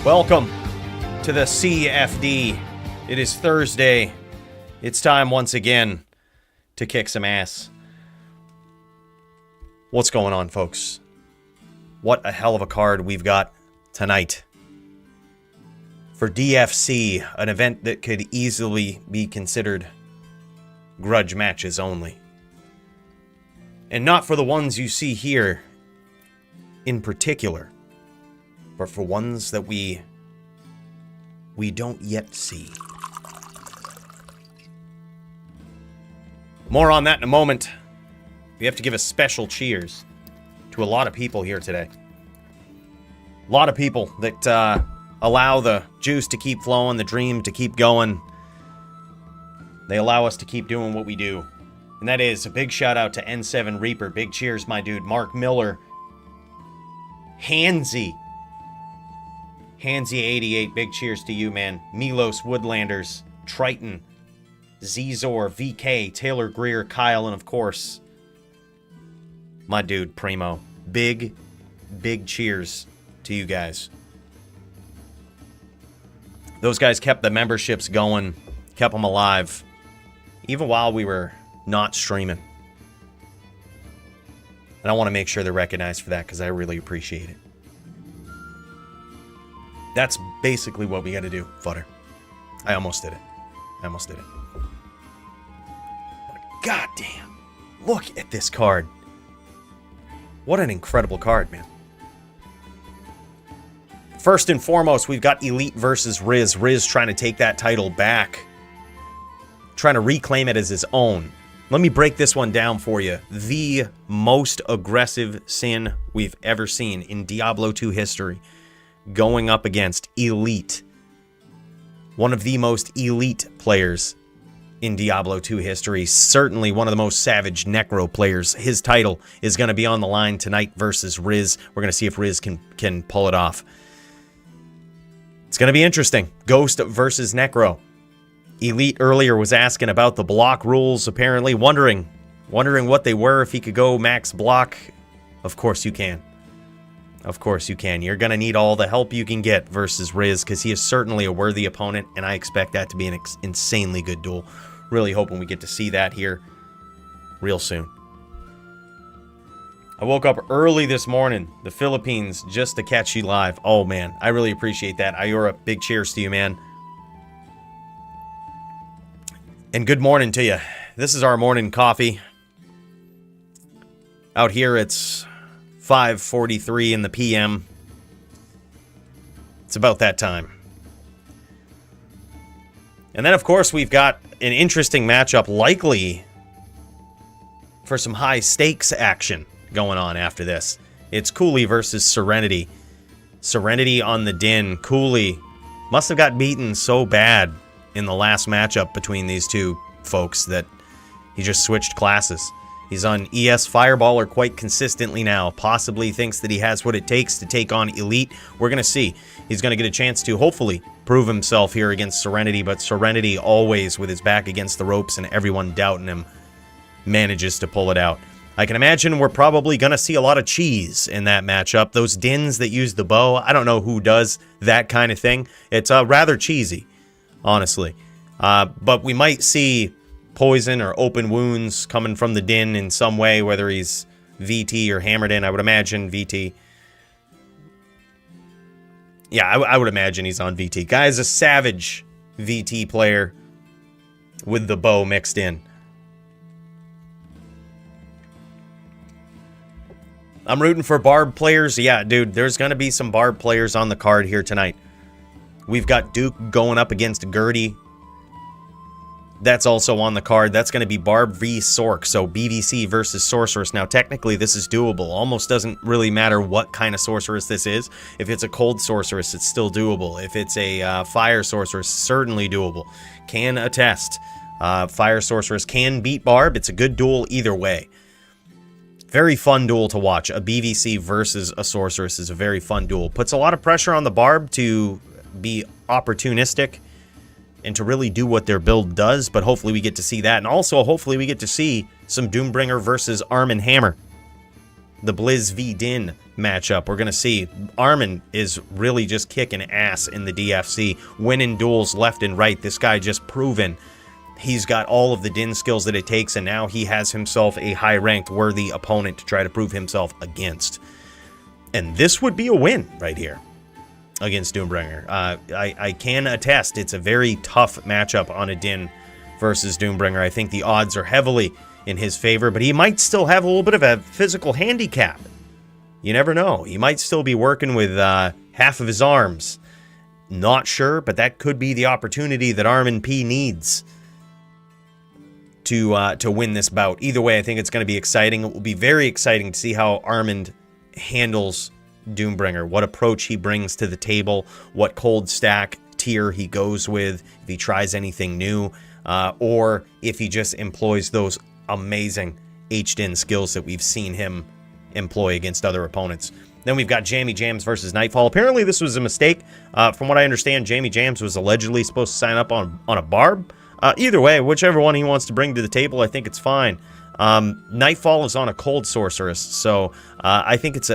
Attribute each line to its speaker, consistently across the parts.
Speaker 1: Welcome to the CFD. It is Thursday. It's time once again to kick some ass. What's going on, folks? What a hell of a card we've got tonight. For DFC, an event that could easily be considered grudge matches only. And not for the ones you see here in particular, but for ones that we don't yet see. More on that in a moment. We have to give a special cheers to a lot of people here today. A lot of people that allow the juice to keep flowing, the dream to keep going. They allow us to keep doing what we do. And that is a big shout out to N7 Reaper. Big cheers, my dude. Mark Miller. Handsy88, big cheers to you, man. Milos Woodlanders, Triton, Zzor, VK, Taylor Greer, Kyle, and of course, my dude, Primo. Big cheers to you guys. Those guys kept the memberships going, kept them alive, even while we were not streaming. And I want to make sure they're recognized for that because I really appreciate it. That's basically what we got to do, Futter. I almost did it. But goddamn, look at this card. What an incredible card, man. First and foremost, we've got Elite versus Riz. Riz trying to take that title back. Trying to reclaim it as his own. Let me break this one down for you. The most aggressive Sin we've ever seen in Diablo 2 history. Going up against Elite. One of the most elite players in Diablo 2 history. Certainly one of the most savage Necro players. His title is going to be on the line tonight versus Riz. We're going to see if Riz can pull it off. It's going to be interesting. Ghost versus Necro. Elite earlier was asking about the block rules, apparently. Wondering what they were, if he could go max block. Of course you can. Of course you can. You're going to need all the help you can get versus Riz, because he is certainly a worthy opponent, and I expect that to be an insanely good duel. Really hoping we get to see that here real soon. I woke up early this morning, the Philippines, just to catch you live. Oh, man, I really appreciate that. Ayura, big cheers to you, man. And good morning to you. This is our morning coffee. Out here, it's 5:43 in the PM. It's about that time. And then, of course, we've got an interesting matchup, likely for some high stakes action going on after this. It's Coolie versus Serenity. Serenity on the Din. Coolie must have got beaten so bad in the last matchup between these two folks that he just switched classes. He's on ES Fireballer quite consistently now. Possibly thinks that he has what it takes to take on Elite. We're going to see. He's going to get a chance to hopefully prove himself here against Serenity, but Serenity always with his back against the ropes and everyone doubting him manages to pull it out. I can imagine we're probably going to see a lot of cheese in that matchup. Those Dins that use the bow, I don't know who does that kind of thing. It's rather cheesy, honestly. But we might see poison or open wounds coming from the Din in some way, whether he's VT or hammered in. I would imagine VT. Yeah, I would imagine he's on VT. Guy's a savage VT player with the bow mixed in. I'm rooting for Barb players. Yeah, dude, there's going to be some Barb players on the card here tonight. We've got Duke going up against Gertie. That's also on the card. That's going to be Barb v Sork, so BVC versus Sorceress. Now, technically, this is doable. Almost doesn't really matter what kind of Sorceress this is. If it's a cold Sorceress, it's still doable. If it's a fire Sorceress, certainly doable. Can attest. Fire Sorceress can beat Barb. It's a good duel either way. Very fun duel to watch. A BVC versus a Sorceress is a very fun duel. Puts a lot of pressure on the Barb to be opportunistic and to really do what their build does, but hopefully we get to see that. And also, hopefully we get to see some Doombringer versus Armen Hammer. the Blizz v Din matchup. We're going to see Armen is really just kicking ass in the DFC, winning duels left and right. This guy just proven he's got all of the Din skills that it takes, and now he has himself a high-ranked, worthy opponent to try to prove himself against. And this would be a win right here against Doombringer. I can attest it's a very tough matchup on a Din versus Doombringer. I think the odds are heavily in his favor, but he might still have a little bit of a physical handicap. You never know. He might still be working with half of his arms. Not sure, but that could be the opportunity that Armen P needs to win this bout. Either way, I think it's going to be exciting. It will be very exciting to see how Armen handles Doombringer, what approach he brings to the table, what cold stack tier he goes with, if he tries anything new, or if he just employs those amazing HDIN skills that we've seen him employ against other opponents. Then we've got Jammy Jams versus Nightfall. Apparently this was a mistake. From what I understand, Jammy Jams was allegedly supposed to sign up on a barb. Either way, whichever one he wants to bring to the table, I think it's fine. Nightfall is on a cold sorceress, so I think it's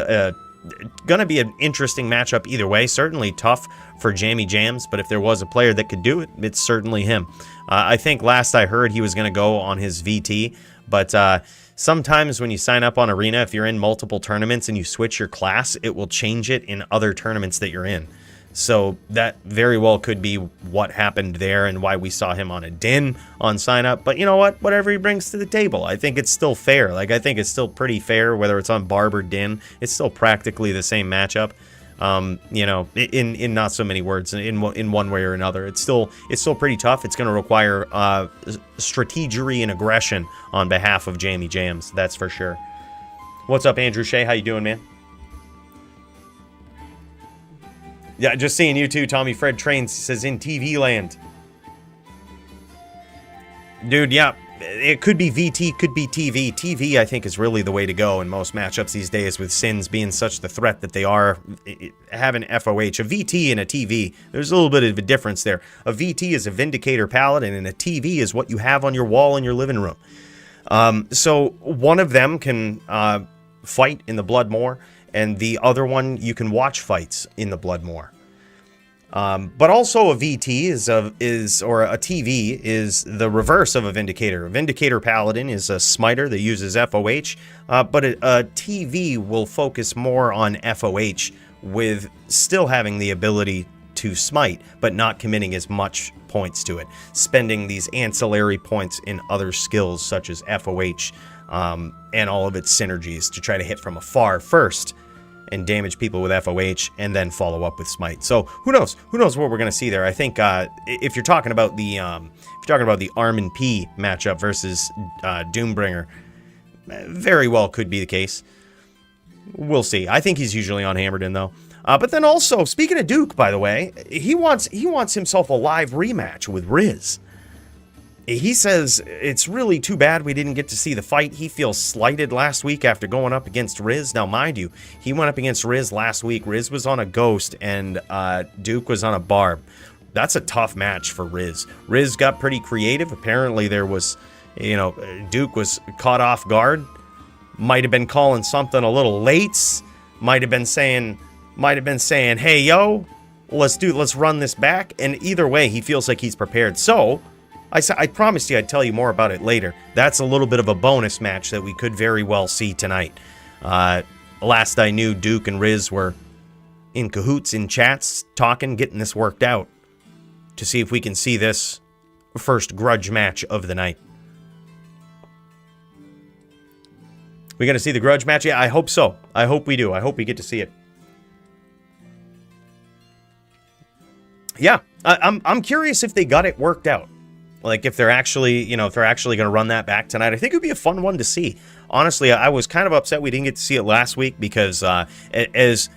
Speaker 1: gonna be an interesting matchup either way. Certainly tough for Jammy Jams, but if there was a player that could do it, it's certainly him. I think last I heard he was gonna go on his VT, but sometimes when you sign up on Arena, if you're in multiple tournaments and you switch your class, it will change it in other tournaments that you're in. So that very well could be what happened there and why we saw him on a Din on sign up. But you know what? Whatever he brings to the table, I think it's still fair. Like, I think it's still pretty fair whether it's on Barb or Din. It's still practically the same matchup. You know, in not so many words, in one way or another. It's still pretty tough. It's going to require strategery and aggression on behalf of Jammy Jams. That's for sure. What's up, Andrew Shea? How you doing, man? Yeah, just seeing you too, Tommy Fred Trains says in TV land. Dude, yeah, it could be VT, could be TV. TV, I think, is really the way to go in most matchups these days, with Sins being such the threat that they are. Having FOH, a VT and a TV, there's a little bit of a difference there. A VT is a Vindicator Paladin, and a TV is what you have on your wall in your living room. So one of them can fight in the Bloodmoor, and the other one you can watch fights in the Bloodmoor. But also a VT or a TV is the reverse of a Vindicator. A Vindicator Paladin is a smiter that uses FOH, but a TV will focus more on FOH with still having the ability to smite, but not committing as much points to it, spending these ancillary points in other skills such as FOH and all of its synergies to try to hit from afar first and damage people with FOH and then follow up with smite. So who knows what we're going to see there. I think if you're talking about the Armen P matchup versus Doombringer, very well could be the case. We'll see. I think he's usually on Hammerden though. But then also, speaking of Duke, by the way, he wants himself a live rematch with Riz. He says it's really too bad we didn't get to see the fight. He feels slighted last week after going up against Riz. Now, mind you, he went up against Riz last week. Riz was on a Ghost and Duke was on a Barb. That's a tough match for Riz. Riz got pretty creative. Apparently there was, Duke was caught off guard. Might have been calling something a little late. Might have been saying, hey, yo, let's run this back. And either way, he feels like he's prepared. So I promised you I'd tell you more about it later. That's a little bit of a bonus match that we could very well see tonight. Last I knew, Duke and Riz were in cahoots in chats, talking, getting this worked out to see if we can see this first grudge match of the night. We gonna see the grudge match? Yeah, I hope so. I hope we do. I hope we get to see it. Yeah, I'm curious if they got it worked out. Like if they're actually, going to run that back tonight. I think it would be a fun one to see. Honestly, I was kind of upset we didn't get to see it last week because as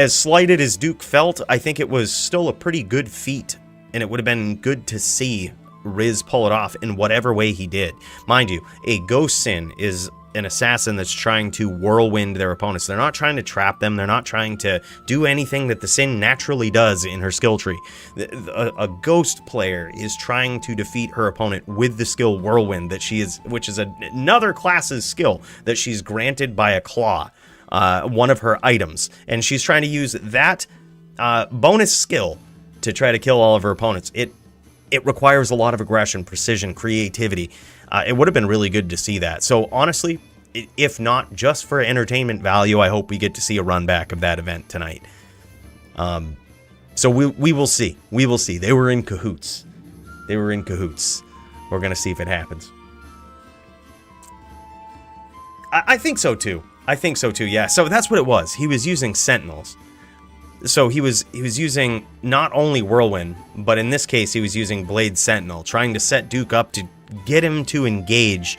Speaker 1: slighted as Duke felt, I think it was still a pretty good feat, and it would have been good to see Riz pull it off in whatever way he did. Mind you, a Ghost Sin is an assassin that's trying to whirlwind their opponents. They're not trying to trap them. They're not trying to do anything that the Sin naturally does in her skill tree. A Ghost player is trying to defeat her opponent with the skill Whirlwind, which is another class's skill that she's granted by a claw, one of her items. And she's trying to use that bonus skill to try to kill all of her opponents. It requires a lot of aggression, precision, creativity. It would have been really good to see that. So honestly, if not just for entertainment value, I hope we get to see a run back of that event tonight. So we will see. We will see. They were in cahoots. They were in cahoots. We're going to see if it happens. I think so too. I think so too, yeah. So that's what it was. He was using Sentinels. So he was using not only Whirlwind, but in this case he was using Blade Sentinel, trying to set Duke up to get him to engage.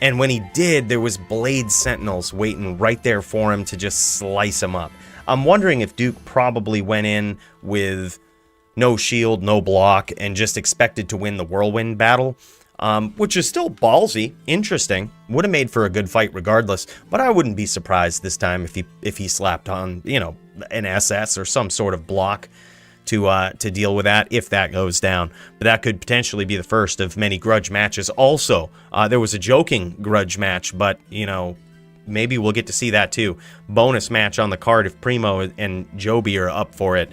Speaker 1: And when he did, there was Blade Sentinels waiting right there for him to just slice him up. I'm wondering if Duke probably went in with no shield, no block, and just expected to win the Whirlwind battle, which is still ballsy, interesting. Would have made for a good fight regardless, but I wouldn't be surprised this time if he slapped on, you know, an SS or some sort of block to deal with that if that goes down. But that could potentially be the first of many Grudge matches. Also, there was a joking Grudge match, but, you know, maybe we'll get to see that too. Bonus match on the card if Primo and Joby are up for it.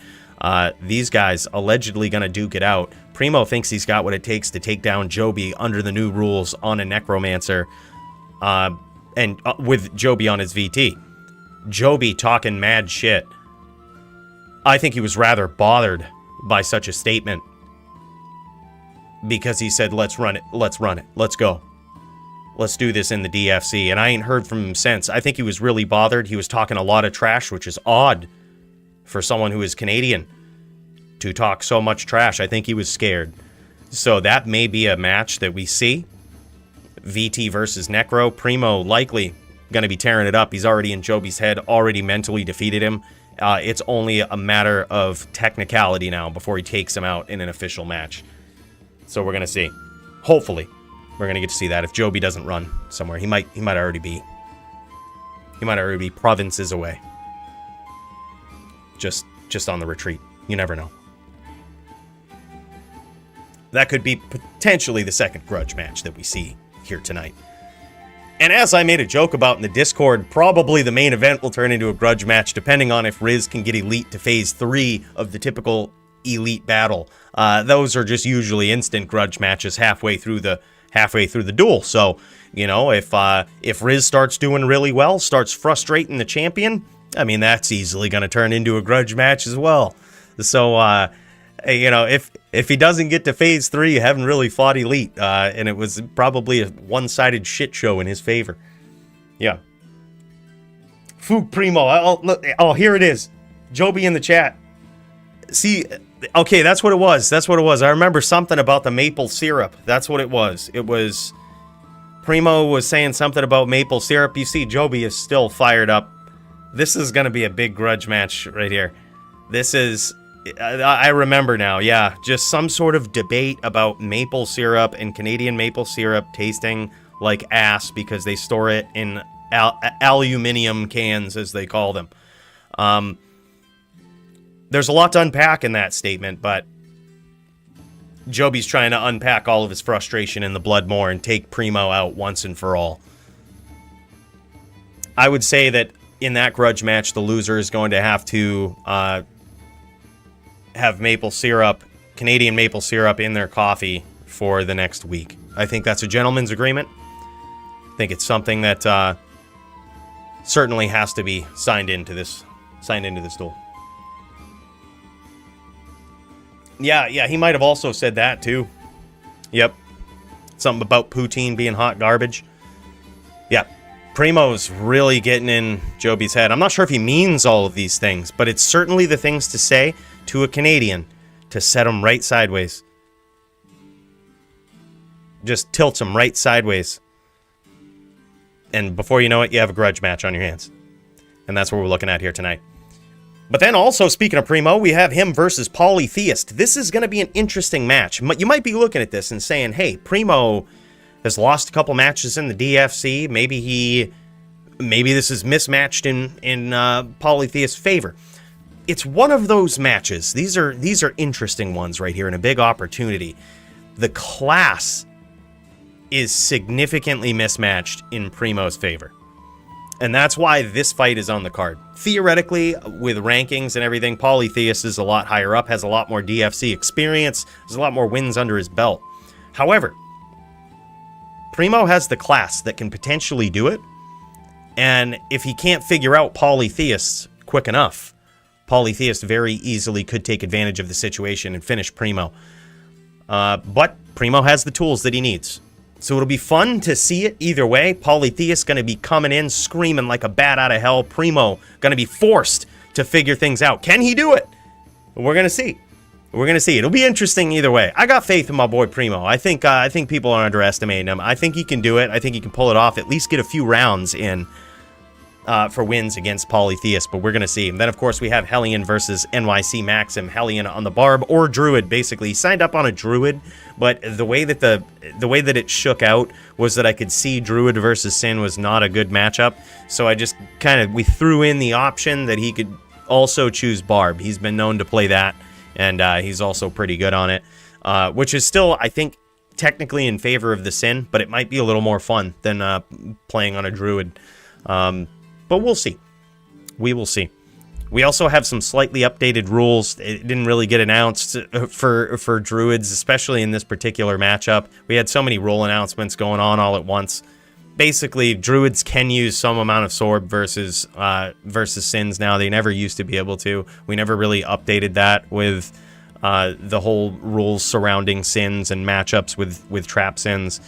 Speaker 1: These guys allegedly going to duke it out. Primo thinks he's got what it takes to take down Joby under the new rules on a Necromancer, and with Joby on his VT. Joby talking mad shit. I think he was rather bothered by such a statement because he said, let's run it, let's go. Let's do this in the DFC, and I ain't heard from him since. I think he was really bothered. He was talking a lot of trash, which is odd for someone who is Canadian to talk so much trash. I think he was scared. So that may be a match that we see. VT versus Necro. Primo likely going to be tearing it up. He's already in Joby's head, already mentally defeated him. It's only a matter of technicality now before he takes him out in an official match. So we're going to see. Hopefully, we're going to get to see that. If Joby doesn't run somewhere, he might already be. He might already be provinces away. Just on the retreat. You never know. That could be potentially the second Grudge match that we see here tonight. And as I made a joke about in the Discord, probably the main event will turn into a Grudge match, depending on if Riz can get Elite to Phase 3 of the typical Elite battle. Those are just usually instant Grudge matches halfway through the duel. So, you know, if Riz starts doing really well, starts frustrating the champion, I mean, that's easily going to turn into a Grudge match as well. So, you know, if he doesn't get to Phase 3, you haven't really fought Elite, and it was probably a one-sided shit show in his favor. Yeah. Fook Primo. Oh, here it is. Joby in the chat. See, okay, that's what it was. That's what it was. I remember something about the maple syrup. That's what it was. It was... Primo was saying something about maple syrup. You see, Joby is still fired up. This is going to be a big Grudge match right here. This is... I remember now, yeah. Just some sort of debate about maple syrup and Canadian maple syrup tasting like ass because they store it in aluminum cans, as they call them. There's a lot to unpack in that statement, but Joby's trying to unpack all of his frustration in the Bloodmore and take Primo out once and for all. I would say that in that Grudge match, the loser is going to have to... have maple syrup, Canadian maple syrup in their coffee for the next week. I think that's a gentleman's agreement. I think it's something that certainly has to be signed into this duel. Yeah, he might have also said that too. Yep. Something about poutine being hot garbage. Yeah. Primo's really getting in Joby's head. I'm not sure if he means all of these things, but it's certainly the things to say to a Canadian to set him right sideways. Just tilts him right sideways. And before you know it, you have a Grudge match on your hands. And that's what we're looking at here tonight. But then also, speaking of Primo, we have him versus Polytheist. This is going to be an interesting match. You might be looking at this and saying, hey, Primo has lost a couple matches in the DFC. Maybe this is mismatched in Polytheist's favor. It's one of those matches. These are interesting ones right here and a big opportunity. The class is significantly mismatched in Primo's favor. And that's why this fight is on the card. Theoretically, with rankings and everything, Polytheist is a lot higher up, has a lot more DFC experience, has a lot more wins under his belt. However, Primo has the class that can potentially do it. And if he can't figure out Polytheist quick enough, Polytheist very easily could take advantage of the situation and finish Primo. But Primo has the tools that he needs. So it'll be fun to see it either way. Polytheist going to be coming in screaming like a bat out of hell. Primo going to be forced to figure things out. Can he do it? We're going to see. We're going to see. It'll be interesting either way. I got faith in my boy Primo. I think people are underestimating him. I think he can do it. I think he can pull it off. At least get a few rounds in for wins against Polytheist, but we're going to see. And then, of course, we have Hellion versus NYC Maxim. Hellion on the Barb or Druid, basically. He signed up on a Druid, but the way that it shook out was that I could see Druid versus Sin was not a good matchup. So I just we threw in the option that he could also choose Barb. He's been known to play that, and he's also pretty good on it, which is still, I think, technically in favor of the Sin, but it might be a little more fun than playing on a Druid. But we'll see. We will see. We also have some slightly updated rules. It didn't really get announced for Druids, especially in this particular matchup. We had so many rule announcements going on all at once. Basically, Druids can use some amount of Sword versus Sins now. They never used to be able to. We never really updated that with the whole rules surrounding Sins and matchups with Trap Sins.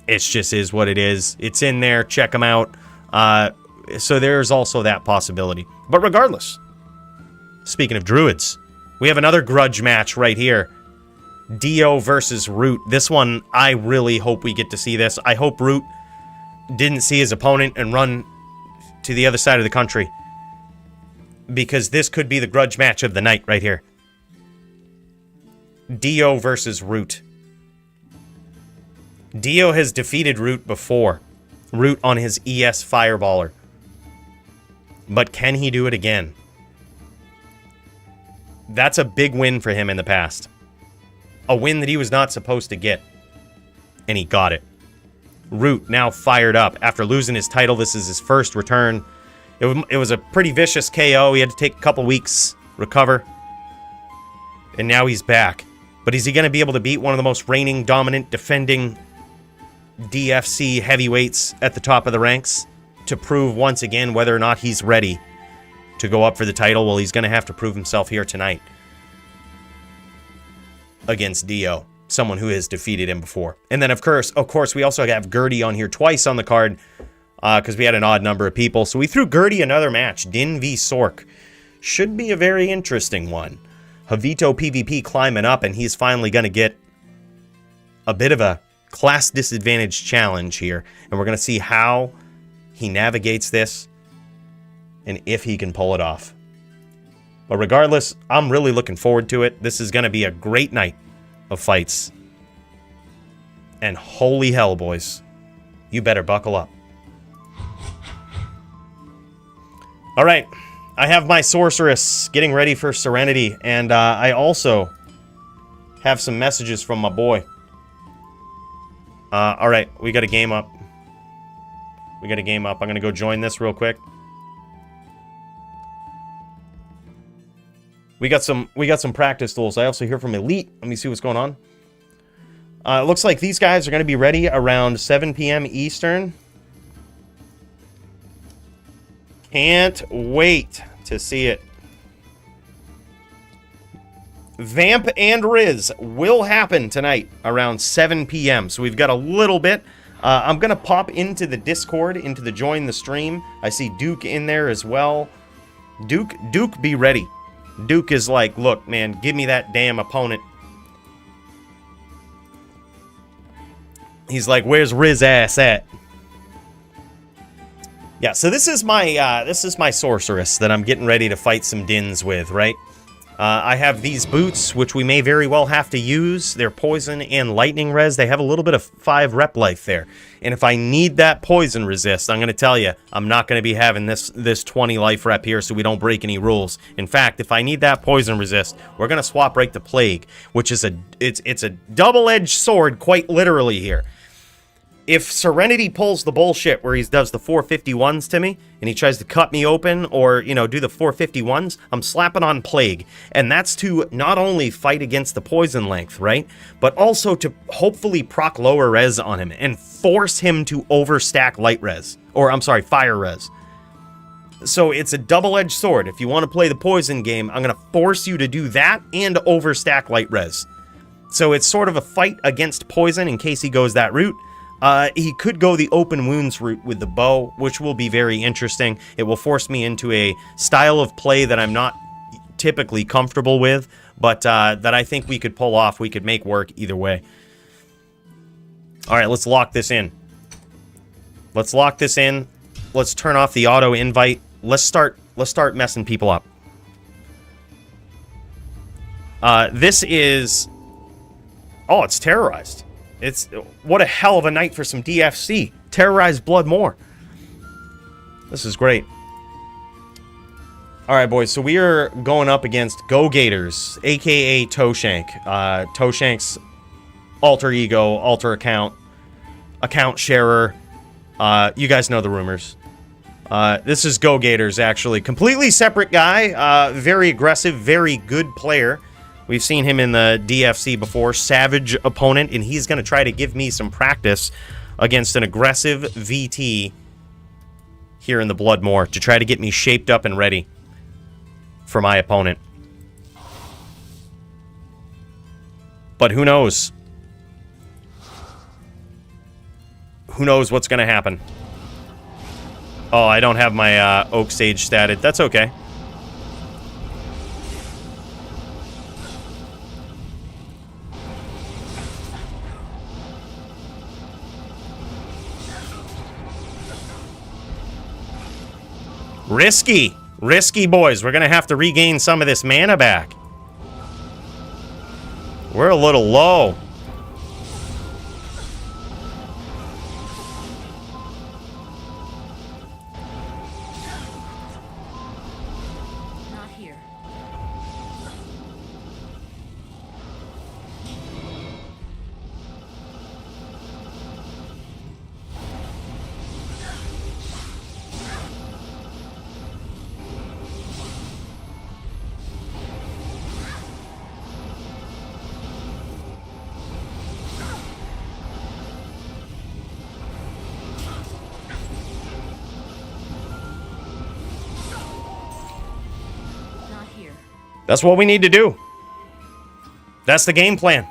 Speaker 1: It just is what it is. It's in there. Check them out. So there's also that possibility. But regardless, speaking of Druids, we have another Grudge match right here. Dio versus Root. This one, I really hope we get to see this. I hope Root didn't see his opponent and run to the other side of the country, because this could be the Grudge match of the night right here. Dio versus Root. Dio has defeated Root before. Root on his ES Fireballer. But can he do it again? That's a big win for him in the past. A win that he was not supposed to get. And he got it. Root now fired up. After losing his title, this is his first return. It was a pretty vicious KO. He had to take a couple weeks, recover. And now he's back. But is he going to be able to beat one of the most reigning, dominant, defending DFC heavyweights at the top of the ranks to prove once again whether or not he's ready to go up for the title? Well, he's going to have to prove himself here tonight against Dio, someone who has defeated him before. And then, of course, we also have Gertie on here twice on the card because we had an odd number of people. So we threw Gertie another match. Din v Sork. Should be a very interesting one. Javito PvP climbing up, and he's finally going to get a bit of a class disadvantage challenge here. And we're going to see how he navigates this and if he can pull it off. But regardless, I'm really looking forward to it. This is going to be a great night of fights. And holy hell, boys, you better buckle up. All right, I have my Sorceress getting ready for Serenity, and I also have some messages from my boy. All right, we got a game up. I'm going to go join this real quick. We got some practice duels. I also hear from Elite. Let me see what's going on. It looks like these guys are going to be ready around 7 p.m. Eastern. Can't wait to see it. Vamp and Riz will happen tonight around 7 p.m. So we've got a little bit. I'm going to pop into the Discord, into the join the stream. I see Duke in there as well. Duke, be ready. Duke is like, look, man, give me that damn opponent. He's like, where's Riz ass at? Yeah, so this is my Sorceress that I'm getting ready to fight some Dins with, right? I have these boots, which we may very well have to use. They're poison and lightning res. They have a little bit of 5 rep life there. And if I need that poison resist, I'm going to tell you, I'm not going to be having this 20 life rep here so we don't break any rules. In fact, if I need that poison resist, we're going to swap right to plague, which is it's a double-edged sword quite literally here. If Serenity pulls the bullshit where he does the 451s to me, and he tries to cut me open or, you know, do the 451s, I'm slapping on Plague. And that's to not only fight against the poison length, right? But also to hopefully proc lower res on him and force him to overstack light res. Or, I'm sorry, fire res. So it's a double-edged sword. If you want to play the poison game, I'm going to force you to do that and overstack light res. So it's sort of a fight against poison in case he goes that route. He could go the open wounds route with the bow, which will be very interesting. It will force me into a style of play that I'm not typically comfortable with, but that I think we could pull off. We could make work either way. All right, let's lock this in. Let's lock this in. Let's turn off the auto invite. Let's start messing people up. This is... Oh, it's terrorized. It's what a hell of a night for some DFC. Terrorize Blood more. This is great. All right, boys. So we are going up against Go Gators, aka Toshank. Toshank's alter ego, alter account sharer. You guys know the rumors. This is Go Gators, actually. Completely separate guy. Very aggressive, very good player. We've seen him in the DFC before, savage opponent, and he's going to try to give me some practice against an aggressive VT here in the Bloodmoor to try to get me shaped up and ready for my opponent. But who knows? Who knows what's going to happen? Oh, I don't have my Oak Sage statted. That's okay. Risky. Risky, boys. We're going to have to regain some of this mana back. We're a little low.
Speaker 2: Not here.
Speaker 1: That's what we need to do. That's the game plan.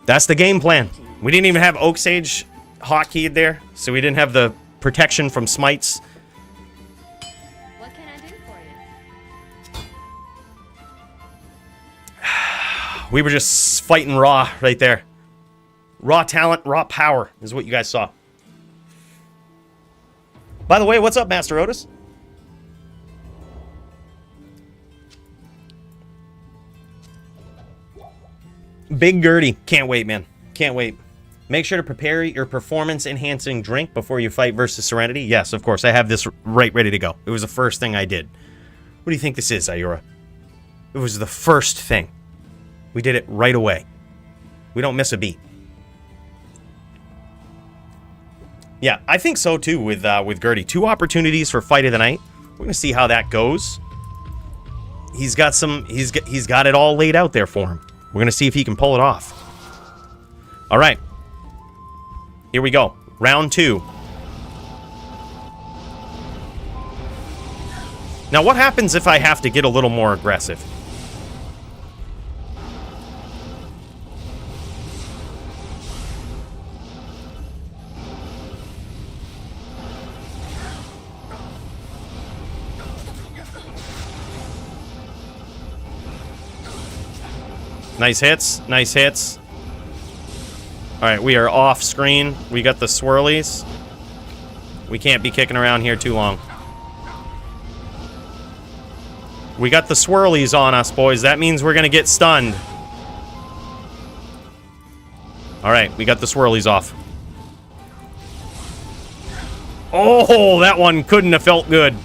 Speaker 1: That's the game plan. We didn't even have Oak Sage hotkeyed there, so we didn't have the protection from smites.
Speaker 2: What can I do for you?
Speaker 1: We were just fighting raw right there. Raw talent, raw power is what you guys saw. By the way, what's up, Master Otis? Big Gertie. Can't wait, man. Can't wait. Make sure to prepare your performance-enhancing drink before you fight versus Serenity. Yes, of course. I have this right ready to go. It was the first thing I did. What do you think this is, Ayura? It was the first thing. We did it right away. We don't miss a beat. Yeah, I think so, too, with Gertie. 2 opportunities for Fight of the Night. We're going to see how that goes. He's got it all laid out there for him. We're going to see if he can pull it off. All right. Here we go. Round 2. Now, what happens if I have to get a little more aggressive? Nice hits. Nice hits. All right, we are off screen. We got the swirlies. We can't be kicking around here too long. We got the swirlies on us, boys. That means we're gonna get stunned. Alright, we got the swirlies off. Oh, that one couldn't have felt good.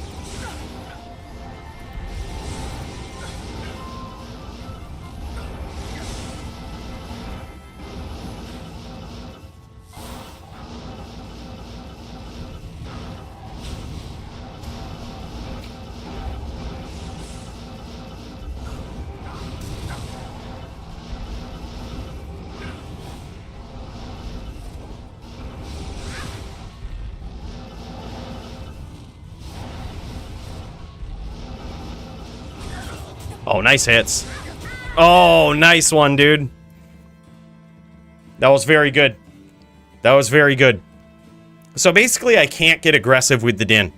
Speaker 1: Oh, nice hits. Oh, nice one, dude. That was very good. That was very good. So basically, I can't get aggressive with the Din.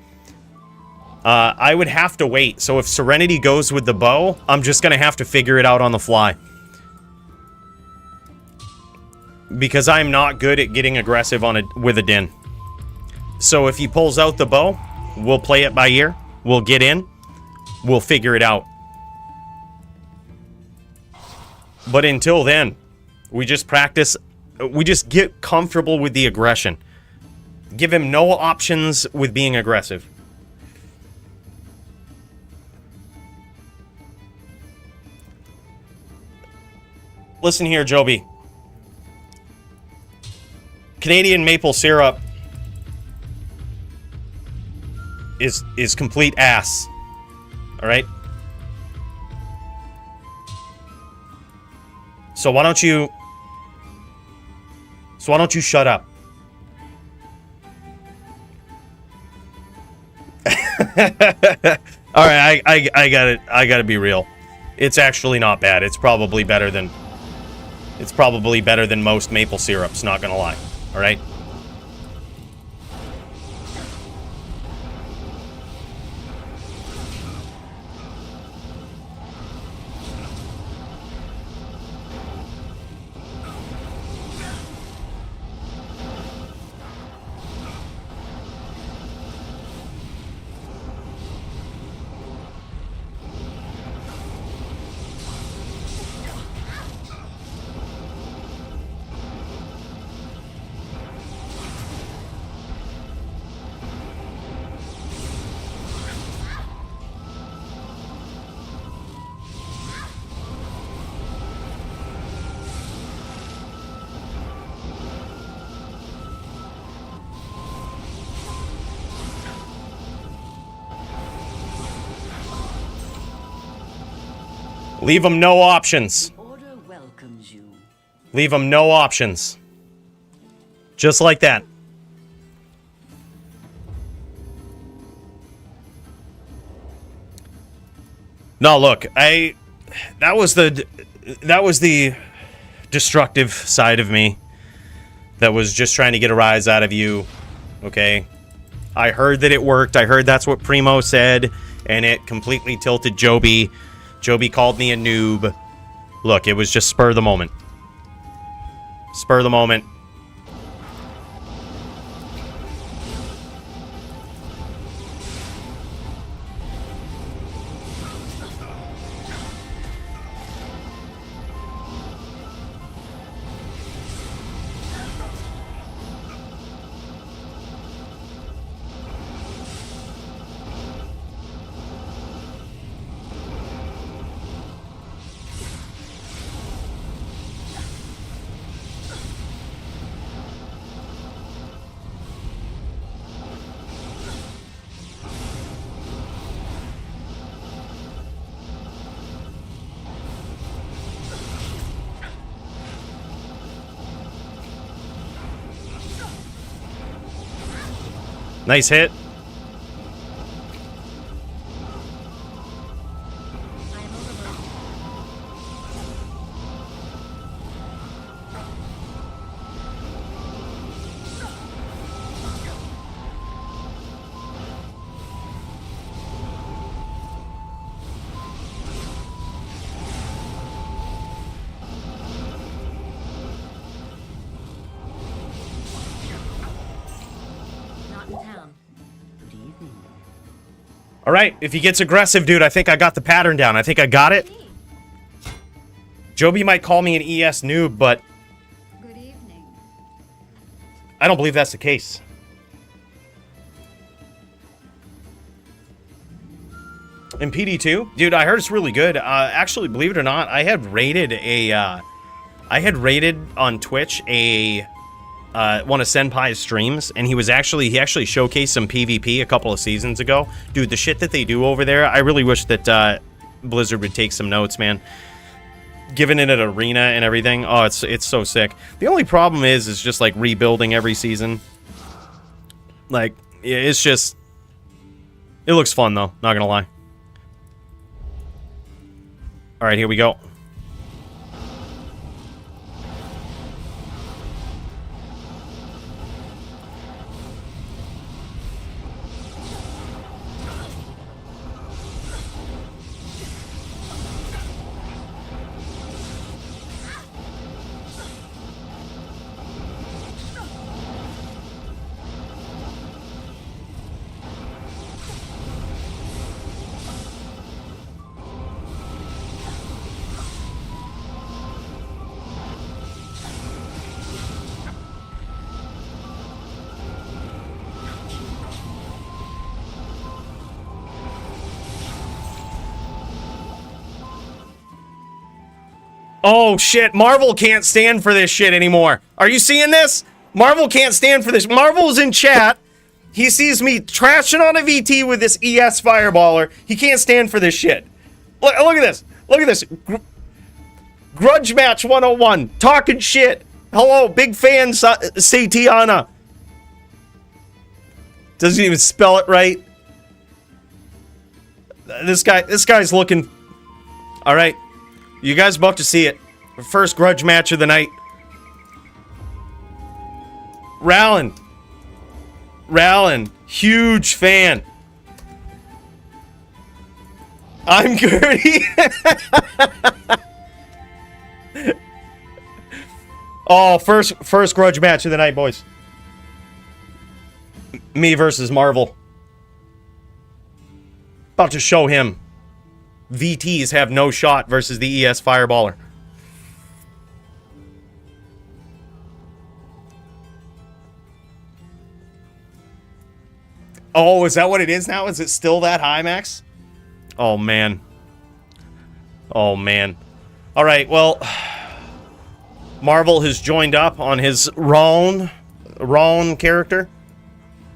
Speaker 1: I would have to wait. So if Serenity goes with the bow, I'm just going to have to figure it out on the fly. Because I'm not good at getting aggressive with a Din. So if he pulls out the bow, we'll play it by ear. We'll get in. We'll figure it out. But until then, we just practice. We just get comfortable with the aggression. Give him no options with being aggressive. Listen here, Joby. Canadian maple syrup is complete ass. All right? So why don't you shut up? All right, I gotta be real. It's actually not bad. It's probably better than most maple syrups, not gonna lie. All right? Leave him no options.
Speaker 3: The order welcomes you.
Speaker 1: Leave him no options. Just like that. No, look, that was the destructive side of me that was just trying to get a rise out of you. Okay? I heard that it worked. I heard that's what Primo said, and it completely tilted Joby. Joby called me a noob. Look, it was just spur of the moment. Spur of the moment. Nice hit.
Speaker 2: Not in town.
Speaker 1: All right, if he gets aggressive, dude, I think I got the pattern down. I think I got it. Joby might call me an ES noob, but
Speaker 2: Good evening.
Speaker 1: I don't believe that's the case. In PD2? Dude, I heard it's really good. Actually, believe it or not, I had rated on Twitch one of Senpai's streams, and he actually showcased some PvP a couple of seasons ago. Dude, the shit that they do over there, I really wish that Blizzard would take some notes, man. Giving it an arena and everything. Oh, it's so sick. The only problem is just like rebuilding every season. Like, it's just, it looks fun though, not gonna lie. All right, here we go. Oh, shit. Marvel can't stand for this shit anymore. Are you seeing this? Marvel can't stand for this. Marvel's in chat. He sees me trashing on a VT with this ES fireballer. He can't stand for this shit. Look at this. Look at this. Grudge match 101. Talking shit. Hello, big fan, Satiana. Doesn't even spell it right. This guy's looking... All right. You guys about to see it. First grudge match of the night. Rallin. Huge fan. I'm Gertie. Oh, first grudge match of the night, boys. Me versus Marvel. About to show him. VTs have no shot versus the ES Fireballer. Oh, is that what it is now? Is it still that high, Max? Oh, man. Oh, man. All right, well, Marvel has joined up on his Ron character.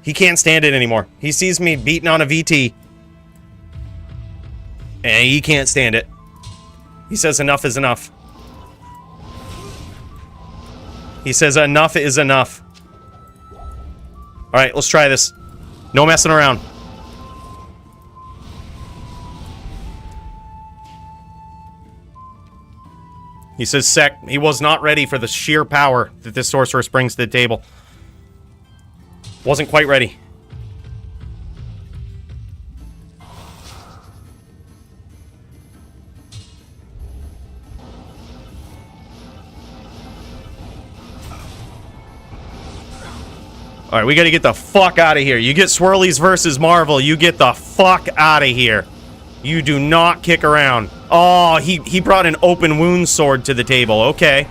Speaker 1: He can't stand it anymore. He sees me beating on a VT. And he can't stand it. He says enough is enough. He says enough is enough. Alright, let's try this. No messing around. He says he was not ready for the sheer power that this sorceress brings to the table. Wasn't quite ready. Alright, we gotta get the fuck out of here. You get Swirlies versus Marvel, you get the fuck out of here. You do not kick around. Oh, he brought an open wound sword to the table. Okay.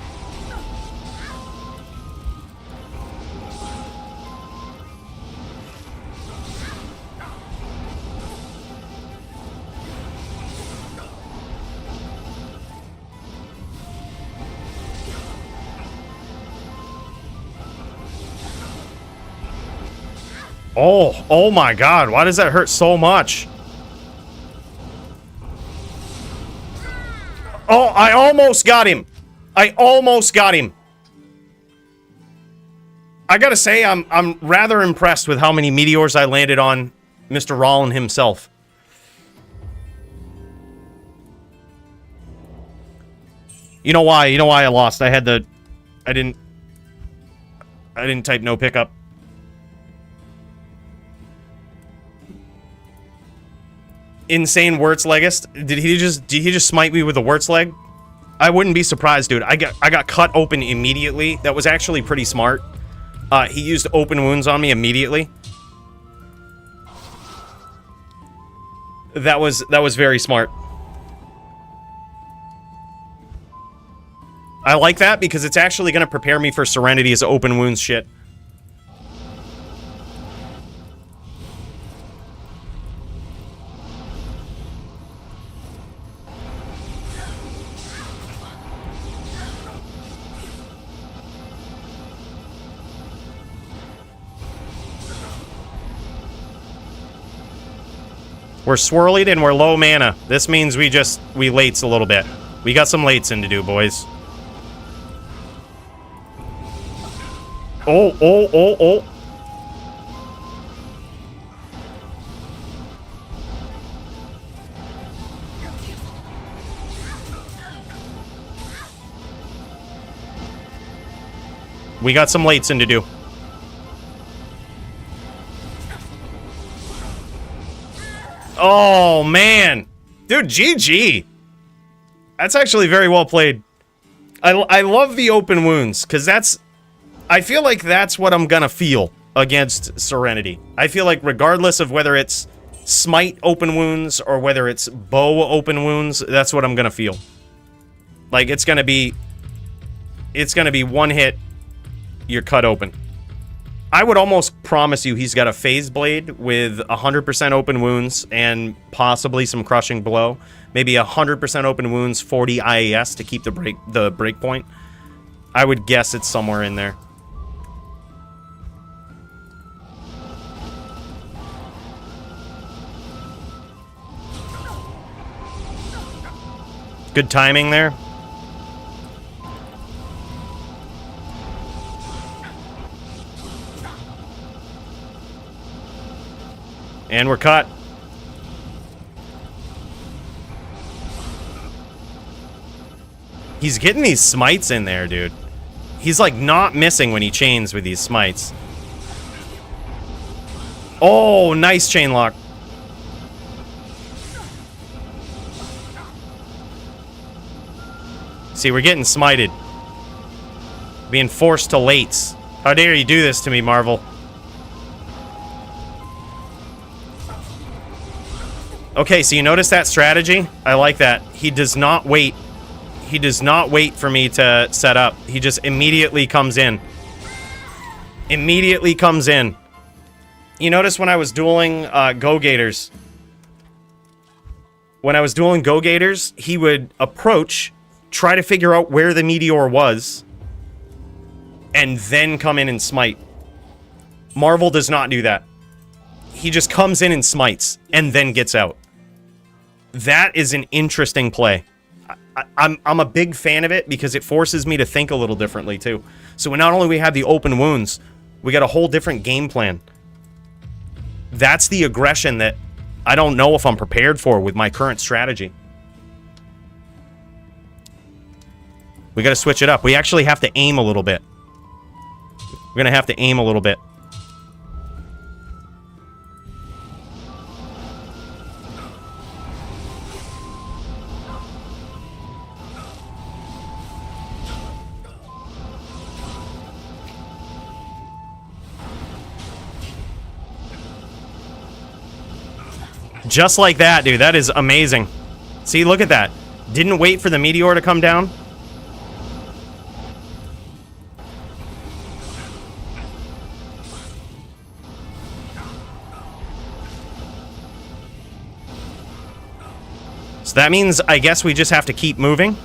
Speaker 1: Oh my god, why does that hurt so much? Oh, I almost got him. I gotta say, I'm rather impressed with how many meteors I landed on Mr. Rollin himself. You know why I lost? I didn't type no pickup. Insane Wurtzlegist. Did he just smite me with a Wurtzleg? I wouldn't be surprised, dude. I got cut open immediately. That was actually pretty smart. He used open wounds on me immediately. That was very smart. I like that because it's actually going to prepare me for Serenity's open wounds shit. We're swirlied and we're low mana. This means we lates a little bit. We got some lates in to do, boys. Oh. We got some lates in to do. Oh, man. Dude, GG. That's actually very well played. I love the open wounds, because that's... I feel like that's what I'm gonna feel against Serenity. I feel like regardless of whether it's Smite open wounds or whether it's Bow open wounds, that's what I'm gonna feel. Like, it's gonna be one hit, you're cut open. I would almost promise you he's got a Phase Blade with 100% open wounds and possibly some Crushing Blow. Maybe 100% open wounds, 40 IAS to keep the break point. I would guess it's somewhere in there. Good timing there. And we're cut. He's getting these smites in there, dude. He's like not missing when he chains with these smites. Oh, nice chain lock. See, we're getting smited. Being forced to lates. How dare you do this to me, Marvel? Okay, so you notice that strategy? I like that. He does not wait. He does not wait for me to set up. He just immediately comes in. Immediately comes in. You notice when I was dueling Go-Gators. When I was dueling Go-Gators, he would approach, try to figure out where the meteor was, and then come in and smite. Marvel does not do that. He just comes in and smites, and then gets out. That is an interesting play. I'm a big fan of it because it forces me to think a little differently too. So not only we have the open wounds, we got a whole different game plan. That's the aggression that I don't know if I'm prepared for with my current strategy. We got to switch it up. We actually have to aim a little bit. We're going to have to aim a little bit. Just like that, dude. That is amazing. See, look at that. Didn't wait for the meteor to come down. So that means, I guess we just have to keep moving.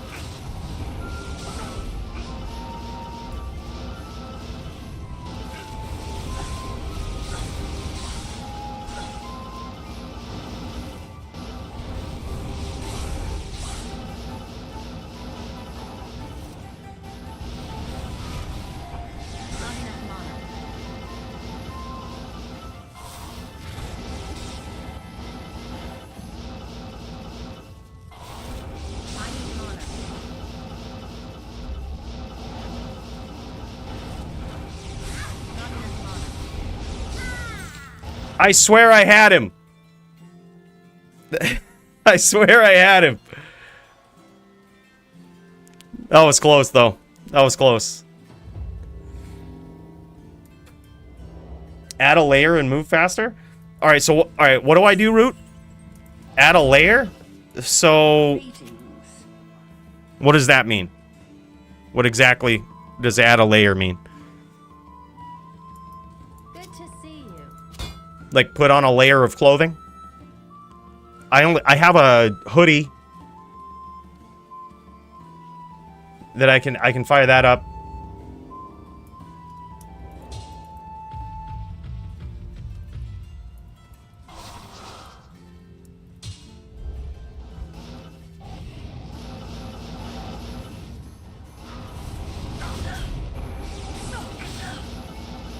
Speaker 1: I swear I had him. I swear I had him. That was close, though. That was close. Add a layer and move faster? Alright, so... Alright, what do I do, Root? Add a layer? So, what does that mean? What exactly does add a layer mean?
Speaker 2: Good to see you.
Speaker 1: Like put on a layer of clothing? I have a hoodie that I can fire that up.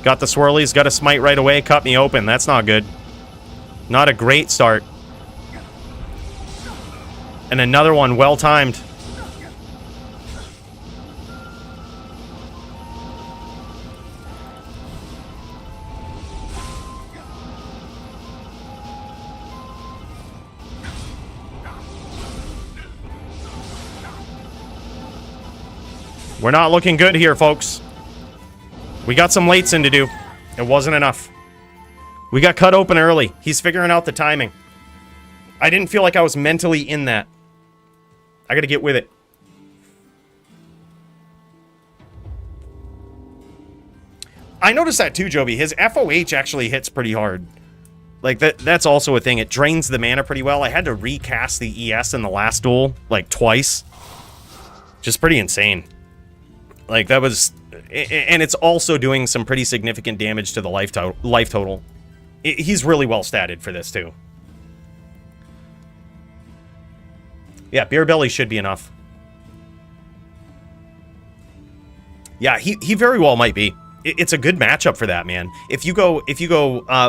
Speaker 1: Got the swirlies, got a smite right away, cut me open. That's not good. Not a great start. And another one, well timed. We're not looking good here, folks. We got some lates in to do. It wasn't enough. We got cut open early. He's figuring out the timing. I didn't feel like I was mentally in that. I gotta get with it. I noticed that too, Joby. His FOH actually hits pretty hard. Like, that's also a thing. It drains the mana pretty well. I had to recast the ES in the last duel, like, twice. Just pretty insane. Like, that was... And it's also doing some pretty significant damage to the life total. He's really well statted for this, too. Yeah, Beer Belly should be enough. Yeah, he very well might be. It's a good matchup for that, man. If you go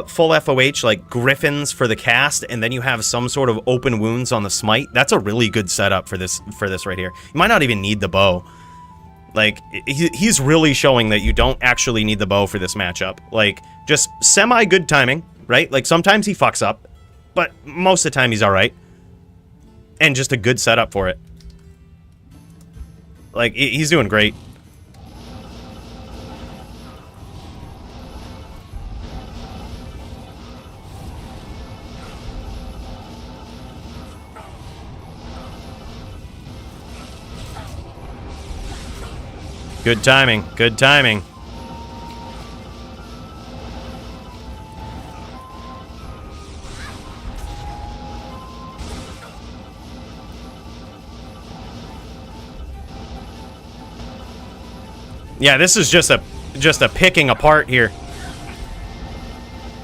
Speaker 1: full FOH, like Griffins for the cast, and then you have some sort of open wounds on the smite, that's a really good setup for this right here. You might not even need the bow. Like, he's really showing that you don't actually need the bow for this matchup. Like, just semi-good timing, right? Like, sometimes he fucks up, but most of the time he's alright. And just a good setup for it. Like, he's doing great. Good timing. Good timing. Yeah, this is just a picking apart here.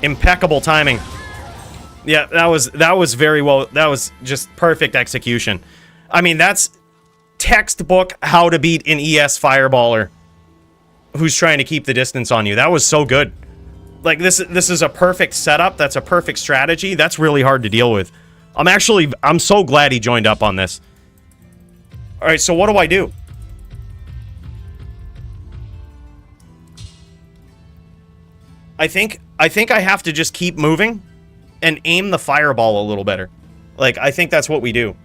Speaker 1: Impeccable timing. Yeah, that was very well. That was just perfect execution. I mean, that's textbook how to beat an ES fireballer who's trying to keep the distance on you. That was so good. Like, this is a perfect setup. That's a perfect strategy. That's really hard to deal with. I'm so glad he joined up on this. All right, so what do I do? I think I have to just keep moving and aim the fireball a little better. Like, I think that's what we do.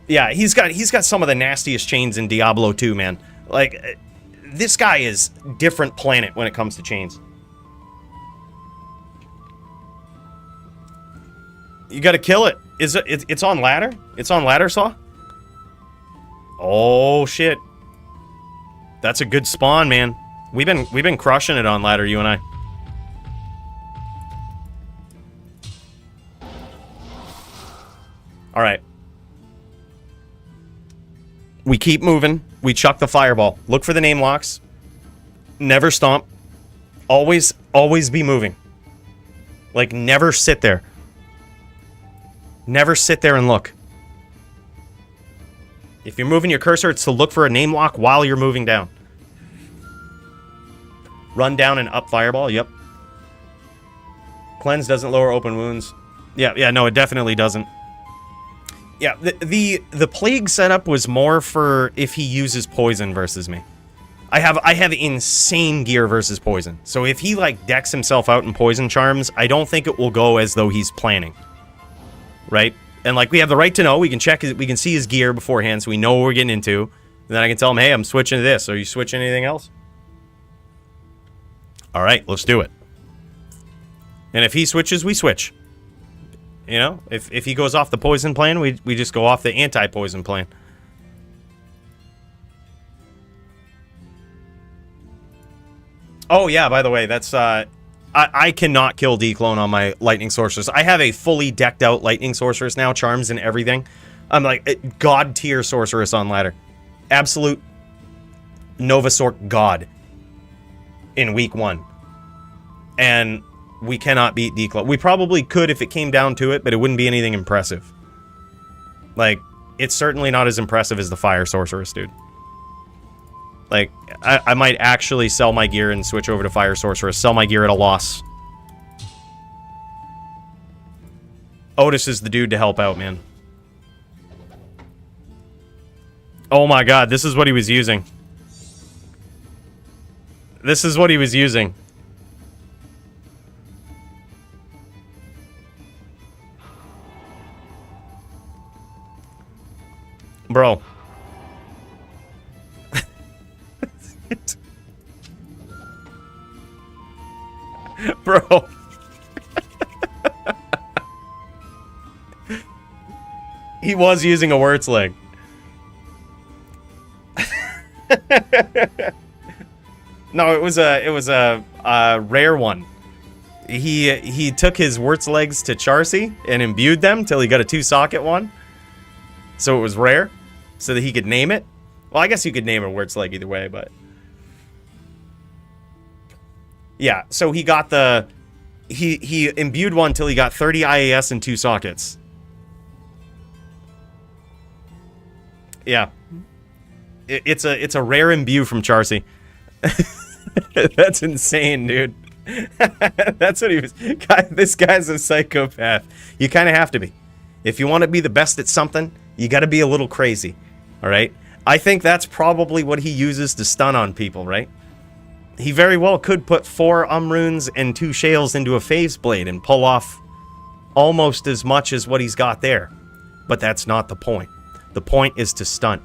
Speaker 1: Yeah, he's got some of the nastiest chains in Diablo 2, man. Like, this guy is different planet when it comes to chains. You gotta kill it. It's on ladder? It's on ladder saw? Oh shit. That's a good spawn, man. We've been crushing it on ladder, you and I. Alright. We keep moving. We chuck the fireball. Look for the name locks. Never stomp. Always be moving. Like, never sit there. Never sit there and look. If you're moving your cursor, it's to look for a name lock while you're moving down. Run down and up fireball. Yep. Cleanse doesn't lower open wounds. Yeah, no, it definitely doesn't. Yeah, the plague setup was more for if he uses poison versus me. I have insane gear versus poison. So if he like decks himself out in poison charms, I don't think it will go as though he's planning. Right? And like, we have the right to know. We can check we can see his gear beforehand, so we know what we're getting into. And then I can tell him, hey, I'm switching to this. Are you switching anything else? All right, let's do it. And if he switches, we switch. You know, if he goes off the poison plan, we just go off the anti-poison plan. Oh yeah, by the way, that's I cannot kill Dclone on my lightning sorceress. I have a fully decked out lightning sorceress now, charms and everything. I'm like god tier sorceress on ladder. Absolute Novasorc god in week 1. And we cannot beat Dclone. We probably could if it came down to it, but it wouldn't be anything impressive. Like, it's certainly not as impressive as the fire sorceress, dude. Like, I might actually sell my gear and switch over to Fire Sorceress. Sell my gear at a loss. Otis is the dude to help out, man. Oh my god, this is what he was using. This is what he was using. Bro. Bro. He was using a Wurtzling. No, it was a rare one. He took his Wurtzlegs to Charcy and imbued them till he got a 2-socket one. So it was rare, so that he could name it. Well, I guess you could name a Wurtzleg either way, but yeah. So he got the he imbued one till he got 30 IAS and 2 sockets. Yeah, it's a rare imbue from Charcy. That's insane, dude. That's what he was. This guy's a psychopath. You kind of have to be. If you want to be the best at something, you got to be a little crazy. All right? I think that's probably what he uses to stun on people, right? He very well could put 4 runes and 2 shales into a phase blade and pull off almost as much as what he's got there. But that's not the point. The point is to stun.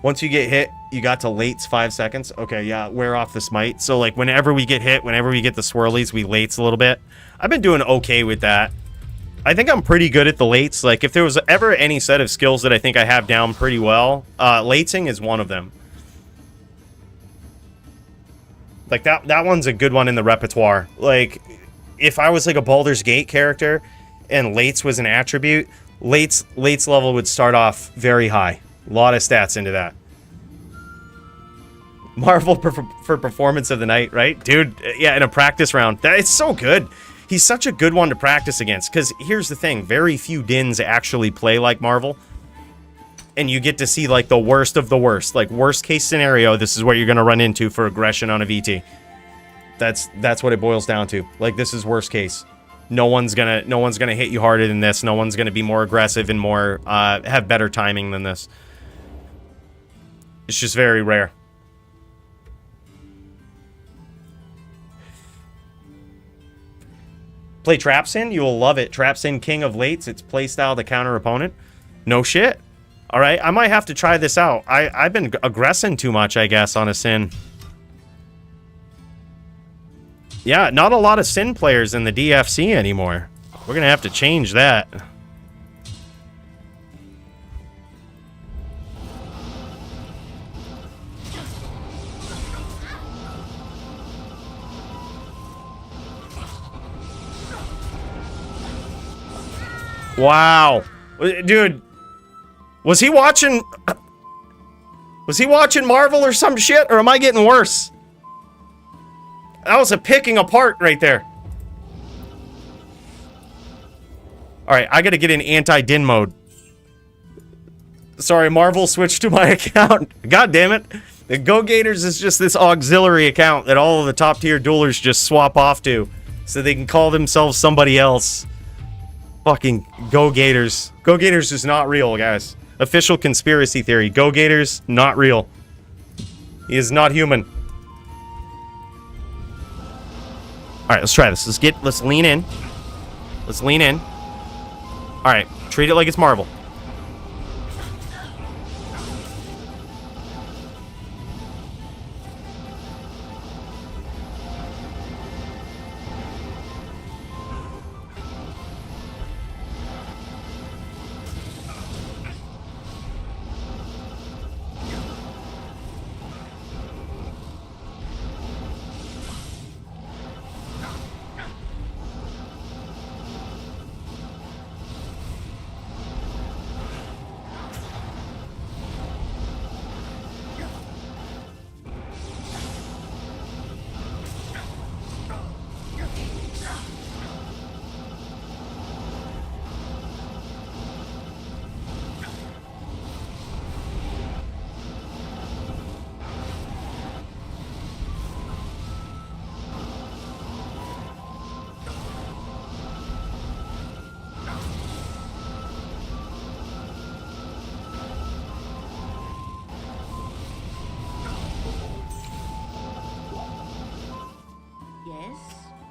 Speaker 1: Once you get hit, you got to lates 5 seconds. Okay, yeah, wear off the smite. So, like, whenever we get hit, whenever we get the swirlies, we lates a little bit. I've been doing okay with that. I think I'm pretty good at the lates. Like, if there was ever any set of skills that I think I have down pretty well, latesing is one of them. Like, that one's a good one in the repertoire. Like, if I was, like, a Baldur's Gate character and lates was an attribute, lates level would start off very high. A lot of stats into that. Marvel for performance of the night, right? Dude, yeah, in a practice round. It's so good. He's such a good one to practice against. Because here's the thing. Very few Dins actually play like Marvel. And you get to see, like, the worst of the worst. Like, worst case scenario, this is what you're going to run into for aggression on a VT. That's what it boils down to. Like, this is worst case. No one's gonna hit you harder than this. No one's gonna be more aggressive and more, have better timing than this. It's just very rare. Play Trapsin? You will love it. Trapsin, king of lates. It's playstyle to counter opponent. No shit. Alright, I might have to try this out. I've been aggressing too much, I guess, on a Sin. Yeah, not a lot of Sin players in the DFC anymore. We're gonna have to change that. Wow. Dude, was he watching Marvel or some shit, or am I getting worse? That was a picking apart right there. Alright, I gotta get in anti-din mode. Sorry, Marvel switched to my account. God damn it. The Go Gators is just this auxiliary account that all of the top tier duelers just swap off to so they can call themselves somebody else. Fucking Go Gators. Go Gators is not real, guys. Official conspiracy theory. Go Gators, not real. He is not human. Alright, let's try this. Let's lean in. Let's lean in. Alright, treat it like it's Marvel.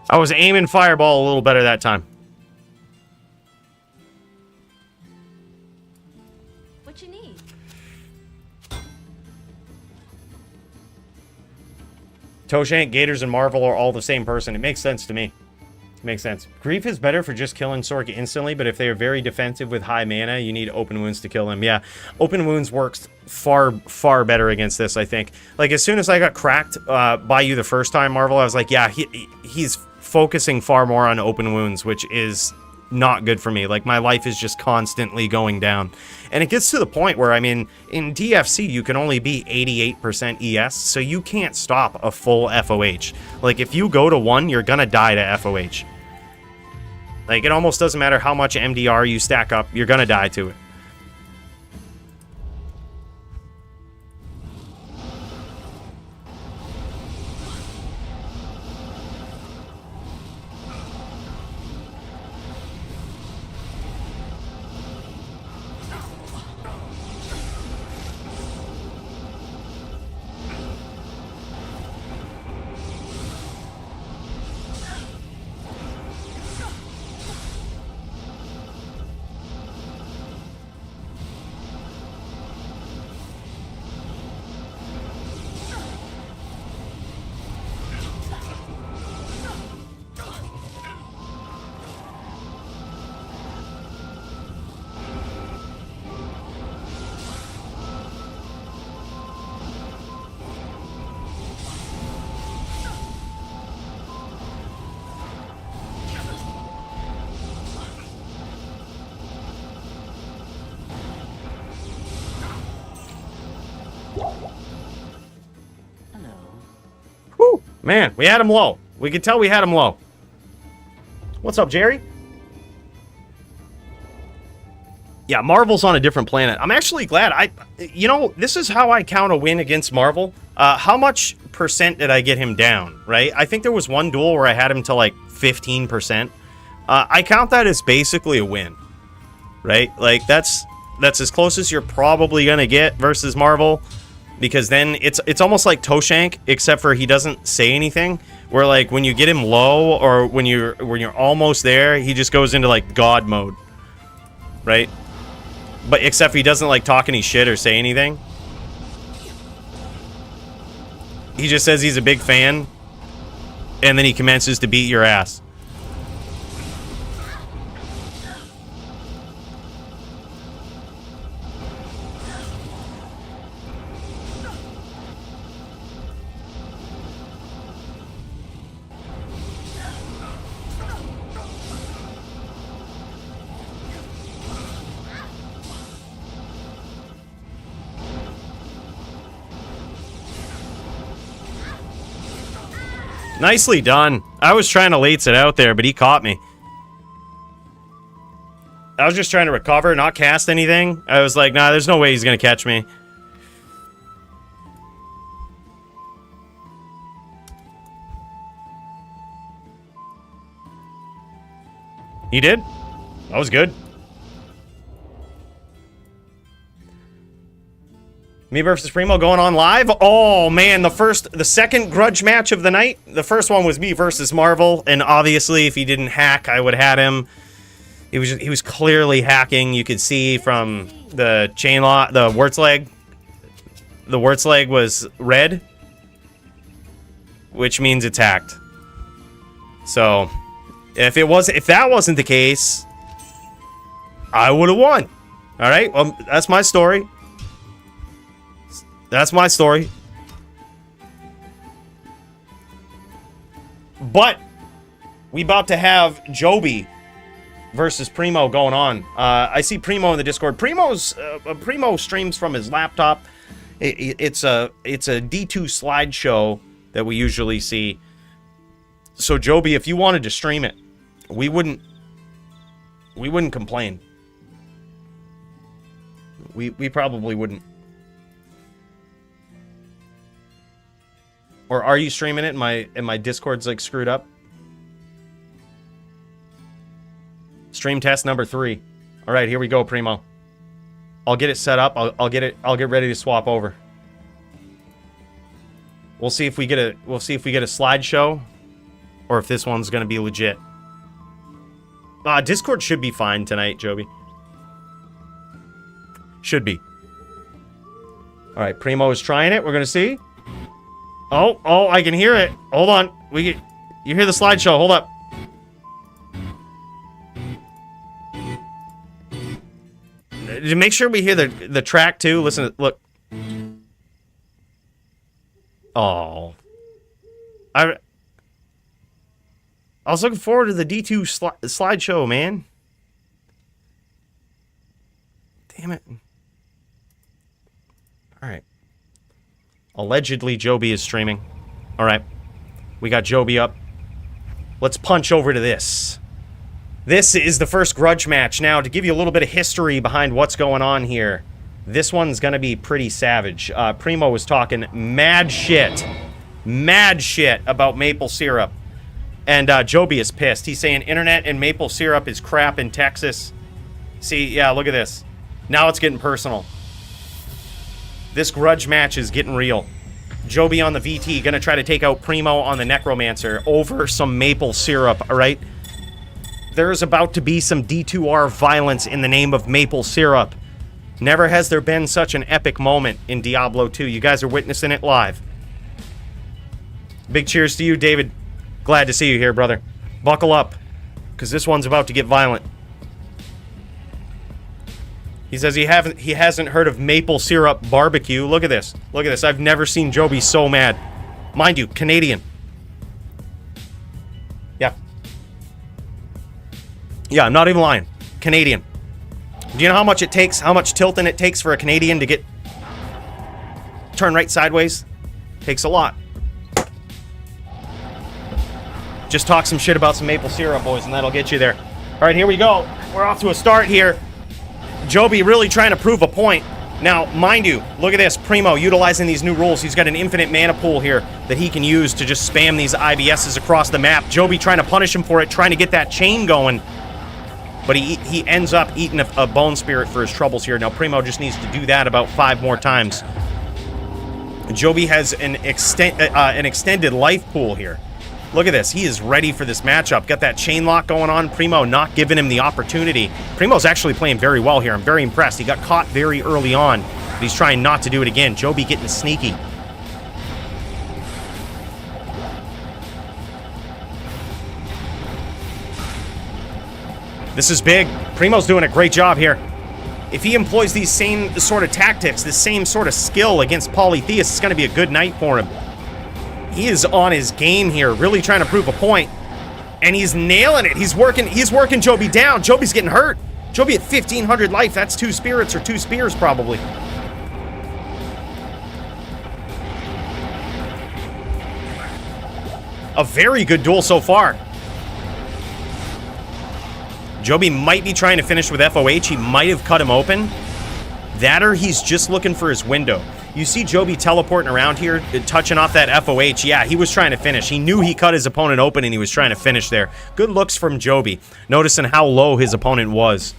Speaker 1: I was aiming fireball a little better that time.
Speaker 2: What you need?
Speaker 1: Toshank, Gators, and Marvel are all the same person. It makes sense to me. Makes sense. Grief is better for just killing Sork instantly, but if they are very defensive with high mana, you need Open Wounds to kill them. Yeah, Open Wounds works far better against this, I think. Like, as soon as I got cracked by you the first time, Marvel, I was like, yeah, he's focusing far more on Open Wounds, which is not good for me. Like, my life is just constantly going down. And it gets to the point where, I mean, in DFC, you can only be 88% ES, so you can't stop a full FOH. Like, if you go to 1, you're gonna die to FOH. Like, it almost doesn't matter how much MDR you stack up, you're gonna die to it. Whew, man, we had him low. We could tell we had him low. What's up, Jerry? Yeah, Marvel's on a different planet. I'm actually glad. You know, this is how I count a win against Marvel. How much percent did I get him down, right? I think there was one duel where I had him to like 15%. I count that as basically a win, right? Like, that's as close as you're probably gonna get versus Marvel, because then it's almost like Toshank, except for he doesn't say anything. Where, like, when you get him low or when you're almost there, he just goes into like God mode, right? But except he doesn't like talk any shit or say anything. He just says he's a big fan, and then he commences to beat your ass. Nicely done. I was trying to lates it out there, but he caught me. I was just trying to recover, not cast anything. I was like, nah, there's no way he's going to catch me. He did? That was good. Me versus Primo going on live. Oh man, the second grudge match of the night. The first one was me versus Marvel, and obviously, if he didn't hack, I would have had him. He was clearly hacking. You could see from the chain lock, the Wurt's leg. The Wurt's leg was red, which means it's hacked. So, if that wasn't the case, I would have won. All right, well, that's my story. That's my story. But we about to have Joby versus Primo going on. I see Primo in the Discord. Primo streams from his laptop. It's a D2 slideshow that we usually see. So Joby, if you wanted to stream it, we wouldn't complain. We probably wouldn't. Or are you streaming it and my Discord's like screwed up? Stream test number 3. All right, here we go, Primo. I'll get it set up. I'll get ready to swap over. We'll see if we get a slideshow. or if this one's gonna be legit. Discord should be fine tonight, Joby. Should be. Alright, Primo is trying it. We're gonna see. Oh, I can hear it. Hold on. You hear the slideshow. Hold up. Make sure we hear the track too. Listen, look. Oh. I was looking forward to the D2 slideshow, man. Damn it. Alright. Allegedly, Joby is streaming. Alright. We got Joby up. Let's punch over to this. This is the first Grudge match. Now, to give you a little bit of history behind what's going on here, this one's gonna be pretty savage. Primo was talking mad shit about maple syrup. And Joby is pissed. He's saying internet and maple syrup is crap in Texas. See, yeah, look at this. Now it's getting personal. This Grudge match is getting real. Joby on the VT, gonna try to take out Primo on the Necromancer over some maple syrup, alright? There's about to be some D2R violence in the name of maple syrup. Never has there been such an epic moment in Diablo 2. You guys are witnessing it live. Big cheers to you, David. Glad to see you here, brother. Buckle up, because this one's about to get violent. He says he hasn't heard of maple syrup barbecue. Look at this. Look at this. I've never seen Joby so mad. Mind you, Canadian. Yeah, I'm not even lying. Canadian. Do you know how much it takes, how much tilting it takes for a Canadian to get... turn right sideways? Takes a lot. Just talk some shit about some maple syrup, boys, and that'll get you there. Alright, here we go. We're off to a start here. Joby really trying to prove a point. Now, mind you, look at this. Primo utilizing these new rules. He's got an infinite mana pool here that he can use to just spam these IBSs across the map. Joby trying to punish him for it, trying to get that chain going. But he ends up eating a bone spirit for his troubles here. Now, Primo just needs to do that about 5 more times. Joby has an extended life pool here. Look at this. He is ready for this matchup. Got that chain lock going on. Primo not giving him the opportunity. Primo's actually playing very well here. I'm very impressed. He got caught very early on, but he's trying not to do it again. Joby getting sneaky. This is big. Primo's doing a great job here. If he employs these same sort of tactics, this same sort of skill against Polytheist, it's going to be a good night for him. He is on his game here, really trying to prove a point. And he's nailing it. He's working Joby down. Joby's getting hurt. Joby at 1,500 life. That's 2 spirits or 2 spears, probably. A very good duel so far. Joby might be trying to finish with FOH. He might have cut him open. That or he's just looking for his window. You see Joby teleporting around here, touching off that FOH. Yeah, he was trying to finish. He knew he cut his opponent open and he was trying to finish there. Good looks from Joby, noticing how low his opponent was.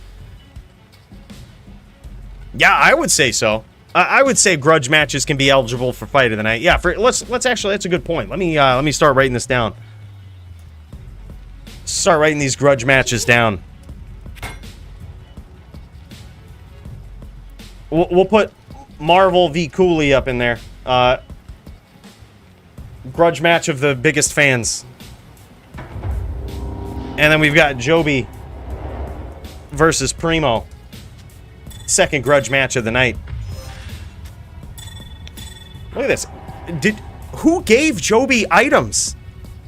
Speaker 1: Yeah, I would say so. I would say Grudge matches can be eligible for Fight of the Night. Yeah, let's actually, that's a good point. Let me start writing this down. Start writing these Grudge matches down. We'll put Marvel v. Coolie up in there. Grudge match of the biggest fans. And then we've got Joby versus Primo. Second Grudge match of the night. Look at this. Who gave Joby items?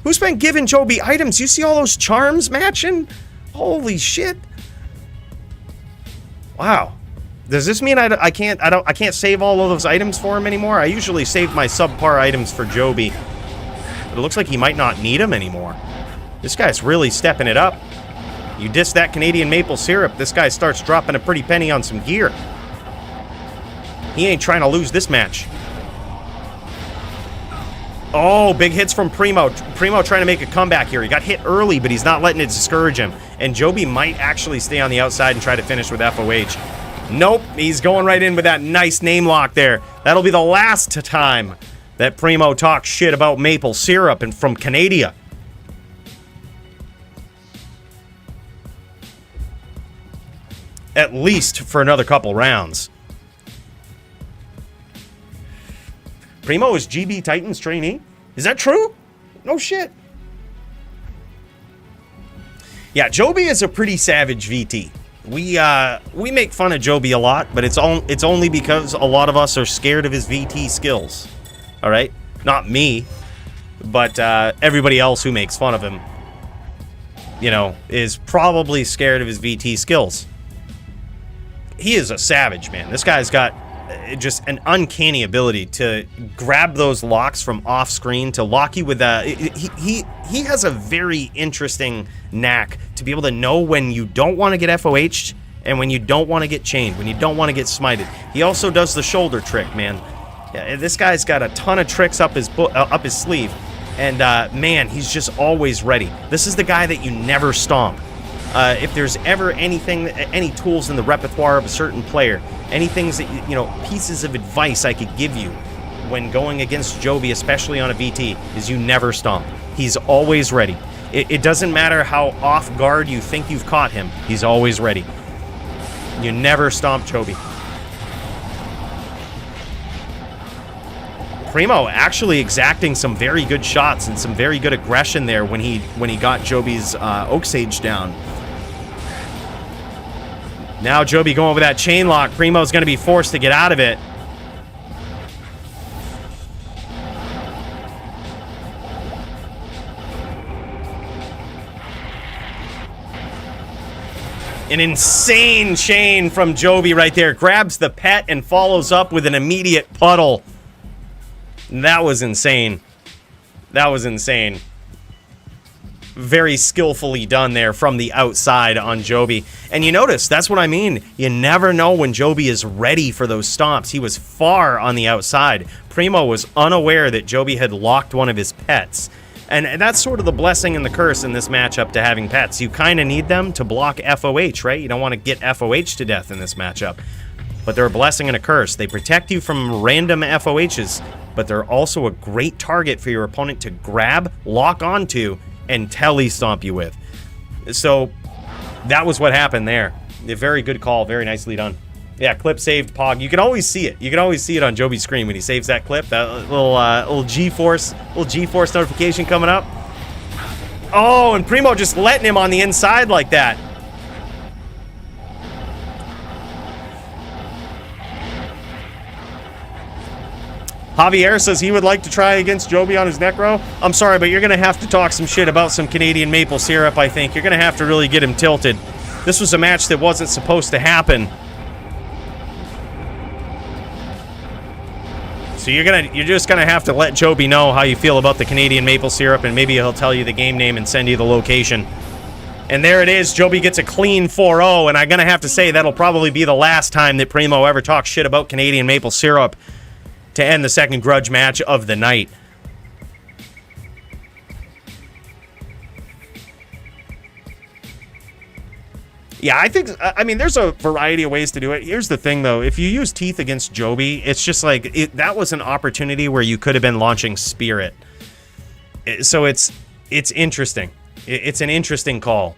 Speaker 1: Who's been giving Joby items? You see all those charms matching? Holy shit. Wow. Does this mean I can't save all of those items for him anymore? I usually save my subpar items for Joby. But it looks like he might not need them anymore. This guy's really stepping it up. You diss that Canadian maple syrup, this guy starts dropping a pretty penny on some gear. He ain't trying to lose this match. Oh, big hits from Primo. Primo trying to make a comeback here. He got hit early, but he's not letting it discourage him. And Joby might actually stay on the outside and try to finish with FOH. Nope, he's going right in with that nice name lock there. That'll be the last time that Primo talks shit about maple syrup and from Canada. at least for another couple rounds. Primo is GB Titans trainee? Is that true? No shit. Yeah, Joby is a pretty savage VT. We make fun of Joby a lot, but it's only because a lot of us are scared of his VT skills. All right? Not me, but everybody else who makes fun of him, you know, is probably scared of his VT skills. He is a savage, man. This guy's got just an uncanny ability to grab those locks from off screen to lock you with he has a very interesting knack to be able to know when you don't want to get FOH'd and when you don't want to get chained, when you don't want to get smited. He also does the shoulder trick, man. Yeah, this guy's got a ton of tricks up his sleeve, and man, he's just always ready. This is the guy that you never stomp. If there's ever any tools in the repertoire of a certain player, any things that, you know, pieces of advice I could give you when going against Joby, especially on a VT, is you never stomp. He's always ready. It doesn't matter how off guard you think you've caught him, he's always ready. You never stomp Joby. Primo actually exacting some very good shots and some very good aggression there when he got Joby's Oak Sage down. Now Joby going with that chain lock. Primo's going to be forced to get out of it. An insane chain from Joby right there. Grabs the pet and follows up with an immediate puddle. That was insane. That was insane. Very skillfully done there from the outside on Joby. And you notice, that's what I mean. You never know when Joby is ready for those stomps. He was far on the outside. Primo was unaware that Joby had locked one of his pets. And that's sort of the blessing and the curse in this matchup to having pets. You kind of need them to block FOH, right? You don't want to get FOH to death in this matchup. But they're a blessing and a curse. They protect you from random FOHs, but they're also a great target for your opponent to grab, lock onto, and telly stomp you with. So that was what happened there. A very good call, very nicely done. Yeah, clip saved, Pog. You can always see it. You can always see it on Joby's screen when he saves that clip. That little G-force notification coming up. Oh, and Primo just letting him on the inside like that. Javier says he would like to try against Joby on his Necro. I'm sorry, but you're going to have to talk some shit about some Canadian maple syrup, I think. You're going to have to really get him tilted. This was a match that wasn't supposed to happen. So you're just going to have to let Joby know how you feel about the Canadian maple syrup, and maybe he'll tell you the game name and send you the location. And there it is. Joby gets a clean 4-0, and I'm going to have to say that'll probably be the last time that Primo ever talks shit about Canadian maple syrup to end the second Grudge match of the night. Yeah, I mean, there's a variety of ways to do it. Here's the thing, though. If you use Teeth against Joby, it's just like, that was an opportunity where you could have been launching Spirit. So it's interesting. It's an interesting call.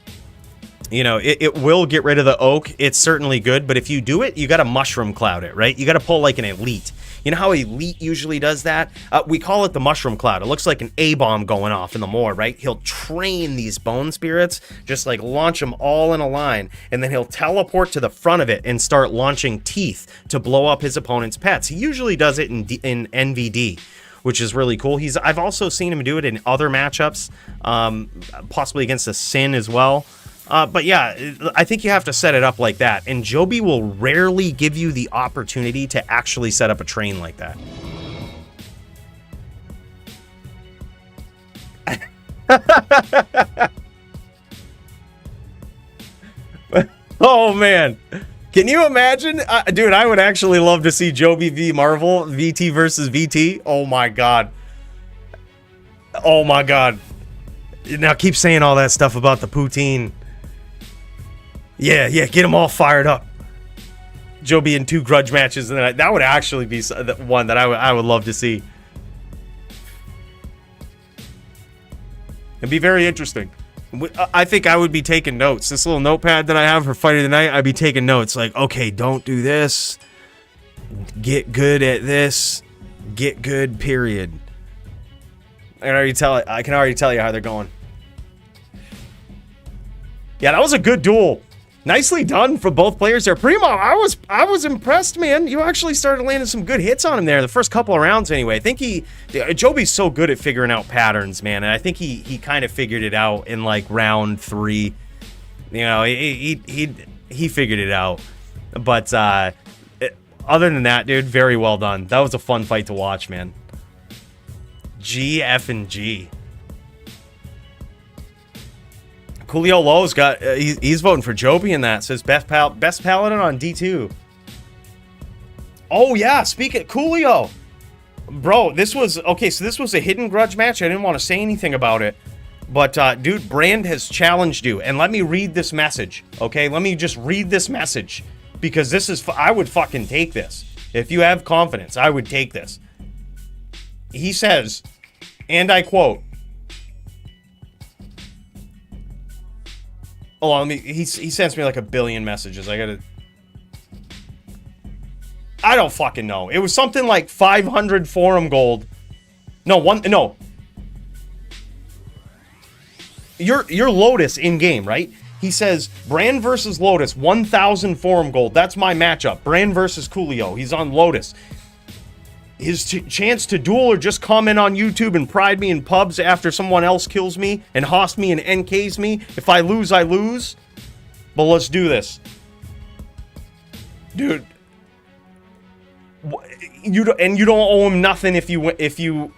Speaker 1: You know, it will get rid of the Oak. It's certainly good, but if you do it, you got to Mushroom Cloud it, right? You got to pull like an Elite. You know how Elite usually does that? We call it the Mushroom Cloud. It looks like an A-bomb going off in the moor, right? He'll train these Bone Spirits, just like launch them all in a line, and then he'll teleport to the front of it and start launching Teeth to blow up his opponent's pets. He usually does it in NVD, which is really cool. I've also seen him do it in other matchups, possibly against the Sin as well. But yeah, I think you have to set it up like that. And Joby will rarely give you the opportunity to actually set up a train like that. Oh, man. Can you imagine? Dude, I would actually love to see Joby v Marvel, VT versus VT. Oh, my God. Oh, my God. Now, keep saying all that stuff about the poutine. Yeah, get them all fired up. Joby in 2 Grudge matches, and that would actually be one that I would love to see. It'd be very interesting. I think I would be taking notes. This little notepad that I have for Fight of the Night, I'd be taking notes. Like, okay, don't do this. Get good at this. Get good, period. I can already tell you how they're going. Yeah, that was a good duel. Nicely done for both players there. Primo, I was impressed, man. You actually started landing some good hits on him there. The first couple of rounds, anyway. I think Joby's so good at figuring out patterns, man. And I think he kind of figured it out in like round 3. You know, he figured it out. But other than that, dude, very well done. That was a fun fight to watch, man. G, F, and G. Coolio Low's got, he's voting for Joby in that. Says best paladin on D2. Oh, yeah, speaking of Coolio. Bro, this was, okay, so this was a hidden grudge match. I didn't want to say anything about it. But, dude, Brand has challenged you. And let me read this message, okay? Let me just read this message. Because this is, I would fucking take this. If you have confidence, I would take this. He says, and I quote, hold on, he sends me like a billion messages. I don't fucking know. It was something like 500 forum gold. No. You're Lotus in game, right? He says, Brand versus Lotus, 1,000 forum gold. That's my matchup. Brand versus Coolio. He's on Lotus. His chance to duel or just comment on YouTube and pride me in pubs after someone else kills me and hosts me and NKs me. If I lose, I lose. But let's do this. Dude. You don't owe him nothing if you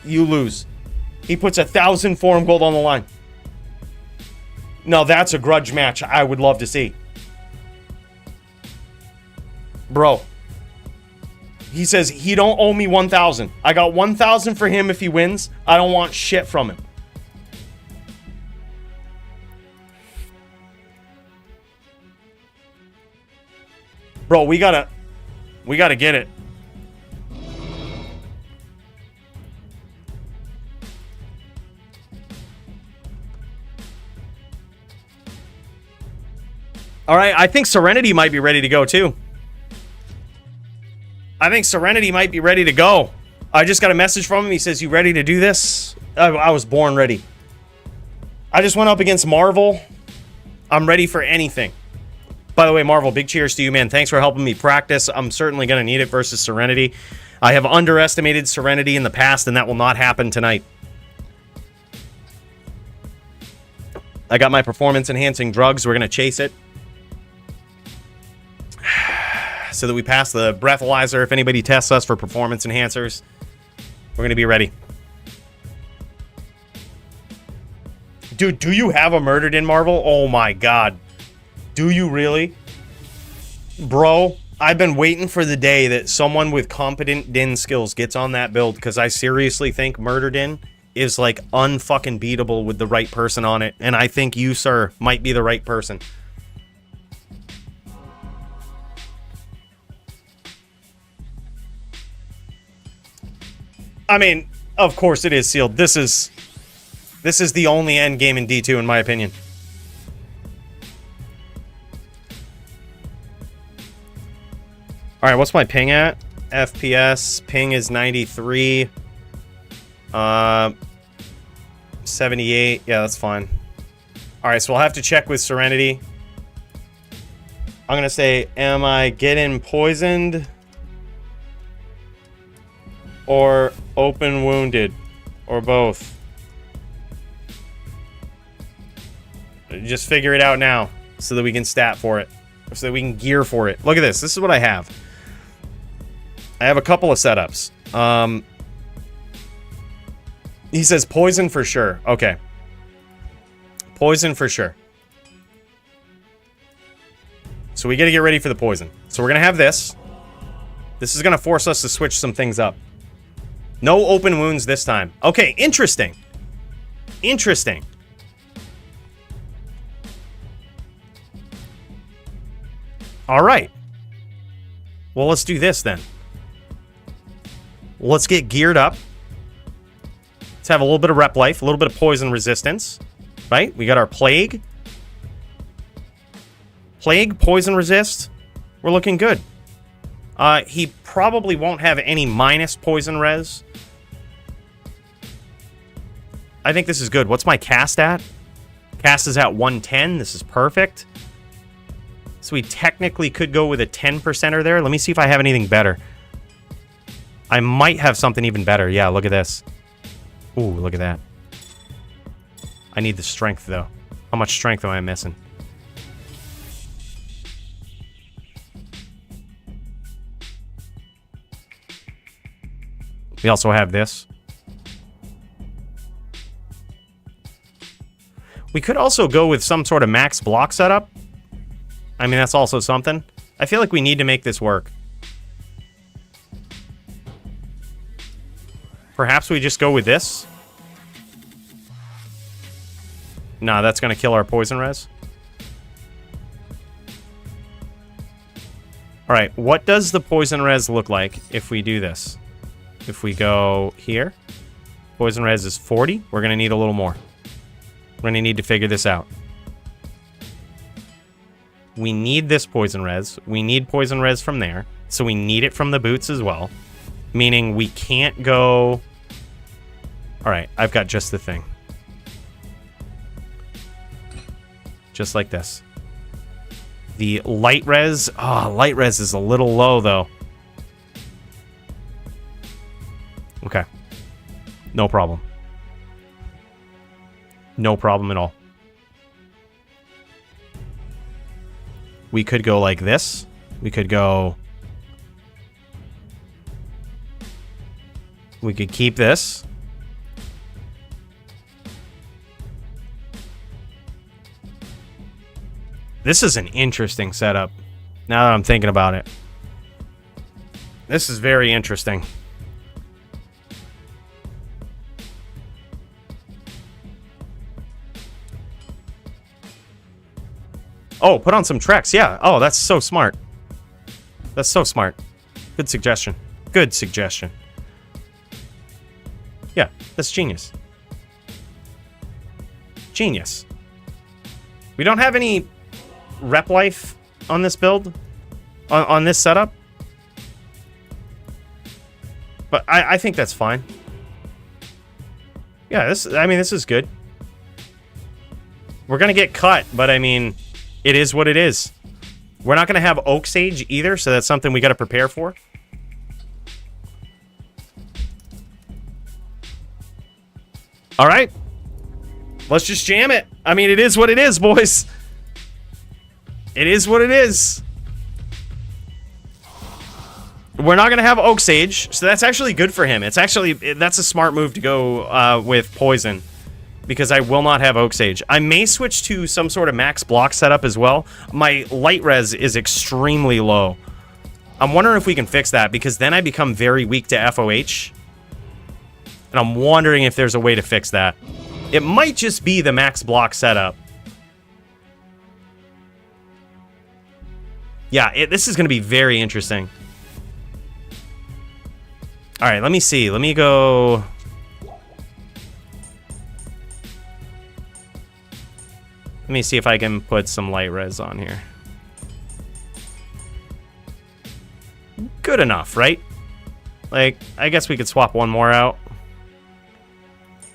Speaker 1: lose. He puts 1,000 forum gold on the line. No, that's a grudge match I would love to see. Bro. He says he don't owe me 1,000. I got 1,000 for him if he wins. I don't want shit from him. Bro, we gotta get it. All right, I think Serenity might be ready to go too. I think Serenity might be ready to go. I just got a message from him. He says, you ready to do this? I was born ready. I just went up against Marvel. I'm ready for anything. By the way, Marvel, big cheers to you, man. Thanks for helping me practice. I'm certainly going to need it versus Serenity. I have underestimated Serenity in the past, and that will not happen tonight. I got my performance-enhancing drugs. We're going to chase it. So that we pass the breathalyzer. If anybody tests us for performance enhancers, we're going to be ready. Dude, do you have a Murdered in Marvel? Oh my god. Do you really? Bro, I've been waiting for the day that someone with competent Din skills gets on that build, because I seriously think Murdered in is like unfucking beatable with the right person on it. And I think you, sir, might be the right person. I mean, of course it is sealed. This is the only end game in D2 in my opinion. All right, what's my ping at? FPS ping is 93. 78. Yeah, that's fine. All right, so we'll have to check with Serenity. I'm going to say, am I getting poisoned? Or open wounded, or both. Just figure it out now, so that we can stat for it, so that we can gear for it. Look at this. This is what I have. I have a couple of setups. He says poison for sure. Okay. Poison for sure. So we got to get ready for the poison. So we're gonna have this. This is gonna force us to switch some things up. No open wounds this time. Okay, interesting. Interesting. All right. Well, let's do this then. Let's get geared up. Let's have a little bit of rep life, a little bit of poison resistance. Right? We got our plague. Plague, poison resist. We're looking good. He probably won't have any minus poison res. I think this is good. What's my cast at? Cast is at 110. This is perfect. So we technically could go with a 10%er there. Let me see if I have anything better. I might have something even better. Yeah, look at this. Ooh, look at that. I need the strength, though. How much strength am I missing? We also have this. We could also go with some sort of max block setup. I mean, that's also something. I feel like we need to make this work. Perhaps we just go with this. Nah, that's going to kill our poison res. Alright, what does the poison res look like if we do this? If we go here, poison res is 40. We're going to need a little more. We're going to need to figure this out. We need this poison res. We need poison res from there. So we need it from the boots as well. Meaning we can't go... Alright, I've got just the thing. Just like this. The light res... Oh, light res is a little low, though. Okay. No problem. No problem at all. We could go like this. We could go... We could keep this. This is an interesting setup, now that I'm thinking about it. This is very interesting. Oh, put on some Trex, yeah. Oh, that's so smart. That's so smart. Good suggestion. Good suggestion. Yeah, that's genius. Genius. We don't have any rep life on this build, on this setup. But I think that's fine. Yeah, this is good. We're gonna get cut, but I mean, it is what it is. We're not gonna have Oak Sage either, so that's something we gotta prepare for. All right, let's just jam it. I mean, it is what it is, boys. It is what it is. We're not going to have Oak Sage, so that's actually good for him. That's a smart move to go with Poison, because I will not have Oak Sage. I may switch to some sort of max block setup as well. My light res is extremely low. I'm wondering if we can fix that, because then I become very weak to FOH. And I'm wondering if there's a way to fix that. It might just be the max block setup. Yeah, this is going to be very interesting. All right, let me see. Let me go... Let me see if I can put some light res on here. Good enough, right? Like, I guess we could swap one more out.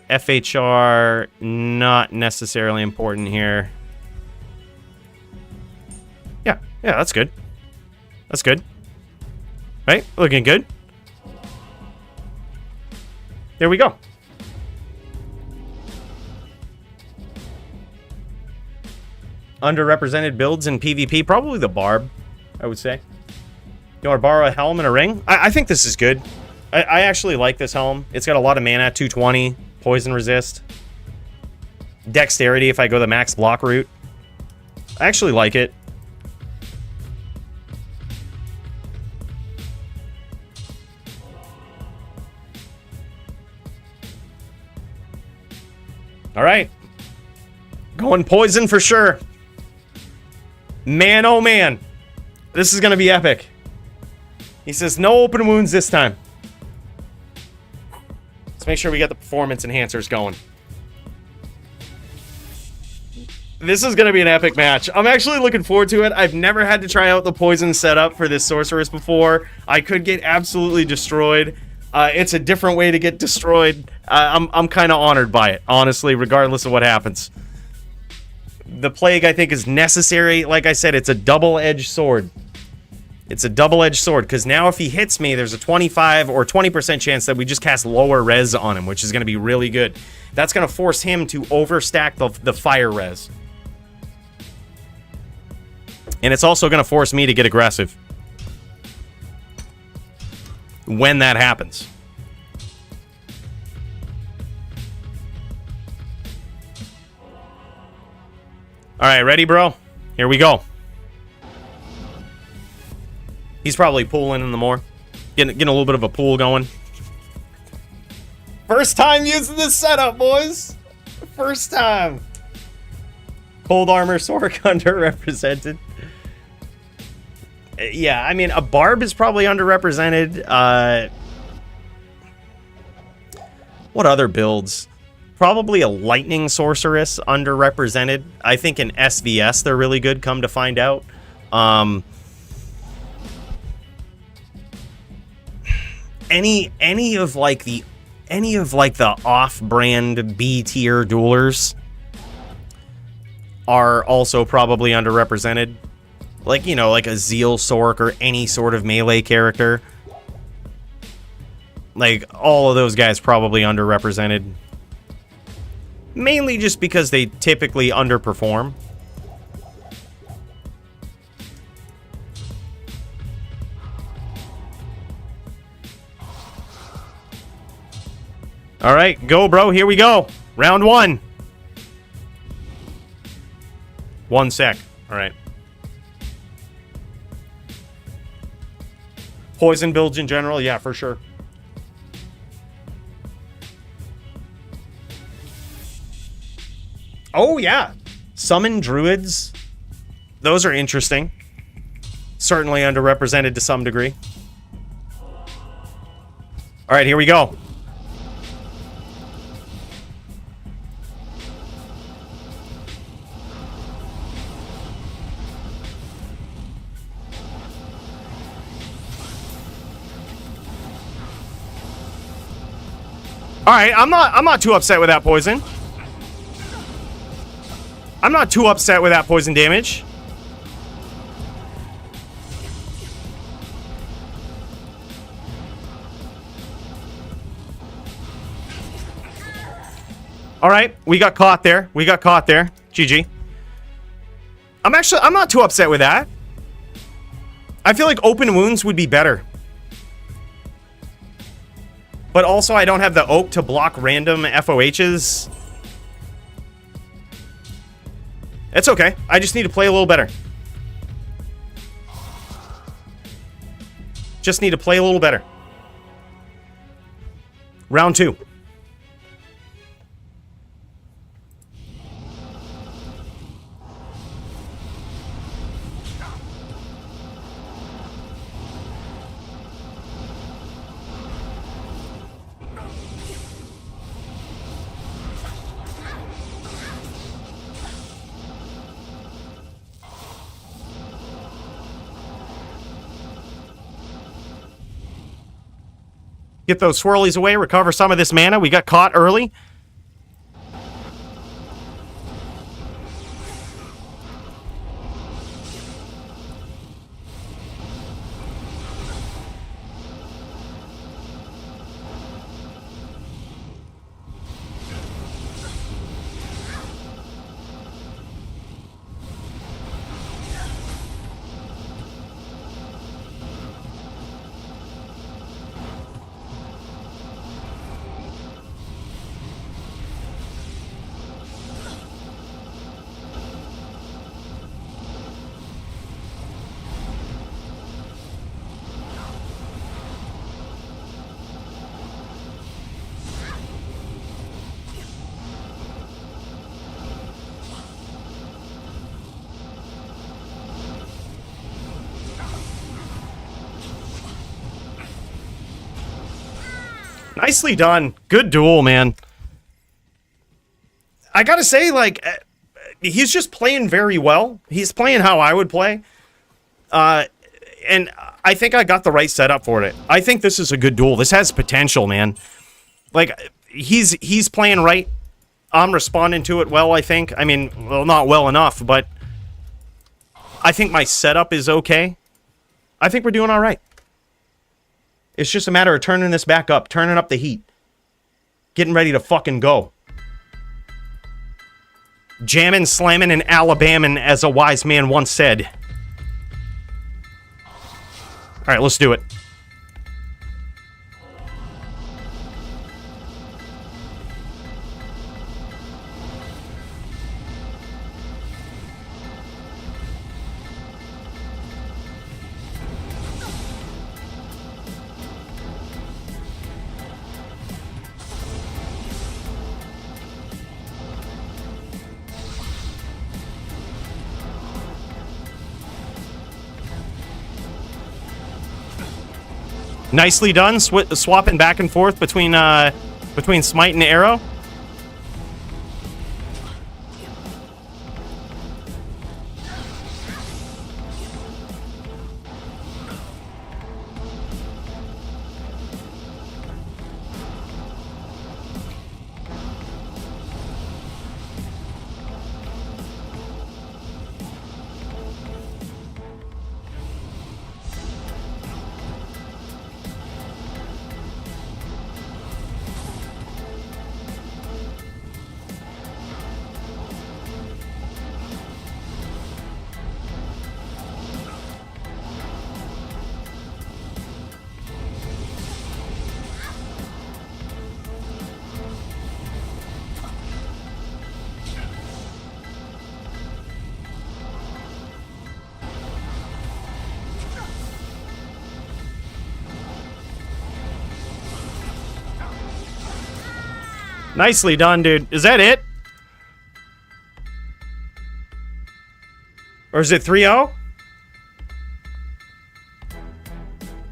Speaker 1: FHR, not necessarily important here. Yeah, that's good. That's good. Right? Looking good. There we go. Underrepresented builds in PvP, probably the Barb, I would say. You want to borrow a helm and a ring? I think this is good. I actually like this helm. It's got a lot of mana, 220, poison resist. Dexterity if I go the max block route. I actually like it. All right. Going poison for sure. Man, oh man. This is going to be epic. He says no open wounds this time. Let's make sure we get the performance enhancers going. This is going to be an epic match. I'm actually looking forward to it. I've never had to try out the poison setup for this sorceress before. I could get absolutely destroyed. It's a different way to get destroyed. I'm kind of honored by it, honestly, regardless of what happens. The plague, I think, is necessary. Like I said, it's a double-edged sword. It's a double-edged sword, because now if he hits me, there's a 25 or 20% chance that we just cast lower res on him, which is going to be really good. That's going to force him to overstack the fire res. And it's also going to force me to get aggressive when that happens. All right, ready, bro? Here we go. He's probably pooling in the more. Getting a little bit of a pool going. First time using this setup, boys. First time. Cold armor, Sork underrepresented. Yeah, I mean, a barb is probably underrepresented. What other builds? Probably a lightning sorceress underrepresented. I think in SVS they're really good, come to find out. Any of the off-brand B tier duelers are also probably underrepresented. Like, you know, like a Zeal Sork or any sort of melee character. Like, all of those guys probably underrepresented. Mainly just because they typically underperform. All right, go, bro. Here we go. Round one. 1 sec. All right. Poison builds in general, yeah, for sure. Oh, yeah. Summon druids. Those are interesting. Certainly underrepresented to some degree. All right, here we go. All right, I'm not too upset with that poison. I'm not too upset with that poison damage. All right, we got caught there. We got caught there. GG. I'm not too upset with that. I feel like open wounds would be better. But also, I don't have the oak to block random FOHs. It's okay. I just need to play a little better. Just need to play a little better. Round 2. Get those swirlies away, recover some of this mana. We got caught early. Nicely done. Good duel, man. I gotta say, like, he's just playing very well. He's playing how I would play. And I think I got the right setup for it. I think this is a good duel. This has potential, man. Like, he's playing right. I'm responding to it well, I think. I mean, well, not well enough, but I think my setup is okay. I think we're doing all right. It's just a matter of turning this back up, turning up the heat. Getting ready to fucking go. Jammin', slammin', and Alabamin', as a wise man once said. Alright, let's do it. Nicely done, swapping back and forth between Smite and Arrow. Nicely done, dude. Is that it? Or is it 3-0?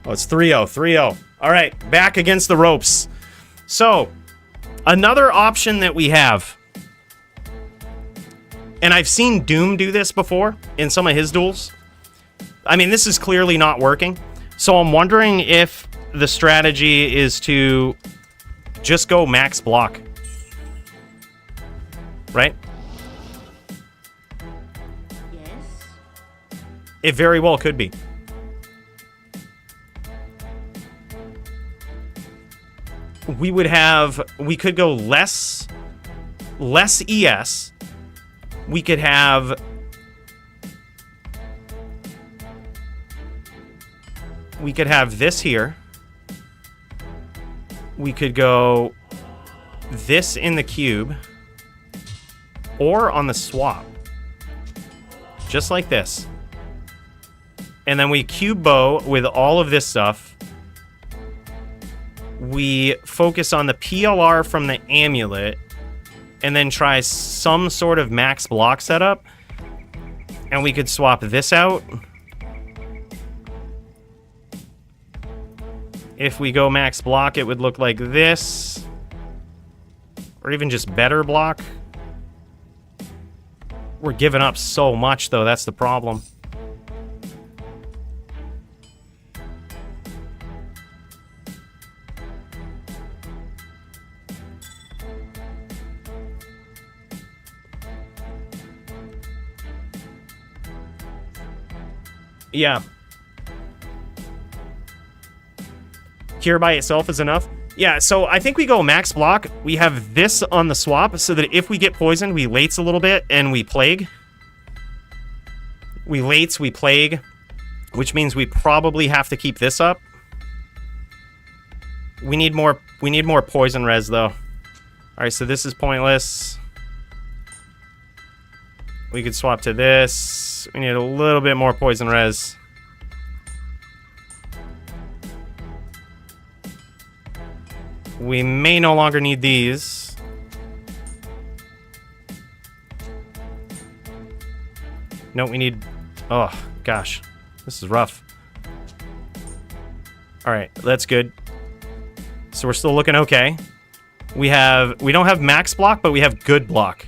Speaker 1: Oh, it's 3-0. 3-0. All right, back against the ropes. So, another option that we have, and I've seen Doom do this before in some of his duels. I mean, this is clearly not working. So I'm wondering if the strategy is to just go max block. Right?
Speaker 2: Yes.
Speaker 1: It very well could be. We could go less ES. We could have this here. We could go this in the cube. Or on the swap. Just like this. And then we cube bow with all of this stuff. We focus on the PLR from the amulet. And then try some sort of max block setup. And we could swap this out. If we go max block, it would look like this. Or even just better block. We're giving up so much, though. That's the problem. Yeah. Cure by itself is enough. Yeah, so I think we go max block. We have this on the swap so that if we get poisoned, we lates a little bit and we plague. We lates, we plague, which means we probably have to keep this up. We need more poison res though. All right, so this is pointless. We could swap to this. We need a little bit more poison res. We may no longer need these. No, we need... Oh, gosh. This is rough. Alright, that's good. So we're still looking okay. We don't have max block, but we have good block.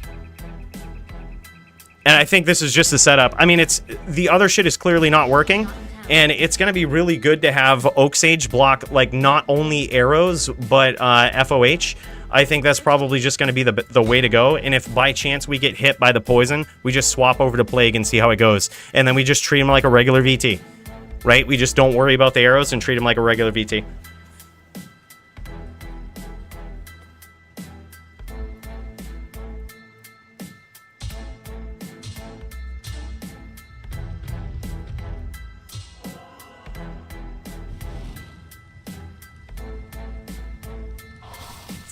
Speaker 1: And I think this is just the setup. I mean, it's the other shit is clearly not working, and it's going to be really good to have Oak Sage block, like, not only arrows, but FOH. I think that's probably just going to be the way to go. And if by chance we get hit by the poison, we just swap over to Plague and see how it goes. And then we just treat him like a regular VT, right? We just don't worry about the arrows and treat him like a regular VT.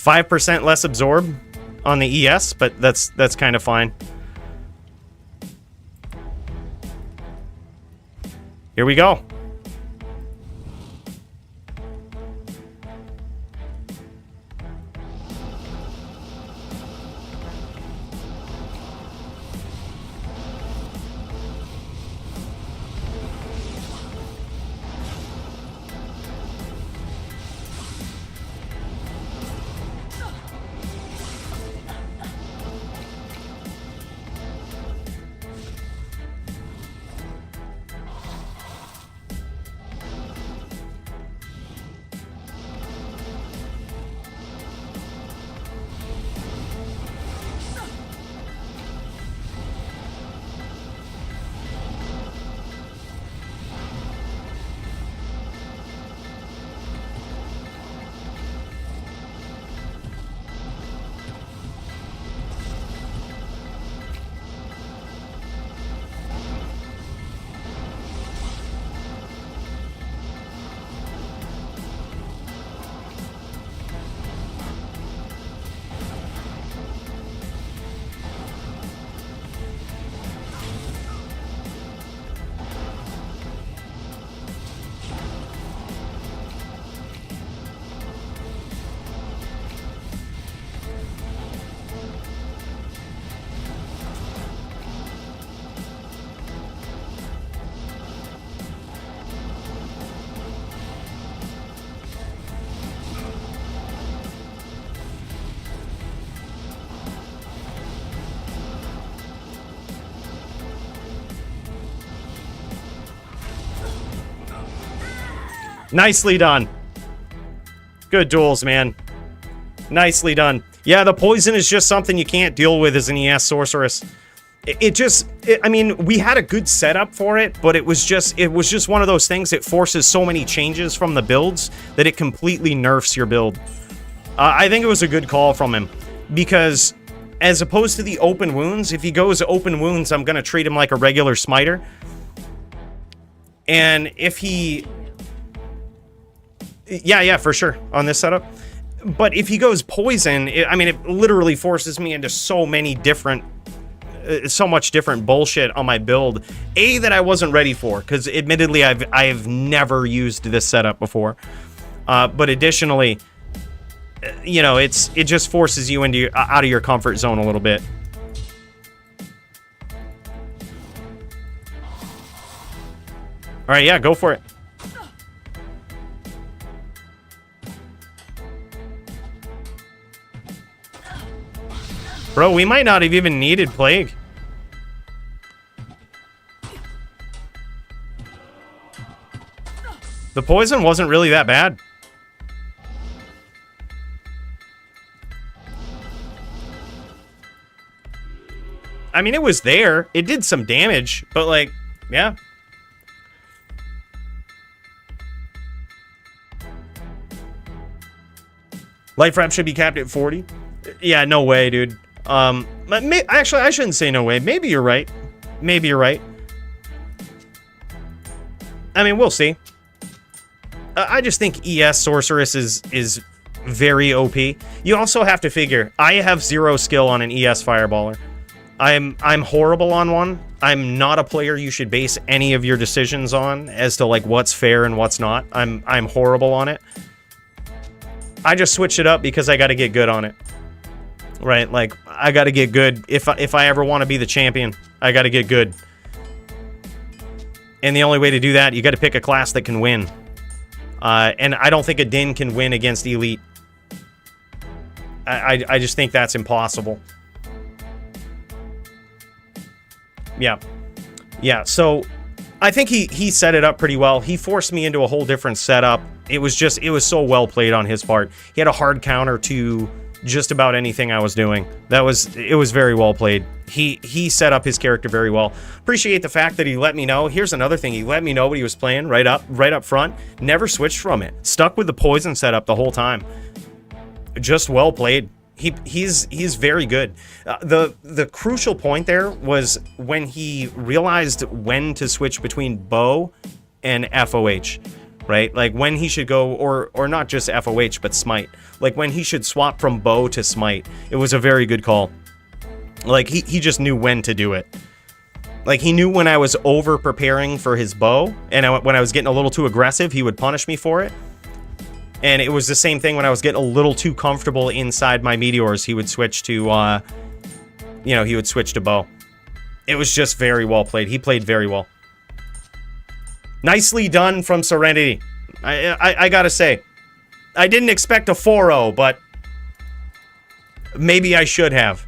Speaker 1: %5 less absorb on the ES, but that's kind of fine. Here we go. Nicely done. Good duels, man. Nicely done. Yeah, the poison is just something you can't deal with as an ES sorceress. I mean, we had a good setup for it, but it was just one of those things that forces so many changes from the builds that it completely nerfs your build. I think it was a good call from him, because as opposed to the open wounds, if he goes open wounds, I'm going to treat him like a regular smiter. And if he... Yeah, for sure, on this setup. But if he goes poison, I mean, it literally forces me into so many different... so much different bullshit on my build. That I wasn't ready for, because admittedly, I've never used this setup before. But additionally, you know, it just forces you into out of your comfort zone a little bit. All right, yeah, go for it. Bro, we might not have even needed Plague. The poison wasn't really that bad. I mean, it was there. It did some damage, but like, yeah. Life wrap should be capped at 40. Yeah, no way, dude. Actually, I shouldn't say no way. Maybe you're right. Maybe you're right. I mean, we'll see. I just think ES Sorceress is very OP. You also have to figure, I have 0 skill on an ES Fireballer. I'm horrible on one. I'm not a player you should base any of your decisions on as to like what's fair and what's not. I'm horrible on it. I just switched it up because I got to get good on it. Right, like, I gotta get good. If I ever want to be the champion, I gotta get good. And the only way to do that, you gotta pick a class that can win. And I don't think a Din can win against Elite. I just think that's impossible. Yeah. Yeah, so I think he set it up pretty well. He forced me into a whole different setup. It was so well played on his part. He had a hard counter to just about anything I was doing. It was very well played. He set up his character very well. Appreciate the fact that he let me know. Here's another thing. He let me know what he was playing right up front. Never switched from it. Stuck with the poison setup the whole time. Just well played. He's very good. The crucial point there was when he realized when to switch between bow and FOH, right? Like when he should go, or not just FOH, but smite. Like when he should swap from bow to smite. It was a very good call. Like he just knew when to do it. Like he knew when I was over preparing for his bow, and when I was getting a little too aggressive, he would punish me for it. And it was the same thing when I was getting a little too comfortable inside my meteors. He would switch to, he would switch to bow. It was just very well played. He played very well. Nicely done from Serenity. I gotta say, I didn't expect a 4-0, but maybe I should have.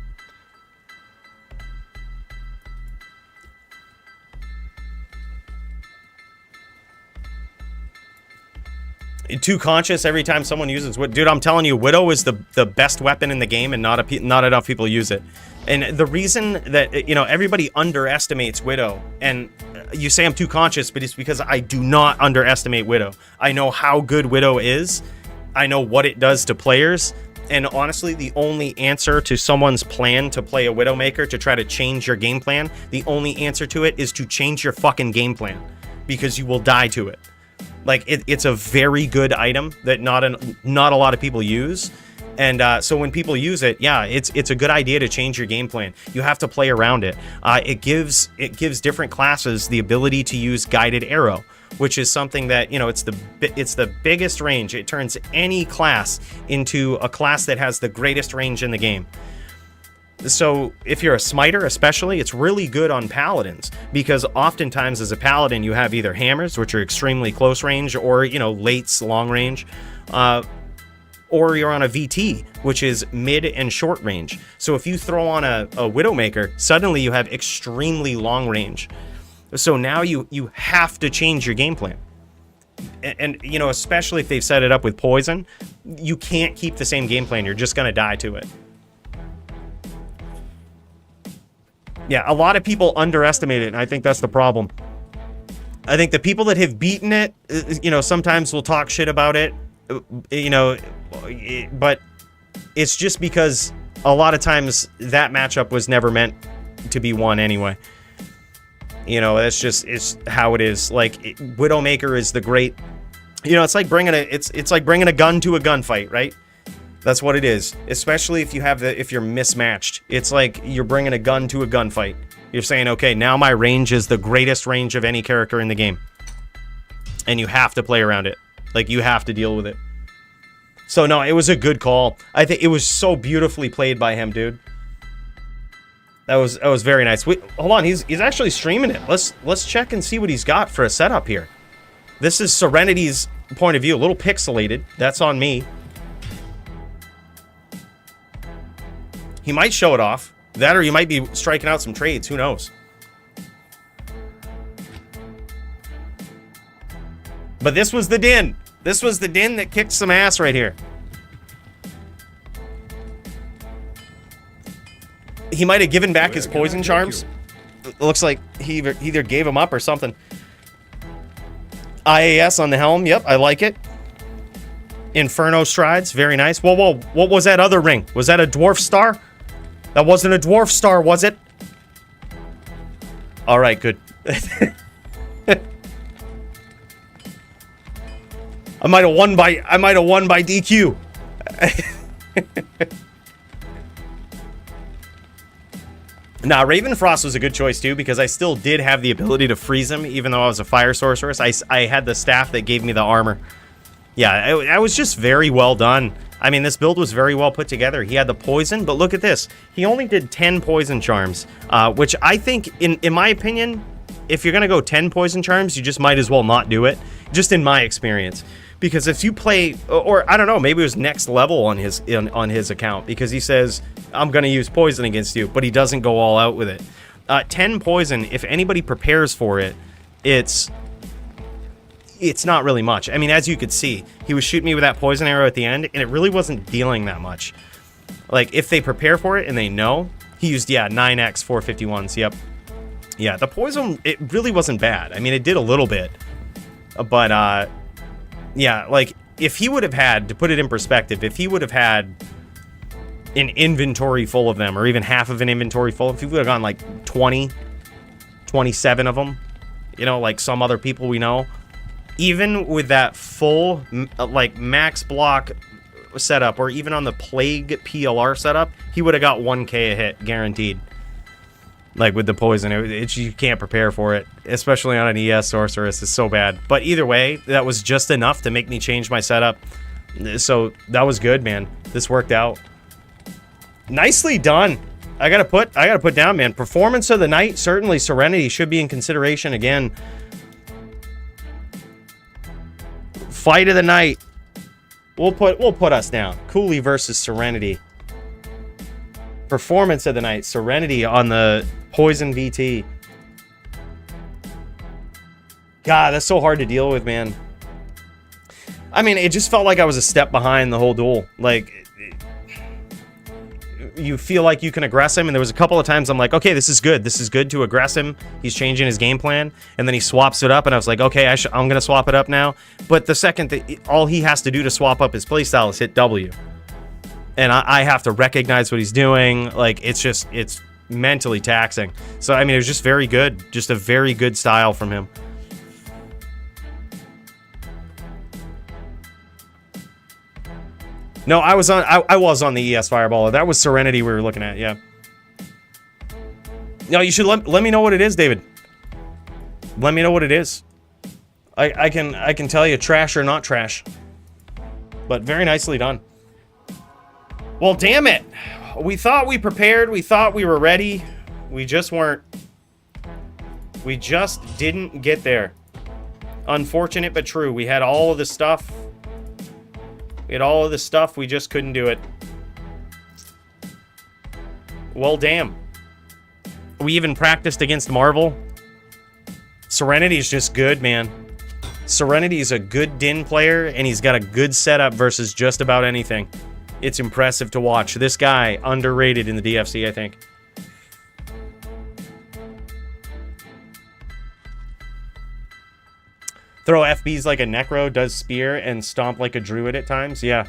Speaker 1: Too conscious every time someone uses Widow. Dude, I'm telling you, Widow is the best weapon in the game, and not enough people use it. And the reason that, everybody underestimates Widow, and you say I'm too conscious, but it's because I do not underestimate Widow. I know how good Widow is. I know what it does to players. And honestly, the only answer to someone's plan to play a Widowmaker, to try to change your game plan, the only answer to it is to change your fucking game plan, because you will die to it. Like, it's a very good item that not a lot of people use. And so when people use it, yeah, it's a good idea to change your game plan. You have to play around it. It gives different classes the ability to use guided arrow, which is something that, it's the biggest range. It turns any class into a class that has the greatest range in the game. So if you're a smiter especially, it's really good on paladins, because oftentimes as a paladin you have either hammers, which are extremely close range, or lates long range, or you're on a VT, which is mid and short range. So if you throw on a Widowmaker, suddenly you have extremely long range. So now you have to change your game plan. And especially if they've set it up with poison, you can't keep the same game plan. You're just going to die to it. Yeah, a lot of people underestimate it, and I think that's the problem. I think the people that have beaten it, sometimes will talk shit about it, but it's just because a lot of times that matchup was never meant to be won anyway. It's how it is. Like, Widowmaker is the great, it's like bringing a gun to a gunfight, right? That's what it is. Especially if you're mismatched. It's like you're bringing a gun to a gunfight. You're saying, okay, now my range is the greatest range of any character in the game. And you have to play around it. Like, you have to deal with it. So no, it was a good call. I think it was so beautifully played by him, dude. That was very nice. Hold on, he's actually streaming it. Let's check and see what he's got for a setup here. This is Serenity's point of view, a little pixelated. That's on me. He might show it off. That, or he might be striking out some trades. Who knows? But this was the din. This was the din that kicked some ass right here. He might have given back his poison charms. It looks like he either gave them up or something. IAS on the helm. Yep, I like it. Inferno strides. Very nice. Whoa. What was that other ring? Was that a dwarf star? That wasn't a dwarf star, was it? All right, good. I might have won by DQ. Nah, Ravenfrost was a good choice too, because I still did have the ability to freeze him, even though I was a fire sorceress. I had the staff that gave me the armor. Yeah, it was just very well done. I mean, this build was very well put together. He had the poison, but look at this. He only did 10 poison charms, which I think, in my opinion, if you're going to go 10 poison charms, you just might as well not do it, just in my experience. Because if you play, or I don't know, maybe it was next level on his account, because he says, I'm going to use poison against you, but he doesn't go all out with it. 10 poison, if anybody prepares for it, it's not really much. I mean, as you could see, he was shooting me with that poison arrow at the end, and it really wasn't dealing that much. Like, if they prepare for it and they know, he used, yeah, 9x 451s, yep. Yeah, the poison, it really wasn't bad. I mean, it did a little bit. But, yeah, like, if he would have had, to put it in perspective, if he would have had an inventory full of them, or even half of an inventory full, if he would have gone, like, 20, 27 of them, you know, like some other people we know, even with that full, like, max block setup, or even on the Plague PLR setup, he would have got 1k a hit, guaranteed. Like, with the poison, you can't prepare for it, especially on an ES Sorceress. It's so bad. But either way, that was just enough to make me change my setup. So, that was good, man. This worked out. Nicely done. I gotta put down, man. Performance of the night, certainly Serenity should be in consideration again. Fight of the night. We'll put us down. Coolie versus Serenity. Performance of the night, Serenity on the Poison VT. God, that's so hard to deal with, man. I mean, it just felt like I was a step behind the whole duel. Like, you feel like you can aggress him, and there was a couple of times I'm like, okay, this is good. This is good to aggress him. He's changing his game plan, and then he swaps it up, and I was like, okay, I'm going to swap it up now. But the second that all he has to do to swap up his playstyle is hit W. And I have to recognize what he's doing. Like, it's mentally taxing. So, I mean, it was just very good. Just a very good style from him. No, I was on the ES Fireballer. That was Serenity we were looking at, yeah. No, you should let me know what it is, David. Let me know what it is. I can tell you trash or not trash. But very nicely done. Well, damn it. We thought we prepared. We thought we were ready. We just weren't. We just didn't get there. Unfortunate but true. We had all of the stuff. We just couldn't do it. Well, damn. We even practiced against Marvel. Serenity's just good, man. Serenity's a good Din player, and he's got a good setup versus just about anything. It's impressive to watch. This guy, underrated in the DFC, I think. Throw FBs like a Necro, does spear, and stomp like a Druid at times. Yeah,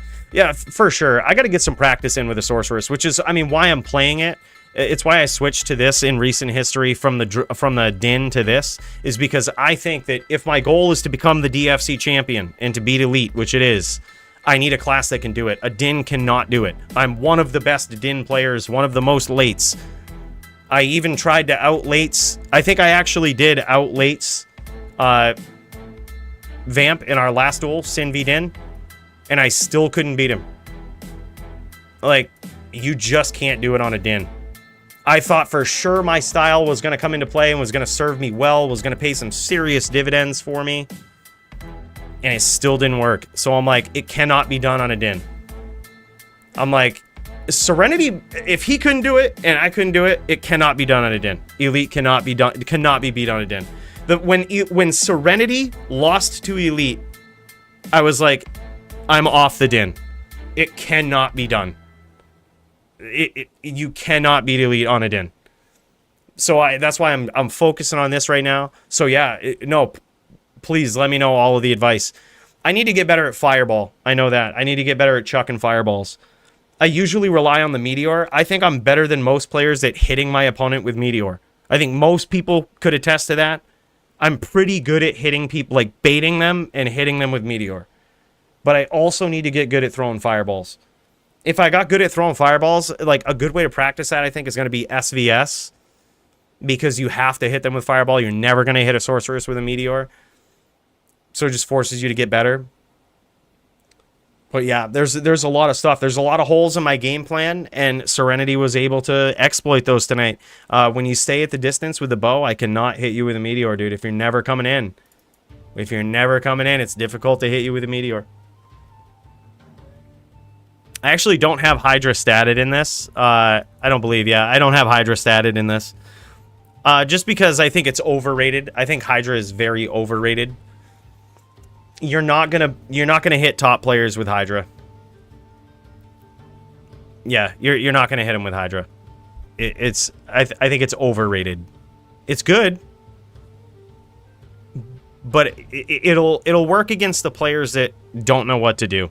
Speaker 1: for sure. I got to get some practice in with a Sorceress, which is, I mean, why I'm playing it. It's why I switched to this in recent history from the Din to this, is because I think that if my goal is to become the DFC champion and to beat Elite, which it is, I need a class that can do it. A Din cannot do it. I'm one of the best Din players, one of the most lates. I even tried to out-lates. I think I actually did out-lates Vamp in our last duel, Sin v Din, and I still couldn't beat him. Like, you just can't do it on a Din. I thought for sure my style was going to come into play and was going to serve me well, was going to pay some serious dividends for me, and it still didn't work. So I'm like, it cannot be done on a Din. I'm like, Serenity, if he couldn't do it and I couldn't do it, it cannot be done on a Din. Elite cannot be beat on a Din. When Serenity lost to Elite, I was like, I'm off the Din. It cannot be done. You cannot beat Elite on a Din. So that's why I'm focusing on this right now. So yeah, please let me know all of the advice. I need to get better at Fireball. I know that. I need to get better at chucking fireballs. I usually rely on the Meteor. I think I'm better than most players at hitting my opponent with Meteor. I think most people could attest to that. I'm pretty good at hitting people, like baiting them and hitting them with Meteor. But I also need to get good at throwing fireballs. If I got good at throwing fireballs, like a good way to practice that, I think, is going to be SVS. Because you have to hit them with Fireball. You're never going to hit a Sorceress with a Meteor. So it just forces you to get better. But yeah, there's a lot of stuff. There's a lot of holes in my game plan, and Serenity was able to exploit those tonight. When you stay at the distance with the bow, I cannot hit you with a Meteor, dude. If you're never coming in. It's difficult to hit you with a Meteor. I actually don't have Hydra statted in this. I don't believe, yeah. I don't have Hydra statted in this. Just because I think it's overrated. I think Hydra is very overrated. You're not gonna hit top players with Hydra. Yeah, you're not gonna hit them with Hydra. I think it's overrated. It's good, but it'll work against the players that don't know what to do.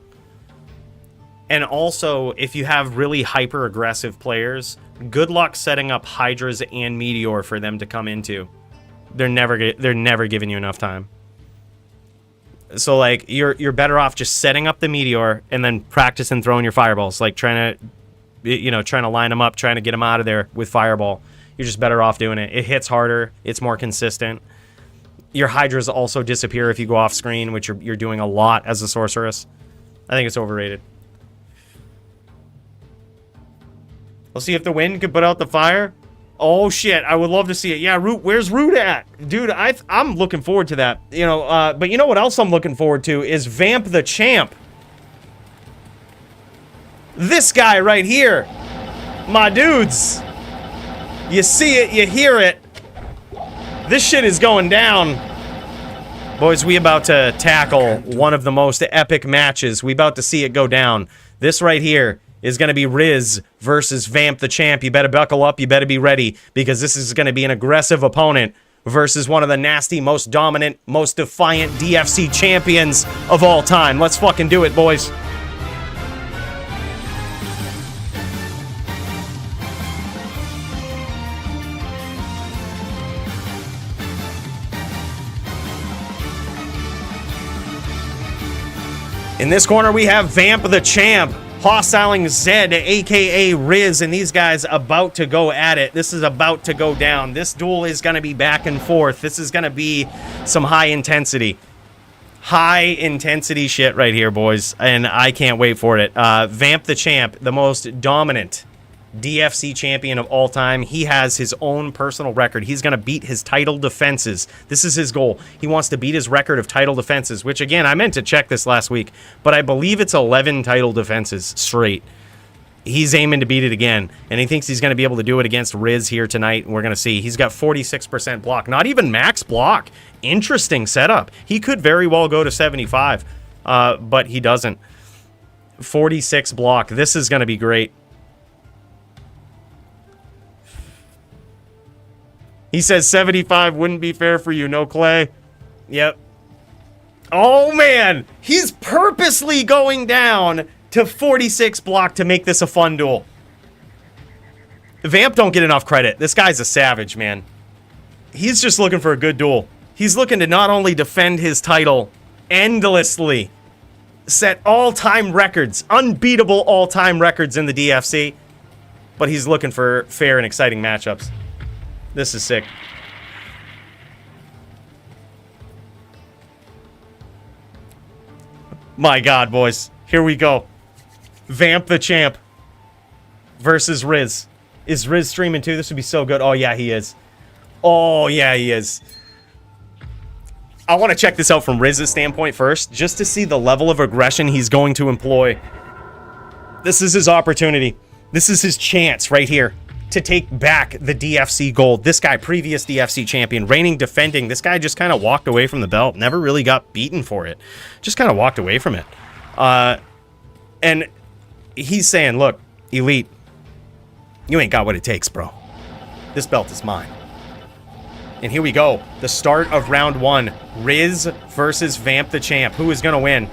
Speaker 1: And also, if you have really hyper aggressive players, good luck setting up Hydras and Meteor for them to come into. They're never giving you enough time. So like you're better off just setting up the Meteor and then practicing throwing your fireballs, like trying to line them up, trying to get them out of there with fireball. You're just better off doing it. It hits harder, it's more consistent. Your Hydras also disappear if you go off screen, which you're doing a lot as a sorceress. I think it's overrated. Let's see if the wind could put out the fire. Oh shit, I would love to see it. Yeah, Root, where's Root at? Dude, I'm looking forward to that. You know, but you know what else I'm looking forward to is Vamp the Champ. This guy right here. My dudes. You see it, you hear it. This shit is going down. Boys, we about to tackle one of the most epic matches. We about to see it go down. This right here is going to be Riz versus Vamp the Champ. You better buckle up. You better be ready, because this is going to be an aggressive opponent versus one of the nasty, most dominant, most defiant DFC champions of all time. Let's fucking do it, boys. In this corner, we have Vamp the Champ, hostiling Zed, aka Riz, and these guys about to go at it. This is about to go down. This duel is going to be back and forth. This is going to be some high intensity shit right here, boys, and I can't wait for it. Vamp the Champ, the most dominant DFC champion of all time. He has his own personal record. He's going to beat his title defenses. This is his goal. He wants to beat his record of title defenses, which, again, I meant to check this last week, but I believe it's 11 title defenses straight. He's aiming to beat it again, and he thinks he's going to be able to do it against Riz here tonight, and we're going to see. He's got 46% block. Not even max block. Interesting setup. He could very well go to 75, but he doesn't. 46 block. This is going to be great. He says 75 wouldn't be fair for you, no Clay? Yep. Oh, man. He's purposely going down to 46 block to make this a fun duel. Vamp don't get enough credit. This guy's a savage, man. He's just looking for a good duel. He's looking to not only defend his title endlessly, set all-time records, unbeatable all-time records in the DFC, but he's looking for fair and exciting matchups. This is sick. My God, boys. Here we go. Vamp the Champ versus Riz. Is Riz streaming too? This would be so good. Oh, yeah, he is. Oh, yeah, he is. I want to check this out from Riz's standpoint first, just to see the level of aggression he's going to employ. This is his opportunity. This is his chance right here to take back the DFC gold. This guy, previous DFC champion, reigning, defending. This guy just kind of walked away from the belt. Never really got beaten for it. Just kind of walked away from it. And he's saying, look, Elite, you ain't got what it takes, bro. This belt is mine. And here we go. The start of round one. Riz versus Vamp the Champ. Who is going to win?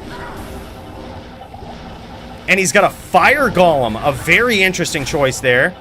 Speaker 1: And he's got a Fire Golem. A very interesting choice there.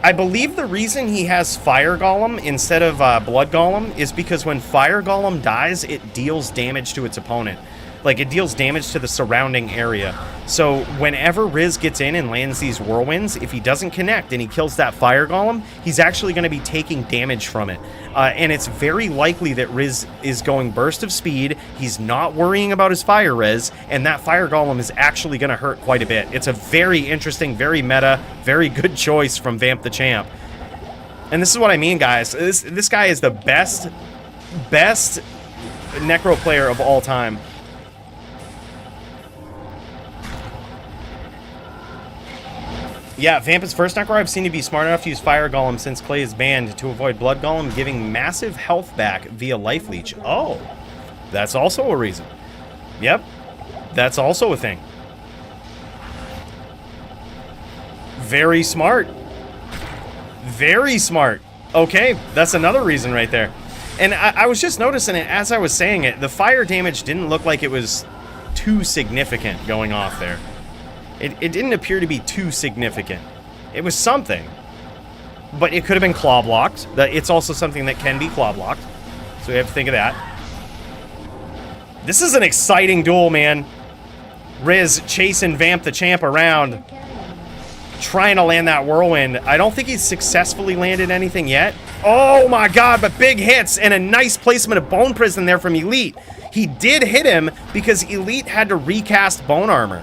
Speaker 1: I believe the reason he has Fire Golem instead of Blood Golem is because when Fire Golem dies, it deals damage to its opponent. Like, it deals damage to the surrounding area. So whenever Riz gets in and lands these whirlwinds, if he doesn't connect and he kills that Fire Golem, he's actually going to be taking damage from it. And it's very likely that Riz is going burst of speed, he's not worrying about his fire res, and that Fire Golem is actually going to hurt quite a bit. It's a very interesting, very meta, very good choice from Vamp the Champ. And this is what I mean, guys. This guy is the best Necro player of all time. Yeah, Vamp is first Necro I've seen to be smart enough to use Fire Golem since Clay is banned to avoid Blood Golem giving massive health back via Life Leech. Oh, that's also a reason. Yep, that's also a thing. Very smart. Very smart. Okay, that's another reason right there. And I was just noticing it as I was saying it. The fire damage didn't look like it was too significant going off there. It didn't appear to be too significant. It was something. But it could have been claw blocked. It's also something that can be claw blocked. So we have to think of that. This is an exciting duel, man. Riz chasing Vamp the Champ around, trying to land that whirlwind. I don't think he's successfully landed anything yet. Oh my god, but big hits and a nice placement of Bone Prison there from Elite. He did hit him because Elite had to recast Bone Armor.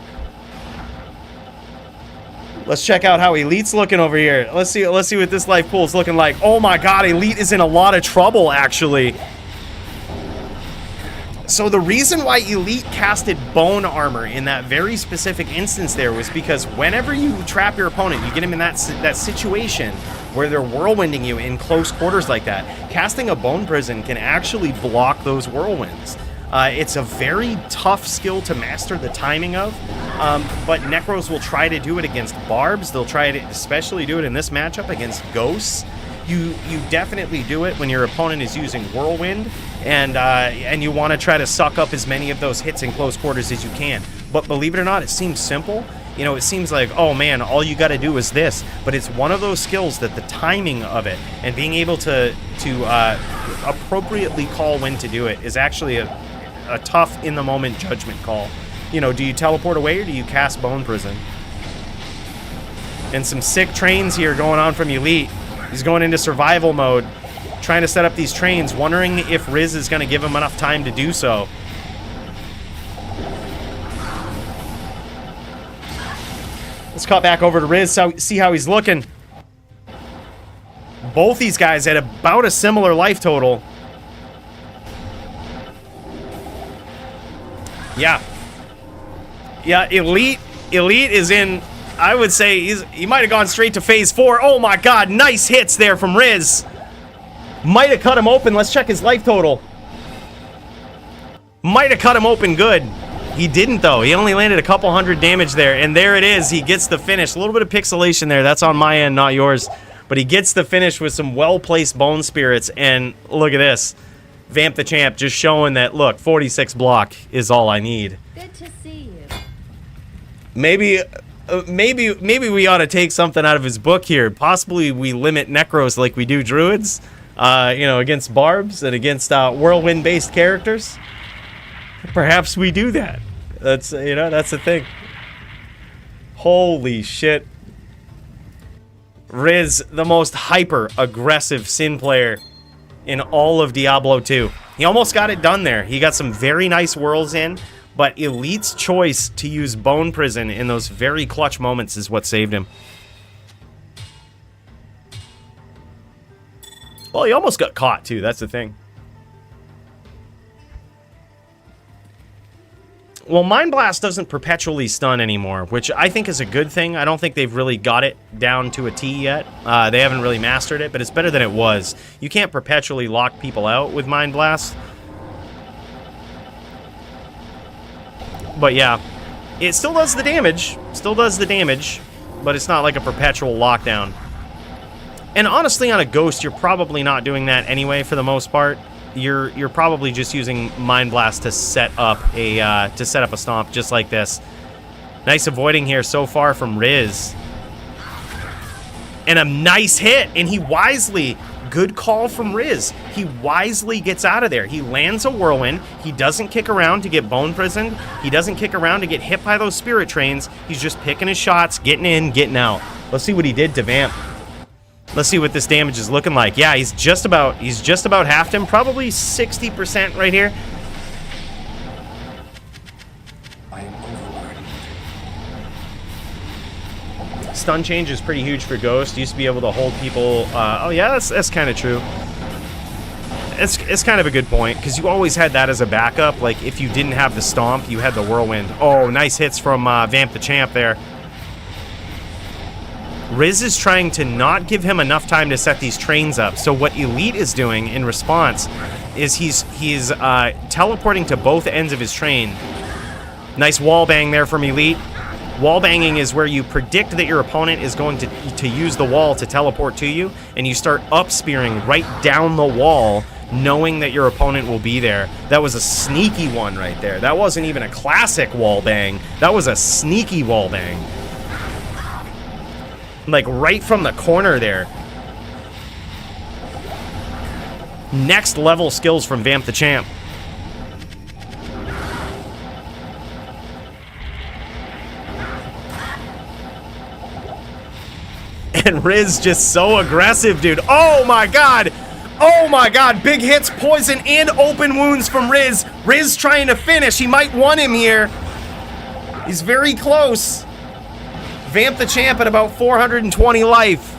Speaker 1: Let's check out how Elite's looking over here. Let's see what this life pool is looking like. Oh my god, Elite is in a lot of trouble, actually. So the reason why Elite casted Bone Armor in that very specific instance there was because whenever you trap your opponent, you get him in that situation where they're whirlwinding you in close quarters like that, casting a Bone Prison can actually block those whirlwinds. It's a very tough skill to master the timing of, but Necros will try to do it against Barbs. They'll try to especially do it in this matchup against Ghosts. You definitely do it when your opponent is using Whirlwind, and you want to try to suck up as many of those hits in close quarters as you can. But believe it or not, it seems simple. You know, it seems like, oh man, all you got to do is this. But it's one of those skills that the timing of it and being able to appropriately call when to do it is actually a tough in-the-moment judgment call. You know, do you teleport away or do you cast Bone Prison? And some sick trains here going on from Elite. He's going into survival mode, trying to set up these trains, wondering if Riz is going to give him enough time to do so. Let's cut back over to Riz, see how he's looking. Both these guys had about a similar life total. Yeah. Yeah, Elite is in, I would say he might have gone straight to phase 4. Oh my god, nice hits there from Riz. Might have cut him open. Let's check his life total. Might have cut him open good. He didn't though. He only landed a couple hundred damage there, and there it is. He gets the finish. A little bit of pixelation there. That's on my end, not yours. But he gets the finish with some well-placed Bone Spirits, and look at this. Vamp the Champ just showing that, look, 46 block is all I need.
Speaker 2: Good to see you.
Speaker 1: Maybe we ought to take something out of his book here. Possibly we limit Necros like we do Druids, you know, against Barbs and against Whirlwind-based characters. Perhaps we do that. That's, you know, that's the thing. Holy shit. Riz, the most hyper-aggressive Sin player in all of Diablo 2. He almost got it done there. He got some very nice whirls in, but Elite's choice to use Bone Prison in those very clutch moments is what saved him. Well, he almost got caught, too. That's the thing. Well, Mind Blast doesn't perpetually stun anymore, which I think is a good thing. I don't think they've really got it down to a T yet. They haven't really mastered it, but it's better than it was. You can't perpetually lock people out with Mind Blast. But yeah, it still does the damage. Still does the damage, but it's not like a perpetual lockdown. And honestly, on a Ghost, you're probably not doing that anyway for the most part. You're probably just using Mind Blast to set up a stomp just like this. Nice avoiding here so far from Riz. And a nice hit, and he wisely, good call from Riz. He wisely gets out of there. He lands a whirlwind. He doesn't kick around to get Bone Prisoned. He doesn't kick around to get hit by those spirit trains. He's just picking his shots, getting in, getting out. Let's see what he did to Vamp. Let's see what this damage is looking like. Yeah, he's just about halved him. Probably 60% right here.
Speaker 3: I am overburdened.
Speaker 1: Stun change is pretty huge for Ghost. Used to be able to hold people. Oh yeah, that's kind of true. It's kind of a good point because you always had that as a backup. Like if you didn't have the stomp, you had the whirlwind. Oh, nice hits from Vamp the Champ there. Riz is trying to not give him enough time to set these trains up. So what Elite is doing in response is he's teleporting to both ends of his train. Nice wall bang there from Elite. Wall banging is where you predict that your opponent is going to use the wall to teleport to you, and you start up spearing right down the wall, knowing that your opponent will be there. That was a sneaky one right there. That wasn't even a classic wall bang. That was a sneaky wall bang. Like right from the corner there. Next level skills from Vamp the Champ. And Riz just so aggressive, dude. Oh my god. Oh my god. Big hits, poison, and open wounds from Riz. Riz trying to finish. He might want him here. He's very close. Vamp the Champ at about 420 life.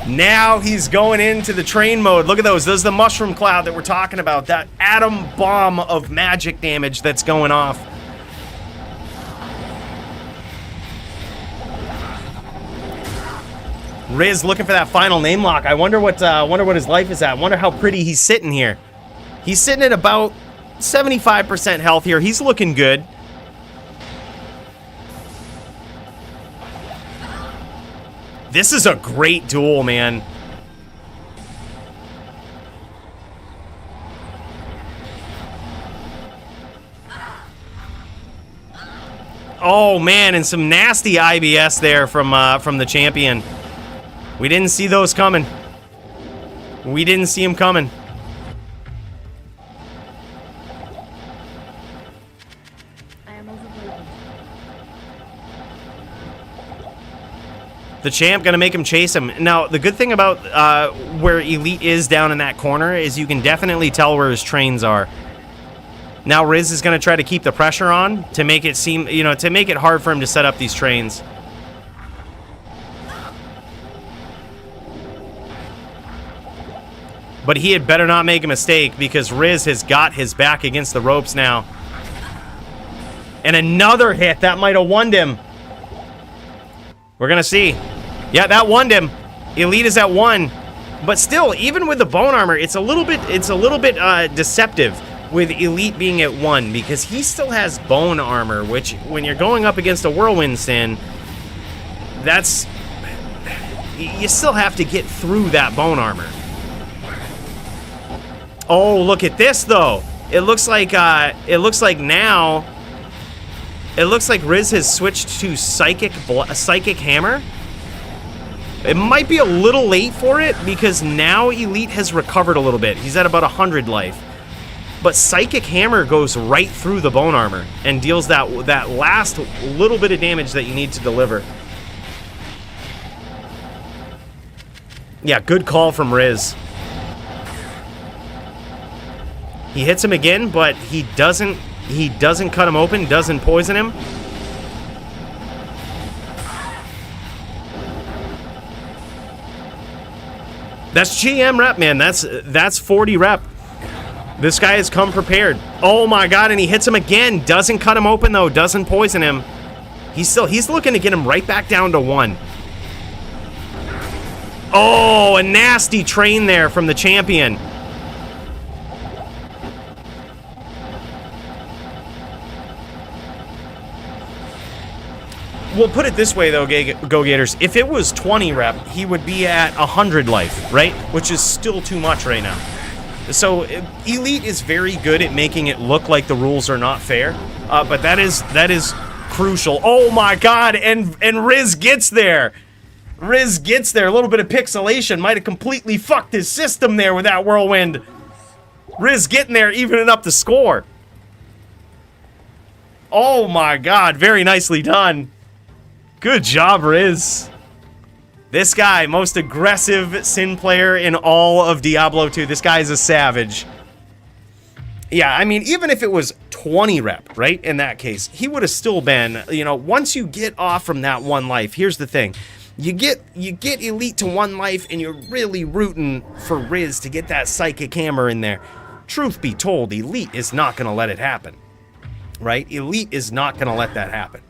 Speaker 1: Now he's going into the train mode. Look at those. Those are the mushroom cloud that we're talking about. That atom bomb of magic damage that's going off. Riz looking for that final name lock. I wonder what his life is at. I wonder how pretty he's sitting here. He's sitting at about 75% health here. He's looking good. This is a great duel, man. Oh man, and some nasty IBS there from the champion. We didn't see those coming. We didn't see him coming.
Speaker 2: I am overburdened.
Speaker 1: The champ gonna make him chase him. Now, the good thing about where Elite is down in that corner is you can definitely tell where his trains are. Now Riz is gonna try to keep the pressure on to make it seem, you know, to make it hard for him to set up these trains. But he had better not make a mistake because Riz has got his back against the ropes now. And another hit that might have won him. We're gonna see. Yeah, that won him. Elite is at 1, but still, even with the bone armor, it's a little bit deceptive with Elite being at 1 because he still has bone armor, which when you're going up against a whirlwind sin, that's you still have to get through that bone armor. Oh, look at this though. It looks like now. It looks like Riz has switched to Psychic Hammer. It might be a little late for it because now Elite has recovered a little bit. He's at about 100 life. But Psychic Hammer goes right through the bone armor and deals that last little bit of damage that you need to deliver. Yeah, good call from Riz. He hits him again, but he doesn't cut him open, doesn't poison him. That's GM rep, man. That's 40 rep. This guy has come prepared. Oh my god, and he hits him again. Doesn't cut him open though, doesn't poison him. He's looking to get him right back down to 1. Oh, a nasty train there from the champion. We'll put it this way, though, Go Gators. If it was 20 rep, he would be at 100 life, right? Which is still too much right now. So, Elite is very good at making it look like the rules are not fair. But that is crucial. Oh, my God. And Riz gets there. Riz gets there. A little bit of pixelation might have completely fucked his system there with that whirlwind. Riz getting there, evening up the score. Oh, my God. Very nicely done. Good job, Riz. This guy, most aggressive Sin player in all of Diablo 2. This guy is a savage. Yeah, I mean, even if it was 20 rep, right, in that case, he would have still been, you know, once you get off from that 1 life, here's the thing. You get Elite to 1 life, and you're really rooting for Riz to get that Psychic Hammer in there. Truth be told, Elite is not going to let it happen, right? Elite is not going to let that happen.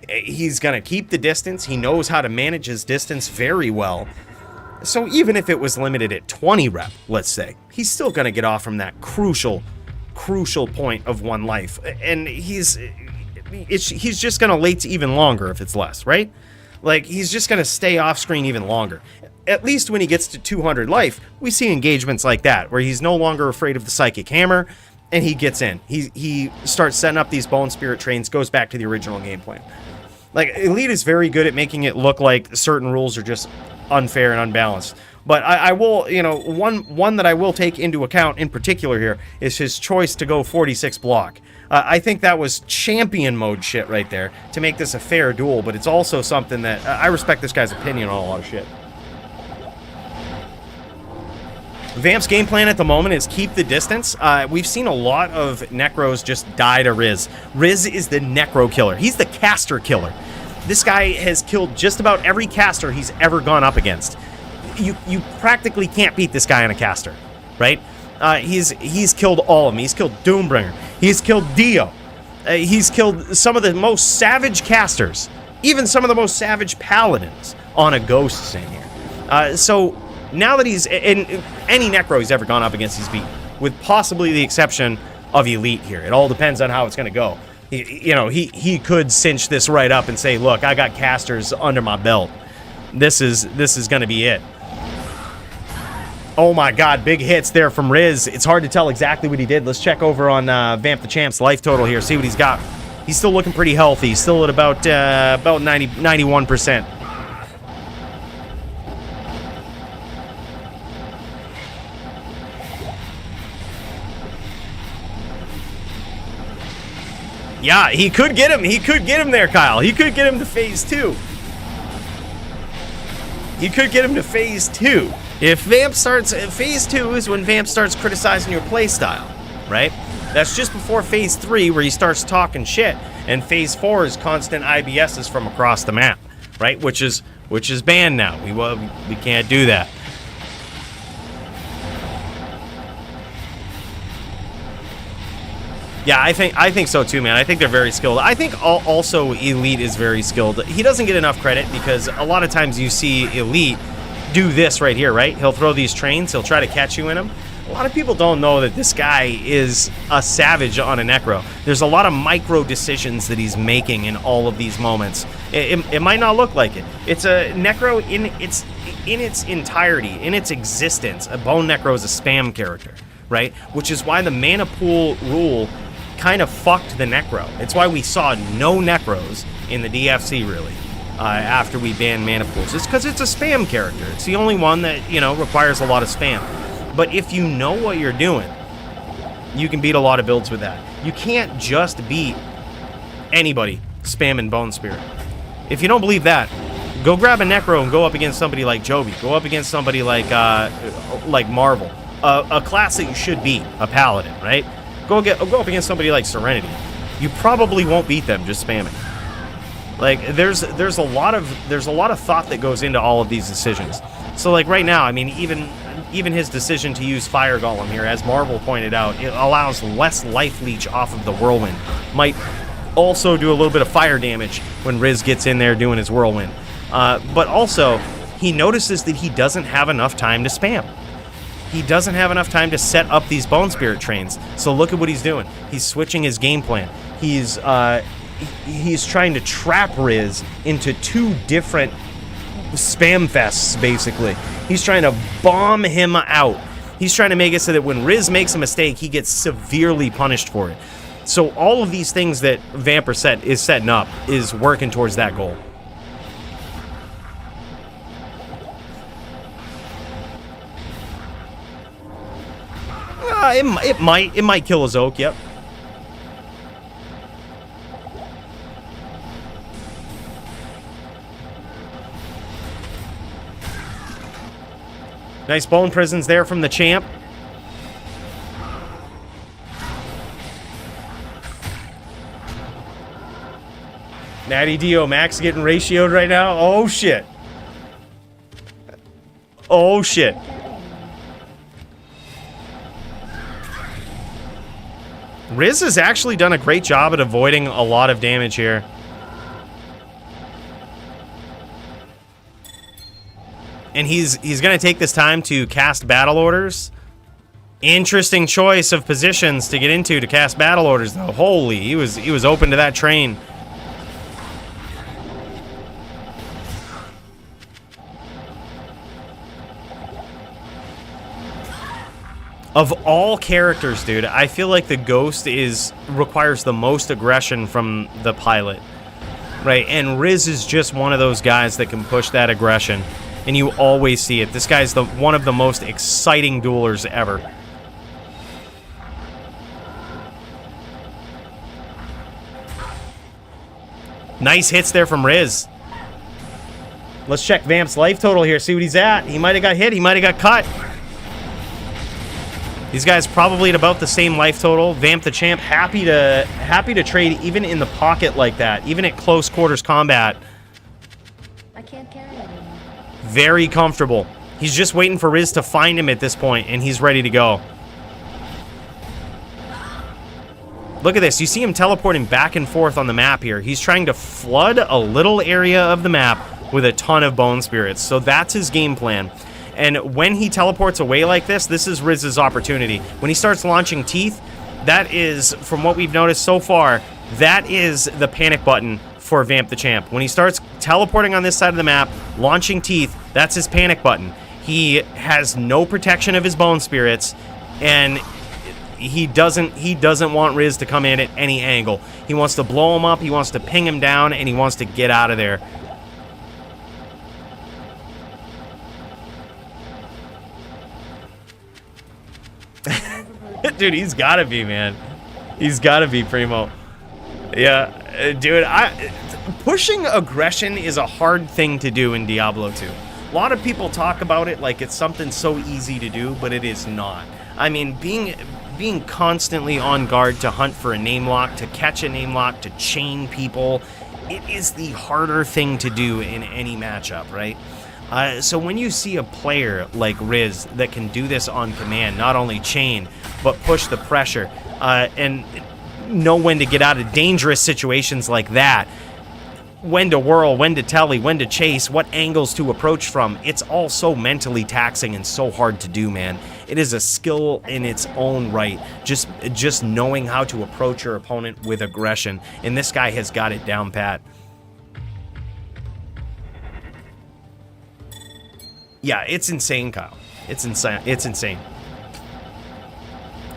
Speaker 1: He's going to keep the distance. He knows how to manage his distance very well. So even if it was limited at 20 rep, let's say, he's still going to get off from that crucial point of 1 life. And he's just going to late even longer if it's less, right? Like, he's just going to stay off screen even longer. At least when he gets to 200 life, we see engagements like that, where he's no longer afraid of the Psychic Hammer, and he gets in. He starts setting up these Bone Spirit trains, goes back to the original game plan. Like, Elite is very good at making it look like certain rules are just unfair and unbalanced. But I will, you know, one that I will take into account in particular here is his choice to go 46 block. I think that was champion mode shit right there to make this a fair duel, but it's also something that I respect this guy's opinion on a lot of shit. Vamp's game plan at the moment is keep the distance. We've seen a lot of Necros just die to Riz. Riz is the Necro killer. He's the caster killer. This guy has killed just about every caster he's ever gone up against. You practically can't beat this guy on a caster, right? He's killed all of them. He's killed Doombringer. He's killed Dio. He's killed some of the most savage casters, even some of the most savage paladins on a ghost in here. So now that he's in any Necro he's ever gone up against, he's beaten, with possibly the exception of Elite here. It all depends on how it's going to go. He could cinch this right up and say, look, I got casters under my belt. This is going to be it. Oh my god, big hits there from Riz. It's hard to tell exactly what he did. Let's check over on Vamp the Champ's life total here, see what he's got. He's still looking pretty healthy. He's still at about 91%. Yeah, he could get him. He could get him there, Kyle. He could get him to phase 2. He could get him to phase 2. If Vamp starts... Phase 2 is when Vamp starts criticizing your playstyle, right? That's just before phase 3, where he starts talking shit. And phase 4 is constant IBSs from across the map, right? Which is banned now. We can't do that. Yeah, I think so too, man. I think they're very skilled. I think also Elite is very skilled. He doesn't get enough credit because a lot of times you see Elite do this right here, right? He'll throw these trains. He'll try to catch you in them. A lot of people don't know that this guy is a savage on a Necro. There's a lot of micro decisions that he's making in all of these moments. It might not look like it. It's a Necro in its entirety, in its existence. A Bone Necro is a spam character, right? Which is why the mana pool rule kind of fucked the Necro. It's why we saw no Necros in the DFC, really, after we banned mana pools. It's because it's a spam character. It's the only one that, requires a lot of spam. But if you know what you're doing, you can beat a lot of builds with that. You can't just beat anybody spamming Bone Spirit. If you don't believe that, go grab a Necro and go up against somebody like Joby. Go up against somebody like Marvel. A class that you should beat, a Paladin, right? Go up against somebody like Serenity. You probably won't beat them just spamming. Like there's a lot of thought that goes into all of these decisions. So like right now, I mean, even his decision to use Fire Golem here, as Marvel pointed out, it allows less life leech off of the Whirlwind. Might also do a little bit of fire damage when Riz gets in there doing his Whirlwind. But also, he notices that he doesn't have enough time to spam. He doesn't have enough time to set up these Bone Spirit trains. So look at what he's doing. He's switching his game plan. He's trying to trap Riz into 2 different spam fests, basically. He's trying to bomb him out. He's trying to make it so that when Riz makes a mistake, he gets severely punished for it. So all of these things that Vamper is setting up is working towards that goal. It might kill his Oak, yep. Nice bone prisons there from the champ. Natty Dio Max getting ratioed right now. Oh shit. Oh shit. Riz has actually done a great job at avoiding a lot of damage here. And he's going to take this time to cast battle orders. Interesting choice of positions to get into to cast battle orders, though. Holy, he was open to that train. Of all characters, dude, I feel like the Ghost requires the most aggression from the pilot, right? And Riz is just one of those guys that can push that aggression, and you always see it. This guy's one of the most exciting duelers ever. Nice hits there from Riz. Let's check Vamp's life total here, see what he's at. He might have got hit, he might have got cut. These guys probably at about the same life total. Vamp the Champ happy to trade even in the pocket like that, even at close quarters combat.
Speaker 2: I can't carry anymore.
Speaker 1: Very comfortable. He's just waiting for Riz to find him at this point, and he's ready to go. Look at this. You see him teleporting back and forth on the map here. He's trying to flood a little area of the map with a ton of bone spirits. So that's his game plan. And when he teleports away like this is Riz's opportunity. When he starts launching teeth, that is, from what we've noticed so far, that is the panic button for Vamp the Champ. When he starts teleporting on this side of the map, launching teeth, that's his panic button. He has no protection of his bone spirits, and he doesn't want Riz to come in at any angle. He wants to blow him up, he wants to ping him down, and he wants to get out of there. Dude, he's gotta be, man. He's gotta be, Primo. Yeah, dude, pushing aggression is a hard thing to do in Diablo 2. A lot of people talk about it like it's something so easy to do, but it is not. I mean, being constantly on guard to hunt for a name lock, to catch a name lock, to chain people, it is the harder thing to do in any matchup, right? So when you see a player like Riz that can do this on command, not only chain, but push the pressure, and know when to get out of dangerous situations like that, when to whirl, when to telly, when to chase, what angles to approach from, it's all so mentally taxing and so hard to do, man. It is a skill in its own right, just knowing how to approach your opponent with aggression, and this guy has got it down pat. Yeah, it's insane, Kyle. It's insane. It's insane.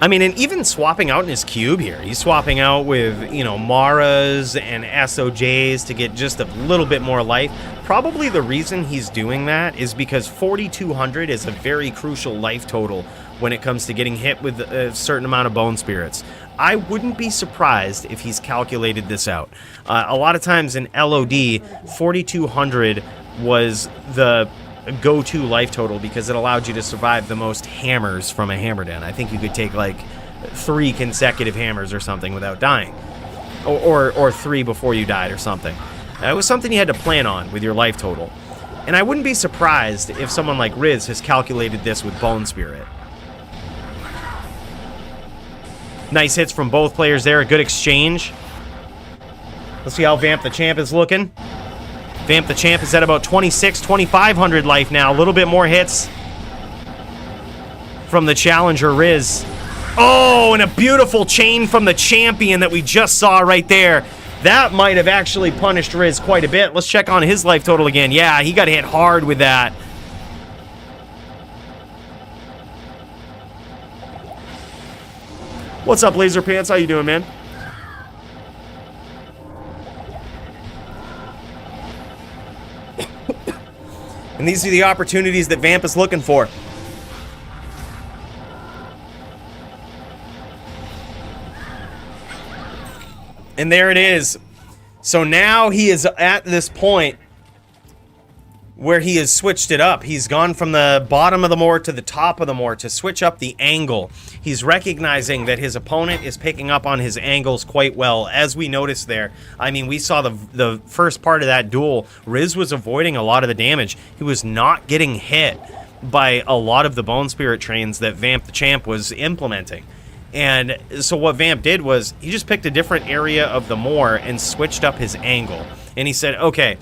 Speaker 1: I mean, and even swapping out in his cube here. He's swapping out with, you know, Maras and SOJs to get just a little bit more life. Probably the reason he's doing that is because 4,200 is a very crucial life total when it comes to getting hit with a certain amount of bone spirits. I wouldn't be surprised if he's calculated this out. A lot of times in LOD, 4,200 was the go-to life total because it allowed you to survive the most hammers from a hammer den. I think you could take like 3 consecutive hammers or something without dying, or 3 before you died or something. It was something you had to plan on with your life total, and I wouldn't be surprised if someone like Riz has calculated this with Bone Spirit. Nice hits from both players there, a good exchange. Let's see how Vamp the Champ is looking. Vamp the Champ is at about 2,500 life now. A little bit more hits from the challenger, Riz. Oh, and a beautiful chain from the champion that we just saw right there. That might have actually punished Riz quite a bit. Let's check on his life total again. Yeah, he got hit hard with that. What's up, Laser Pants? How you doing, man? And these are the opportunities that Vamp is looking for. And there it is. So now he is at this point where he has switched it up. He's gone from the bottom of the moor to the top of the moor to switch up the angle. He's recognizing that his opponent is picking up on his angles quite well, as we noticed there. I mean, we saw the first part of that duel. Riz was avoiding a lot of the damage. He was not getting hit by a lot of the Bone Spirit trains that Vamp the Champ was implementing. And so what Vamp did was he just picked a different area of the moor and switched up his angle. And he said, okay,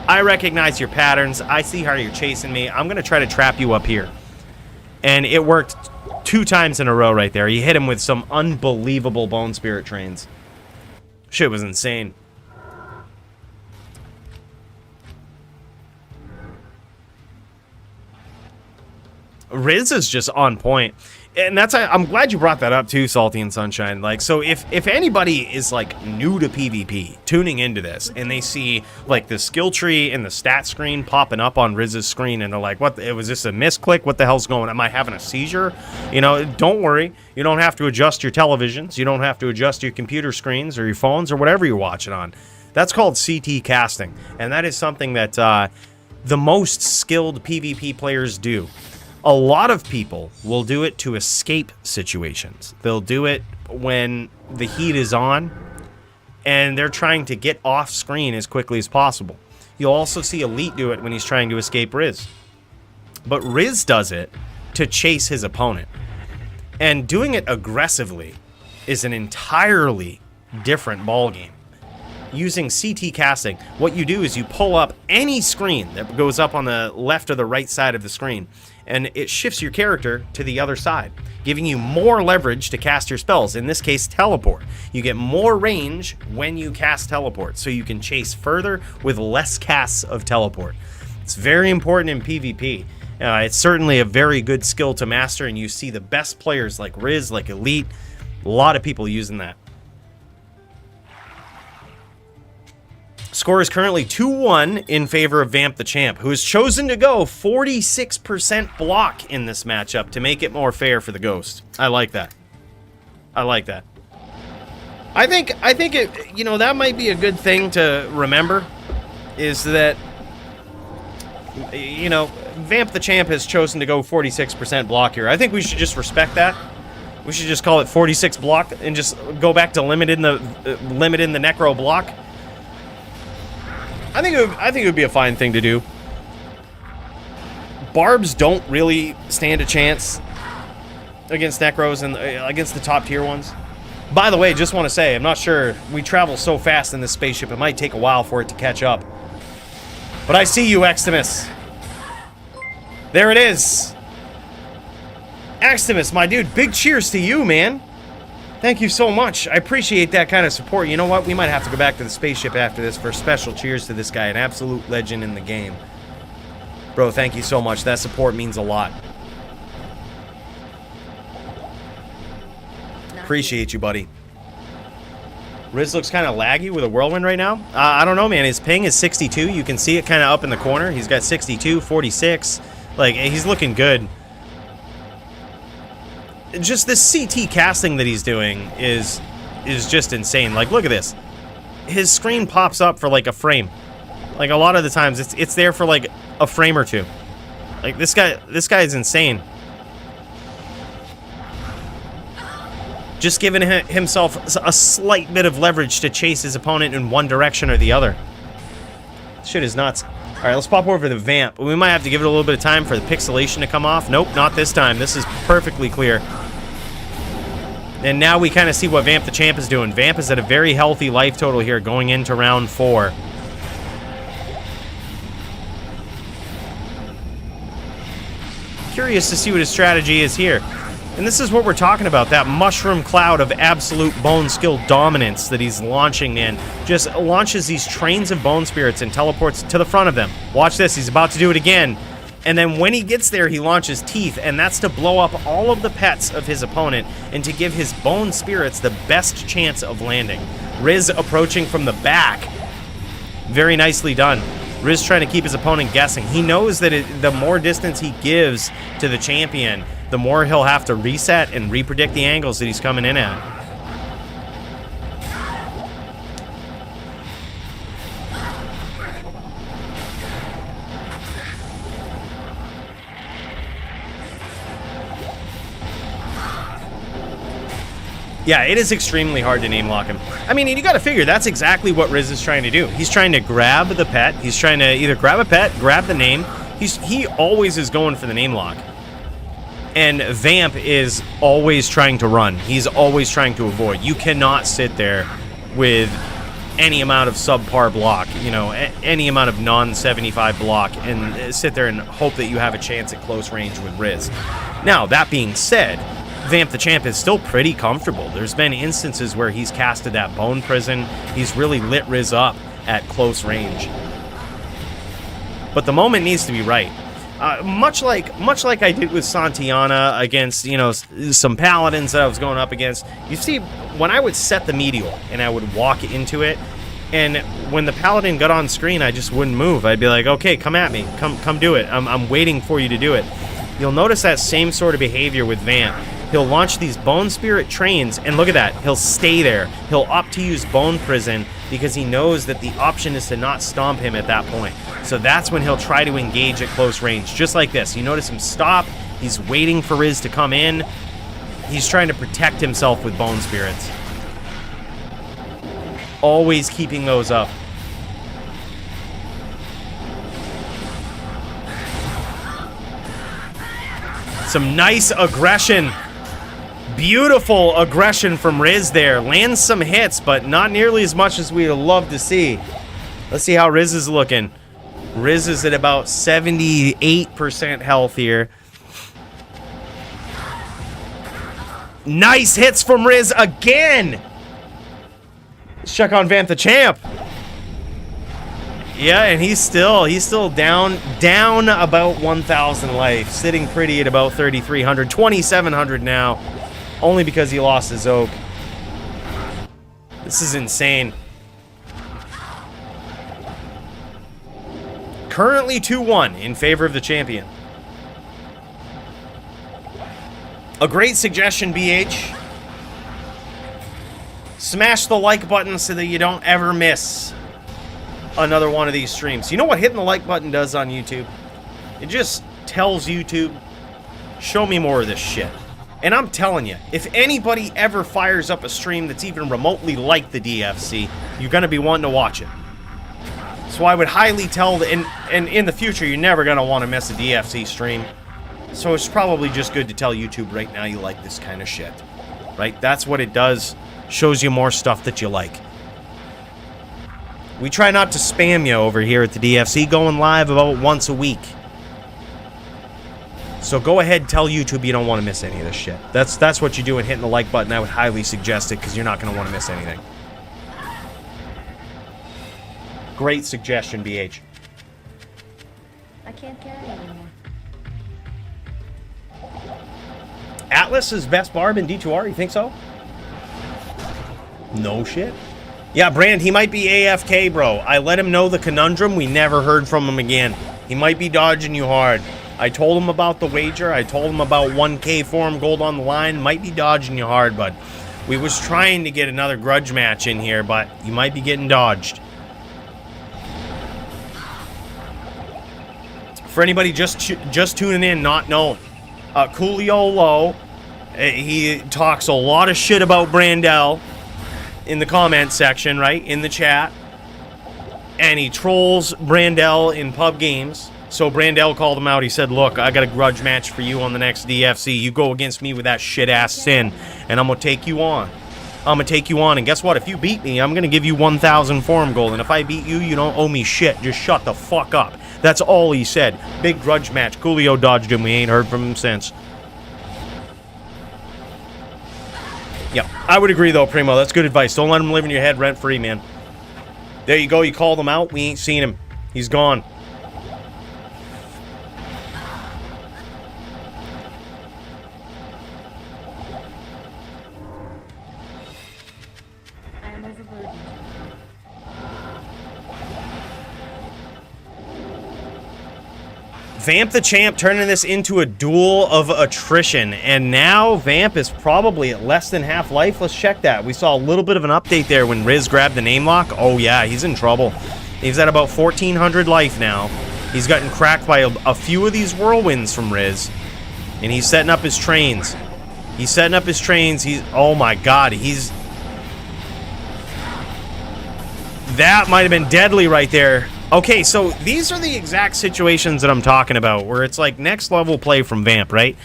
Speaker 1: I recognize your patterns. I see how you're chasing me. I'm going to try to trap you up here. And it worked 2 times in a row right there. He hit him with some unbelievable Bone Spirit trains. Shit was insane. Riz is just on point. And I'm glad you brought that up too, Salty and Sunshine. Like, so if anybody is like new to PvP, tuning into this, and they see like the skill tree and the stat screen popping up on Riz's screen, and they're like, "What? Was this a misclick? What the hell's going? Am I having a seizure?" You know, don't worry. You don't have to adjust your televisions. You don't have to adjust your computer screens or your phones or whatever you're watching on. That's called CT casting, and that is something that the most skilled PvP players do. A lot of people will do it to escape situations. They'll do it when the heat is on and they're trying to get off screen as quickly as possible. You'll also see Elite do it when he's trying to escape Riz. But Riz does it to chase his opponent. And doing it aggressively is an entirely different ballgame. Using CT casting, what you do is you pull up any screen that goes up on the left or the right side of the screen, and it shifts your character to the other side, giving you more leverage to cast your spells, in this case, teleport. You get more range when you cast teleport, so you can chase further with less casts of teleport. It's very important in PvP. It's certainly a very good skill to master, and you see the best players like Riz, like Elite, a lot of people using that. Score is currently 2-1 in favor of Vamp the Champ, who has chosen to go 46% block in this matchup to make it more fair for the Ghost. I like that. I like that. I think it, you know, that might be a good thing to remember, is that, you know, Vamp the Champ has chosen to go 46% block here. I think we should just respect that. We should just call it 46 block and just go back to limiting the necro block. I think it would be a fine thing to do. Barbs don't really stand a chance against necros and against the top tier ones. By the way, just want to say, I'm not sure. We travel so fast in this spaceship, it might take a while for it to catch up. But I see you, Extimus. There it is. Extimus, my dude, big cheers to you, man. Thank you so much. I appreciate that kind of support. You know what? We might have to go back to the spaceship after this for a special cheers to this guy, an absolute legend in the game. Bro, thank you so much. That support means a lot. Appreciate you, buddy. Riz looks kind of laggy with a whirlwind right now. I don't know, man. His ping is 62. You can see it kind of up in the corner. He's got 62, 46. Like, he's looking good. Just this CT casting that he's doing is just insane. Like, look at this. His screen pops up for like a frame. Like, a lot of the times it's there for like a frame or two. Like, this guy is insane. Just giving himself a slight bit of leverage to chase his opponent in one direction or the other. Shit is nuts. All right, let's pop over to the Vamp. We might have to give it a little bit of time for the pixelation to come off. Nope, not this time. This is perfectly clear. And now we kind of see what Vamp the Champ is doing. Vamp is at a very healthy life total here going into round 4. Curious to see what his strategy is here. And this is what we're talking about, that mushroom cloud of absolute bone skill dominance that he's launching in. Just launches these trains of bone spirits and teleports to the front of them. Watch this, he's about to do it again. And then when he gets there, he launches teeth, and that's to blow up all of the pets of his opponent and to give his bone spirits the best chance of landing. Riz approaching from the back. Very nicely done. Riz trying to keep his opponent guessing. He knows that the more distance he gives to the champion, the more he'll have to reset and repredict the angles that he's coming in at. Yeah, it is extremely hard to name lock him. I mean, you gotta figure, that's exactly what Riz is trying to do. He's trying to grab the pet. He's trying to either grab a pet, grab the name. He always is going for the name lock. And Vamp is always trying to run. He's always trying to avoid. You cannot sit there with any amount of subpar block, you know, any amount of non-75 block, and sit there and hope that you have a chance at close range with Riz. Now, that being said, Vamp the Champ is still pretty comfortable. There's been instances where he's casted that Bone Prison. He's really lit Riz up at close range. But the moment needs to be right. Much like I did with Santiana against, you know, some Paladins that I was going up against. You see, when I would set the Meteor and I would walk into it, and when the Paladin got on screen, I just wouldn't move. I'd be like, okay, come at me. Come do it. I'm waiting for you to do it. You'll notice that same sort of behavior with Vamp. He'll launch these Bone Spirit trains, and look at that. He'll stay there. He'll opt to use Bone Prison because he knows that the option is to not stomp him at that point. So that's when he'll try to engage at close range, just like this. You notice him stop. He's waiting for Riz to come in. He's trying to protect himself with Bone Spirits. Always keeping those up. Some nice aggression. Beautiful aggression from Riz there. Lands some hits, but not nearly as much as we'd love to see. Let's see how Riz is looking. Riz is at about 78% health here. Nice hits from Riz again. Let's check on Vamp the Champ. Yeah, and he's still down about 1,000 life, sitting pretty at about 3,300, 2,700 now, only because he lost his Oak. This is insane. Currently 2-1 in favor of the champion. A great suggestion, BH. Smash the like button so that you don't ever miss another one of these streams. You know what hitting the like button does on YouTube? It just tells YouTube, show me more of this shit. And I'm telling you, if anybody ever fires up a stream that's even remotely like the DFC, you're going to be wanting to watch it. So I would highly tell, and in the future, you're never going to want to miss a DFC stream. So it's probably just good to tell YouTube right now you like this kind of shit. Right? That's what it does. Shows you more stuff that you like. We try not to spam you over here at the DFC, going live about once a week. So go ahead and tell YouTube you don't want to miss any of this shit. That's what you do in hitting the like button. I would highly suggest it because you're not going to want to miss anything. Great suggestion, BH.
Speaker 2: I can't carry anymore.
Speaker 1: Atlas is best barb in D2R, you think so? No shit. Yeah, Brand, he might be AFK, bro. I let him know the conundrum. We never heard from him again. He might be dodging you hard. I told him about the wager. I told him about 1K for him, gold on the line. Might be dodging you hard, but we was trying to get another grudge match in here, but you might be getting dodged. For anybody just tuning in, not knowing, Coolio, he talks a lot of shit about Brandel in the comment section, right, in the chat, and he trolls Brandel in pub games. So Brandel called him out. He said, look, I got a grudge match for you on the next DFC. You go against me with that shit-ass sin, and I'm going to take you on. I'm going to take you on, and guess what? If you beat me, I'm going to give you 1,000 forum gold, and if I beat you, you don't owe me shit. Just shut the fuck up. That's all he said. Big grudge match. Coolio dodged him. We ain't heard from him since. Yep, I would agree, though, Primo. That's good advice. Don't let him live in your head rent-free, man. There you go. You called him out. We ain't seen him. He's gone.
Speaker 2: I am overburdened.
Speaker 1: Vamp the Champ turning this into a duel of attrition, and now Vamp is probably at less than half life. Let's check that. We saw a little bit of an update there when Riz grabbed the name lock. Oh yeah, he's in trouble. He's at about 1,400 life now. He's gotten cracked by a few of these whirlwinds from Riz, and he's setting up his trains. He's setting up his trains. He's, oh my god, he's... That might have been deadly right there. Okay, so these are the exact situations that I'm talking about, where it's like next level play from Vamp, right?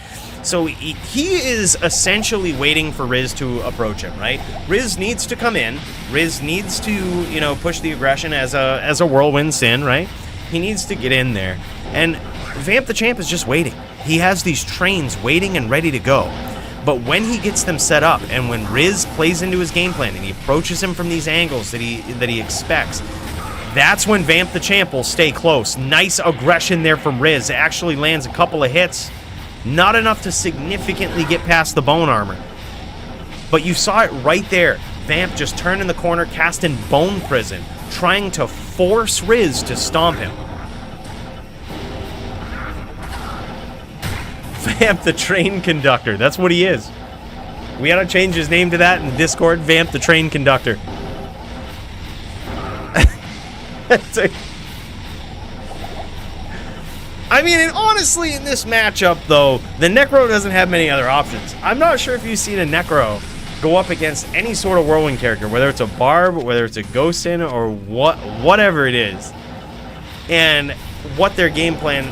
Speaker 1: So he is essentially waiting for Riz to approach him, right? Riz needs to come in. Riz needs to, you know, push the aggression as a whirlwind sin, right? He needs to get in there. And Vamp the Champ is just waiting. He has these trains waiting and ready to go. But when he gets them set up, and when Riz plays into his game plan and he approaches him from these angles that he expects, that's when Vamp the Champ will stay close. Nice aggression there from Riz. It actually lands a couple of hits. Not enough to significantly get past the bone armor. But you saw it right there. Vamp just turned in the corner, casting Bone Prison, trying to force Riz to stomp him. Vamp the Train Conductor. That's what he is. We had to change his name to that in the Discord. Vamp the Train Conductor. I mean, and honestly, in this matchup, though, the Necro doesn't have many other options. I'm not sure if you've seen a Necro go up against any sort of whirlwind character, whether it's a Barb, whether it's a Ghostin, or whatever it is, and what their game plan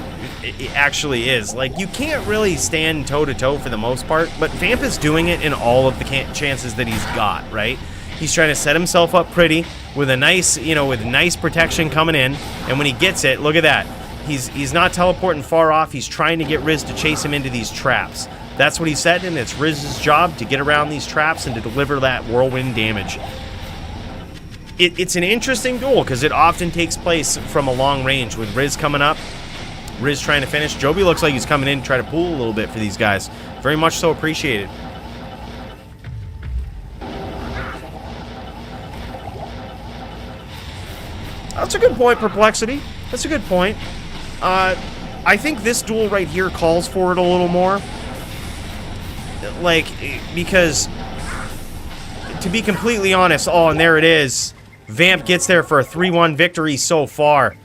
Speaker 1: actually is. Like, you can't really stand toe-to-toe for the most part, but Vamp is doing it in all of the chances that he's got, right? He's trying to set himself up pretty with a nice, you know, with nice protection coming in, and when he gets it, look at that. He's not teleporting far off. He's trying to get Riz to chase him into these traps. That's what he said, and it's Riz's job to get around these traps and to deliver that whirlwind damage. It's an interesting duel because it often takes place from a long range with Riz coming up, Riz trying to finish. Joby looks like he's coming in to try to pull a little bit for these guys. Very much so appreciated. That's a good point, Perplexity. That's a good point. I think this duel right here calls for it a little more. Like, because, to be completely honest, oh, and there it is. Vamp gets there for a 3-1 victory so far.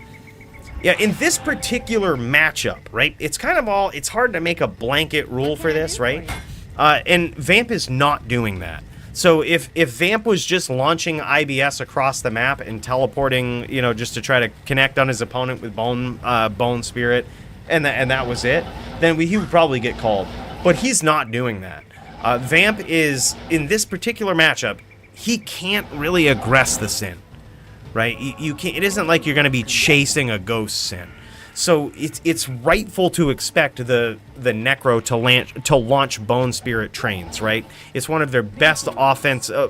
Speaker 1: Yeah, in this particular matchup, right, it's kind of all, it's hard to make a blanket rule for this, right? And Vamp is not doing that. So if Vamp was just launching IBS across the map and teleporting, you know, just to try to connect on his opponent with Bone Spirit, and that was it, then he would probably get called. But he's not doing that. Vamp is, in this particular matchup, he can't really aggress the Sin, right? You can't. It isn't like you're going to be chasing a ghost Sin. So it's rightful to expect the Necro to launch Bone Spirit trains, right? It's one of their best offensive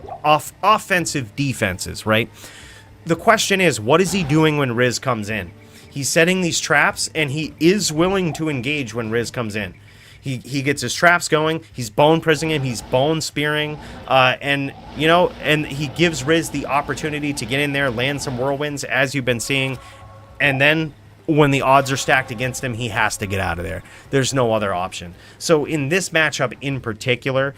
Speaker 1: defenses, right? The question is, what is he doing when Riz comes in? He's setting these traps, and he is willing to engage when Riz comes in. He gets his traps going, he's bone prisoning him, he's bone spearing, and, you know, and he gives Riz the opportunity to get in there, land some whirlwinds, as you've been seeing, and then when the odds are stacked against him, he has to get out of there. There's no other option. So in this matchup in particular,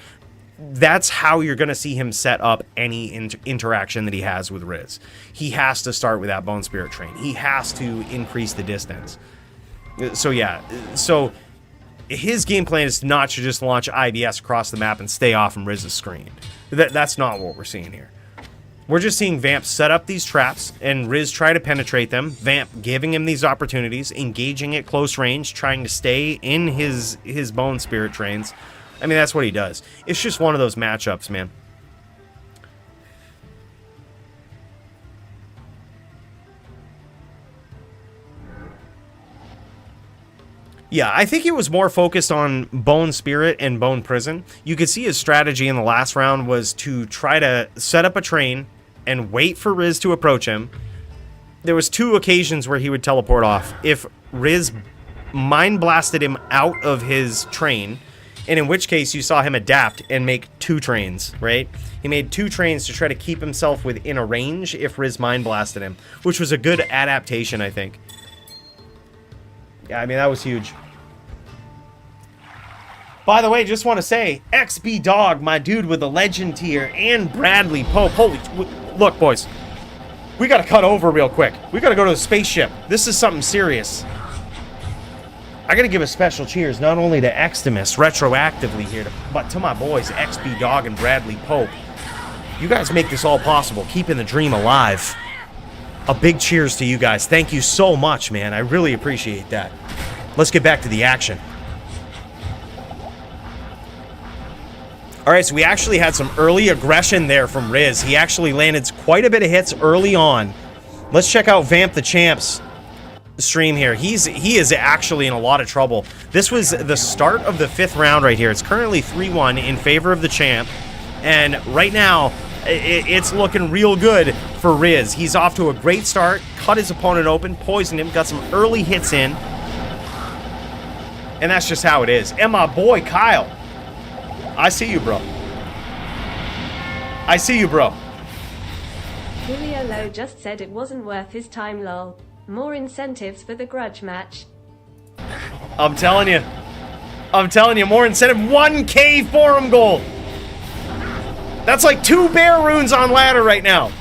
Speaker 1: that's how you're going to see him set up any interaction that he has with Riz. He has to start with that Bone Spirit train. He has to increase the distance. So yeah, so his game plan is not to just launch IBS across the map and stay off from Riz's screen. That's not what we're seeing here. We're just seeing Vamp set up these traps and Riz try to penetrate them. Vamp giving him these opportunities, engaging at close range, trying to stay in his Bone Spirit trains. I mean, that's what he does. It's just one of those matchups, man. Yeah, I think he was more focused on Bone Spirit and Bone Prison. You could see his strategy in the last round was to try to set up a train and wait for Riz to approach him. There was 2 occasions where he would teleport off. If Riz mind blasted him out of his train, and in which case you saw him adapt and make 2 trains, right? He made 2 trains to try to keep himself within a range if Riz mind blasted him, which was a good adaptation, I think. Yeah, I mean, that was huge. By the way, just want to say, XB Dog, my dude with the legend tier, and Bradley Pope. Holy, look, boys. We got to cut over real quick. We got to go to the spaceship. This is something serious. I got to give a special cheers, not only to Xtimus retroactively here, but to my boys, XB Dog and Bradley Pope. You guys make this all possible, keeping the dream alive. A big cheers to you guys. Thank you so much, man. I really appreciate that. Let's get back to the action. All right, so we actually had some early aggression there from Riz. He actually landed quite a bit of hits early on. Let's check out Vamp the Champ's stream here. He is actually in a lot of trouble. This was the start of the 5th round right here. It's currently 3-1 in favor of the champ. And right now, it's looking real good for Riz. He's off to a great start, cut his opponent open, poisoned him, got some early hits in. And that's just how it is. And my boy, Kyle. I see you, bro. I see you, bro.
Speaker 4: Julio just said it wasn't worth his time, lol. More incentives for the grudge match.
Speaker 1: I'm telling you. I'm telling you, more incentive. 1K forum gold. That's like 2 bear runes on ladder right now.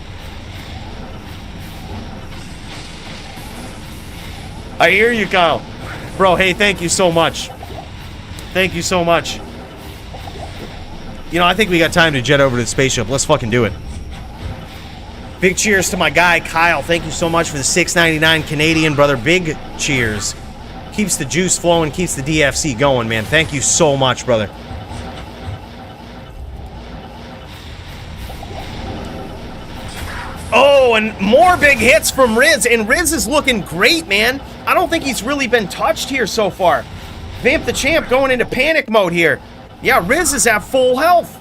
Speaker 1: I hear you, Kyle. Bro, hey, thank you so much. Thank you so much. You know, I think we got time to jet over to the spaceship. Let's fucking do it. Big cheers to my guy, Kyle. Thank you so much for the $6.99 Canadian, brother. Big cheers. Keeps the juice flowing, keeps the DFC going, man. Thank you so much, brother. Oh, and more big hits from Riz. And Riz is looking great, man. I don't think he's really been touched here so far. Vamp the Champ going into panic mode here. Yeah, Riz is at full health.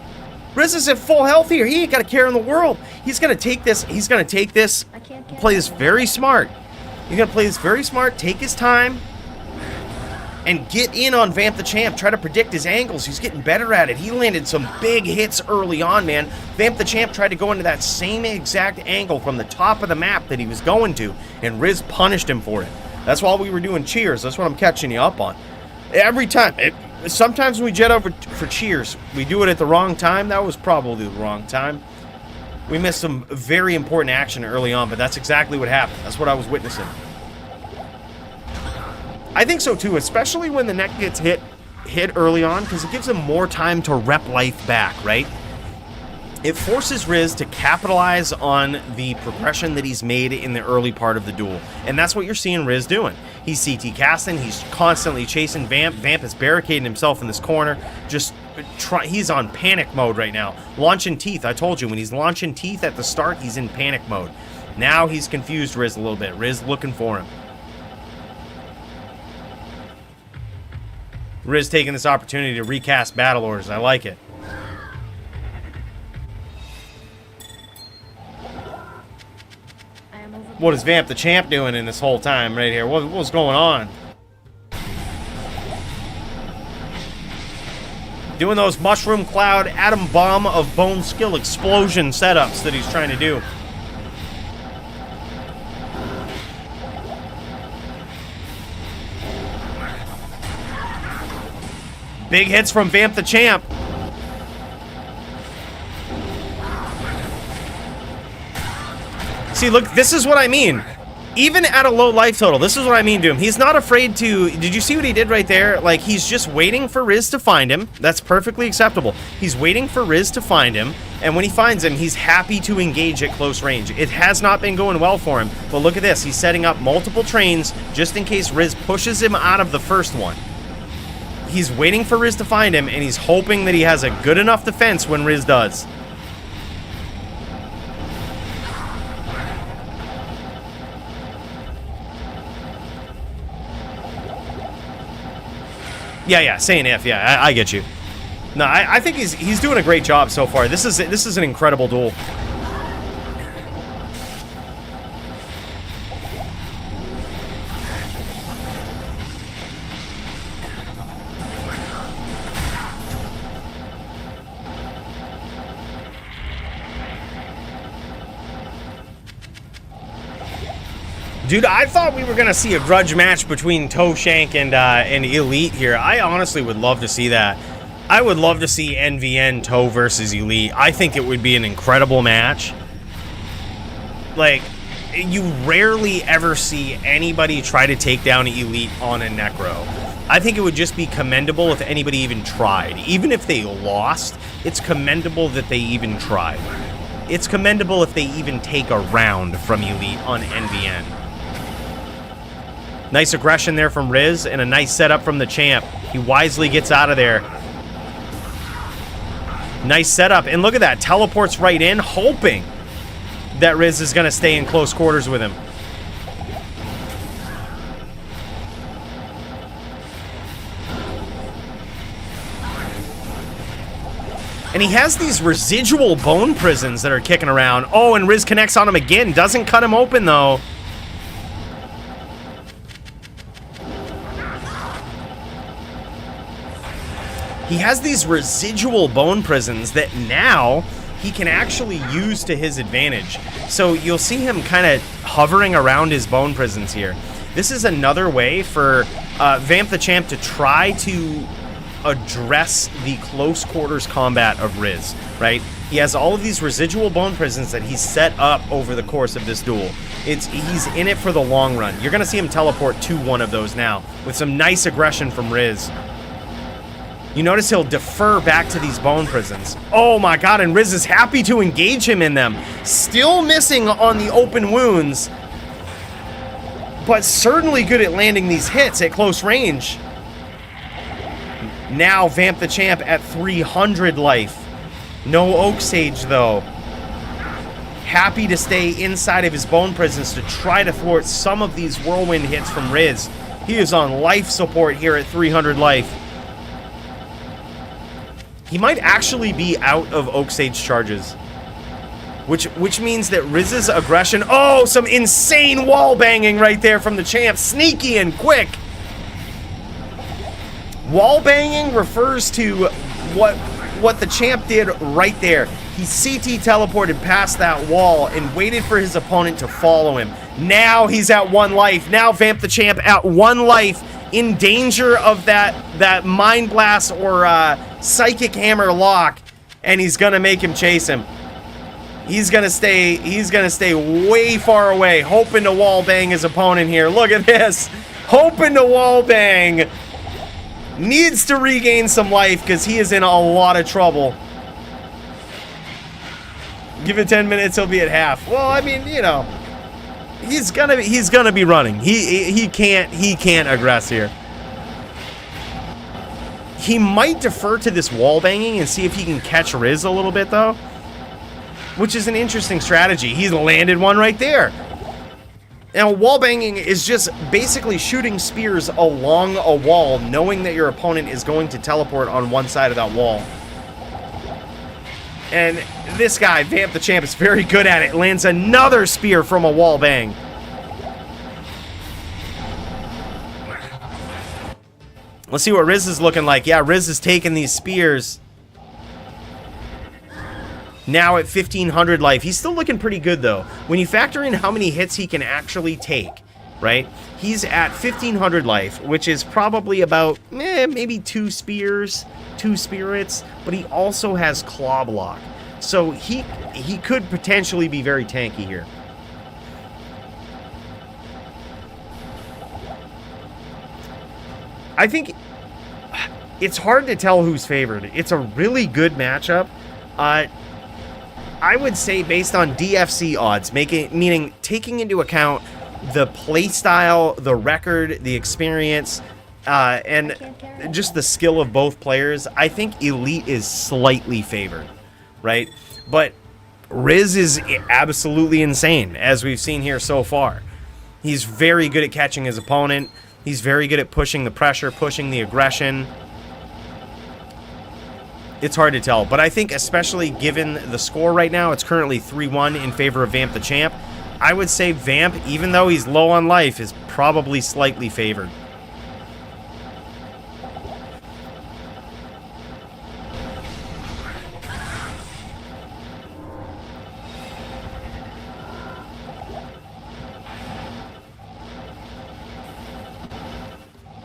Speaker 1: Riz is at full health here. He ain't got a care in the world. He's going to take this. He's going to take this. Play this very smart. He's going to play this very smart. Take his time. And get in on Vamp the Champ. Try to predict his angles. He's getting better at it. He landed some big hits early on, man. Vamp the Champ tried to go into that same exact angle from the top of the map that he was going to. And Riz punished him for it. That's why we were doing cheers. That's what I'm catching you up on. Every time. Sometimes when we jet over for cheers, we do it at the wrong time. That was probably the wrong time. We missed some very important action early on, but that's exactly what happened. That's what I was witnessing. I think so too, especially when the neck gets hit early on, because it gives him more time to rep life back, right? It forces Riz to capitalize on the progression that he's made in the early part of the duel. And that's what you're seeing Riz doing. He's CT casting, he's constantly chasing Vamp. Vamp is barricading himself in this corner. He's on panic mode right now. Launching teeth, I told you, when he's launching teeth at the start, he's in panic mode. Now he's confused Riz a little bit. Riz looking for him. Riz taking this opportunity to recast battle orders. I like it. What is Vamp the Champ doing in this whole time right here? What's going on? Doing those Mushroom Cloud Atom Bomb of Bone Skill explosion setups that he's trying to do. Big hits from Vamp the Champ. See, look, this is what I mean. Even at a low life total, this is what I mean to him. He's not afraid to... Did you see what he did right there? Like, he's just waiting for Riz to find him. That's perfectly acceptable. He's waiting for Riz to find him, and when he finds him, he's happy to engage at close range. It has not been going well for him, but look at this. He's setting up multiple trains just in case Riz pushes him out of the first one. He's waiting for Riz to find him, and he's hoping that he has a good enough defense when Riz does. Yeah, saying if, yeah, I get you. No, I think he's doing a great job so far. This is an incredible duel. Dude, I thought we were gonna see a grudge match between Toshank and Elite here. I honestly would love to see that. I would love to see NVN Toe versus Elite. I think it would be an incredible match. Like, you rarely ever see anybody try to take down Elite on a Necro. I think it would just be commendable if anybody even tried. Even if they lost, it's commendable that they even tried. It's commendable if they even take a round from Elite on NVN. Nice aggression there from Riz, and a nice setup from the champ. He wisely gets out of there. Nice setup. And look at that. Teleports right in, hoping that Riz is going to stay in close quarters with him. And he has these residual bone prisons that are kicking around. Oh, and Riz connects on him again. Doesn't cut him open, though. He has these residual bone prisons that now he can actually use to his advantage. So you'll see him kind of hovering around his bone prisons here. This is another way for Vamp the Champ to try to address the close quarters combat of Riz, right? He has all of these residual bone prisons that he's set up over the course of this duel. He's in it for the long run. You're gonna see him teleport to one of those now with some nice aggression from Riz. You notice he'll defer back to these bone prisons. Oh my god, and Riz is happy to engage him in them. Still missing on the open wounds, but certainly good at landing these hits at close range. Now Vamp the Champ at 300 life. No Oak Sage though. Happy to stay inside of his bone prisons to try to thwart some of these whirlwind hits from Riz. He is on life support here at 300 life. He might actually be out of Oak Sage charges. Which means that Riz's aggression... Oh, some insane wall banging right there from the champ. Sneaky and quick. Wall banging refers to what the champ did right there. He CT teleported past that wall and waited for his opponent to follow him. Now he's at 1 life. Now Vamp the Champ at 1 life, in danger of that Mind Blast or Psychic Hammer lock, and he's gonna make him chase him. He's gonna stay way far away, hoping to wall bang his opponent here. Look at this. Hoping to wall bang. Needs to regain some life because he is in a lot of trouble. Give it 10 minutes, he'll be at half. Well, I mean, you know, he's gonna be running. He can't aggress here. He might defer to this wall banging and see if he can catch Riz a little bit though, which is an interesting strategy. He's landed one right there. Now, wall banging is just basically shooting spears along a wall, knowing that your opponent is going to teleport on one side of that wall. And this guy, Vamp the Champ, is very good at it. Lands another spear from a wall bang. Let's see what Riz is looking like. Yeah, Riz is taking these spears. Now at 1,500 life. He's still looking pretty good, though. When you factor in how many hits he can actually take, right? He's at 1,500 life, which is probably about, maybe 2 spears, 2 spirits, but he also has Claw Block. So he could potentially be very tanky here. I think it's hard to tell who's favored. It's a really good matchup. I would say based on DFC odds, meaning taking into account the playstyle, the record, the experience, and just the skill of both players, I think Elite is slightly favored, right? But Riz is absolutely insane, as we've seen here so far. He's very good at catching his opponent. He's very good at pushing the pressure, pushing the aggression. It's hard to tell, but I think especially given the score right now, it's currently 3-1 in favor of Vamp the Champ. I would say Vamp, even though he's low on life, is probably slightly favored.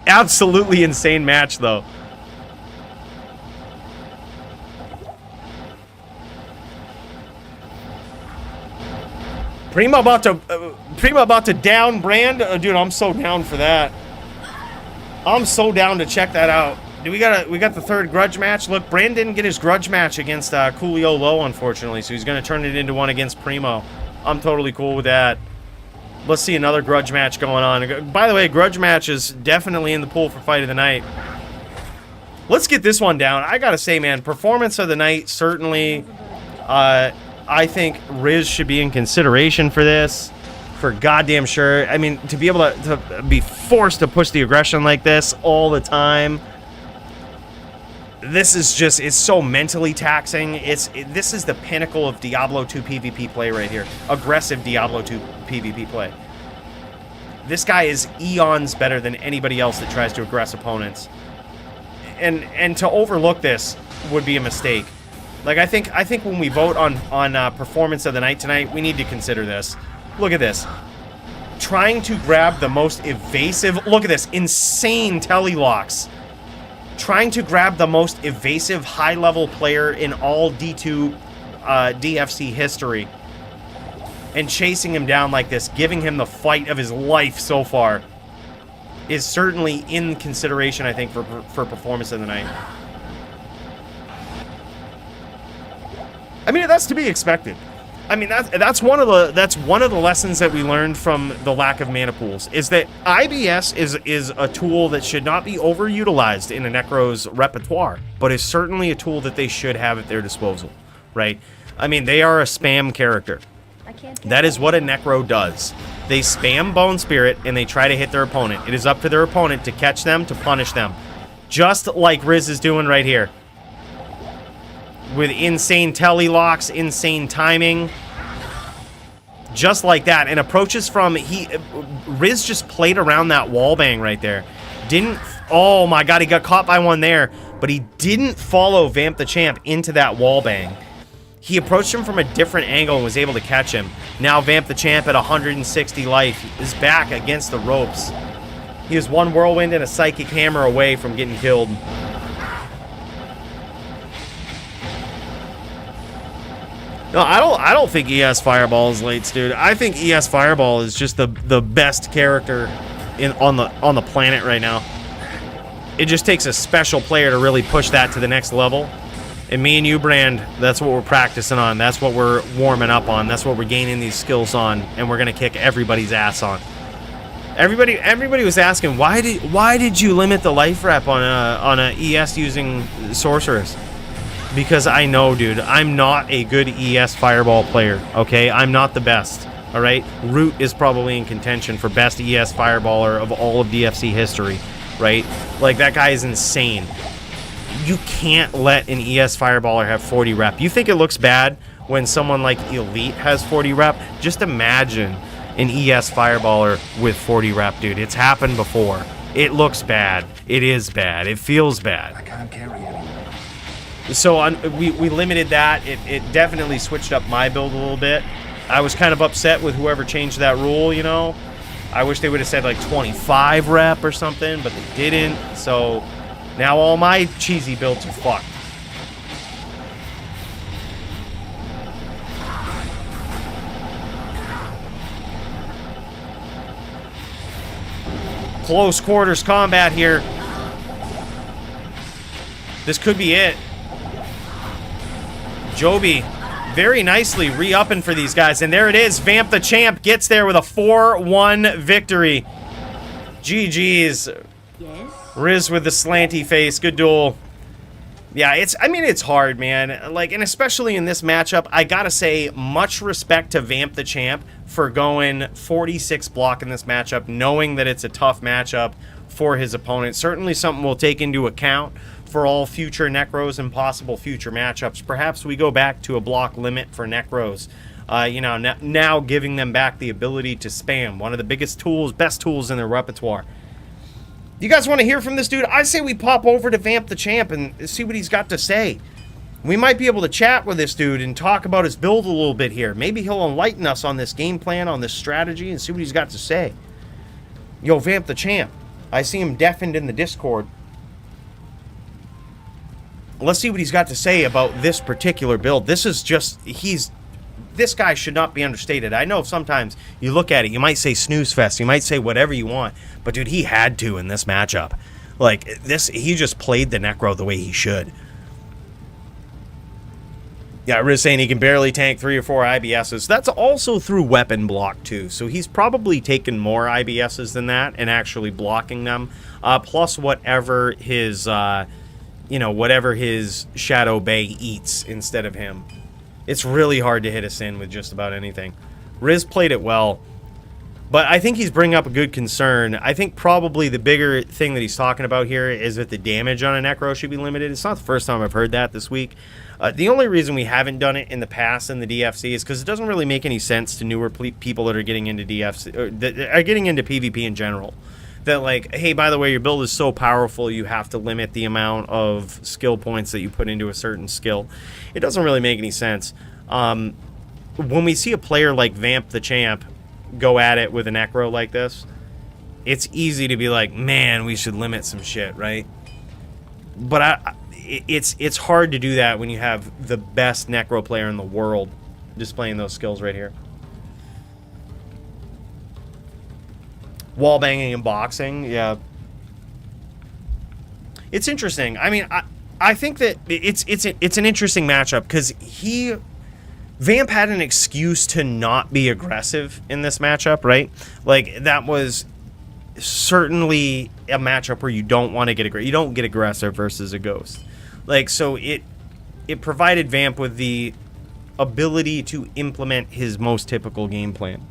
Speaker 1: Absolutely insane match, though. Primo about to down Brand. Dude, I'm so down for that. I'm so down to check that out. We got the 3rd Grudge match. Look, Brand didn't get his Grudge match against Coolie low, unfortunately, so he's going to turn it into one against Primo. I'm totally cool with that. Let's see another Grudge match going on. By the way, Grudge match is definitely in the pool for Fight of the Night. let's get this one down. I gotta say, man, performance of the night, certainly. I think Riz should be in consideration for this, for goddamn sure. I mean, to be able to be forced to push the aggression like this all the time, this is just, it's so mentally taxing. This is the pinnacle of Diablo 2 PvP play right here. Aggressive Diablo 2 PvP play. This guy is eons better than anybody else that tries to aggress opponents. And to overlook this would be a mistake. Like, I think when we vote on performance of the night tonight, we need to consider this. Look at this. Trying to grab the most evasive... Look at this. Insane telelocks. Trying to grab the most evasive high-level player in all D2 DFC history. And chasing him down like this, giving him the fight of his life so far, is certainly in consideration, I think, for performance of the night. I mean, that's to be expected. I mean, that's one of the lessons that we learned from the lack of mana pools, is that IBS is a tool that should not be overutilized in a Necro's repertoire, but is certainly a tool that they should have at their disposal, right? I mean, they are a spam character. That is what a Necro does. They spam Bone Spirit and they try to hit their opponent. It is up to their opponent to catch them, to punish them. Just like Riz is doing right here. With insane telelocks, insane timing. Just like that. And approaches from... Riz just played around that wallbang right there. Didn't... Oh my god, he got caught by one there. But he didn't follow Vamp the Champ into that wallbang. He approached him from a different angle and was able to catch him. Now Vamp the Champ at 160 life is back against the ropes. He is one Whirlwind and a Psychic Hammer away from getting killed. No, I don't think ES Fireball is late, dude. I think ES Fireball is just the best character on the planet right now. It just takes a special player to really push that to the next level. And me and you, Brand, that's what we're practicing on. That's what we're warming up on. That's what we're gaining these skills on, and we're gonna kick everybody's ass on. Everybody was asking, why did you limit the life rep on a ES using Sorceress? Because I know, dude, I'm not a good ES Fireball player, okay? I'm not the best, all right? Root is probably in contention for best ES Fireballer of all of DFC history, right? Like, that guy is insane. You can't let an ES Fireballer have 40 rep. You think it looks bad when someone like Elite has 40 rep? Just imagine an ES Fireballer with 40 rep, dude. It's happened before. It looks bad. It is bad. It feels bad.
Speaker 3: I can't carry anymore.
Speaker 1: So we limited that. It definitely switched up my build a little bit. I was kind of upset with whoever changed that rule, you know. I wish they would have said like 25 rep or something, but they didn't. So now all my cheesy builds are fucked. Close quarters combat here. This could be it. Joby very nicely re-upping for these guys. And there it is. Vamp the Champ gets there with a 4-1 victory. GG's.
Speaker 2: Yes?
Speaker 1: Riz with the slanty face. Good duel. Yeah, it's hard, man. Like, and especially in this matchup, I gotta say, much respect to Vamp the Champ for going 46 block in this matchup, knowing that it's a tough matchup for his opponent. Certainly something we'll take into account for all future Necros and possible future matchups. Perhaps we go back to a block limit for Necros. You know, now giving them back the ability to spam. One of the biggest tools, best tools in their repertoire. You guys want to hear from this dude? I say we pop over to Vamp the Champ and see what he's got to say. We might be able to chat with this dude and talk about his build a little bit here. Maybe he'll enlighten us on this game plan, on this strategy, and see what he's got to say. Yo, Vamp the Champ. I see him deafened in the Discord. Let's see what he's got to say about this particular build. This is just, this guy should not be understated. I know sometimes you look at it, you might say snooze fest, you might say whatever you want, but dude, he had to in this matchup. Like, this, he just played the Necro the way he should. Yeah, Riz saying he can barely tank 3 or 4 IBSs. That's also through weapon block too, so he's probably taken more IBSs than that and actually blocking them. Plus whatever his you know, whatever his Shadow Bay eats instead of him. It's really hard to hit a Sin with just about anything. Riz played it well, but I think he's bringing up a good concern. I think probably the bigger thing that he's talking about here is that the damage on a Necro should be limited. It's not the first time I've heard that this week. The only reason we haven't done it in the past in the DFC is because it doesn't really make any sense to newer people that are getting into DFC, or that are getting into PvP in general. That, like, hey, by the way, your build is so powerful, you have to limit the amount of skill points that you put into a certain skill. It doesn't really make any sense. When we see a player like Vamp the Champ go at it with a Necro like this, it's easy to be like, man, we should limit some shit, right? But it's hard to do that when you have the best Necro player in the world displaying those skills right here. Wall banging and boxing, yeah. It's interesting. I mean, I think that it's an interesting matchup because Vamp had an excuse to not be aggressive in this matchup, right? Like, that was certainly a matchup where you don't want to get aggressive. You don't get aggressive versus a Ghost. Like, so it provided Vamp with the ability to implement his most typical game plan.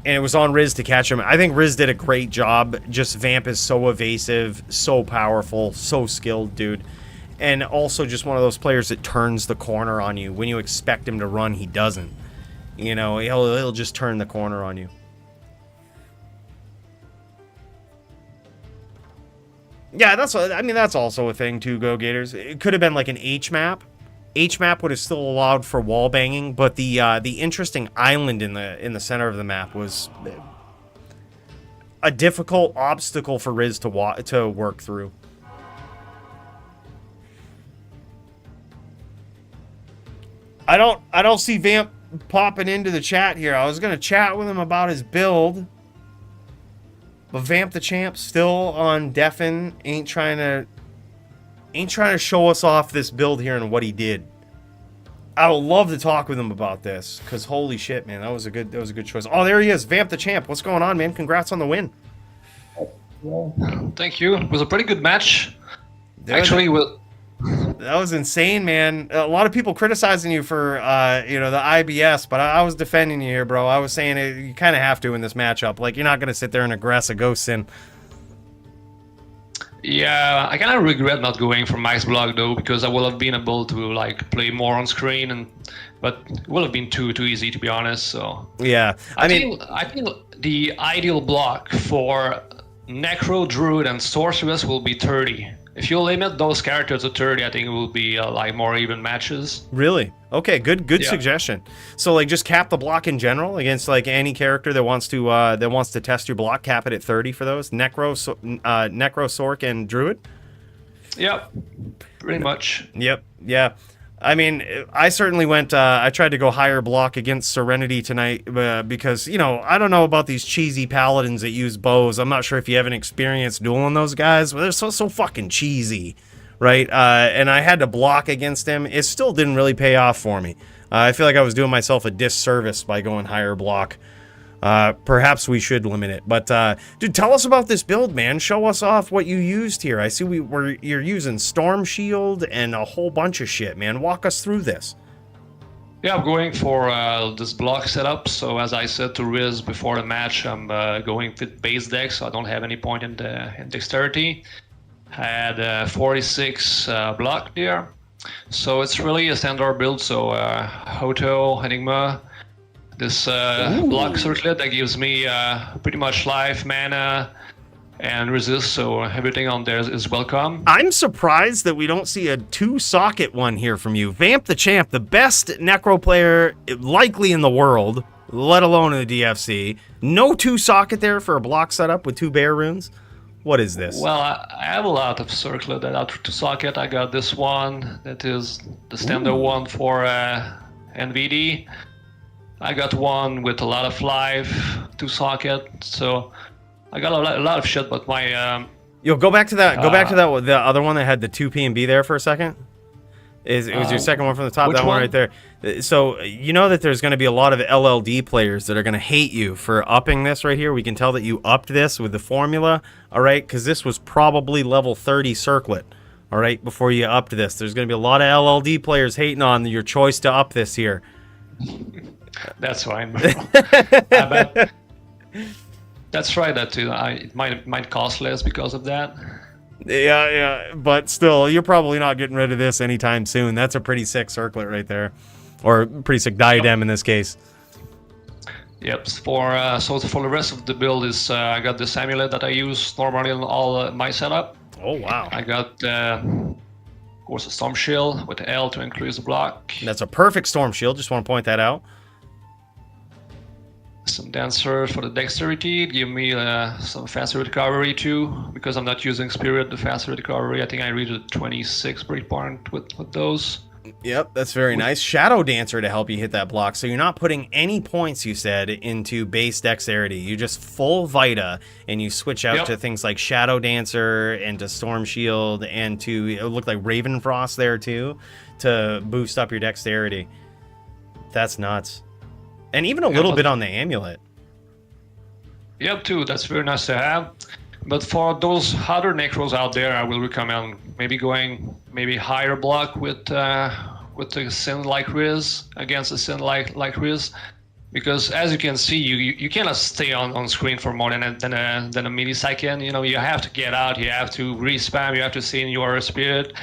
Speaker 1: And it was on Riz to catch him. I think Riz did a great job. Just Vamp is so evasive, so powerful, so skilled, dude. And also just one of those players that turns the corner on you. When you expect him to run, he doesn't. You know, he'll just turn the corner on you. Yeah, that's also a thing too, Go Gators. It could have been like an H map. H map would have still allowed for wall banging, but the interesting island in the center of the map was a difficult obstacle for Riz to work through. I don't see Vamp popping into the chat here. I was gonna chat with him about his build, but Vamp the Champ still on Deafen, ain't trying to show us off this build here and what he did. I would love to talk with him about this, because holy shit, man, that was a good choice. Oh, there he is, Vamp the Champ. What's going on, man? Congrats on the win.
Speaker 5: Thank you. It was a pretty good match. Actually,
Speaker 1: that was insane, man. A lot of people criticizing you for the IBS, but I was defending you here, bro. I was saying you kind of have to in this matchup. Like, you're not gonna sit there and aggress a Ghost Sin.
Speaker 5: Yeah, I kind of regret not going for Max Block though, because I would have been able to like play more on screen, but it would have been too easy, to be honest. So
Speaker 1: yeah, I think
Speaker 5: the ideal block for Necro, Druid, and Sorceress will be 30. If you limit those characters to 30, I think it will be like more even matches.
Speaker 1: Really? Okay, good suggestion. So like just cap the block in general against like any character that wants to test your block. Cap it at 30 for those Necro, Sorc, and Druid.
Speaker 5: Yep, pretty much.
Speaker 1: Yep, yeah. I mean, I certainly went. I tried to go higher block against Serenity tonight because I don't know about these cheesy paladins that use bows. I'm not sure if you haven't experienced dueling those guys, but they're so fucking cheesy, right? And I had to block against them. It still didn't really pay off for me. I feel like I was doing myself a disservice by going higher block. Perhaps we should limit it. But dude, tell us about this build, man. Show us off what you used here. I see you're using Storm Shield and a whole bunch of shit, man. Walk us through this.
Speaker 5: Yeah, I'm going for this block setup. So as I said to Riz before the match, I'm going with base deck, so I don't have any point in dexterity. I had 46 block there. So it's really a standard build. So Hoto, Enigma, this block circlet that gives me pretty much life, mana, and resist, so everything on there is welcome.
Speaker 1: I'm surprised that we don't see a 2-socket one here from you. Vamp the Champ, the best Necro player likely in the world, let alone in the DFC. No 2-socket there for a block setup with 2 bear runes? What is this?
Speaker 5: Well, I have a lot of circlet that are 2-socket. I got this one that is the standard one for NVD. I got one with a lot of life, 2-socket, so I got a lot of shit, but my...
Speaker 1: Yo, go back to that, the other one that had the 2 P and B there for a second. It was your second one from the top,
Speaker 5: which
Speaker 1: that one
Speaker 5: one?
Speaker 1: right there. So you know that there's going to be a lot of LLD players that are going to hate you for upping this right here. We can tell that you upped this with the formula, all right? Because this was probably level 30 circlet, all right, before you upped this. There's going to be a lot of LLD players hating on your choice to up this here.
Speaker 5: That's fine, bro. That's right. That too. It might cost less because of that.
Speaker 1: Yeah, but still, you're probably not getting rid of this anytime soon. That's a pretty sick circlet right there, or pretty sick diadem in this case.
Speaker 5: Yep. So for the rest of the build is I got this amulet that I use normally in all my setup.
Speaker 1: Oh wow!
Speaker 5: I got of course a storm shield with L to increase the block.
Speaker 1: That's a perfect storm shield. Just want to point that out.
Speaker 5: Some dancer for the dexterity. Give me some faster recovery too, because I'm not using spirit. The faster recovery, I think I reached a 26 breakpoint with those.
Speaker 1: Yep, that's very nice. Shadow Dancer to help you hit that block. So you're not putting any points, you said, into base dexterity. You just full Vita, and you switch out to things like Shadow Dancer and to Storm Shield and to, it looked like Raven Frost there too, to boost up your dexterity. That's nuts. And even a little bit on the amulet.
Speaker 5: Yep, too. That's very nice to have. But for those other necros out there, I will recommend maybe going higher block with the Sin like Riz against the Sin like Riz, because as you can see, you cannot stay on screen for more than a millisecond. You know, you have to get out, you have to respam, you have to stay in your spirit,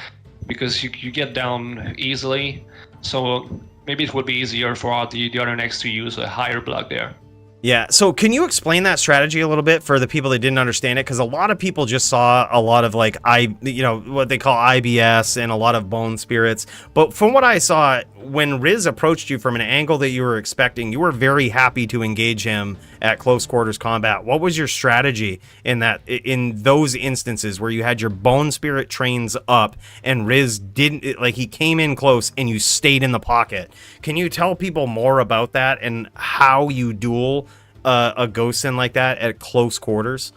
Speaker 5: because you get down easily. So maybe it would be easier for the other necks to use a higher block there.
Speaker 1: Yeah, so can you explain that strategy a little bit for the people that didn't understand it? Because a lot of people just saw a lot of like what they call IBS and a lot of bone spirits. But from what I saw, when Riz approached you from an angle that you were expecting, you were very happy to engage him at close quarters combat. What was your strategy in those instances where you had your bone spirit trains up and Riz didn't, like, he came in close and you stayed in the pocket? Can you tell people more about that and how you duel a ghost sin like that at close quarters?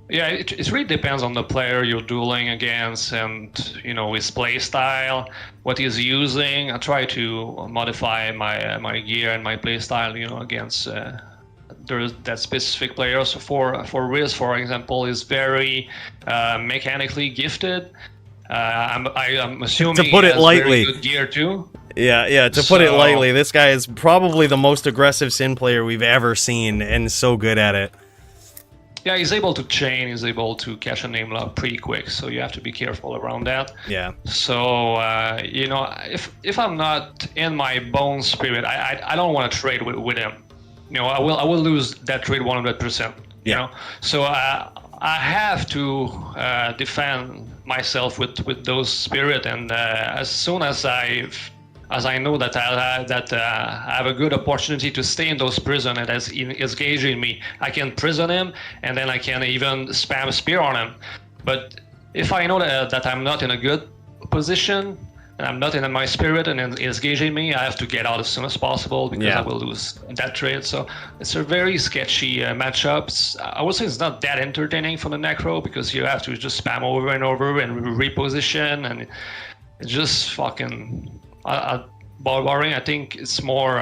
Speaker 5: Yeah, it really depends on the player you're dueling against and, his play style, what he's using. I try to modify my gear and my play style, against that specific player. So for Riz, for example, is very mechanically gifted. I'm assuming
Speaker 1: to put
Speaker 5: he
Speaker 1: it
Speaker 5: has
Speaker 1: lightly,
Speaker 5: very good gear too.
Speaker 1: Yeah, to put it lightly, this guy is probably the most aggressive Sin player we've ever seen, and so good at it.
Speaker 5: Yeah, he's able to chain, he's able to catch a name lock pretty quick, so you have to be careful around that.
Speaker 1: Yeah.
Speaker 5: So, if I'm not in my bone spirit, I don't want to trade with him. I will lose that trade 100%. So I have to defend myself with those spirit, and as soon as I know that I have a good opportunity to stay in those prison and as is engaging me, I can prison him, and then I can even spam spear on him. But if I know that I'm not in a good position, and I'm not in my spirit and is engaging me, I have to get out as soon as possible, because I will lose that trade. So it's a very sketchy matchup. I would say it's not that entertaining for the Necro, because you have to just spam over and over and reposition, and it's just fucking boring. I think it's more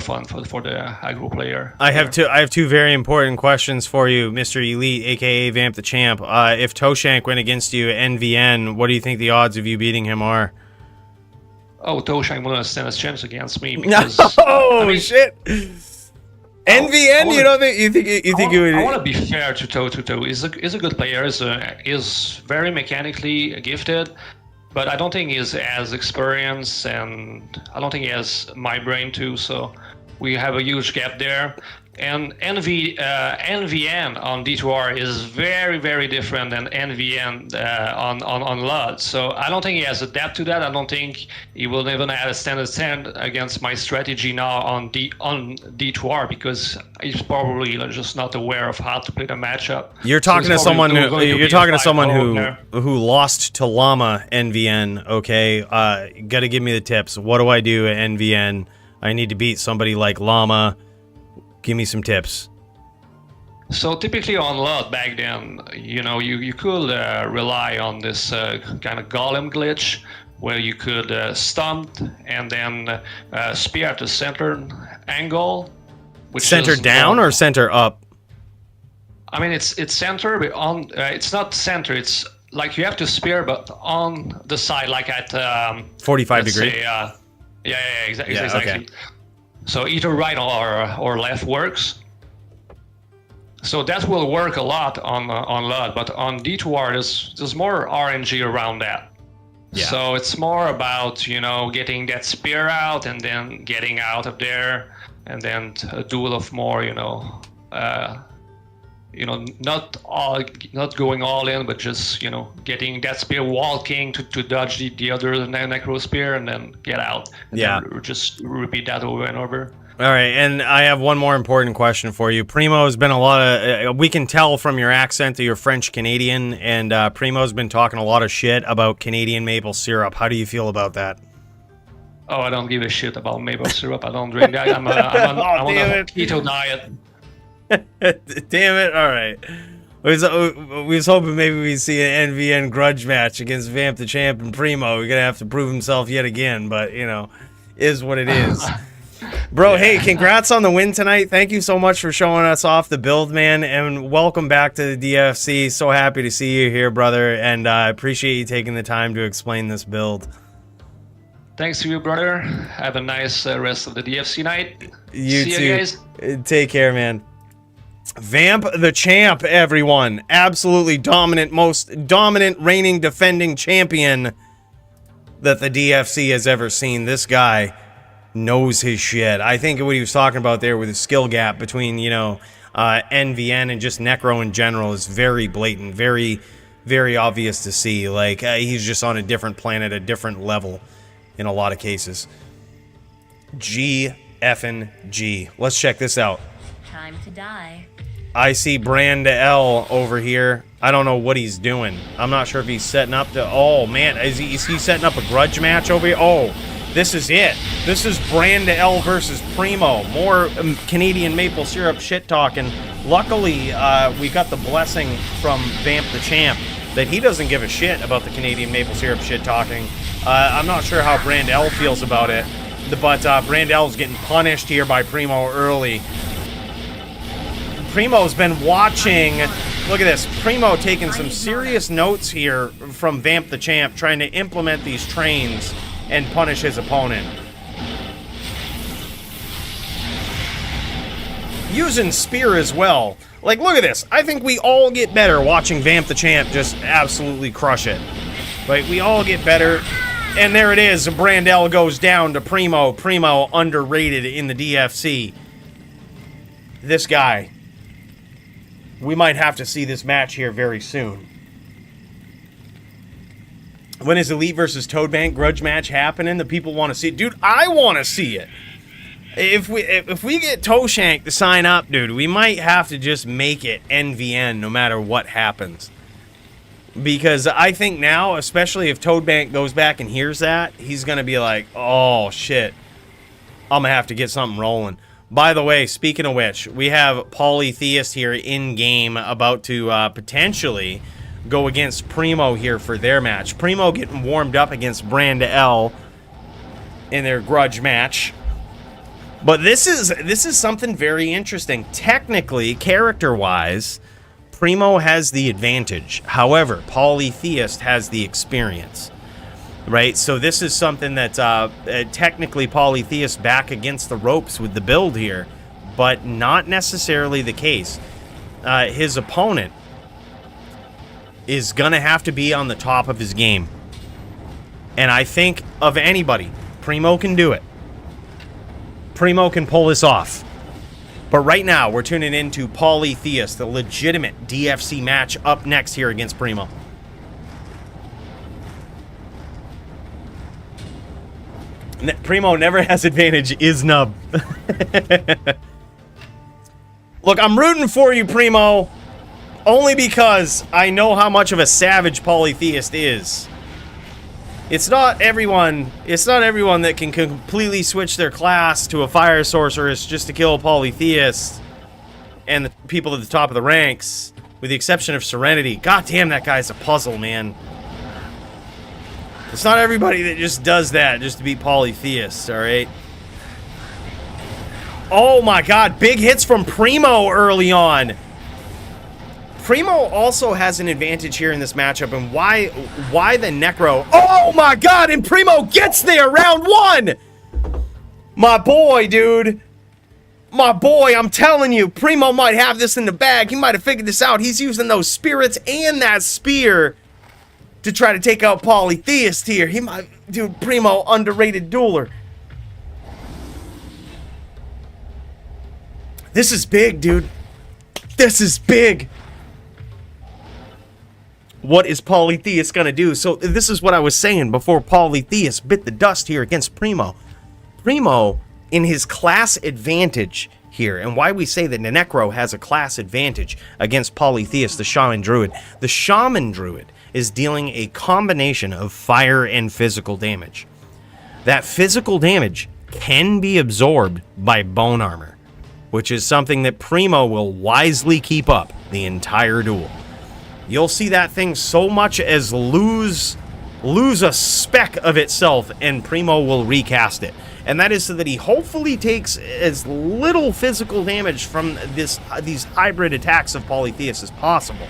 Speaker 5: fun for the aggro player. I have
Speaker 1: two very important questions for you, Mr. Elite, aka Vamp the Champ. If Toshank went against you at NVN, what do you think the odds of you beating him are?
Speaker 5: Oh, Toshank will not stand a chance against me, because
Speaker 1: shit. NVN, you think you would?
Speaker 5: I want to be fair to Toto. He's a good player. Is very mechanically gifted, but I don't think he's as experienced, and I don't think he has my brain too. So we have a huge gap there. And NVN on D2R is very, very different than NVN on LUD. So I don't think he has adapted to that. I don't think he will even have a stand against my strategy now on D2R, because he's probably just not aware of how to play the matchup. You're talking to someone
Speaker 1: who lost to Llama NVN. Okay, gotta give me the tips. What do I do at NVN? I need to beat somebody like Llama. Give me some tips.
Speaker 5: So typically on LUD back then, you could rely on this kind of golem glitch, where you could stomp and then spear at the center angle. Which
Speaker 1: Center
Speaker 5: is
Speaker 1: down
Speaker 5: more,
Speaker 1: or center up?
Speaker 5: I mean, it's center, but on it's not center. It's like you have to spear, but on the side, like at
Speaker 1: 45
Speaker 5: let's
Speaker 1: degree.
Speaker 5: say, exactly.
Speaker 1: Yeah, okay.
Speaker 5: So either right or left works. So that will work a lot on LUD, but on D2R there's more RNG around that.
Speaker 1: Yeah.
Speaker 5: So it's more about, you know, getting that spear out and then getting out of there, and then a duel of more, not going all in, but just, you know, getting that spear, walking to dodge the other necro spear, and then get out. And then just repeat that over and over.
Speaker 1: All right, and I have one more important question for you. Primo's been a lot of... we can tell from your accent that you're French-Canadian, and Primo's been talking a lot of shit about Canadian maple syrup. How do you feel about that?
Speaker 5: Oh, I don't give a shit about maple syrup. I don't drink that. I'm on a keto diet.
Speaker 1: Damn it! All right. We was hoping maybe we'd see an NVN grudge match against Vamp the Champ and Primo. We're gonna have to prove himself yet again, but you know, is what it is. Bro, hey, congrats on the win tonight. Thank you so much for showing us off the build, man, and welcome back to the DFC. So happy to see you here, brother, and I appreciate you taking the time to explain this build.
Speaker 5: Thanks to you, brother. Have a nice rest of the DFC night.
Speaker 1: You
Speaker 5: see
Speaker 1: too.
Speaker 5: you guys.
Speaker 1: Take care, man. Vamp the Champ, everyone. Absolutely dominant, most dominant reigning defending champion that the DFC has ever seen. This guy knows his shit. I think what he was talking about there with the skill gap between, NVN and just Necro in general is very blatant, very, very obvious to see. Like, he's just on a different planet, a different level in a lot of cases. G effing G. Let's check this out.
Speaker 2: Time to die.
Speaker 1: I see Brand L over here. I don't know what he's doing. I'm not sure if he's setting up to... Oh, man. Is he setting up a grudge match over here? Oh, this is it. This is Brand L versus Primo. More Canadian maple syrup shit talking. Luckily, we got the blessing from Vamp the Champ that he doesn't give a shit about the Canadian maple syrup shit talking. I'm not sure how Brand L feels about it, but Brand L's getting punished here by Primo early. Primo's been watching. Look at this. Primo taking some serious notes here from Vamp the Champ, trying to implement these trains and punish his opponent. Using spear as well. Like, look at this. I think we all get better watching Vamp the Champ just absolutely crush it. Like, we all get better. And there it is. Brandel goes down to Primo. Primo underrated in the DFC. This guy. We might have to see this match here very soon. When is Elite versus Toadbank grudge match happening? The people want to see it. Dude, I want to see it. If we get Toshank to sign up, dude, we might have to just make it NVN no matter what happens. Because I think now, especially if Toadbank goes back and hears that, he's going to be like, oh, shit. I'm going to have to get something rolling. By the way, speaking of which, we have Polytheist here in-game about to potentially go against Primo here for their match. Primo getting warmed up against Brand L in their grudge match. But this is something very interesting. Technically, character-wise, Primo has the advantage. However, Polytheist has the experience. Right, so this is something that technically Polytheist back against the ropes with the build here, but not necessarily the case. His opponent is going to have to be on the top of his game. And I think of anybody, Primo can do it. Primo can pull this off. But right now, we're tuning into Polytheist, the legitimate DFC match up next here against Primo. Primo never has advantage, is nub. Look, I'm rooting for you, Primo, only because I know how much of a savage Polytheist is. It's not everyone that can completely switch their class to a fire sorceress just to kill Polytheist and the people at the top of the ranks, with the exception of Serenity. God damn, that guy's a puzzle, man. It's not everybody that just does that just to be polytheists, all right? Oh my god, big hits from Primo early on. Primo also has an advantage here in this matchup, and why the Necro? Oh my god, and Primo gets there, round one! My boy, dude. My boy, I'm telling you, Primo might have this in the bag. He might have figured this out. He's using those spirits and that spear to try to take out Polytheist here. He might, dude, Primo, underrated dueler. This is big, dude. This is big. What is Polytheist gonna do? So this is what I was saying before Polytheist bit the dust here against Primo. Primo, in his class advantage here, and why we say that Necro has a class advantage against Polytheist, the Shaman Druid. The Shaman Druid is dealing a combination of fire and physical damage. That physical damage can be absorbed by bone armor, which is something that Primo will wisely keep up the entire duel. You'll see that thing so much as lose a speck of itself, and Primo will recast it. And that is so that he hopefully takes as little physical damage from these hybrid attacks of Polytheist as possible.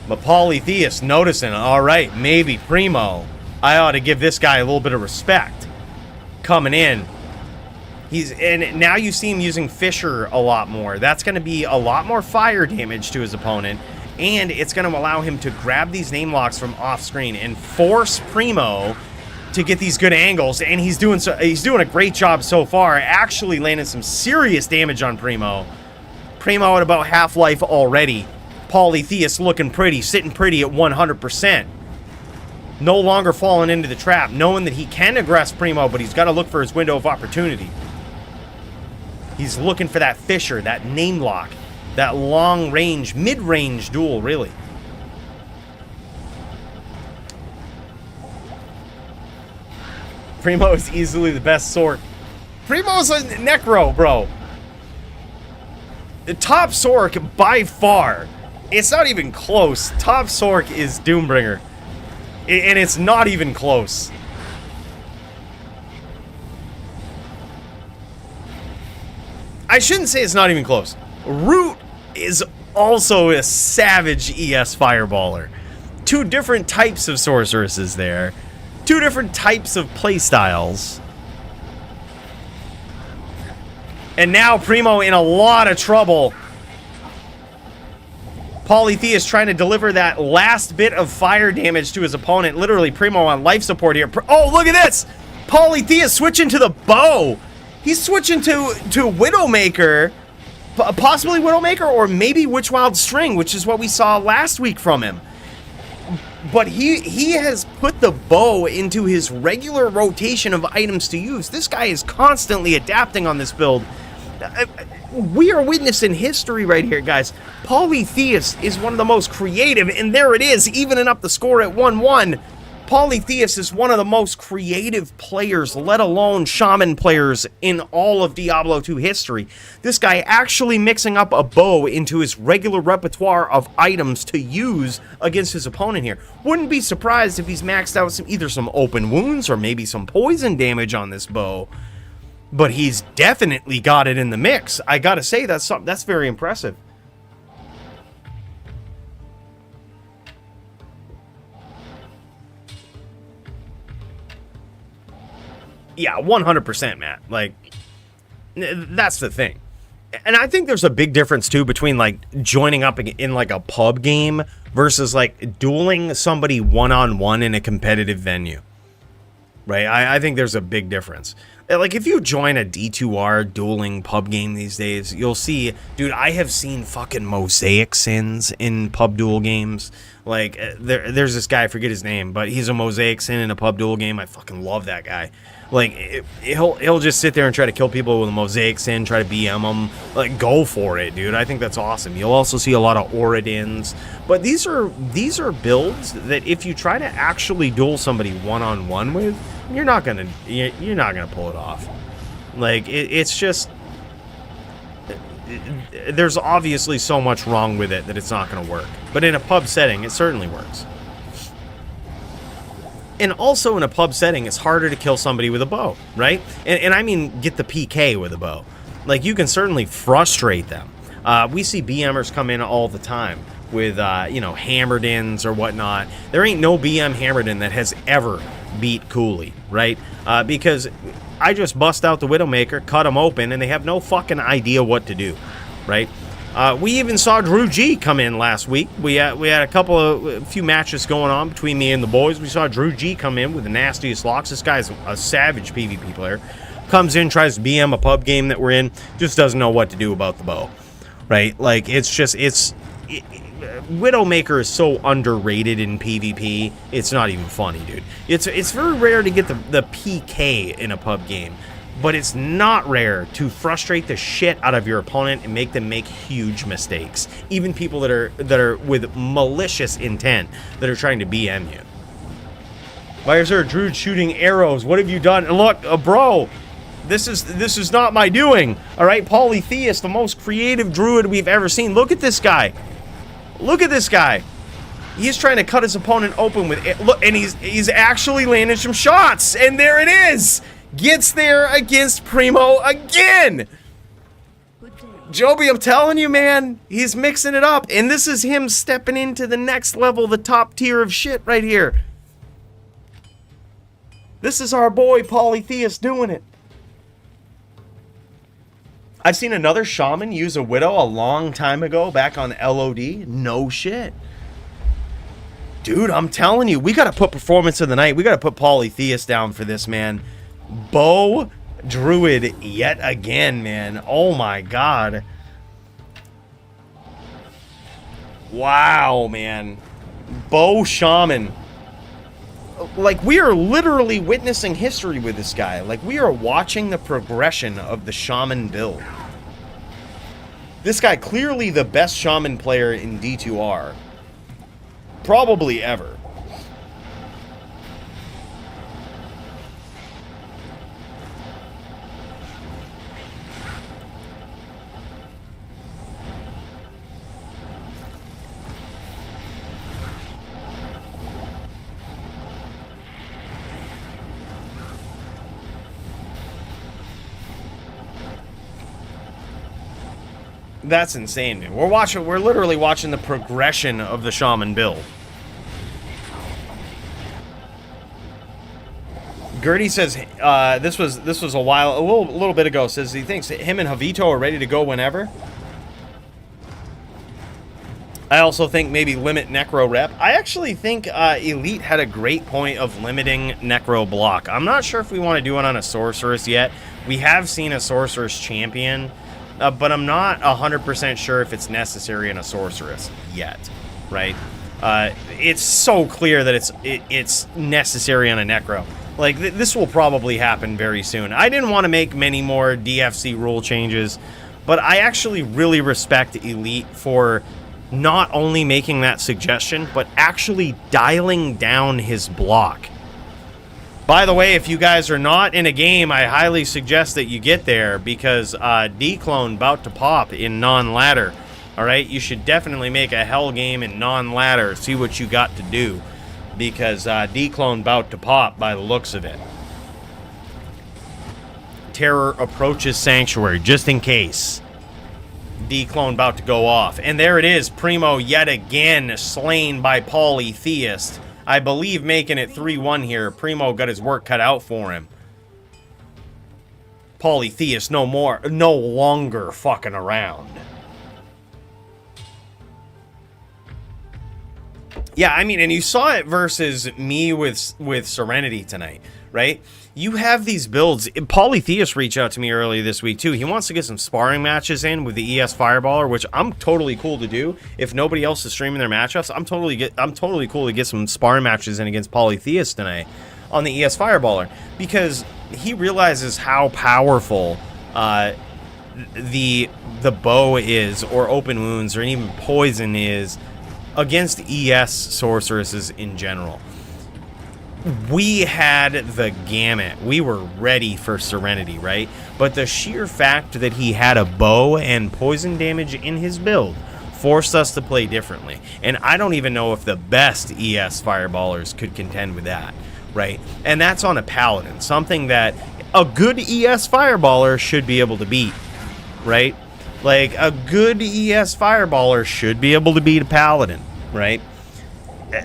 Speaker 1: But Polytheist noticing, all right, maybe Primo, I ought to give this guy a little bit of respect. Coming in. And now you see him using Fisher a lot more. That's going to be a lot more fire damage to his opponent, and it's going to allow him to grab these name locks from off screen and force Primo to get these good angles. And he's doing a great job so far, actually landing some serious damage on Primo. Primo at about half-life already. Polytheist looking pretty, sitting pretty at 100%. No longer falling into the trap, knowing that he can aggress Primo, but he's got to look for his window of opportunity. He's looking for that Fisher, that name lock, that long-range, mid-range duel, really. Primo is easily the best sort. Primo's a Necro, bro. The top Sork, by far, it's not even close. Top Sork is Doombringer. And it's not even close. I shouldn't say it's not even close. Root is also a savage ES fireballer. Two different types of sorceresses there. Two different types of playstyles. And now Primo in a lot of trouble. Polytheist trying to deliver that last bit of fire damage to his opponent. Literally, Primo on life support here. Oh, look at this! Polytheist switching to the bow. He's switching to Widowmaker. Possibly Widowmaker, or maybe Witchwild String, which is what we saw last week from him. But he has put the bow into his regular rotation of items to use. This guy is constantly adapting on this build. We are witnessing history right here, guys. Polytheist is one of the most creative, and there it is, evening up the score at 1-1. Polytheist is one of the most creative players, let alone shaman players, in all of Diablo 2 history. This guy actually mixing up a bow into his regular repertoire of items to use against his opponent here. Wouldn't be surprised if he's maxed out either some open wounds or maybe some poison damage on this bow. But he's definitely got it in the mix. I gotta say, that's very impressive. Yeah, 100%, Matt. Like, that's the thing. And I think there's a big difference, too, between, like, joining up in, like, a pub game versus, like, dueling somebody one-on-one in a competitive venue. Right? I think there's a big difference. Like, if you join a D2R dueling pub game these days, you'll see, dude, I have seen fucking mosaic sins in pub duel games. Like, there's this guy, I forget his name, but he's a mosaic sin in a pub duel game. I fucking love that guy. Like, he'll just sit there and try to kill people with a mosaic sin, try to BM them. Like, go for it, dude. I think that's awesome. You'll also see a lot of Oridins. But these are builds that if you try to actually duel somebody one-on-one with, you're not gonna pull it off. Like, it's just, there's obviously so much wrong with it that it's not gonna work. But in a pub setting, it certainly works. And also in a pub setting, it's harder to kill somebody with a bow, right? And I mean get the PK with a bow. Like, you can certainly frustrate them. We see BMers come in all the time with, you know, hammered ins or whatnot. There ain't no BM hammered in that has ever beat Coolie, right? Because I just bust out the Widowmaker, cut them open, and they have no fucking idea what to do, right? We even saw Drew G come in last week. We had a few matches going on between me and the boys. We saw Drew G come in with the nastiest locks. This guy's a savage PvP player. Comes in, tries to BM a pub game that we're in, just doesn't know what to do about the bow, right? Like, it's just, Widowmaker is so underrated in PvP, it's not even funny, dude. It's very rare to get the PK in a pub game. But it's not rare to frustrate the shit out of your opponent and make them make huge mistakes. Even people that are with malicious intent that are trying to BM you. Why is there a druid shooting arrows? What have you done? And look, bro, this is not my doing. All right, Polytheist, the most creative druid we've ever seen. Look at this guy. Look at this guy. He's trying to cut his opponent open with it. Look, and he's actually landing some shots. And there it is. Gets there against Primo again. Joby, I'm telling you, man, he's mixing it up. And this is him stepping into the next level, the top tier of shit right here. This is our boy Polytheist doing it. I've seen another shaman use a Widow a long time ago, back on LOD. No shit. Dude, I'm telling you, we got to put performance of the night. We got to put Polytheist down for this, man. Bow druid yet again, man. Oh my god. Wow, man. Bow shaman. Like, we are literally witnessing history with this guy. Like, we are watching the progression of the shaman build. This guy, clearly the best shaman player in D2R. Probably ever. That's insane, man. We're literally watching the progression of the shaman build. Gertie says this was a little bit ago. Says he thinks him and Javito are ready to go whenever. I also think maybe limit Necro rep. I actually think Elite had a great point of limiting Necro block. I'm not sure if we want to do it on a Sorceress yet. We have seen a Sorceress champion. But I'm not 100% sure if it's necessary in a Sorceress yet, right? It's so clear that it's necessary on a Necro. Like, this will probably happen very soon. I didn't want to make many more DFC rule changes, but I actually really respect Elite for not only making that suggestion, but actually dialing down his block. By the way, if you guys are not in a game, I highly suggest that you get there, because Dclone about to pop in non-ladder. Alright, you should definitely make a hell game in non-ladder, see what you got to do, because Dclone about to pop by the looks of it. Terror approaches Sanctuary, just in case. Dclone about to go off. And there it is, Primo yet again slain by Polytheist. I believe making it 3-1 here. Primo got his work cut out for him. Polytheist no longer fucking around. Yeah, I mean, and you saw it versus me with Serenity tonight, right? You have these builds. Polytheist reached out to me earlier this week too. He wants to get some sparring matches in with the ES Fireballer, which I'm totally cool to do. If nobody else is streaming their matchups, I'm totally cool to get some sparring matches in against Polytheist tonight on the ES Fireballer, because he realizes how powerful the bow is, or open wounds, or even poison is against ES sorceresses in general. We had the gamut. We were ready for Serenity, right? But the sheer fact that he had a bow and poison damage in his build forced us to play differently. And I don't even know if the best ES Fireballers could contend with that. right? And that's on a paladin, something that a good ES fireballer should be able to beat, right? Like, a good ES fireballer should be able to beat a paladin, right?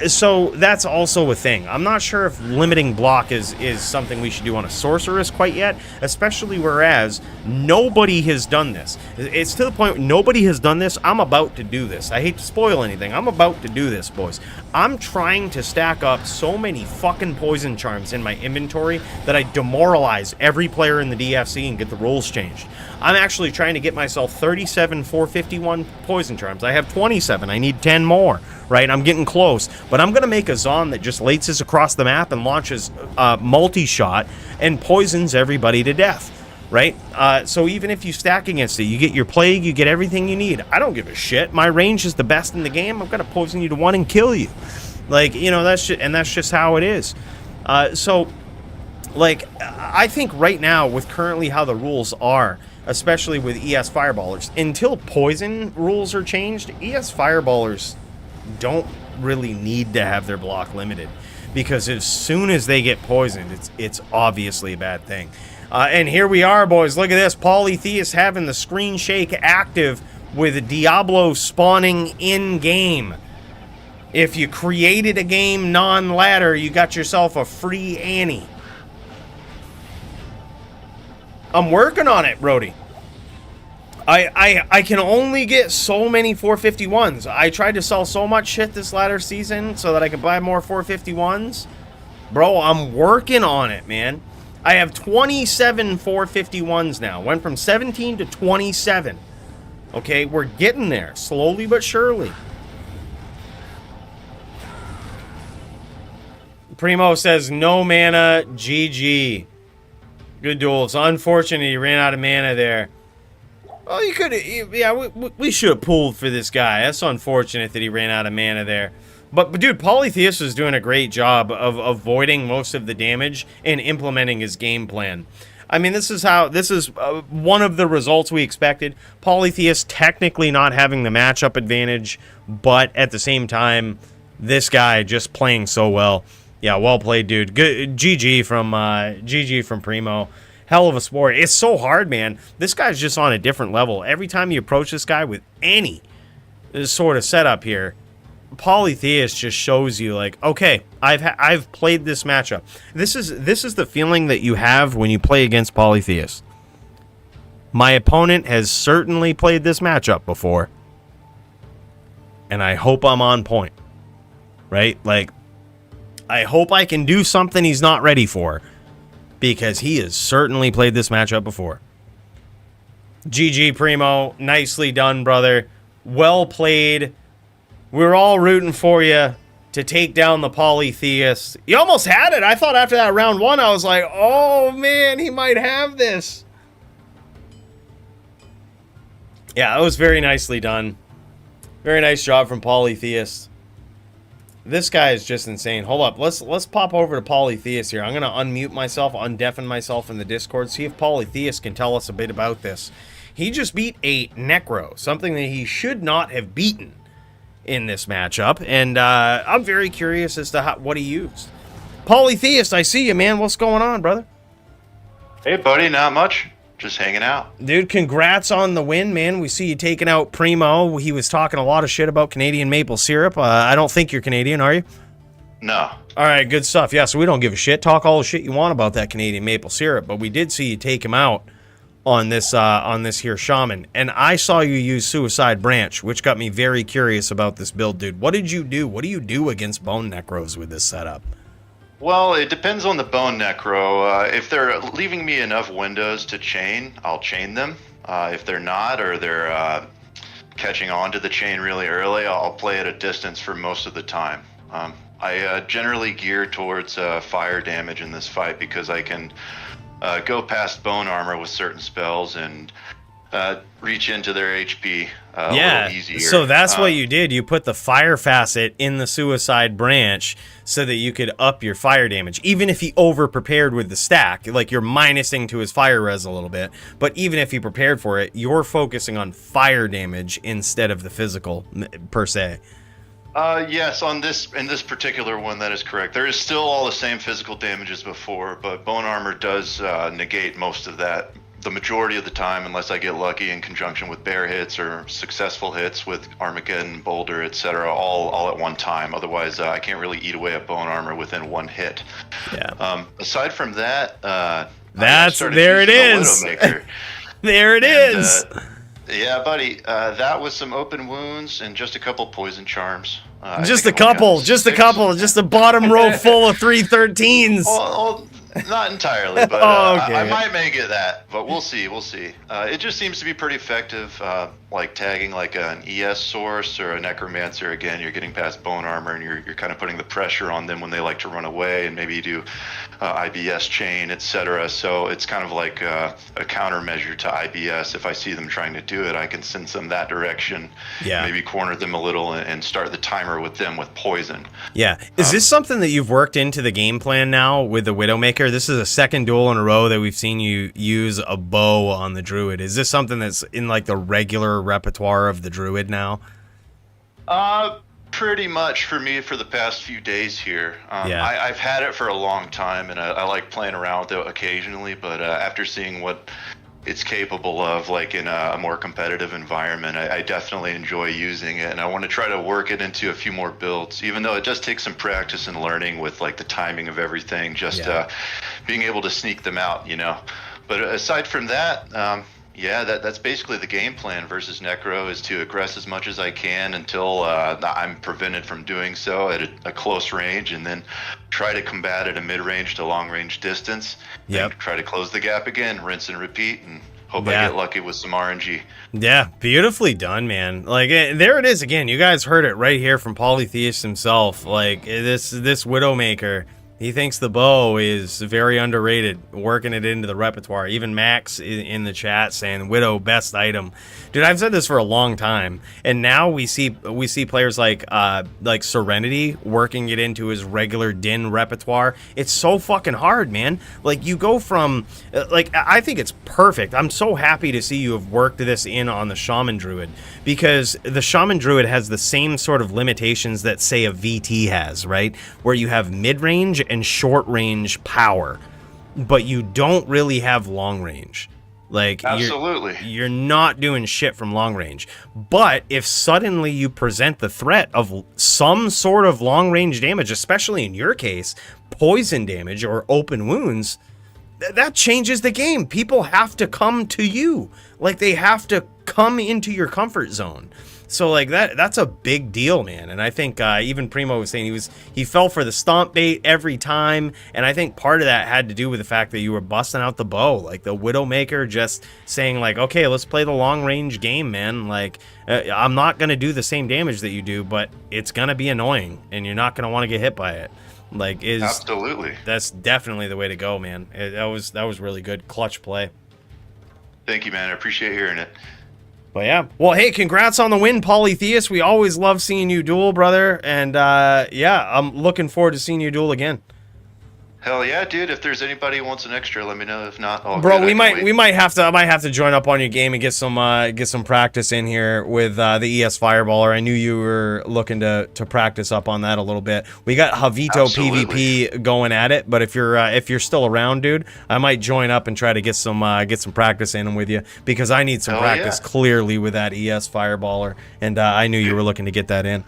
Speaker 1: So that's also a thing. I'm not sure if limiting block is something we should do on a sorceress quite yet, especially whereas nobody has done this. It's to the point where nobody has done this. I'm about to do this. I hate to spoil anything. I'm about to do this, boys. I'm trying to stack up so many fucking poison charms in my inventory that I demoralize every player in the DFC and get the rules changed. I'm actually trying to get myself 37 451 poison charms. I have 27. I need 10 more, right? I'm getting close. But I'm going to make a Zon that just laces across the map and launches multi-shot and poisons everybody to death, right? So even if you stack against it, you get your plague, you get everything you need. I don't give a shit. My range is the best in the game. I'm going to poison you to one and kill you. Like, you know, that's just how it is. So, like, I think right now, with currently how the rules are, especially with ES Fireballers, until poison rules are changed, ES Fireballers don't really need to have their block limited, because as soon as they get poisoned, it's obviously a bad thing. And here we are, boys. Look at this. Polytheist having the screen shake active with Diablo spawning in-game. If you created a game non-ladder, you got yourself a free Annie. I'm working on it, Brody. I can only get so many 451s. I tried to sell so much shit this latter season so that I could buy more 451s. Bro, I'm working on it, man. I have 27 451s now. Went from 17 to 27. Okay, we're getting there, slowly but surely. Primo says, no mana, GG. Good duel. It's unfortunate he ran out of mana there. Well, you could, yeah, we should have pulled for this guy. That's unfortunate that he ran out of mana there. But dude, Polytheist was doing a great job of avoiding most of the damage and implementing his game plan. I mean, this is one of the results we expected. Polytheist technically not having the matchup advantage, but at the same time, this guy just playing so well. Yeah, well played, dude. Good GG from Primo. Hell of a sport. It's so hard, man. This guy's just on a different level. Every time you approach this guy with any sort of setup here, Polytheist just shows you, like, okay, I've played this matchup. This is the feeling that you have when you play against Polytheist. My opponent has certainly played this matchup before, and I hope I'm on point, right? Like, I hope I can do something he's not ready for, because he has certainly played this matchup before. GG, Primo. Nicely done, brother. Well played. We're all rooting for you to take down the Polytheist. You almost had it. I thought after that round one, I was like, oh, man, he might have this. Yeah, that was very nicely done. Very nice job from Polytheist. This guy is just insane. Hold up. Let's pop over to Polytheist here. I'm going to unmute myself, undeafen myself in the Discord, see if Polytheist can tell us a bit about this. He just beat a Necro, something that he should not have beaten in this matchup, and I'm very curious as to what he used. Polytheist, I see you, man. What's going on, brother?
Speaker 6: Hey, buddy. Not much. Just hanging out.
Speaker 1: Dude, congrats on the win, man. We see you taking out Primo. He was talking a lot of shit about Canadian maple syrup. I don't think you're Canadian, are you?
Speaker 6: No.
Speaker 1: All right, good stuff. Yeah, so we don't give a shit. Talk all the shit you want about that Canadian maple syrup, but we did see you take him out on this here shaman, and I saw you use Suicide Branch, which got me very curious about this build, dude. What did you do? What do you do against Bone Necros with this setup?
Speaker 6: Well, it depends on the Bone Necro. If they're leaving me enough windows to chain, I'll chain them. If they're not, or they're catching on to the chain really early, I'll play at a distance for most of the time. I generally gear towards fire damage in this fight because I can go past bone armor with certain spells and reach into their HP a little easier.
Speaker 1: So that's what you did. You put the fire facet in the Suicide Branch so that you could up your fire damage. Even if he over-prepared with the stack, like you're minusing to his fire res a little bit, but even if he prepared for it, you're focusing on fire damage instead of the physical, per se.
Speaker 6: Yes, in this particular one, that is correct. There is still all the same physical damage as before, but bone armor does negate most of that. The majority of the time, unless I get lucky in conjunction with bear hits or successful hits with Armageddon, Boulder, etc., all at one time. Otherwise, I can't really eat away at bone armor within one hit.
Speaker 1: Yeah.
Speaker 6: Aside from that,
Speaker 1: there it is. There it is.
Speaker 6: Yeah, buddy. That was some open wounds and just a couple poison charms.
Speaker 1: Just a couple. Just a bottom row full of 313s.
Speaker 6: Well, not entirely, but
Speaker 1: okay.
Speaker 6: I might make it that. But we'll see. It just seems to be pretty effective. Like tagging like an ES source or a necromancer. Again, you're getting past bone armor, and you're kind of putting the pressure on them when they like to run away, and maybe you do IBS chain, etc. So it's kind of like a countermeasure to IBS. If I see them trying to do it, I can sense them that direction.
Speaker 1: Yeah.
Speaker 6: Maybe corner them a little and start the timer with them with poison.
Speaker 1: Yeah. Is this something that you've worked into the game plan now with the Widowmaker? This is a second duel in a row that we've seen you use a bow on the Druid. Is this something that's in like the regular repertoire of the Druid now?
Speaker 6: Pretty much for me for the past few days here. I've had it for a long time, and I like playing around with it occasionally, but after seeing what it's capable of, like in a more competitive environment, I definitely enjoy using it, and I want to try to work it into a few more builds, even though it does take some practice and learning with like the timing of everything, just being able to sneak them out, you know. But aside from that, that's basically the game plan versus Necro, is to aggress as much as I can until I'm prevented from doing so at a close range, and then try to combat at a mid-range to long-range distance.
Speaker 1: Yep.
Speaker 6: And try to close the gap again, rinse and repeat, and hope I get lucky with some RNG.
Speaker 1: Yeah, beautifully done, man. Like, there it is again. You guys heard it right here from Polytheist himself. Like, this Widowmaker, he thinks the bow is very underrated, working it into the repertoire. Even Max in the chat saying Widow best item. Dude, I've said this for a long time, and now we see players like Serenity working it into his regular Din repertoire. It's so fucking hard, man. Like, you go from I think it's perfect. I'm so happy to see you have worked this in on the Shaman Druid, because the Shaman Druid has the same sort of limitations that, say, a VT has, right? Where you have mid-range and short-range power, but you don't really have long-range. Like,
Speaker 6: absolutely,
Speaker 1: you're not doing shit from long range. But if suddenly you present the threat of some sort of long range damage, especially in your case, poison damage or open wounds, that changes the game. People have to come to you. Like, they have to come into your comfort zone. So, like, that's a big deal, man. And I think even Primo was saying he fell for the stomp bait every time. And I think part of that had to do with the fact that you were busting out the bow. Like, the Widowmaker just saying, like, okay, let's play the long-range game, man. Like, I'm not going to do the same damage that you do, but it's going to be annoying. And you're not going to want to get hit by it. Like,
Speaker 6: absolutely.
Speaker 1: That's definitely the way to go, man. That was really good. Clutch play.
Speaker 6: Thank you, man. I appreciate hearing it.
Speaker 1: But yeah, well, hey, congrats on the win, Polytheist. We always love seeing you duel, brother. And I'm looking forward to seeing you duel again.
Speaker 6: Hell yeah, dude! If there's anybody who wants an extra, let me know. If not, all
Speaker 1: bro,
Speaker 6: good.
Speaker 1: I might have to join up on your game and get some practice in here with the ES Fireballer. I knew you were looking to practice up on that a little bit. We got Javito PvP going at it, but if you're still around, dude, I might join up and try to get some practice in with you, because I need some practice clearly with that ES Fireballer, and I knew you were looking to get that in.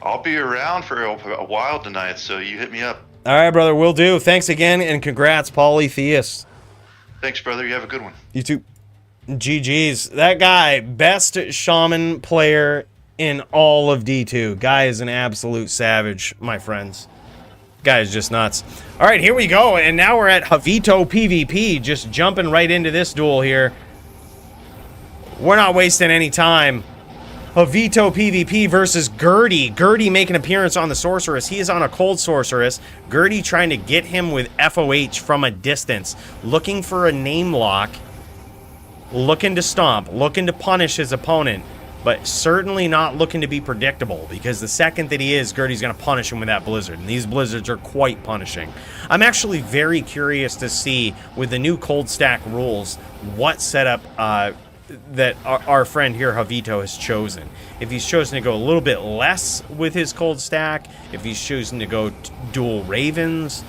Speaker 6: I'll be around for a while tonight, so you hit me up.
Speaker 1: All right, brother, will do. Thanks again, and congrats, Polytheist.
Speaker 6: Thanks, brother. You have a good one.
Speaker 1: You too. GG's. That guy, best shaman player in all of D2. Guy is an absolute savage, my friends. Guy is just nuts. All right, here we go, and now we're at Javito PvP, just jumping right into this duel here. We're not wasting any time. Javito PvP versus Gertie. Gertie making an appearance on the Sorceress. He is on a cold Sorceress. Gertie trying to get him with FOH from a distance. Looking for a name lock. Looking to stomp. Looking to punish his opponent. But certainly not looking to be predictable, because the second that he is, Gertie's going to punish him with that Blizzard. And these Blizzards are quite punishing. I'm actually very curious to see, with the new cold stack rules, what setup our friend here, Javito, has chosen. If he's chosen to go a little bit less with his cold stack, if he's chosen to go dual Ravens,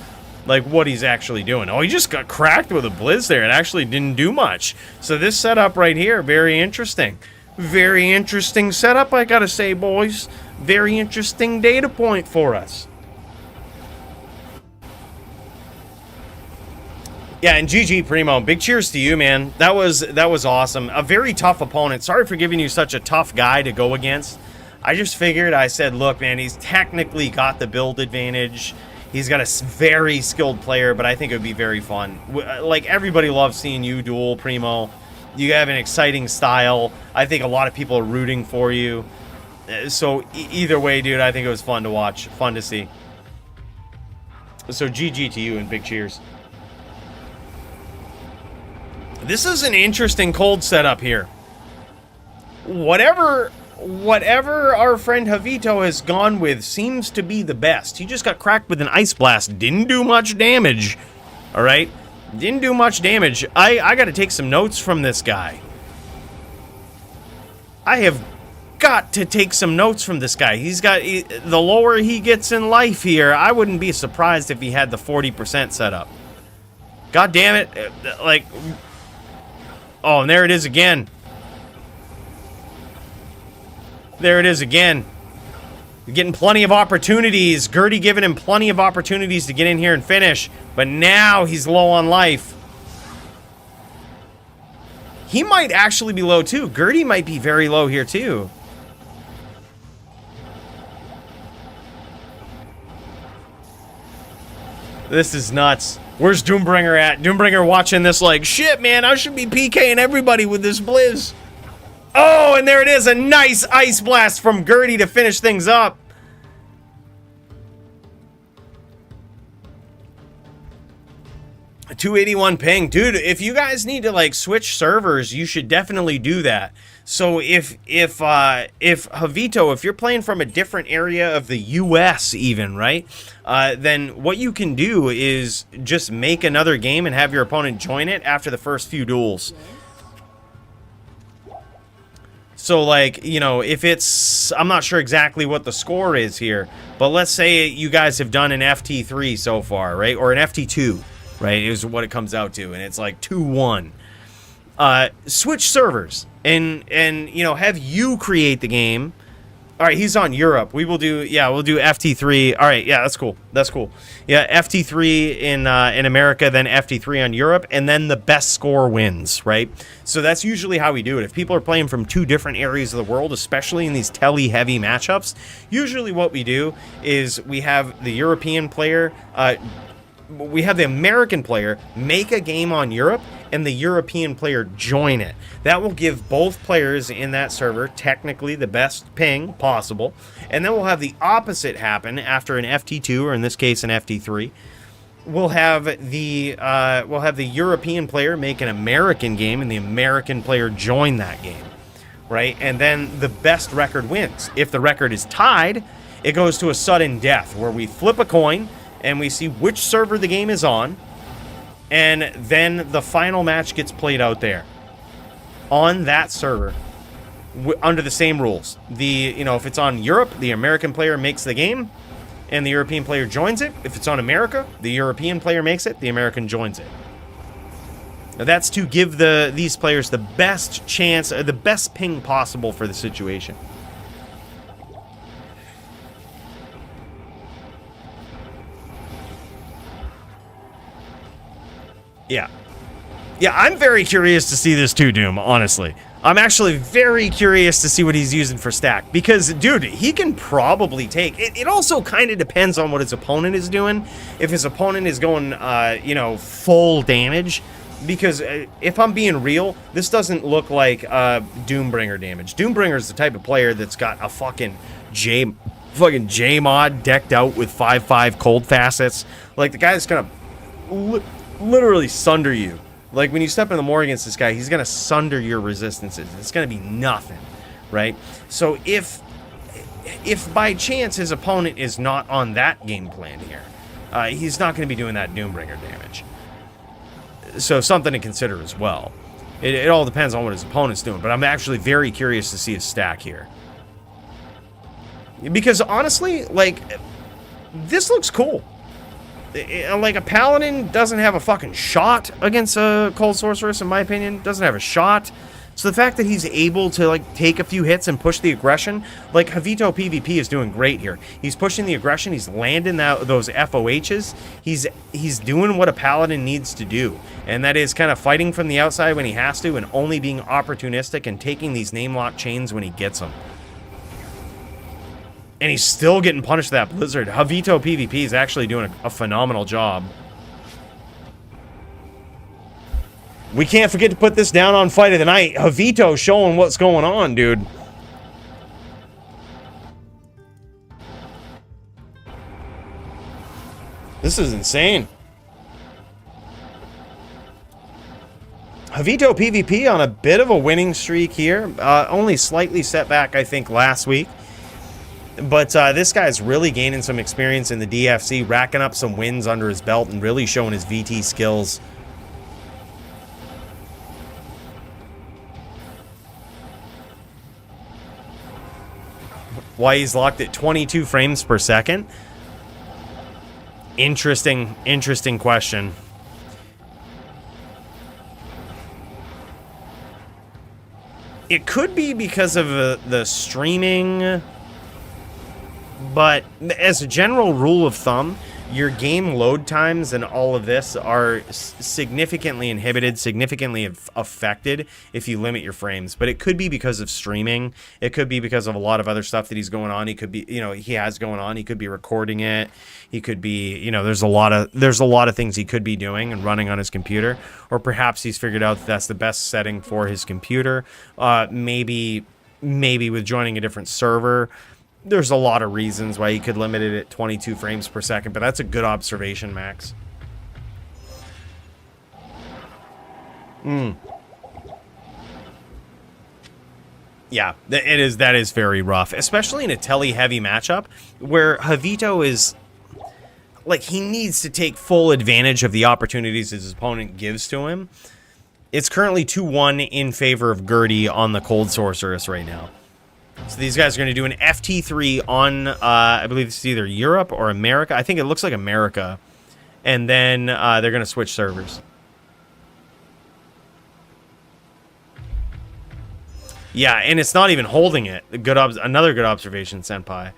Speaker 1: like what he's actually doing. Oh, he just got cracked with a Blizz there. It actually didn't do much. So this setup right here, very interesting. Very interesting setup, I gotta say, boys. Very interesting data point for us. Yeah, and GG Primo, big cheers to you, man. That was awesome. A very tough opponent. Sorry for giving you such a tough guy to go against. I just figured, I said, look, man, he's technically got the build advantage. He's got a very skilled player, but I think it would be very fun. Like, everybody loves seeing you duel, Primo. You have an exciting style. I think a lot of people are rooting for you. So, either way, dude, I think it was fun to watch. Fun to see. So, GG to you and big cheers. This is an interesting cold setup here. Whatever our friend Javito has gone with seems to be the best. He just got cracked with an Ice Blast. Didn't do much damage. Alright? Didn't do much damage. I gotta take some notes from this guy. I have got to take some notes from this guy. The lower he gets in life here, I wouldn't be surprised if he had the 40% setup. God damn it. Like... Oh, and there it is again. There it is again. You're getting plenty of opportunities. Gertie giving him plenty of opportunities to get in here and finish. But now he's low on life. He might actually be low too. Gertie might be very low here too. This is nuts. Where's Doombringer at? Doombringer watching this like, shit, man, I should be PKing everybody with this Blizz. Oh, and there it is. A nice Ice Blast from Gertie to finish things up. A 281 ping. Dude, if you guys need to, like, switch servers, you should definitely do that. So if Javito, if you're playing from a different area of the US even, right? Then what you can do is just make another game and have your opponent join it after the first few duels. So, like, you know, if it's... I'm not sure exactly what the score is here, but let's say you guys have done an FT3 so far, right? Or an FT2, right? Is what it comes out to, and it's like 2-1. Switch servers and you know, have you create the game. All right, he's on Europe. We will do, yeah, we'll do FT3. All right, yeah, that's cool. That's cool. Yeah, FT3 in America, then FT3 on Europe, and then the best score wins, right? So that's usually how we do it. If people are playing from two different areas of the world, especially in these telly-heavy matchups, usually what we do is we have the European player, we have the American player make a game on Europe, and the European player join it. That will give both players in that server technically the best ping possible, and then we'll have the opposite happen after an FT2, or in this case an FT3. We'll have the European player make an American game, and the American player join that game, right? And then the best record wins. If the record is tied, it goes to a sudden death, where we flip a coin and we see which server the game is on, and then the final match gets played out there on that server under the same rules. You know, if it's on Europe, the American player makes the game and the European player joins it. If it's on America, the European player makes it, the American joins it. Now that's to give these players the best chance, the best ping possible for the situation. Yeah. Yeah, I'm very curious to see this too, Doom, honestly. I'm actually very curious to see what he's using for stack. Because, dude, he can probably take... It also kind of depends on what his opponent is doing. If his opponent is going, you know, full damage. Because if I'm being real, this doesn't look like Doombringer damage. Doombringer is the type of player that's got a fucking J-mod decked out with 5/5 cold facets. Like, the guy that's gonna literally sunder you. Like, when you step in the more against this guy, he's gonna sunder your resistances. It's gonna be nothing, right? So if by chance his opponent is not on that game plan here, he's not gonna be doing that Doombringer damage. So something to consider as well. It all depends on what his opponent's doing, but I'm actually very curious to see his stack here. Because honestly, like, this looks cool. Like, a paladin doesn't have a fucking shot against a cold sorceress, in my opinion. Doesn't have a shot. So the fact that he's able to, like, take a few hits and push the aggression, like, Javito PvP is doing great here. He's pushing the aggression, he's landing those FOHs, he's doing what a paladin needs to do, and that is kind of fighting from the outside when he has to and only being opportunistic and taking these name lock chains when he gets them. And he's still getting punished for that blizzard. Javito PvP is actually doing a phenomenal job. We can't forget to put this down on Fight of the Night. Javito showing what's going on, dude. This is insane. Javito PvP on a bit of a winning streak here. Only slightly set back, I think, last week. But this guy's really gaining some experience in the DFC, racking up some wins under his belt and really showing his VT skills. Why he's locked at 22 frames per second? Interesting question. It could be because of the streaming, but as a general rule of thumb, your game load times and all of this are significantly inhibited, significantly affected if you limit your frames. But it could be because of streaming. It could be because of a lot of other stuff that he's going on. He could be, he has going on. He could be recording it. He could be, there's a lot of things he could be doing and running on his computer. Or perhaps he's figured out that that's the best setting for his computer. Maybe with joining a different server. There's a lot of reasons why he could limit it at 22 frames per second, but that's a good observation, Max. Yeah, that is very rough, especially in a tele-heavy matchup where Javito is, like, he needs to take full advantage of the opportunities his opponent gives to him. It's currently 2-1 in favor of Gertie on the Cold Sorceress right now. So these guys are going to do an FT3 on, I believe it's either Europe or America. I think it looks like America. And then they're going to switch servers. Yeah, and it's not even holding it. Another good observation, Senpai.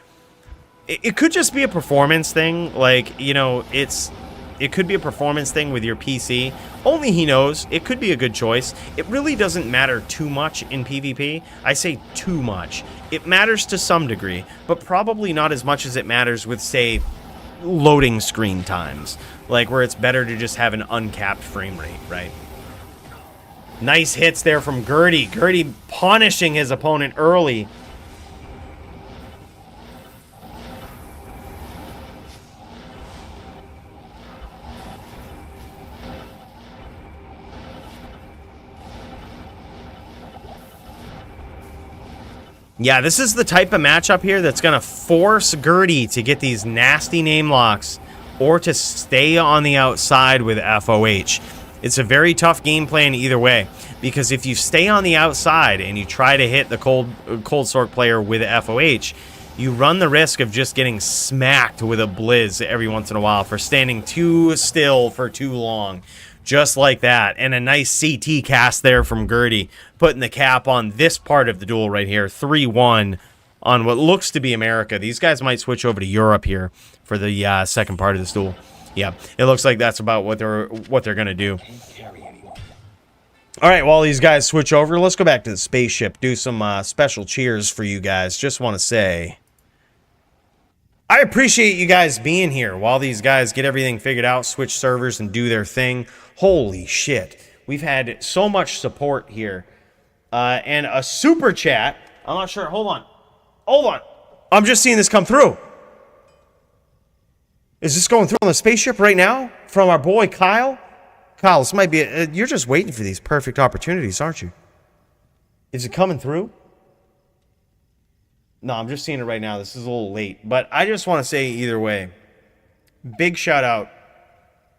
Speaker 1: It could just be a performance thing. Like, it could be a performance thing with your PC. Only he knows. It could be a good choice. It really doesn't matter too much in PvP. I say too much. It matters to some degree, but probably not as much as it matters with, say, loading screen times. Like, where it's better to just have an uncapped frame rate, right? Nice hits there from Gertie. Gertie punishing his opponent early. Yeah, this is the type of matchup here that's going to force Gertie to get these nasty name locks or to stay on the outside with FOH. It's a very tough game plan either way, because if you stay on the outside and you try to hit the Cold Sorc player with FOH, you run the risk of just getting smacked with a blizz every once in a while for standing too still for too long. Just like that. And a nice CT cast there from Gertie, putting the cap on this part of the duel right here. 3-1 on what looks to be America. These guys might switch over to Europe here for the second part of this duel. Yeah, it looks like that's about what they're going to do. All right, while these guys switch over, let's go back to the spaceship, do some special cheers for you guys. Just want to say, I appreciate you guys being here while these guys get everything figured out, switch servers, and do their thing. Holy shit. We've had so much support here. And a super chat. I'm not sure. Hold on. Hold on. I'm just seeing this come through. Is this going through on the spaceship right now from our boy Kyle? Kyle, this might be you're just waiting for these perfect opportunities, aren't you? Is it coming through? No, I'm just seeing it right now. This is a little late. But I just want to say either way, big shout out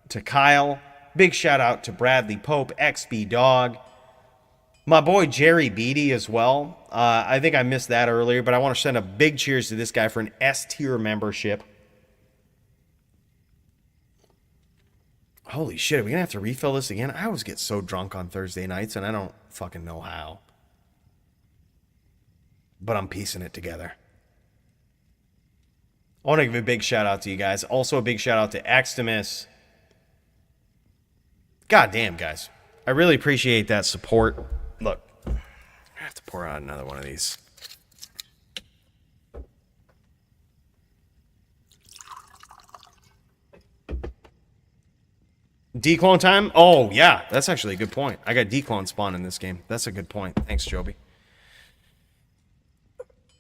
Speaker 1: to Kyle. Big shout out to Bradley Pope, XB Dog. My boy Jerry Beatty as well. I think I missed that earlier, but I want to send a big cheers to this guy for an S tier membership. Holy shit, are we going to have to refill this again? I always get so drunk on Thursday nights, and I don't fucking know how. But I'm piecing it together. I want to give a big shout out to you guys. Also a big shout out to Extimus. God damn, guys. I really appreciate that support. Look, I have to pour out another one of these. Dclone time? Oh, yeah. That's actually a good point. I got Dclone spawn in this game. That's a good point. Thanks, Joby.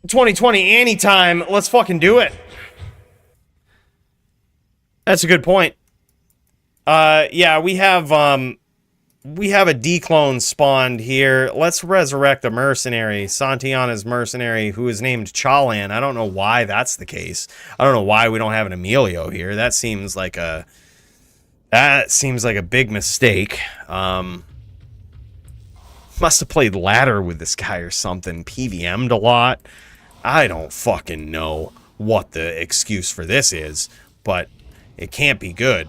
Speaker 1: 2020 anytime. Let's fucking do it. That's a good point. Yeah, we have a Dclone spawned here. Let's resurrect a mercenary, Santiana's mercenary, who is named Chalan. I don't know why that's the case. I don't know why we don't have an Emilio here. That seems like a big mistake. Must have played ladder with this guy or something. PVM'd a lot. I don't fucking know what the excuse for this is, but it can't be good.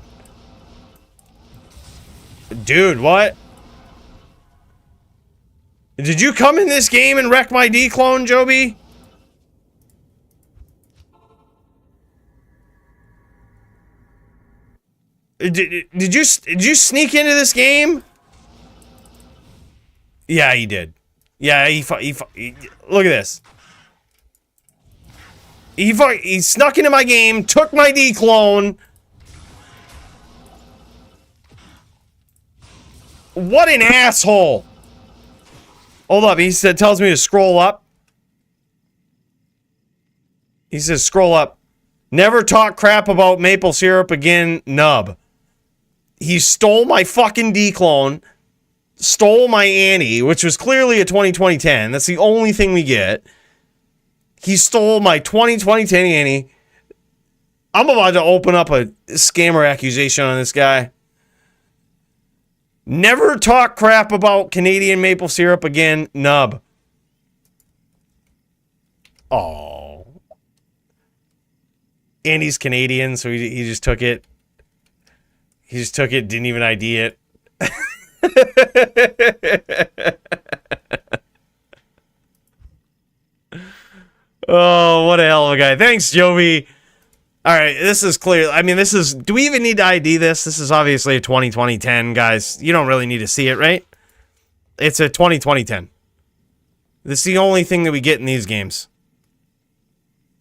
Speaker 1: Dude, what? Did you come in this game and wreck my Dclone, Joby? Did you sneak into this game? Yeah, he did. Yeah, he look at this. He snuck into my game, took my Dclone. What an asshole. Hold up, he said, tells me to scroll up. He says, scroll up. Never talk crap about maple syrup again, nub. He stole my fucking Dclone, stole my Annie, which was clearly a 2020-10. That's the only thing we get. He stole my 2020-10 Annie. I'm about to open up a scammer accusation on this guy. Never talk crap about Canadian maple syrup again, nub. Oh. And he's Canadian, so he just took it. He just took it, didn't even ID it. Oh, what a hell of a guy. Thanks, Joby. All right, this is clear. I mean, this is... Do we even need to ID this? This is obviously a 2020-10, guys. You don't really need to see it, right? It's a 2020-10. This is the only thing that we get in these games.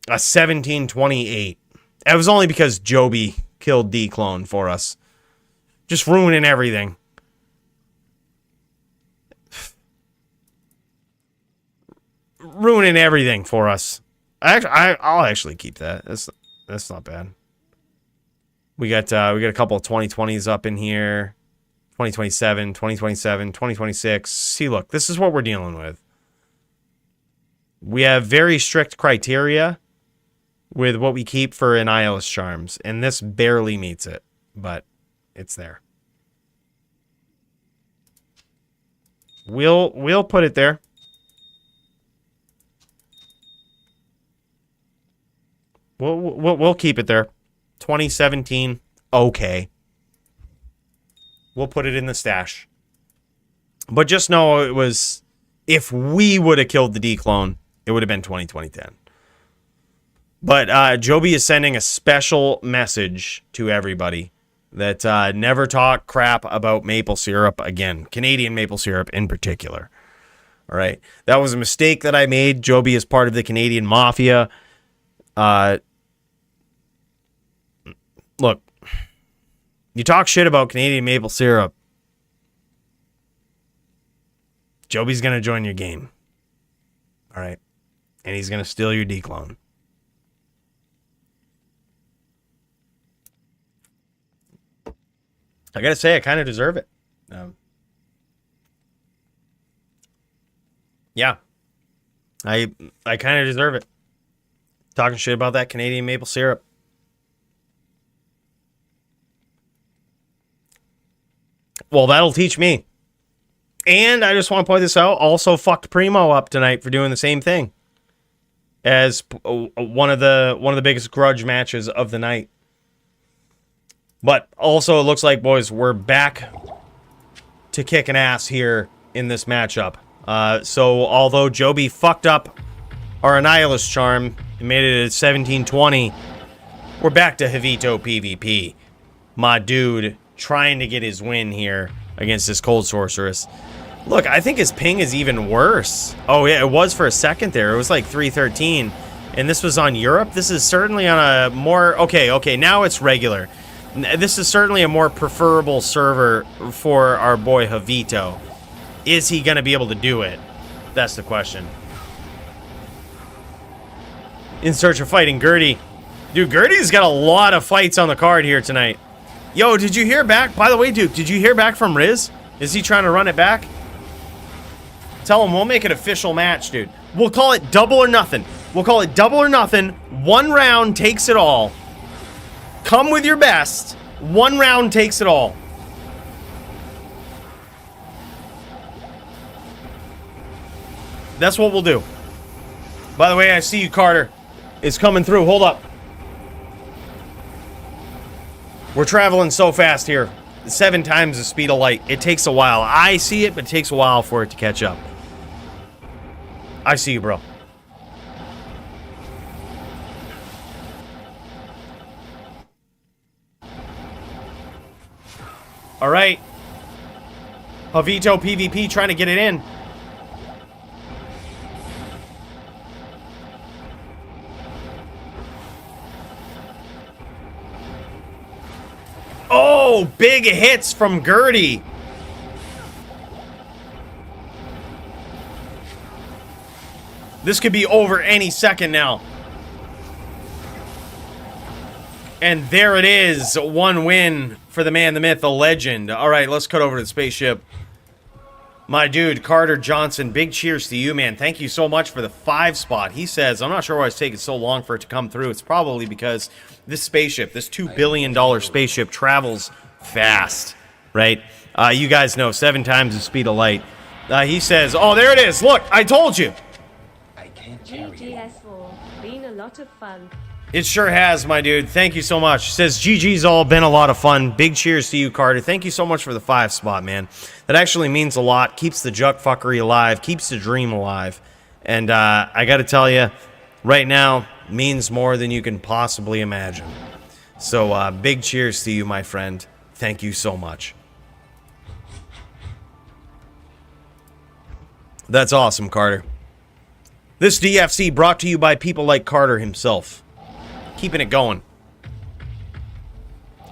Speaker 1: A 1728. It was only because Joby killed Dclone for us. Just ruining everything. Ruining everything for us. I'll actually keep that. That's not bad. We got a couple of 2020s up in here. 2027, 2027, 2026. See, look, this is what we're dealing with. We have very strict criteria with what we keep for Annihilus Charms, and this barely meets it, but it's there. We'll put it there. We'll keep it there. 2017, okay. We'll put it in the stash. But just know it was... If we would have killed the Dclone, it would have been 2020-10. But Joby is sending a special message to everybody that never talk crap about maple syrup again. Canadian maple syrup in particular. All right. That was a mistake that I made. Joby is part of the Canadian Mafia. Look, you talk shit about Canadian maple syrup, Joby's going to join your game. All right. And he's going to steal your Dclone. I got to say, I kind of deserve it. Yeah. I kind of deserve it. Talking shit about that Canadian maple syrup. Well, that'll teach me. And I just want to point this out, also fucked Primo up tonight for doing the same thing as one of the biggest grudge matches of the night. But also it looks like, boys, we're back to kicking ass here in this matchup. So although Joby fucked up our Annihilus charm and made it at 1720, we're back to Javito PvP. My dude trying to get his win here against this Cold Sorceress. Look, I think his ping is even worse. Oh yeah, it was for a second there. It was like 313. And this was on Europe. This is certainly on a more... Okay, now it's regular. This is certainly a more preferable server for our boy Javito. Is he going to be able to do it? That's the question. In search of fighting Gertie. Dude, Gertie's got a lot of fights on the card here tonight. Yo, did you hear back? By the way, Duke, did you hear back from Riz? Is he trying to run it back? Tell him we'll make an official match, dude. We'll call it double or nothing. We'll call it double or nothing. 1 round takes it all. Come with your best. 1 round takes it all. That's what we'll do. By the way, I see you, Carter. It's coming through. Hold up. We're traveling so fast here. 7 times the speed of light. It takes a while. I see it, but it takes a while for it to catch up. I see you, bro. All right. Javito PvP trying to get it in. Oh, big hits from Gertie. This could be over any second now. And there it is. 1 win for the man, the myth, the legend. All right, let's cut over to the spaceship. My dude, Carter Johnson, big cheers to you, man. Thank you so much for the 5 spot. He says, I'm not sure why it's taking so long for it to come through. It's probably because this spaceship, this $2 billion spaceship, travels fast, right? You guys know, 7 times the speed of light. He says, oh, there it is. Look, I told you.
Speaker 3: I can't carry you.
Speaker 4: GGS4, been a lot of fun.
Speaker 1: It sure has, my dude. Thank you so much. Says, GG's all been a lot of fun. Big cheers to you, Carter. Thank you so much for the 5 spot, man. That actually means a lot. Keeps the juck fuckery alive. Keeps the dream alive. And I got to tell you, right now, means more than you can possibly imagine. So, big cheers to you, my friend. Thank you so much. That's awesome, Carter. This DFC brought to you by people like Carter himself. Keeping it going.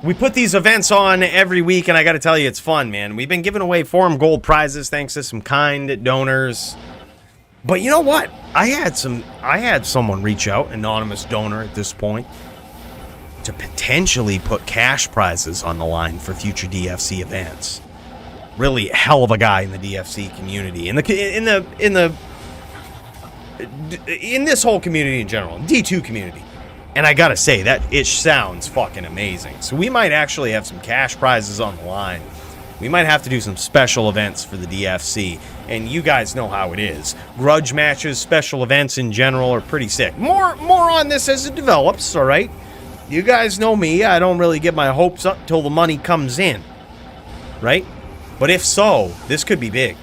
Speaker 1: We put these events on every week, and I gotta tell you, it's fun, man. We've been giving away Forum Gold prizes thanks to some kind donors. But you know what? I had someone reach out, anonymous donor at this point, to potentially put cash prizes on the line for future DFC events. Really hell of a guy in the DFC community, in this whole community in general, D2 community. And I gotta say, that it sounds fucking amazing. So we might actually have some cash prizes on the line. We might have to do some special events for the DFC. And you guys know how it is. Grudge matches, special events in general are pretty sick. More on this as it develops, alright? You guys know me, I don't really get my hopes up till the money comes in. Right? But if so, this could be big.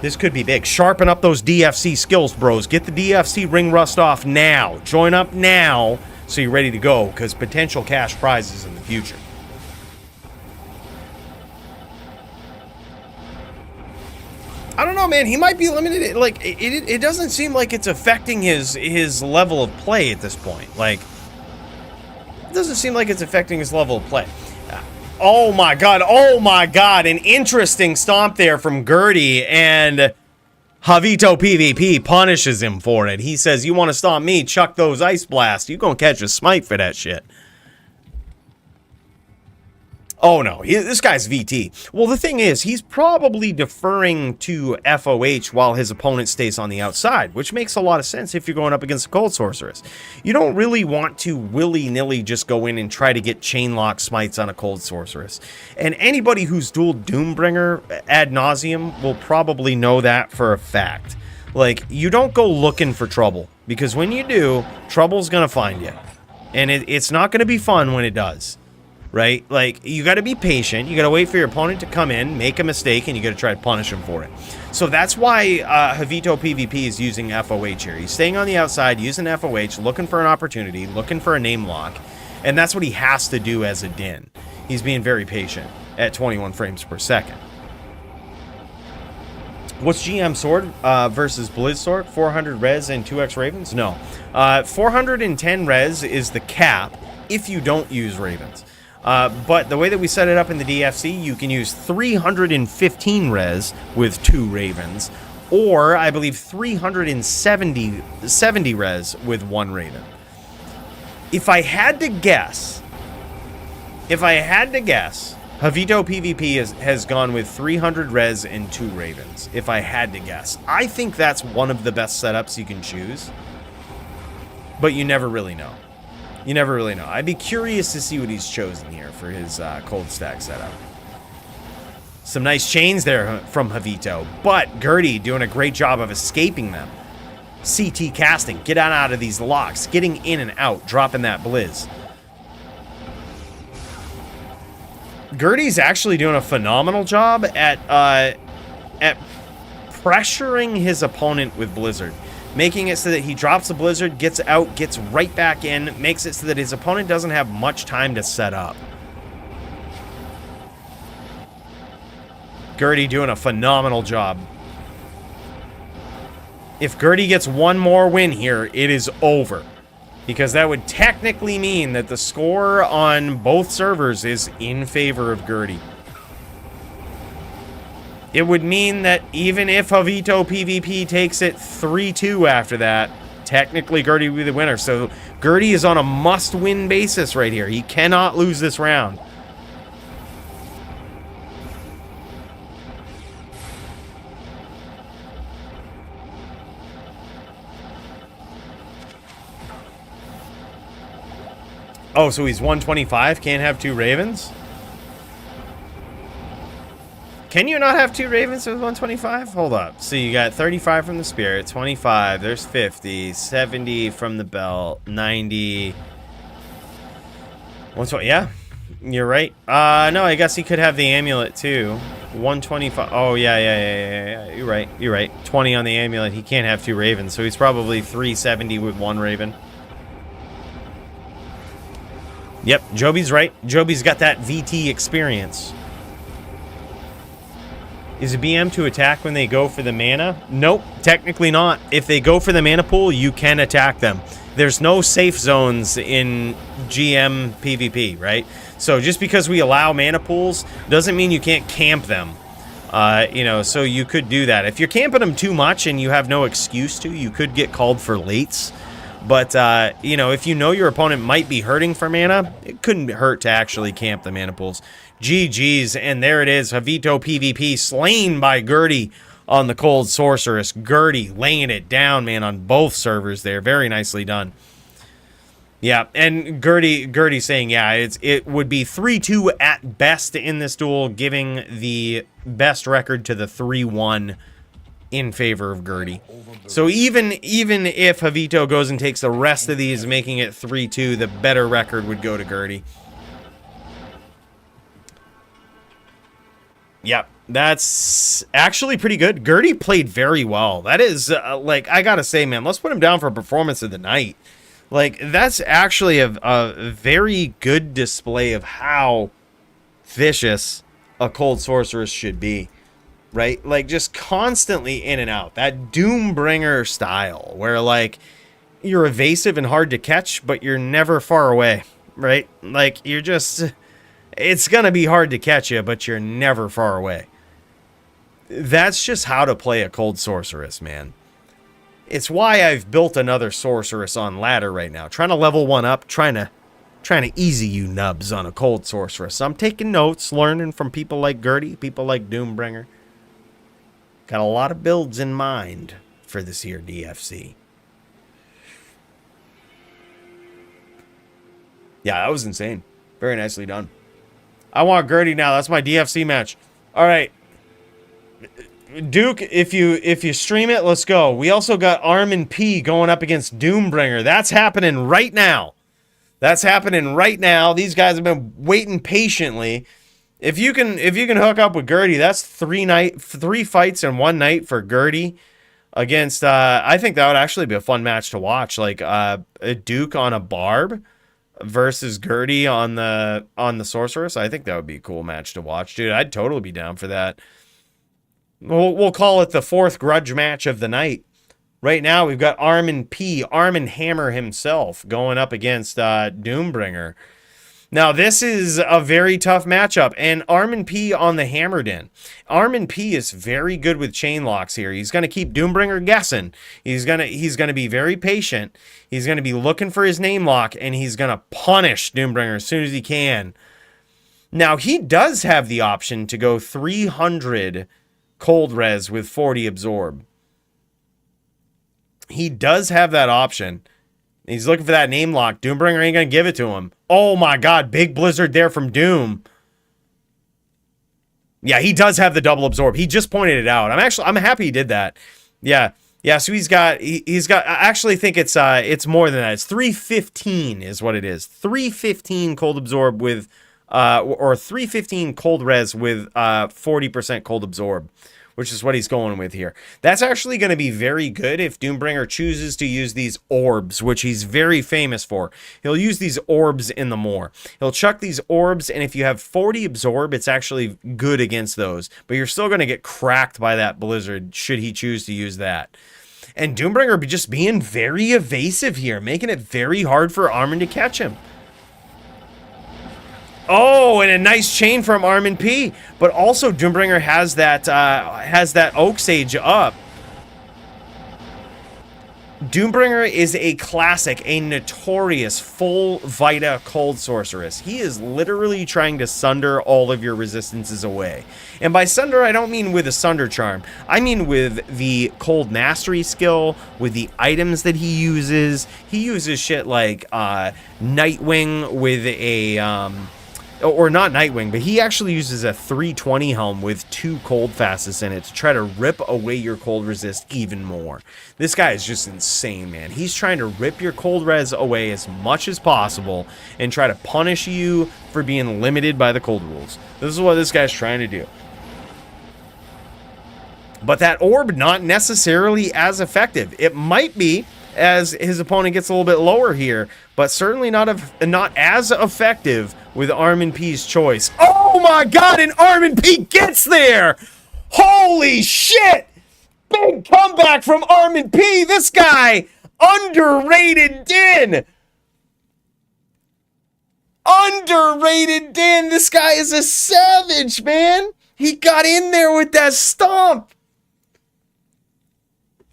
Speaker 1: This could be big. Sharpen up those DFC skills, bros. Get the DFC ring rust off now. Join up now so you're ready to go, because potential cash prizes in the future. I don't know, man. He might be limited. Like, it doesn't seem like it's affecting his level of play at this point. Like, it doesn't seem like it's affecting his level of play. Oh my god, an interesting stomp there from Gertie, and Javito PvP punishes him for it. He says, you want to stomp me, chuck those ice blasts. You gonna catch a smite for that shit. Oh no, this guy's VT. Well, the thing is, he's probably deferring to FOH while his opponent stays on the outside, which makes a lot of sense if you're going up against a Cold Sorceress. You don't really want to willy-nilly just go in and try to get chain lock smites on a Cold Sorceress. And anybody who's dueled Doombringer ad nauseum will probably know that for a fact. Like, you don't go looking for trouble, because when you do, trouble's gonna find you. And it's not gonna be fun when it does. Right? Like, you got to be patient. You got to wait for your opponent to come in, make a mistake, and you got to try to punish him for it. So that's why Javito PvP is using FOH here. He's staying on the outside, using FOH, looking for an opportunity, looking for a name lock, and that's what he has to do as a Din. He's being very patient at 21 frames per second. What's GM Sword versus Blizz Sword? 400 res and 2x Ravens? No. 410 res is the cap if you don't use Ravens. But the way that we set it up in the DFC, you can use 315 res with 2 Ravens, or I believe 370 res with 1 Raven. If I had to guess, Javito PvP has gone with 300 res and 2 Ravens. If I had to guess, I think that's one of the best setups you can choose, but you never really know. You never really know. I'd be curious to see what he's chosen here for his cold stack setup. Some nice chains there from Javito, but Gertie doing a great job of escaping them. CT casting, get out of these locks, getting in and out, dropping that blizz. Gertie's actually doing a phenomenal job at pressuring his opponent with Blizzard. Making it so that he drops the Blizzard, gets out, gets right back in, makes it so that his opponent doesn't have much time to set up. Gertie doing a phenomenal job. If Gertie gets one more win here, it is over. Because that would technically mean that the score on both servers is in favor of Gertie. It would mean that even if Javito PvP takes it 3-2 after that, technically Gertie will be the winner. So Gertie is on a must-win basis right here. He cannot lose this round. Oh, so he's 125, can't have 2 Ravens? Can you not have 2 Ravens with 125? Hold up. So you got 35 from the Spirit, 25, there's 50, 70 from the Belt, 90. 120, yeah, you're right. No, I guess he could have the Amulet too. 125, oh yeah, you're right. 20 on the Amulet, he can't have 2 Ravens, so he's probably 370 with 1 Raven. Yep, Joby's right. Joby's got that VT experience. Is a BM to attack when they go for the mana? Nope, technically not. If they go for the mana pool, you can attack them. There's no safe zones in GM PvP, right? So just because we allow mana pools doesn't mean you can't camp them. You know, so you could do that. If you're camping them too much and you have no excuse to, you could get called for lates. But, you know, if you know your opponent might be hurting for mana, it couldn't hurt to actually camp the mana pools. GG's, and there it is. Javito PvP slain by Gertie on the Cold Sorceress. Gertie laying it down, man, on both servers there. Very nicely done. Yeah, and Gertie saying, yeah, it would be 3-2 at best in this duel, giving the best record to the 3-1 in favor of Gertie. So even if Javito goes and takes the rest of these, making it 3-2, the better record would go to Gertie. Yep, that's actually pretty good. Gertie played very well. That is, like, I gotta say, man, let's put him down for performance of the night. Like, that's actually a very good display of how vicious a Cold Sorceress should be. Right? Like, just constantly in and out. That Doombringer style, where, like, you're evasive and hard to catch, but you're never far away. Right? Like, you're just... It's gonna be hard to catch you, but you're never far away. That's just how to play a Cold Sorceress, man. It's why I've built another Sorceress on ladder right now. Trying to level one up, trying to Trying to easy you nubs on a cold sorceress. I'm taking notes, learning from people like Gertie, people like Doombringer. Got a lot of builds in mind for this here DFC. Yeah, that was insane. Very nicely done. I want Gertie now. That's my DFC match. All right. Duke, if you stream it, let's go. We also got Armen P going up against Doombringer. That's happening right now. That's happening right now. These guys have been waiting patiently. If you can hook up with Gertie, that's three fights in one night for Gertie against I think that would actually be a fun match to watch. Like a Duke on a Barb versus Gertie on the Sorceress. I think that would be a cool match to watch, dude. I'd totally be down for that. We'll call it the fourth Grudge match of the night. Right now, we've got Armen P, Armen Hammer himself, going up against Doombringer. Now, this is a very tough matchup, and Armen P on the Hammered in. Armen P is very good with chain locks here. He's going to keep Doombringer guessing. He's gonna be very patient. He's going to be looking for his name lock, and he's going to punish Doombringer as soon as he can. Now, he does have the option to go 300 cold res with 40 absorb. He does have that option. He's looking for that name lock. Doombringer ain't going to give it to him. Oh my god, big blizzard there from Doom. Yeah, he does have the double absorb. He just pointed it out. I'm happy he did that. Yeah, so he's got I actually think it's more than that. It's 315 is what it is. 315 cold absorb with or 315 cold res with 40% cold absorb, which is what he's going with here. That's actually going to be very good if Doombringer chooses to use these orbs, which he's very famous for. He'll use these orbs in the more. He'll chuck these orbs, and if you have 40 absorb, it's actually good against those. But you're still going to get cracked by that blizzard should he choose to use that. And Doombringer just being very evasive here, making it very hard for Armen to catch him. Oh, and a nice chain from Armen P. But also Doombringer has that Oak Sage up. Doombringer is a classic, a notorious full Vita cold sorceress. He is literally trying to sunder all of your resistances away. And by sunder, I don't mean with a sunder charm. I mean with the cold mastery skill, with the items that he uses. He uses shit like Nightwing with a or not Nightwing, but he actually uses a 320 helm with 2 cold fastest in it to try to rip away your cold resist even more. This guy is just insane, man. He's trying to rip your cold res away as much as possible and try to punish you for being limited by the cold rules. This is what this guy's trying to do. But that orb, not necessarily as effective. It might be as his opponent gets a little bit lower here, but certainly not as effective with Armen P's choice. Oh my god, and Armen P gets there! Holy shit! Big comeback from Armen P! This guy, underrated Din! Underrated Din! This guy is a savage, man! He got in there with that stomp!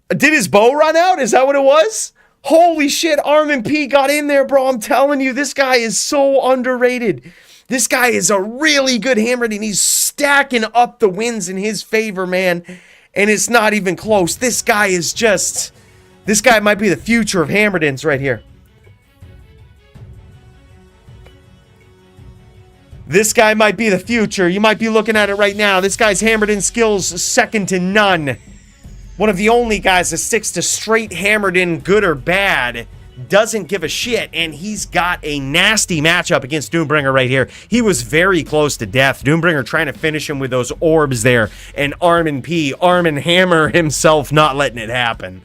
Speaker 1: Did his bow run out? Is that what it was? Holy shit, Armen P got in there, bro. I'm telling you, this guy is so underrated. This guy is a really good hammered, and he's stacking up the wins in his favor, man. And it's not even close. This guy might be the future of Hammerdins right here. This guy might be the future. You might be looking at it right now. This guy's Hammerdin skills second to none. One of the only guys that sticks to straight hammered in, good or bad, doesn't give a shit, and he's got a nasty matchup against Doombringer right here. He was very close to death. Doombringer trying to finish him with those orbs there, and Armen P, Armen Hammer himself, not letting it happen.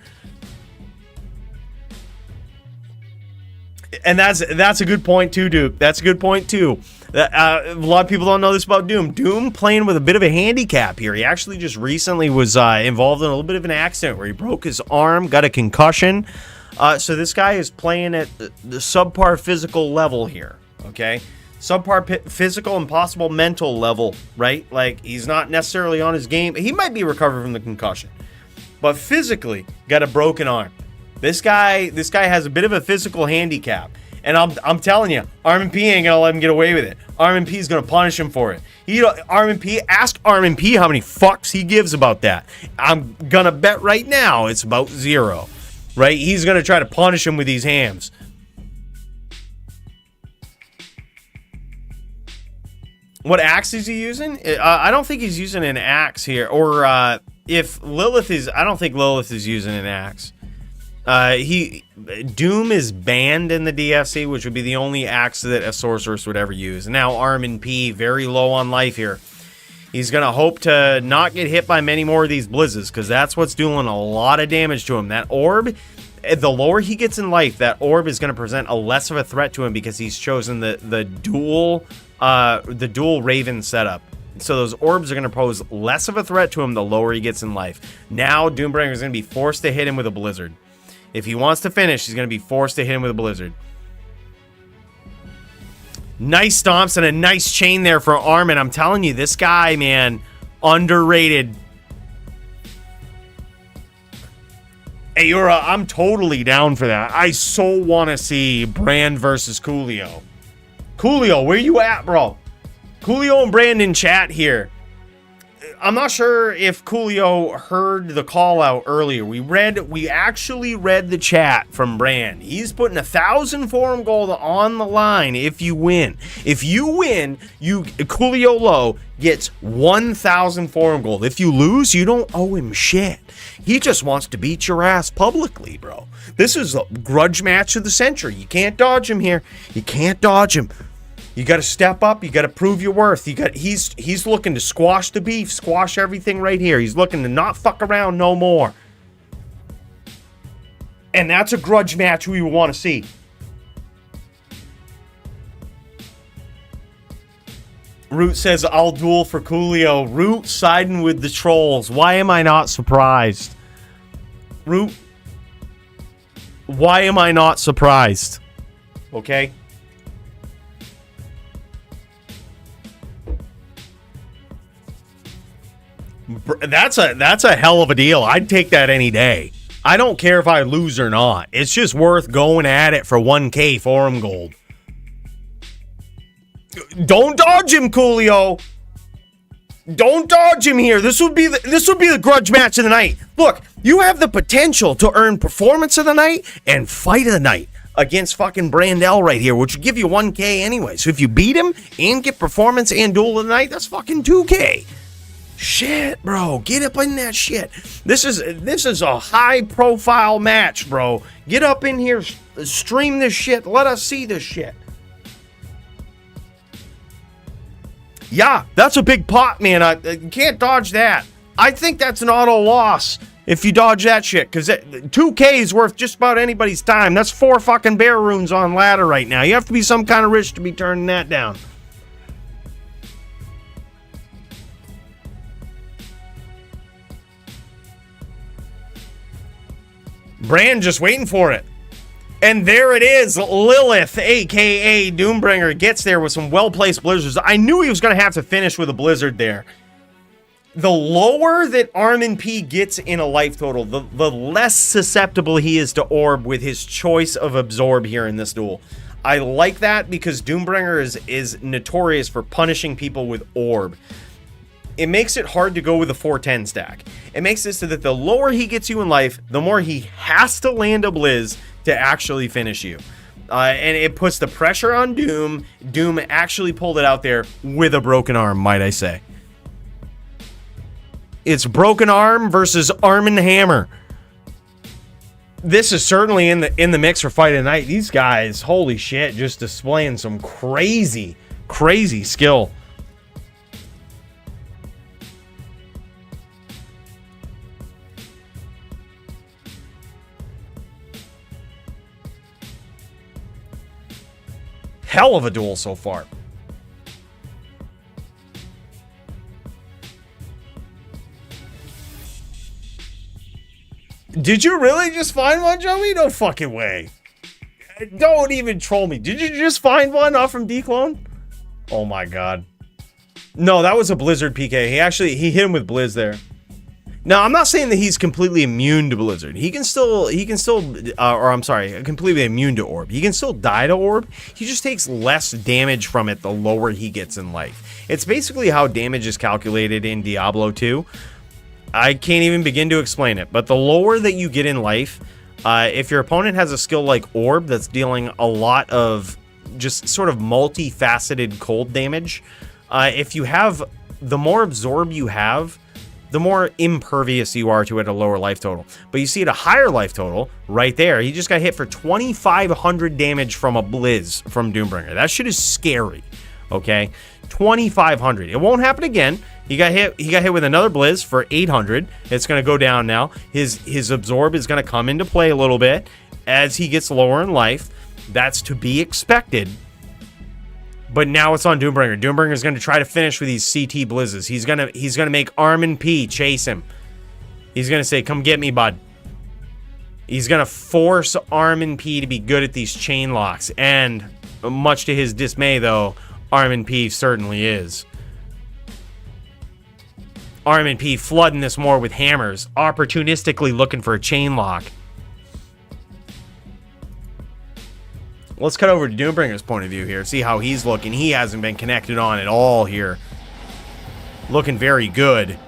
Speaker 1: And that's a good point too, Duke. That's a good point too. A lot of people don't know this about Doom. Doom playing with a bit of a handicap here. He actually just recently was involved in a little bit of an accident where he broke his arm, got a concussion. So this guy is playing at the subpar physical level here, okay? Subpar physical and possible mental level, right? Like, he's not necessarily on his game. He might be recovered from the concussion, but physically got a broken arm. This guy has a bit of a physical handicap. And I'm telling you, Armen P ain't gonna let him get away with it. Armen P is gonna punish him for it. Ask Armen P how many fucks he gives about that. I'm gonna bet right now it's about 0. Right? He's gonna try to punish him with these hams. What axe is he using? I don't think he's using an axe here. Or if Lilith is, I don't think Lilith is using an axe. Doom is banned in the DFC, which would be the only axe that a sorceress would ever use. Now Armen P, very low on life here. He's going to hope to not get hit by many more of these blizzes, because that's what's doing a lot of damage to him. That orb, the lower he gets in life, that orb is going to present a less of a threat to him because he's chosen the dual Raven setup. So those orbs are going to pose less of a threat to him the lower he gets in life. Now Doombringer is going to be forced to hit him with a blizzard. If he wants to finish, he's going to be forced to hit him with a blizzard. Nice stomps and a nice chain there for Armen. I'm telling you, this guy, man, underrated. Hey, Yura, I'm totally down for that. I so want to see Brand versus Coolio. Coolio, where you at, bro? Coolio and Brand in chat here. I'm not sure if Coolio heard the call out earlier. We actually read the chat from Brand. He's putting 1,000 forum gold on the line if you win. If you win, Coolio Low gets 1,000 forum gold. If you lose, you don't owe him shit. He just wants to beat your ass publicly, bro. This is a grudge match of the century. You can't dodge him here. You can't dodge him. You got to step up. You got to prove your worth. He's looking to squash the beef, squash everything right here. He's looking to not fuck around no more. And that's a grudge match we want to see. Root says, I'll duel for Coolio. Root siding with the trolls. Why am I not surprised? Root, why am I not surprised? Okay? That's a hell of a deal. I'd take that any day. I don't care if I lose or not. It's just worth going at it for 1K forum gold. Don't dodge him, Coolio. Don't dodge him here. This would be the grudge match of the night. Look, you have the potential to earn performance of the night and fight of the night against fucking Brandel right here, which would give you 1K anyway. So if you beat him and get performance and duel of the night, that's fucking 2K. Shit, bro. Get up in that shit. This is a high-profile match, bro. Get up in here, stream this shit. Let us see this shit. Yeah, that's a big pot, man. You can't dodge that. I think that's an auto loss if you dodge that shit, because 2K is worth just about anybody's time. That's 4 fucking bear runes on ladder right now. You have to be some kind of rich to be turning that down. Brand just waiting for it. And there it is. Lilith, a.k.a. Doombringer, gets there with some well-placed blizzards. I knew he was going to have to finish with a blizzard there. The lower that Armen P gets in a life total, the less susceptible he is to orb with his choice of absorb here in this duel. I like that because Doombringer is notorious for punishing people with orb. It makes it hard to go with a 410 stack. It makes it so that the lower he gets you in life, the more he has to land a blizz to actually finish you. And it puts the pressure on Doom. Doom actually pulled it out there with a broken arm, might I say. It's broken arm versus Armen Hammer. This is certainly in the mix for fight of the night. These guys, holy shit, just displaying some crazy skill. Hell of a duel so far. Did you really just find one, Joby? No fucking way. Don't even troll me. Did you just find one off from Dclone? Oh my god. No, that was a Blizzard PK. He hit him with Blizz there. Now, I'm not saying that he's completely immune to Blizzard. He can still, or I'm sorry, completely immune to Orb. He can still die to Orb. He just takes less damage from it the lower he gets in life. It's basically how damage is calculated in Diablo 2. I can't even begin to explain it, but the lower that you get in life, if your opponent has a skill like Orb that's dealing a lot of just sort of multifaceted cold damage, if you have, the more absorb you have, the more impervious you are to it at a lower life total. But you see at a higher life total, right there, he just got hit for 2,500 damage from a Blizz from Doombringer. That shit is scary, okay? 2,500. It won't happen again. He got hit with another Blizz for 800. It's going to go down now. His absorb is going to come into play a little bit as he gets lower in life. That's to be expected. But now it's on Doombringer. Doombringer is going to try to finish with these CT Blizzes. He's gonna make Armen P chase him. He's going to say, "Come get me, bud." He's going to force Armen P to be good at these chain locks. And much to his dismay, though, Armen P certainly is. Armen P flooding this more with hammers, opportunistically looking for a chain lock. Let's cut over to Doombringer's point of view here. See how he's looking. He hasn't been connected on at all here. Looking very good.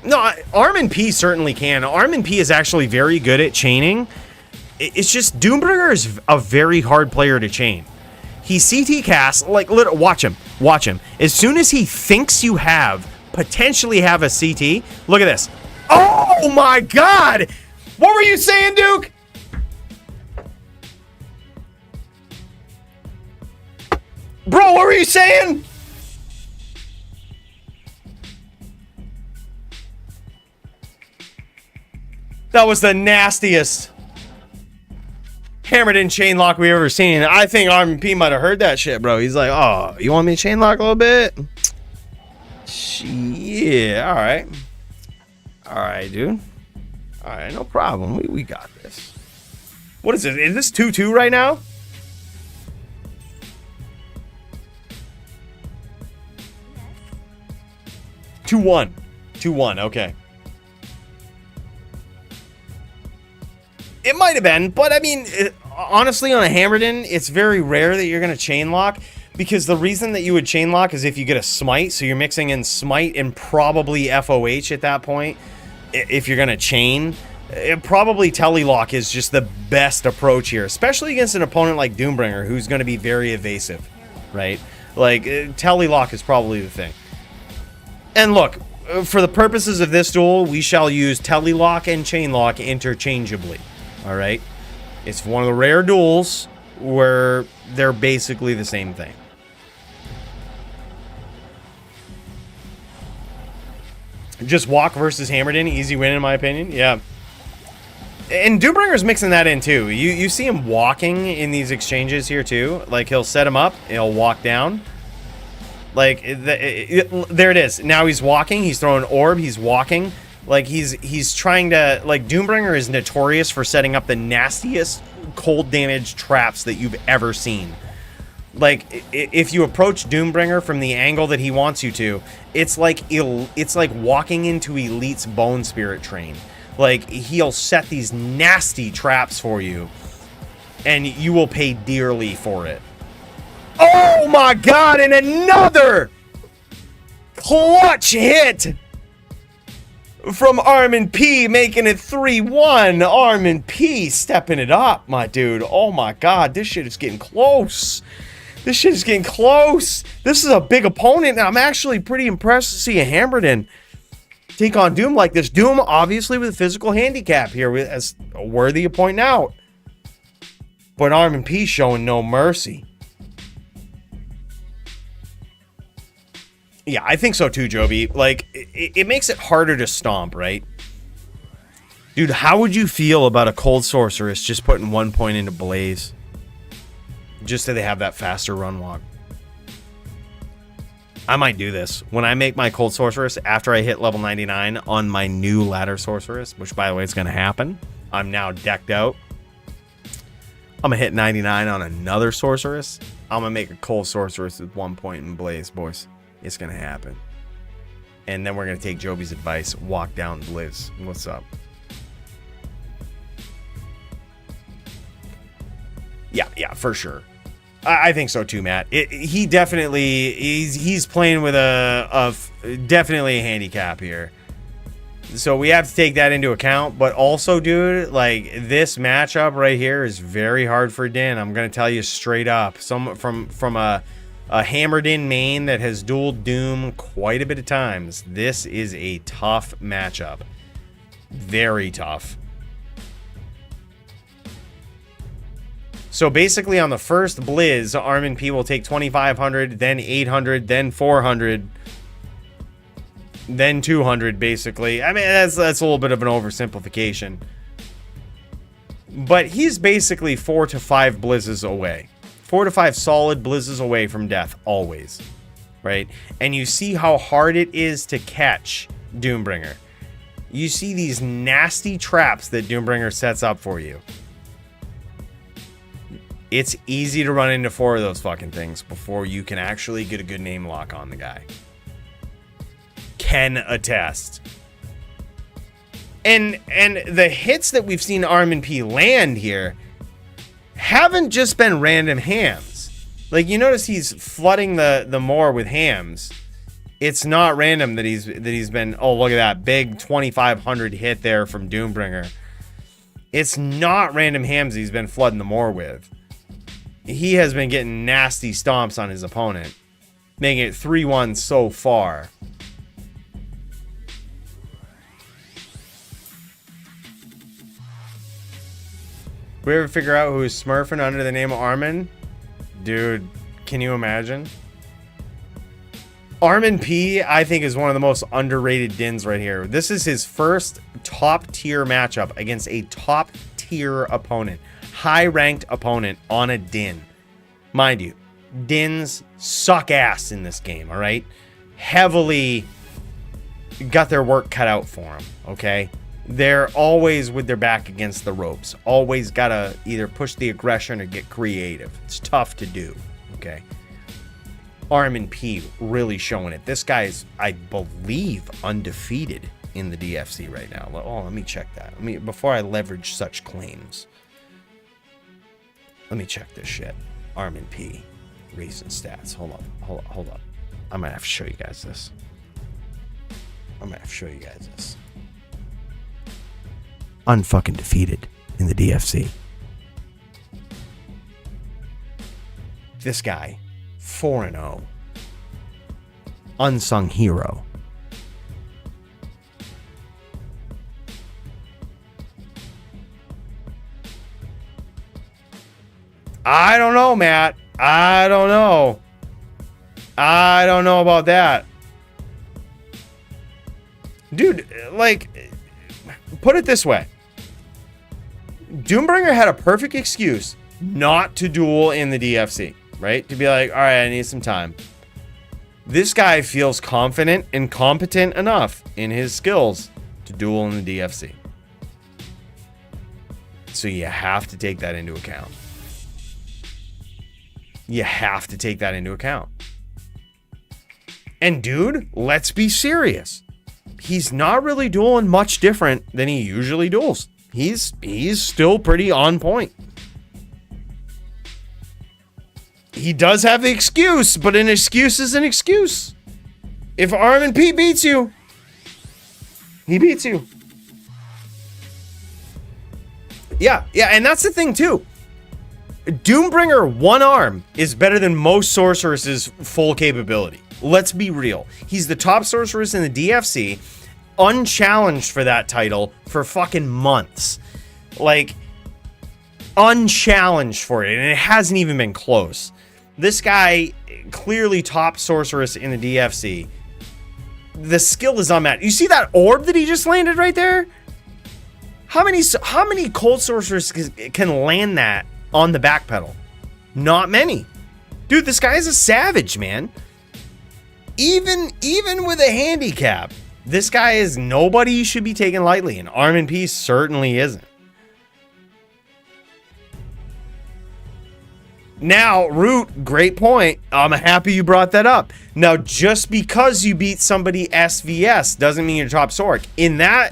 Speaker 1: No, Armen P certainly can. Armen P is actually very good at chaining. It's just Doombringer is a very hard player to chain. He CT casts, like, watch him. Watch him. As soon as he thinks you potentially have a CT, look at this. Oh my God! What were you saying, Duke? Bro, what were you saying? That was the nastiest hammered in chain lock we've ever seen. I think Armen P might have heard that shit, bro. He's like, "Oh, you want me to chain lock a little bit?" Yeah, all right. All right, dude. All right, no problem. We got this. What is it? Is this 2-2 right now? Yes. 2-1. 2-1, okay. It might have been, but I mean, honestly, on a Hammerden, it's very rare that you're going to chain lock, because the reason that you would chain lock is if you get a smite, so you're mixing in smite and probably FOH at that point. If you're going to chain, probably telelock is just the best approach here, especially against an opponent like Doombringer, who's going to be very evasive, right? Like, telelock is probably the thing. And look, for the purposes of this duel, we shall use telelock and chainlock interchangeably, all right? It's one of the rare duels where they're basically the same thing. Just walk versus Hammerden, easy win in my opinion. Yeah. And Doombringer's mixing that in too. You see him walking in these exchanges here too. Like, he'll set him up, he'll walk down. Like, there it is. Now he's walking, he's throwing orb, he's walking. Like, he's trying to, like, Doombringer is notorious for setting up the nastiest cold damage traps that you've ever seen. Like, if you approach Doombringer from the angle that he wants you to, it's like walking into Elite's Bone Spirit Train. Like, he'll set these nasty traps for you, and you will pay dearly for it. Oh my God, and another clutch hit from Armen P, making it 3-1. Armen P stepping it up, my dude. Oh my God, this shit is getting close. This shit is getting close. This is a big opponent, and I'm actually pretty impressed to see a Hammerden take on Doom like this. Doom, obviously, with a physical handicap here, as worthy of pointing out. But Armen P showing no mercy. Yeah, I think so too, Joby. Like, it makes it harder to stomp, right? Dude, how would you feel about a Cold Sorceress just putting 1 point into Blaze? Just so they have that faster run walk. I might do this. When I make my Cold Sorceress, after I hit level 99 on my new Ladder Sorceress, which, by the way, is going to happen. I'm now decked out. I'm going to hit 99 on another Sorceress. I'm going to make a Cold Sorceress with 1 point in Blaze, boys. It's going to happen. and then we're going to take Joby's advice, walk down Blizz. What's up? Yeah, for sure. I think so too, Matt. He definitely, he's playing with definitely a handicap here. So we have to take that into account. But also, dude, like, this matchup right here is very hard for Din. I'm going to tell you straight up. From a hammered in main that has dueled Doom quite a bit of times. This is a tough matchup. Very tough. So basically on the first Blizz, Armen P will take 2,500, then 800, then 400, then 200 basically. I mean, that's a little bit of an oversimplification. But he's basically 4 to 5 Blizzes away. 4 to 5 solid Blizzes away from death, always. Right? And you see how hard it is to catch Doombringer. You see these nasty traps that Doombringer sets up for you. It's easy to run into 4 of those fucking things before you can actually get a good name lock on the guy. Can attest. And the hits that we've seen Armen P land here haven't just been random hams. Like, you notice he's flooding the moor with hams. It's not random that he's been, oh, look at that big 2,500 hit there from Doombringer. It's not random hams he's been flooding the moor with. He has been getting nasty stomps on his opponent, making it 3-1 so far. We ever figure out who's smurfing under the name of Armen? Dude, can you imagine? Armen P, I think, is one of the most underrated Dins right here. This is his first top-tier matchup against a top-tier opponent. High-ranked opponent on a Din. Mind you, Dins suck ass in this game, all right? Heavily got their work cut out for them, okay? They're always with their back against the ropes. Always gotta either push the aggression or get creative. It's tough to do, okay? Armen P really showing it. This guy is, I believe, undefeated in the DFC right now. Oh, let me check that. Before I leverage such claims. Let me check this shit. Armen P. Recent stats. Hold up. I might have to show you guys this. Unfucking defeated in the DFC. This guy, 4-0. Unsung hero. I don't know, Matt. I don't know about that. Dude, like, put it this way. Doombringer had a perfect excuse not to duel in the DFC, right? To be like, all right, I need some time. This guy feels confident and competent enough in his skills to duel in the DFC. So you have to take that into account. And dude, let's be serious. He's not really dueling much different than he usually duels. He's still pretty on point. He does have the excuse, but an excuse is an excuse. If Armen P beats you, he beats you. Yeah, and that's the thing too. Doombringer one arm is better than most sorceresses full capability. Let's be real. He's the top sorceress in the DFC, unchallenged for that title for fucking months. Like, unchallenged for it, and it hasn't even been close. This guy, clearly top sorceress in the DFC. The skill is unmatched. You see that orb that he just landed right there? How many cold sorcerers can land that on the back pedal? Not many. Dude, this guy is a savage, man. Even with a handicap, this guy is nobody you should be taking lightly, and Armen P certainly isn't. Now, Root, great point. I'm happy you brought that up. Now, just because you beat somebody SVS doesn't mean you're top Sork.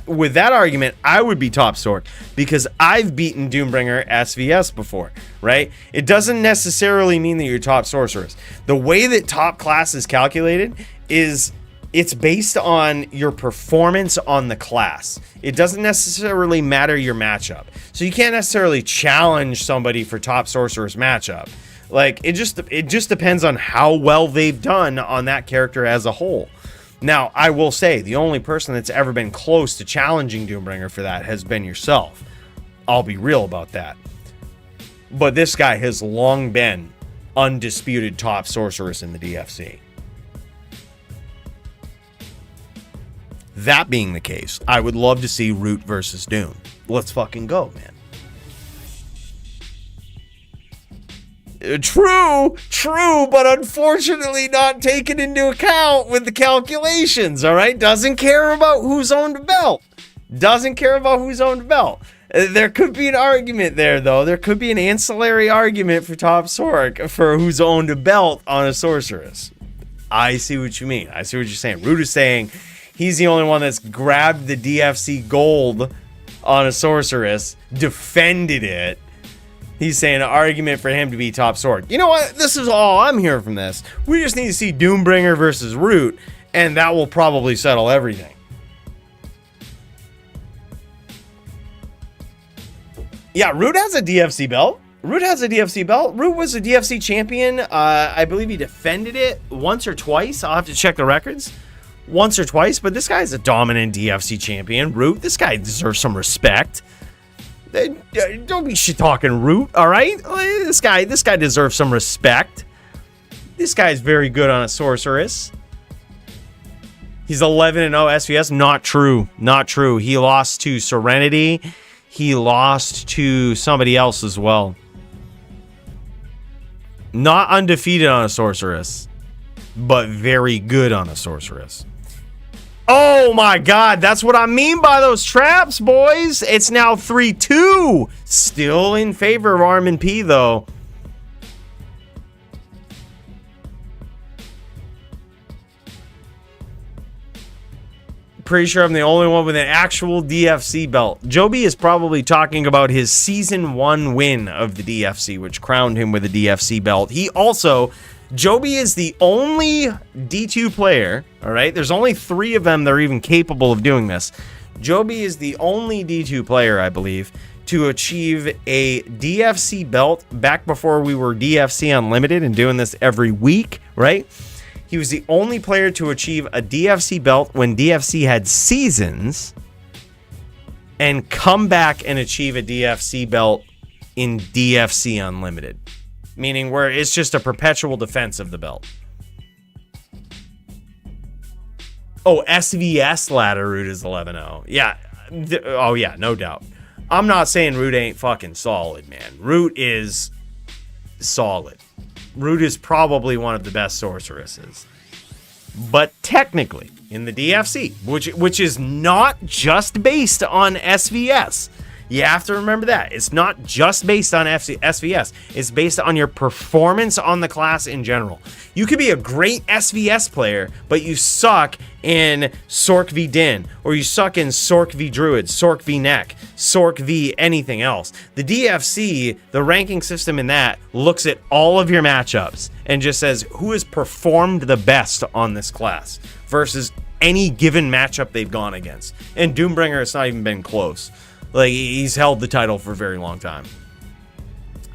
Speaker 1: With that argument, I would be top Sork because I've beaten Doombringer SVS before, right? It doesn't necessarily mean that you're top sorceress. The way that top class is calculated is it's based on your performance on the class. It doesn't necessarily matter your matchup. So you can't necessarily challenge somebody for top sorceress matchup. Like, it just depends on how well they've done on that character as a whole. Now, I will say, the only person that's ever been close to challenging Doombringer for that has been yourself. I'll be real about that. But this guy has long been undisputed top sorceress in the DFC. That being the case, I would love to see Root versus Doom. Let's fucking go, man. True, but unfortunately not taken into account with the calculations, all right? Doesn't care about who's owned a belt. There could be an argument there, though. There could be an ancillary argument for top Sork for who's owned a belt on a sorceress. I see what you mean. I see what you're saying. Root is saying he's the only one that's grabbed the DFC gold on a sorceress, defended it. He's saying an argument for him to be top Sork. You know what? This is all I'm hearing from this. We just need to see Doombringer versus Root, and that will probably settle everything. Yeah, Root has a DFC belt. Root was a DFC champion. I believe he defended it once or twice. I'll have to check the records. Once or twice, but this guy's a dominant DFC champion. Root, this guy deserves some respect. Don't be shit talking Root, all right? This guy deserves some respect. This guy's very good on a sorceress. He's 11-0 SVS. Not true. He lost to Serenity. He lost to somebody else as well. Not undefeated on a sorceress, but very good on a sorceress. Oh my God, that's what I mean by those traps, boys. It's now 3-2. Still in favor of Armen P, though. Pretty sure I'm the only one with an actual DFC belt. Joby is probably talking about his season 1 win of the DFC, which crowned him with a DFC belt. Joby is the only D2 player, all right? There's only 3 of them that are even capable of doing this. Joby is the only D2 player, I believe, to achieve a DFC belt back before we were DFC Unlimited and doing this every week, right? He was the only player to achieve a DFC belt when DFC had seasons and come back and achieve a DFC belt in DFC Unlimited. Meaning where it's just a perpetual defense of the belt. Oh, SVS ladder Root is 11-0. Yeah. Oh, yeah, no doubt. I'm not saying Root ain't fucking solid, man. Root is solid. Root is probably one of the best sorceresses. But technically, in the DFC, which is not just based on SVS, you have to remember that. It's not just based on SVS. It's based on your performance on the class in general. You could be a great SVS player, but you suck in Sork v Din, or you suck in Sork v Druid, Sork v Neck, Sork v anything else. The DFC, the ranking system in that, looks at all of your matchups and just says who has performed the best on this class versus any given matchup they've gone against. And Doombringer, it's not even been close. Like, he's held the title for a very long time.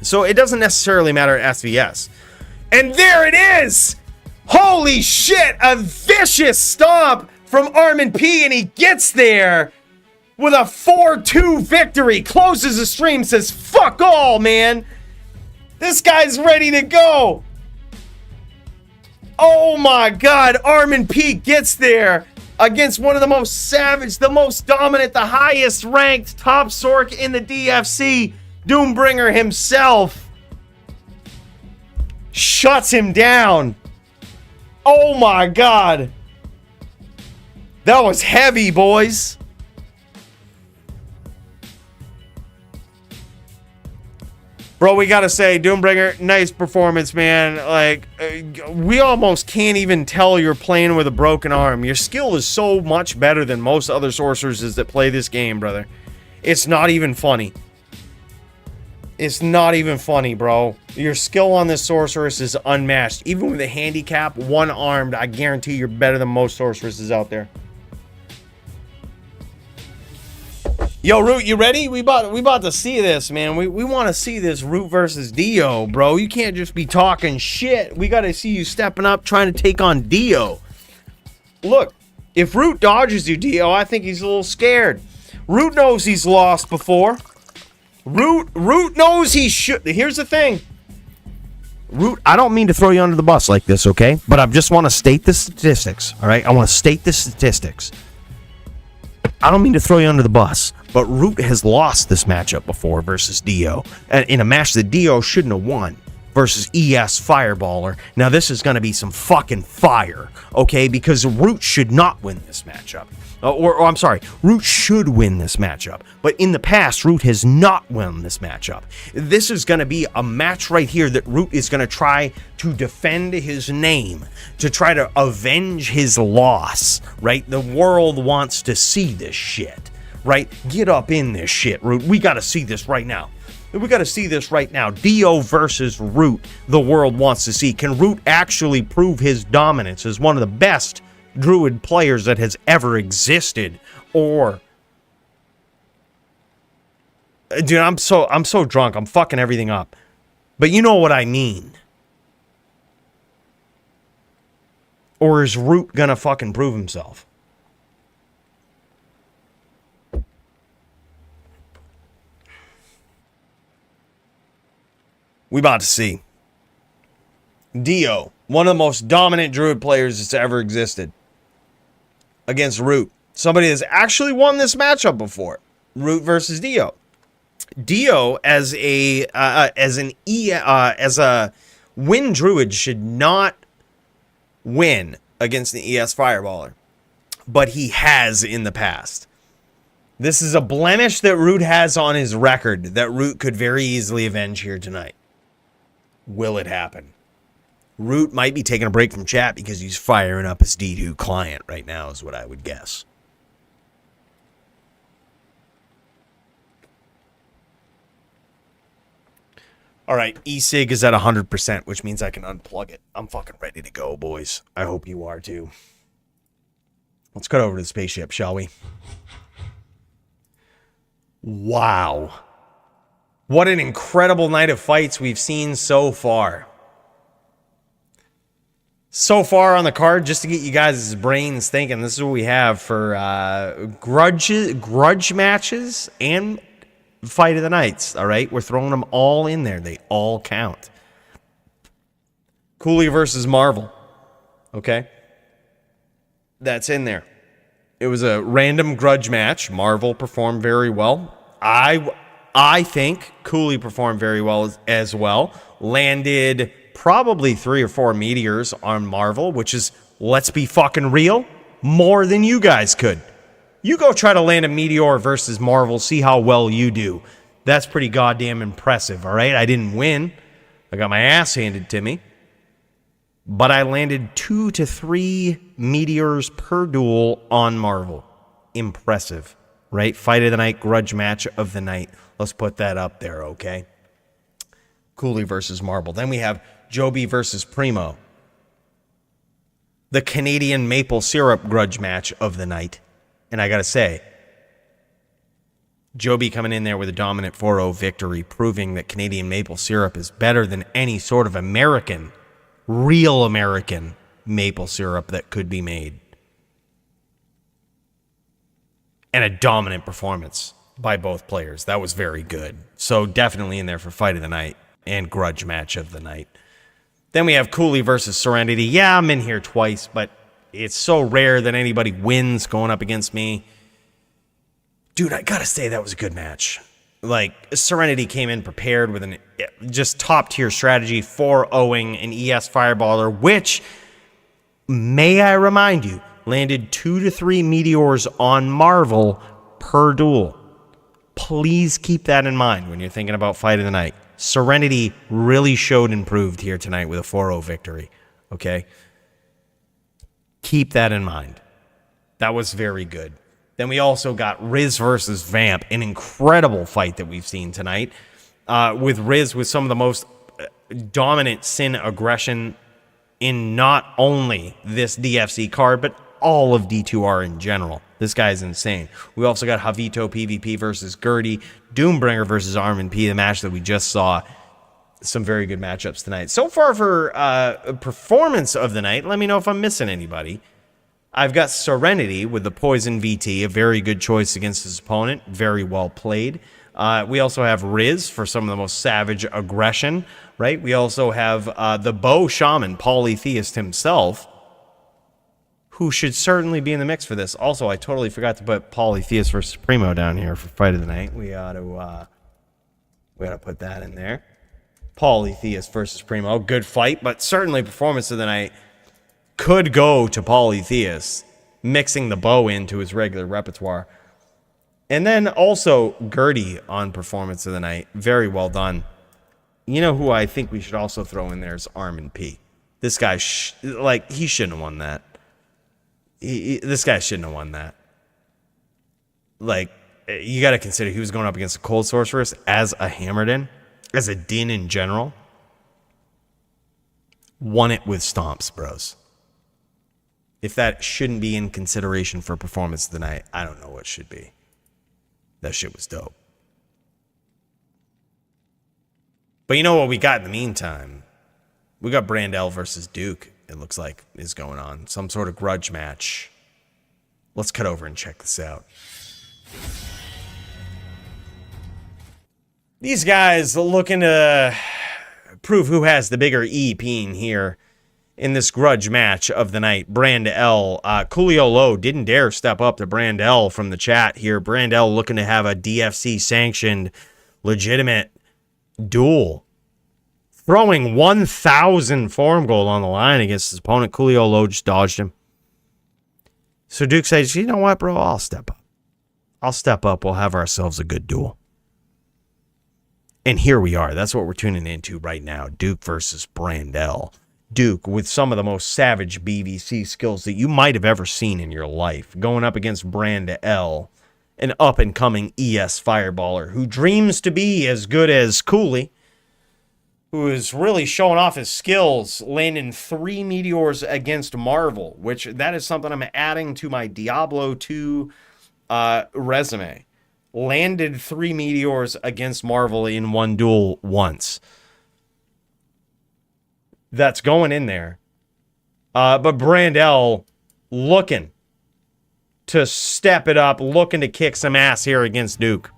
Speaker 1: So it doesn't necessarily matter at SVS. And there it is! Holy shit! A vicious stomp from Armen P, and he gets there with a 4-2 victory. Closes the stream, says, fuck all, man! This guy's ready to go! Oh my God, Armen P gets there against one of the most savage, the most dominant, the highest ranked top Sork in the DFC, Doombringer himself. Shuts him down. Oh my God. That was heavy, boys. Bro, we gotta say, Doombringer, nice performance, man. Like, we almost can't even tell you're playing with a broken arm. Your skill is so much better than most other sorceresses that play this game, brother. It's not even funny. It's not even funny, bro. Your skill on this sorceress is unmatched. Even with a handicap, one-armed, I guarantee you're better than most sorceresses out there. Yo, Root, you ready? We about to see this, man. We want to see this Root versus Dio, bro. You can't just be talking shit. We got to see you stepping up, trying to take on Dio. Look, if Root dodges you, Dio, I think he's a little scared. Root knows he's lost before. Root knows he should. Here's the thing. Root, I don't mean to throw you under the bus like this, okay? But I just want to state the statistics, all right? I want to state the statistics. I don't mean to throw you under the bus, but Root has lost this matchup before versus Dio. In a match that Dio shouldn't have won versus ES Fireballer. Now, this is going to be some fucking fire, okay? Because Root should not win this matchup. Or I'm sorry, Root should win this matchup. But in the past, Root has not won this matchup. This is going to be a match right here that Root is going to try to defend his name, to try to avenge his loss, right? The world wants to see this shit, right? Get up in this shit, Root. We got to see this right now. We got to see this right now. Dio versus Root, the world wants to see. Can Root actually prove his dominance as one of the best Druid players that has ever existed? Or, dude, I'm so drunk. I'm fucking everything up. But you know what I mean. Or is Root gonna fucking prove himself? We about to see. Dio, one of the most dominant Druid players that's ever existed, against Root. Somebody that's actually won this matchup before. Root versus Dio. Dio as a win Druid should not win against the ES Fireballer, but he has in the past. This is a blemish that Root has on his record that Root could very easily avenge here tonight. Will it happen? Root might be taking a break from chat because he's firing up his D2 client right now, is what I would guess. All right, eSig is at 100%, which means I can unplug it. I'm fucking ready to go, boys. I hope you are too. Let's cut over to the spaceship, shall we? Wow. What an incredible night of fights we've seen so far. So far on the card, just to get you guys' brains thinking, this is what we have for grudge matches and fight of the nights, all right? We're throwing them all in there. They all count. Coolie versus Marvel, okay? That's in there. It was a random grudge match. Marvel performed very well. I think Coolie performed very well as well. Landed probably 3 or 4 meteors on Marvel, which is, let's be fucking real, more than you guys could. You go try to land a meteor versus Marvel, see how well you do. That's pretty goddamn impressive, all right? I didn't win. I got my ass handed to me. But I landed 2 to 3 meteors per duel on Marvel. Impressive, right? Fight of the night, grudge match of the night. Let's put that up there, okay? Coolie versus Marvel. Then we have Joby versus Primo. The Canadian maple syrup grudge match of the night. And I gotta say, Joby coming in there with a dominant 4-0 victory, proving that Canadian maple syrup is better than any sort of American, real American maple syrup that could be made. And a dominant performance by both players. That was very good. So definitely in there for fight of the night and grudge match of the night. Then we have Coolie versus Serenity. Yeah, I'm in here twice, but it's so rare that anybody wins going up against me. Dude, I gotta say that was a good match. Like, Serenity came in prepared with an just top-tier strategy, 4-0ing an ES Fireballer, which, may I remind you, landed 2 to 3 meteors on Marvel per duel. Please keep that in mind when you're thinking about fight of the night. Serenity really showed improved here tonight with a 4-0 victory. Okay? Keep that in mind. That was very good. Then we also got Riz versus Vamp, an incredible fight that we've seen tonight. With Riz with some of the most dominant Sin aggression in not only this DFC card, but all of D2R in general. This guy's insane. We also got Javito PvP versus Gertie, Doombringer versus Armen P, the match that we just saw. Some very good matchups tonight. So far for performance of the night, let me know if I'm missing anybody. I've got Serenity with the Poison VT, a very good choice against his opponent. Very well played. We also have Riz for some of the most savage aggression, right? We also have the Bow Shaman, Polytheist himself, who should certainly be in the mix for this. Also, I totally forgot to put Polytheist versus Primo down here for Fight of the Night. We ought to put that in there. Polytheist versus Primo, good fight, but certainly performance of the night could go to Polytheist, mixing the bow into his regular repertoire. And then also Gertie on performance of the night, very well done. You know who I think we should also throw in there is Armen P. This guy, he shouldn't have won that. This guy shouldn't have won that. Like, you got to consider he was going up against a Cold Sorceress as a Hammerden, as a Din in general. Won it with stomps, bros. If that shouldn't be in consideration for performance of the night, I don't know what should be. That shit was dope. But you know what we got in the meantime? We got Brandel versus Duke, it looks like, is going on. Some sort of grudge match. Let's cut over and check this out. These guys looking to prove who has the bigger EP here in this grudge match of the night. Brandel, Coolie didn't dare step up to Brandel from the chat here. Brandel looking to have a DFC sanctioned legitimate duel. Throwing 1,000 form gold on the line against his opponent. Coolie just dodged him. So Duke says, you know what, bro? I'll step up. I'll step up. We'll have ourselves a good duel. And here we are. That's what we're tuning into right now. Duke versus Brandel. Duke with some of the most savage BVC skills that you might have ever seen in your life. Going up against Brandel, an up-and-coming ES fireballer who dreams to be as good as Coolie, who is really showing off his skills, landing 3 meteors against Marvel, which that is something I'm adding to my Diablo 2 resume. Landed 3 meteors against Marvel in one duel once. That's going in there. But Brandel looking to step it up, looking to kick some ass here against Duke.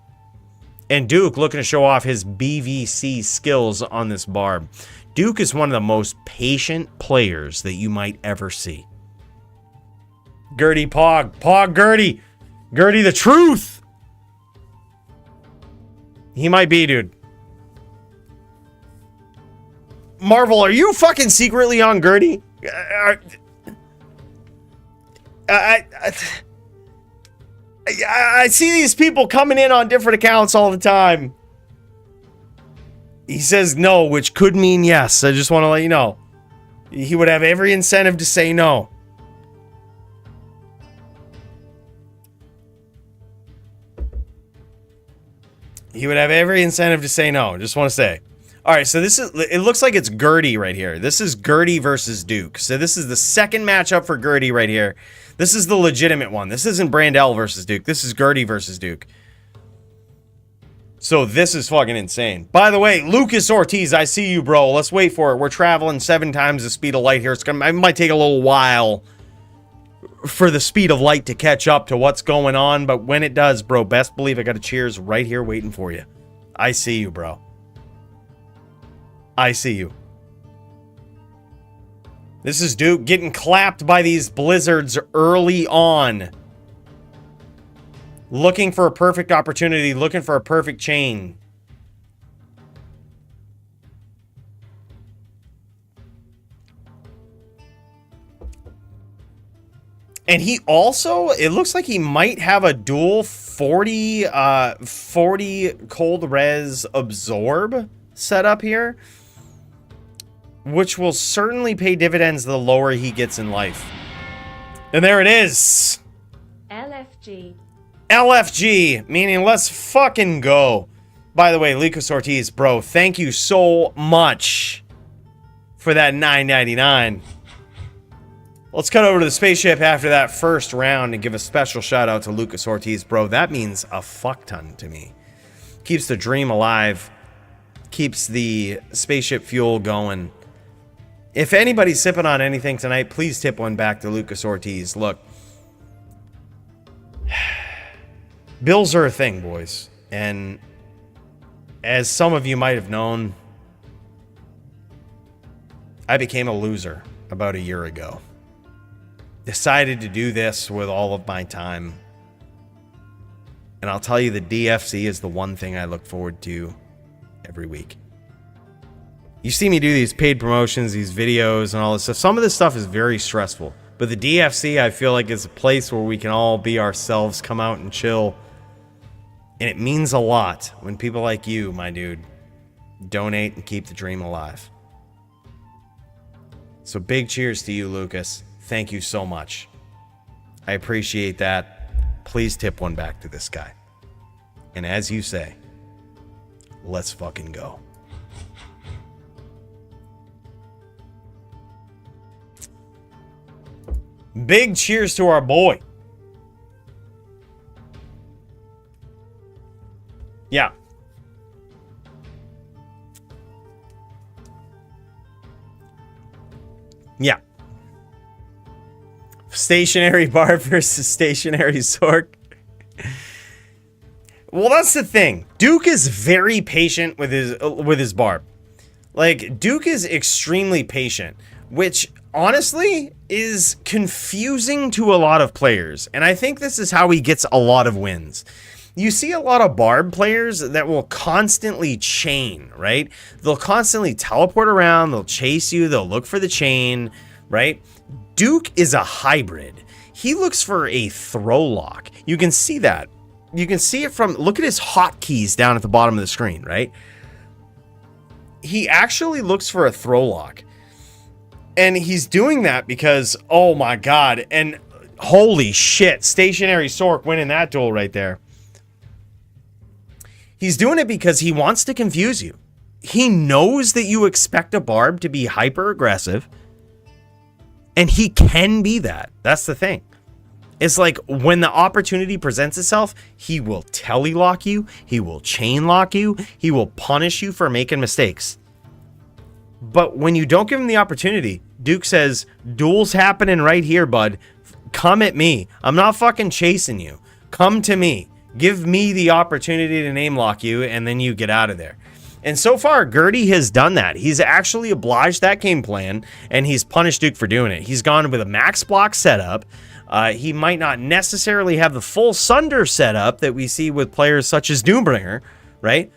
Speaker 1: And Duke looking to show off his BVC skills on this barb. Duke is one of the most patient players that you might ever see. Gertie Pog Gertie. Gertie the truth. He might be, dude. Marvel, are you fucking secretly on Gertie? I see these people coming in on different accounts all the time. He says no, which could mean yes. I just want to let you know. He would have every incentive to say no. He would have every incentive to say no. Just want to say. All right, so it looks like it's Gertie right here. This is Gertie versus Duke. So this is the second matchup for Gertie right here. This is the legitimate one. This isn't Brandel versus Duke. This is Gertie versus Duke. So this is fucking insane. By the way, Lucas Ortiz, I see you, bro. Let's wait for it. We're traveling 7 times the speed of light here. It might take a little while for the speed of light to catch up to what's going on. But when it does, bro, best believe I got a cheers right here waiting for you. I see you, bro. I see you. This is Duke getting clapped by these blizzards early on. Looking for a perfect opportunity, looking for a perfect chain. And he also, it looks like he might have a dual 40 cold res absorb setup here, which will certainly pay dividends the lower he gets in life. And there it is.
Speaker 4: LFG.
Speaker 1: LFG, meaning let's fucking go. By the way, Lucas Ortiz, bro, thank you so much for that $9.99. Let's cut over to the spaceship after that first round and give a special shout out to Lucas Ortiz, bro. That means a fuck ton to me. Keeps the dream alive. Keeps the spaceship fuel going. If anybody's sipping on anything tonight, please tip one back to Lucas Ortiz. Look, bills are a thing, boys. And as some of you might have known, I became a loser about a year ago. Decided to do this with all of my time. And I'll tell you, the DFC is the one thing I look forward to every week. You see me do these paid promotions, these videos, and all this stuff. Some of this stuff is very stressful. But the DFC, I feel like, is a place where we can all be ourselves, come out and chill. And it means a lot when people like you, my dude, donate and keep the dream alive. So big cheers to you, Lucas. Thank you so much. I appreciate that. Please tip one back to this guy. And as you say, let's fucking go. Big cheers to our boy. Yeah. Yeah. Stationary Barb versus Stationary Sork. Well, that's the thing. Duke is very patient with his Barb. Like, Duke is extremely patient, which honestly is confusing to a lot of players. And I think this is how he gets a lot of wins. You see a lot of Barb players that will constantly chain, right? They'll constantly teleport around, they'll chase you, they'll look for the chain, right? Duke is a hybrid. He looks for a throw lock. You can see that. You can see it from, look at his hotkeys down at the bottom of the screen, right? He actually looks for a throw lock. And he's doing that because, oh my god, and holy shit, Stationary Sork winning that duel right there. He's doing it because he wants to confuse you. He knows that you expect a Barb to be hyper aggressive. And he can be that. That's the thing. It's like when the opportunity presents itself, he will telelock you. He will chain lock you. He will punish you for making mistakes. But when you don't give him the opportunity, Duke says, duel's happening right here, bud. Come at me. I'm not fucking chasing you. Come to me. Give me the opportunity to name lock you, and then you get out of there. And so far, Gertie has done that. He's actually obliged that game plan, and he's punished Duke for doing it. He's gone with a max block setup. He might not necessarily have the full Sunder setup that we see with players such as Doombringer, right?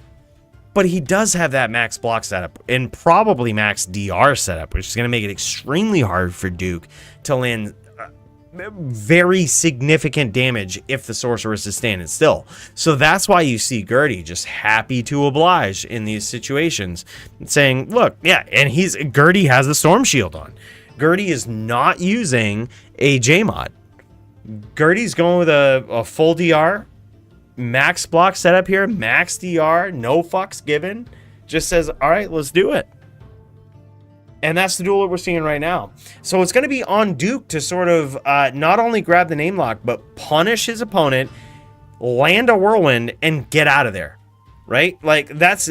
Speaker 1: But he does have that max block setup and probably max DR setup, which is going to make it extremely hard for Duke to land very significant damage if the sorceress is standing still. So that's why you see Gertie just happy to oblige in these situations, saying, look, yeah, and Gertie has the Storm Shield on. Gertie is not using a J-mod. Gertie's going with a full DR, max block setup here, max DR, no fucks given. Just says, all right, let's do it. And that's the duel that we're seeing right now. So it's going to be on Duke to sort of not only grab the name lock, but punish his opponent, land a whirlwind, and get out of there. Right? Like, that's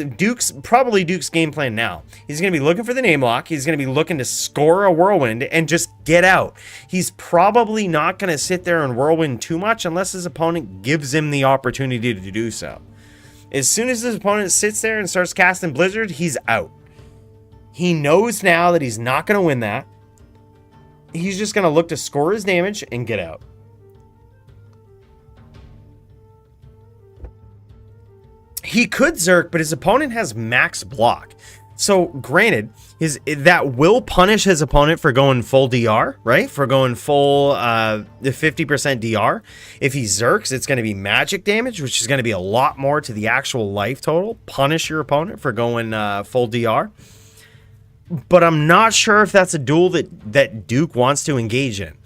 Speaker 1: probably Duke's game plan now. He's going to be looking for the name lock. He's going to be looking to score a whirlwind and just get out. He's probably not going to sit there and whirlwind too much unless his opponent gives him the opportunity to do so. As soon as his opponent sits there and starts casting Blizzard, he's out. He knows now that he's not going to win that. He's just going to look to score his damage and get out. He could Zerk, but his opponent has max block. So, granted, that will punish his opponent for going full DR, right? For going full the 50% DR. If he zerks, it's going to be magic damage, which is going to be a lot more to the actual life total. Punish your opponent for going full DR. But I'm not sure if that's a duel that Duke wants to engage in.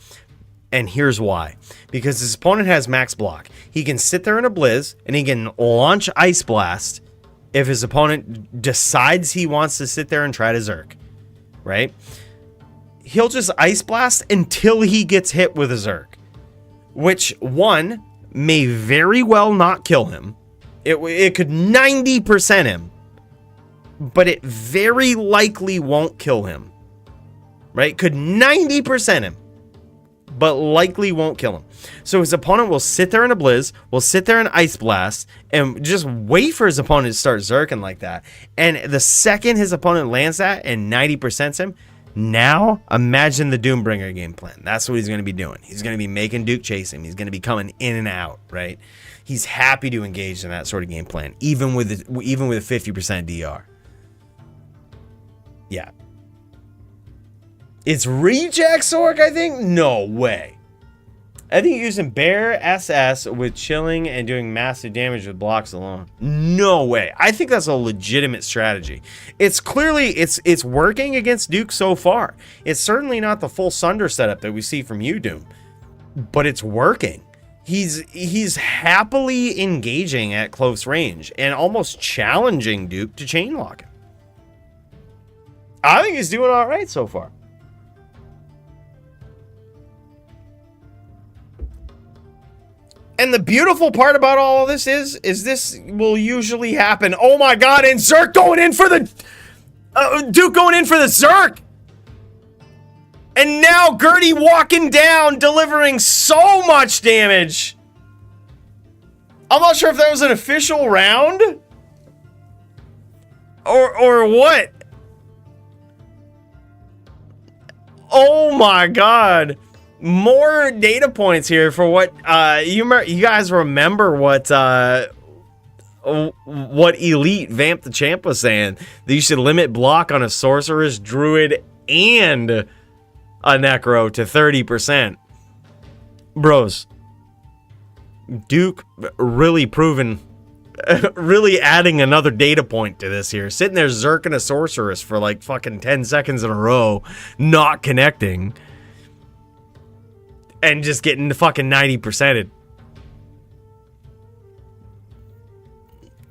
Speaker 1: And here's why. Because his opponent has max block. He can sit there in a Blizz, and he can launch Ice Blast if his opponent decides he wants to sit there and try to zerk, right? He'll just Ice Blast until he gets hit with a zerk, which, one, may very well not kill him. It could 90% him, but it very likely won't kill him, right? Could 90% him, but likely won't kill him. So his opponent will sit there in a Blizz, will sit there in Ice Blast, and just wait for his opponent to start zerking like that. And the second his opponent lands that and 90%s him, now imagine the Doombringer game plan. That's what he's going to be doing. He's going to be making Duke chase him. He's going to be coming in and out, right? He's happy to engage in that sort of game plan, even with a 50% DR. Yeah. It's reject Sork, I think? No way. I think using Bear SS with chilling and doing massive damage with blocks alone. No way. I think that's a legitimate strategy. It's clearly, it's working against Duke so far. It's certainly not the full Sunder setup that we see from you, Doom. But it's working. He's happily engaging at close range and almost challenging Duke to chain lock him. I think he's doing all right so far. And the beautiful part about all of this is this will usually happen. Oh my God, and Zerk going in for the... Duke going in for the Zerk! And now Gertie walking down, delivering so much damage. I'm not sure if that was an official round. Or what? Oh my God. More data points here for what you guys remember what Elite Vamp the Champ was saying, that you should limit block on a Sorceress, Druid, and a Necro to 30%. Bros, Duke really proven, really adding another data point to this here. Sitting there zerking a Sorceress for like fucking 10 seconds in a row, not connecting. And just getting the fucking 90%ed.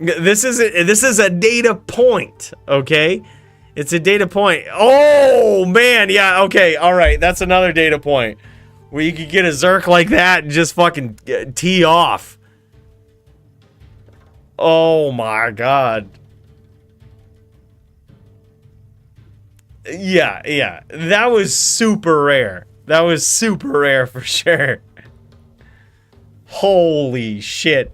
Speaker 1: This is a data point, okay? It's a data point. Oh, man. Yeah, okay. All right. That's another data point. Where you could get a Zerk like that and just fucking tee off. Oh, my God. Yeah. That was super rare. That was super rare for sure. Holy shit.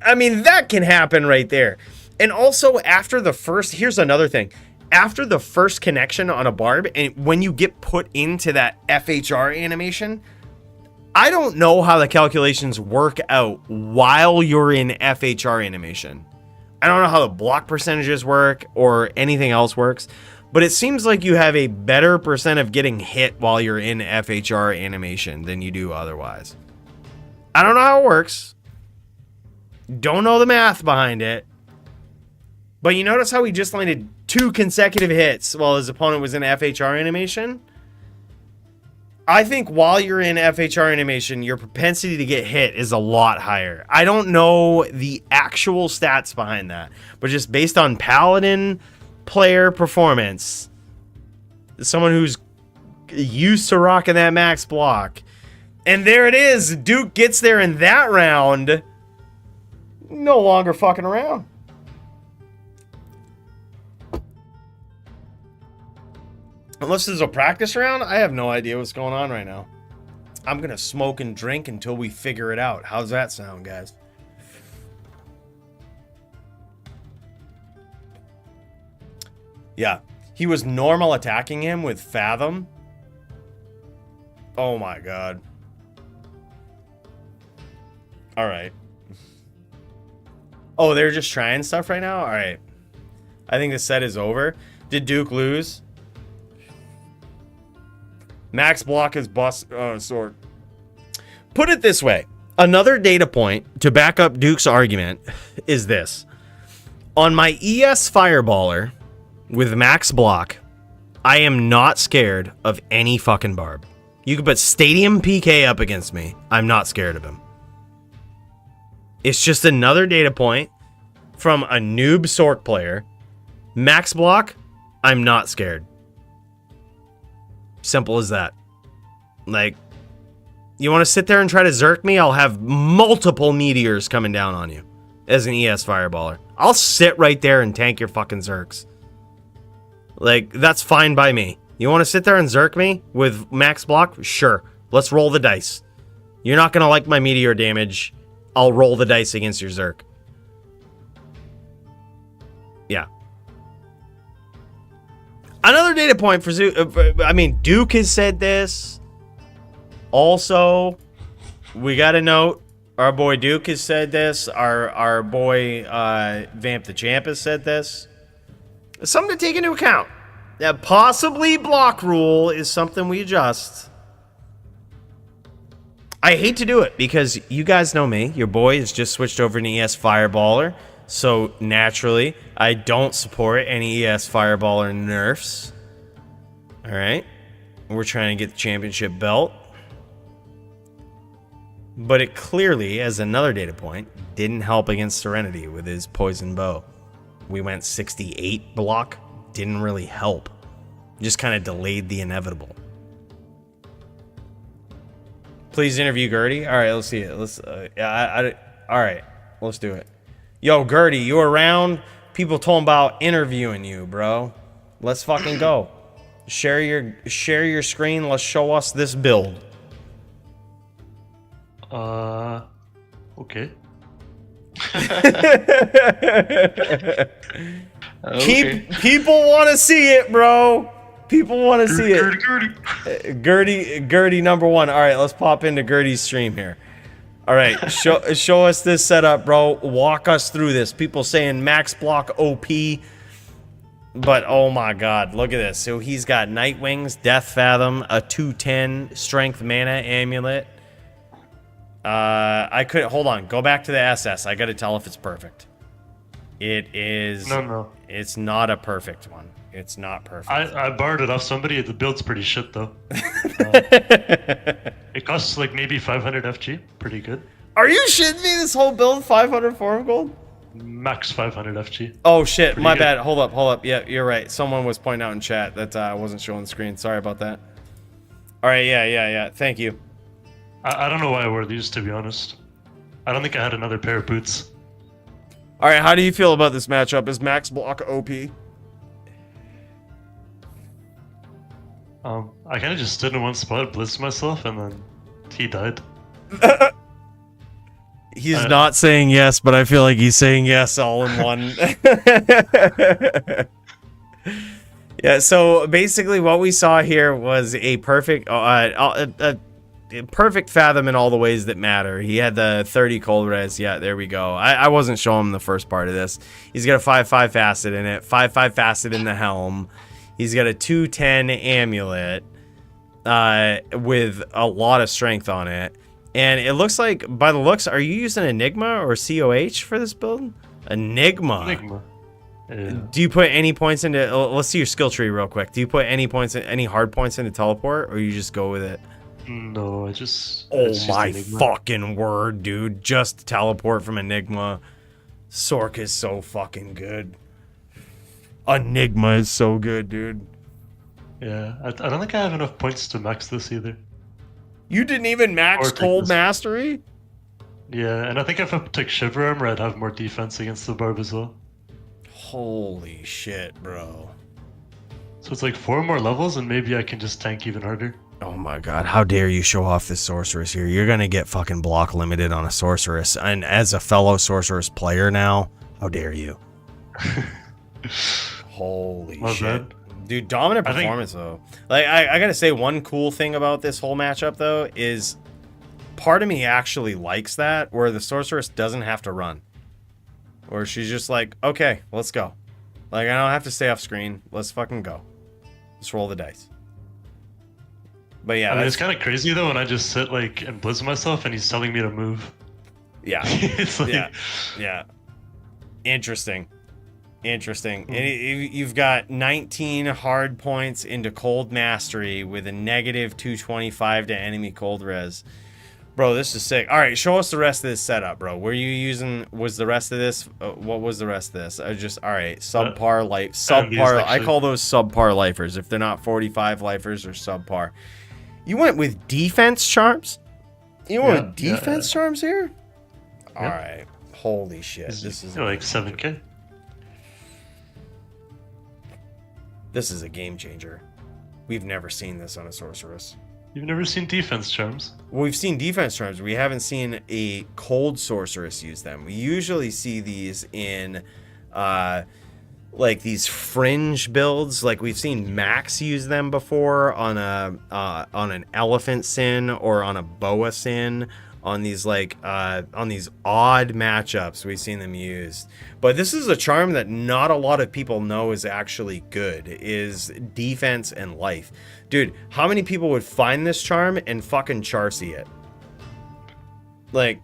Speaker 1: I mean, that can happen right there. And also, after the first... Here's another thing. After the first connection on a Barb, and when you get put into that FHR animation, I don't know how the calculations work out while you're in FHR animation. I don't know how the block percentages work or anything else works. But it seems like you have a better percent of getting hit while you're in FHR animation than you do otherwise. I don't know how it works. Don't know the math behind it. But you notice how he just landed 2 consecutive hits while his opponent was in FHR animation? I think while you're in FHR animation, your propensity to get hit is a lot higher. I don't know the actual stats behind that. But just based on Paladin player performance, someone who's used to rocking that max block, and there it is. Duke gets there in that round, no longer fucking around. Unless this is a practice round, I have no idea what's going on right now. I'm gonna smoke and drink until we figure it out. How's that sound, guys? Yeah, he was normal attacking him with Fathom. Oh my God. All right. Oh, they're just trying stuff right now? All right. I think the set is over. Did Duke lose? Max block his bust sword. Put it this way. Another data point to back up Duke's argument is this. On my ES Fireballer with max block, I am not scared of any fucking barb. You could put Stadium PK up against me. I'm not scared of him. It's just another data point from a noob Sork player. Max block, I'm not scared. Simple as that. Like, you want to sit there and try to zerk me? I'll have multiple meteors coming down on you as an ES Fireballer. I'll sit right there and tank your fucking zerks. Like, that's fine by me. You want to sit there and zerk me with max block? Sure. Let's roll the dice. You're not going to like my meteor damage. I'll roll the dice against your zerk. Yeah. Another data point for Duke has said this. Also, we got to note, our boy Duke has said this. Our boy Vamp the Champ has said this. It's something to take into account. That possibly block rule is something we adjust. I hate to do it because you guys know me. Your boy has just switched over to ES Fireballer. So naturally, I don't support any ES Fireballer nerfs. Alright. We're trying to get the championship belt. But it clearly, as another data point, didn't help against Serenity with his poison bow. We went 68 block. Didn't really help. Just kind of delayed the inevitable. Please interview Gertie. All right, let's see it. Let's. All right, let's do it. Yo, Gertie, you around? People told about interviewing you, bro. Let's fucking go. Share your screen. Let's show us this build.
Speaker 7: Okay.
Speaker 1: People want to see it, bro. People want to see it. Gertie number one. All right, let's pop into Gertie's stream here. All right, show us this setup, bro. Walk us through this. People saying max block OP, but oh my god, look at this. So he's got Night Wings, Death Fathom, a 210 Strength Mana Amulet. I couldn't hold on. Go back to the SS. I got to tell if it's perfect. It is.
Speaker 7: No.
Speaker 1: It's not a perfect one. It's not perfect.
Speaker 7: I borrowed it off somebody. The build's pretty shit though. It costs like maybe 500 FG. Pretty good.
Speaker 1: Are you shitting me? This whole build 500 form gold?
Speaker 7: Max 500 FG.
Speaker 1: Oh shit!
Speaker 7: Pretty
Speaker 1: my
Speaker 7: good.
Speaker 1: bad. Hold up. Yeah, you're right. Someone was pointing out in chat that I wasn't showing the screen. Sorry about that. All right. Yeah. Thank you.
Speaker 7: I don't know why I wore these, to be honest. I don't think I had another pair of boots.
Speaker 1: All right. How do you feel about this matchup? Is max block OP?
Speaker 7: I kind of just stood in one spot, blitzed myself, and then he died.
Speaker 1: He's not saying yes, but I feel like he's saying yes all in one. Yeah, so basically what we saw here was a perfect perfect Fathom in all the ways that matter. He had the 30 cold res. Yeah, there we go. I wasn't showing him the first part of this. He's got a 5/5 facet in it, 5/5 facet in the helm. He's got a 210 amulet with a lot of strength on it. And it looks like, by the looks, are you using Enigma or COH for this build? Enigma.
Speaker 7: Yeah.
Speaker 1: Do you put any points into... Let's see your skill tree real quick. Do you put any points, any hard points into teleport, or you just go with it?
Speaker 7: No, I just...
Speaker 1: Oh my fucking word, dude. Just teleport from Enigma. Sork is so fucking good. Enigma is so good, dude.
Speaker 7: Yeah, I don't think I have enough points to max this either.
Speaker 1: You didn't even max
Speaker 7: Or take
Speaker 1: Cold
Speaker 7: this.
Speaker 1: Mastery?
Speaker 7: Yeah, and I think if I took Shiver Armor, I'd have more defense against the Barb as well.
Speaker 1: Holy shit, bro.
Speaker 7: So it's like 4 more levels, and maybe I can just tank even harder.
Speaker 1: Oh my god, how dare you show off this Sorceress here. You're gonna get fucking block limited on a Sorceress. And as a fellow Sorceress player now, how dare you? Holy
Speaker 7: Well
Speaker 1: shit.
Speaker 7: done.
Speaker 1: Dude, dominant
Speaker 7: I think-
Speaker 1: performance though. Like I gotta say, one cool thing about this whole matchup though is part of me actually likes that, where the Sorceress doesn't have to run. Or she's just like, okay, let's go. Like, I don't have to stay off screen. Let's fucking go. Let's roll the dice. But yeah,
Speaker 7: I mean,
Speaker 1: that's,
Speaker 7: it's kind of crazy though when I just sit like and blizz myself and he's telling me to move.
Speaker 1: yeah,
Speaker 7: It's like,
Speaker 1: yeah. Interesting. And you've got 19 hard points into cold mastery with a negative 225 to enemy cold res. Bro, this is sick. All right, show us the rest of this setup, bro. Were you using, was the rest of this, what was the rest of this? I just, all right, subpar life, subpar, I call those subpar lifers. If they're not 45 lifers or subpar. You went with defense charms? You went with defense charms here? All right, holy shit. This is
Speaker 7: like 7K.
Speaker 1: This is a game changer. We've never seen this on a sorceress.
Speaker 7: You've never seen defense charms?
Speaker 1: Well, we've seen defense charms. We haven't seen a cold sorceress use them. We usually see these in like these fringe builds. Like we've seen Max use them before on an elephant sin or on a boa sin. On these like on these odd matchups, we've seen them used. But this is a charm that not a lot of people know is actually good, is defense and life. Dude, how many people would find this charm and fucking Charcy it? Like,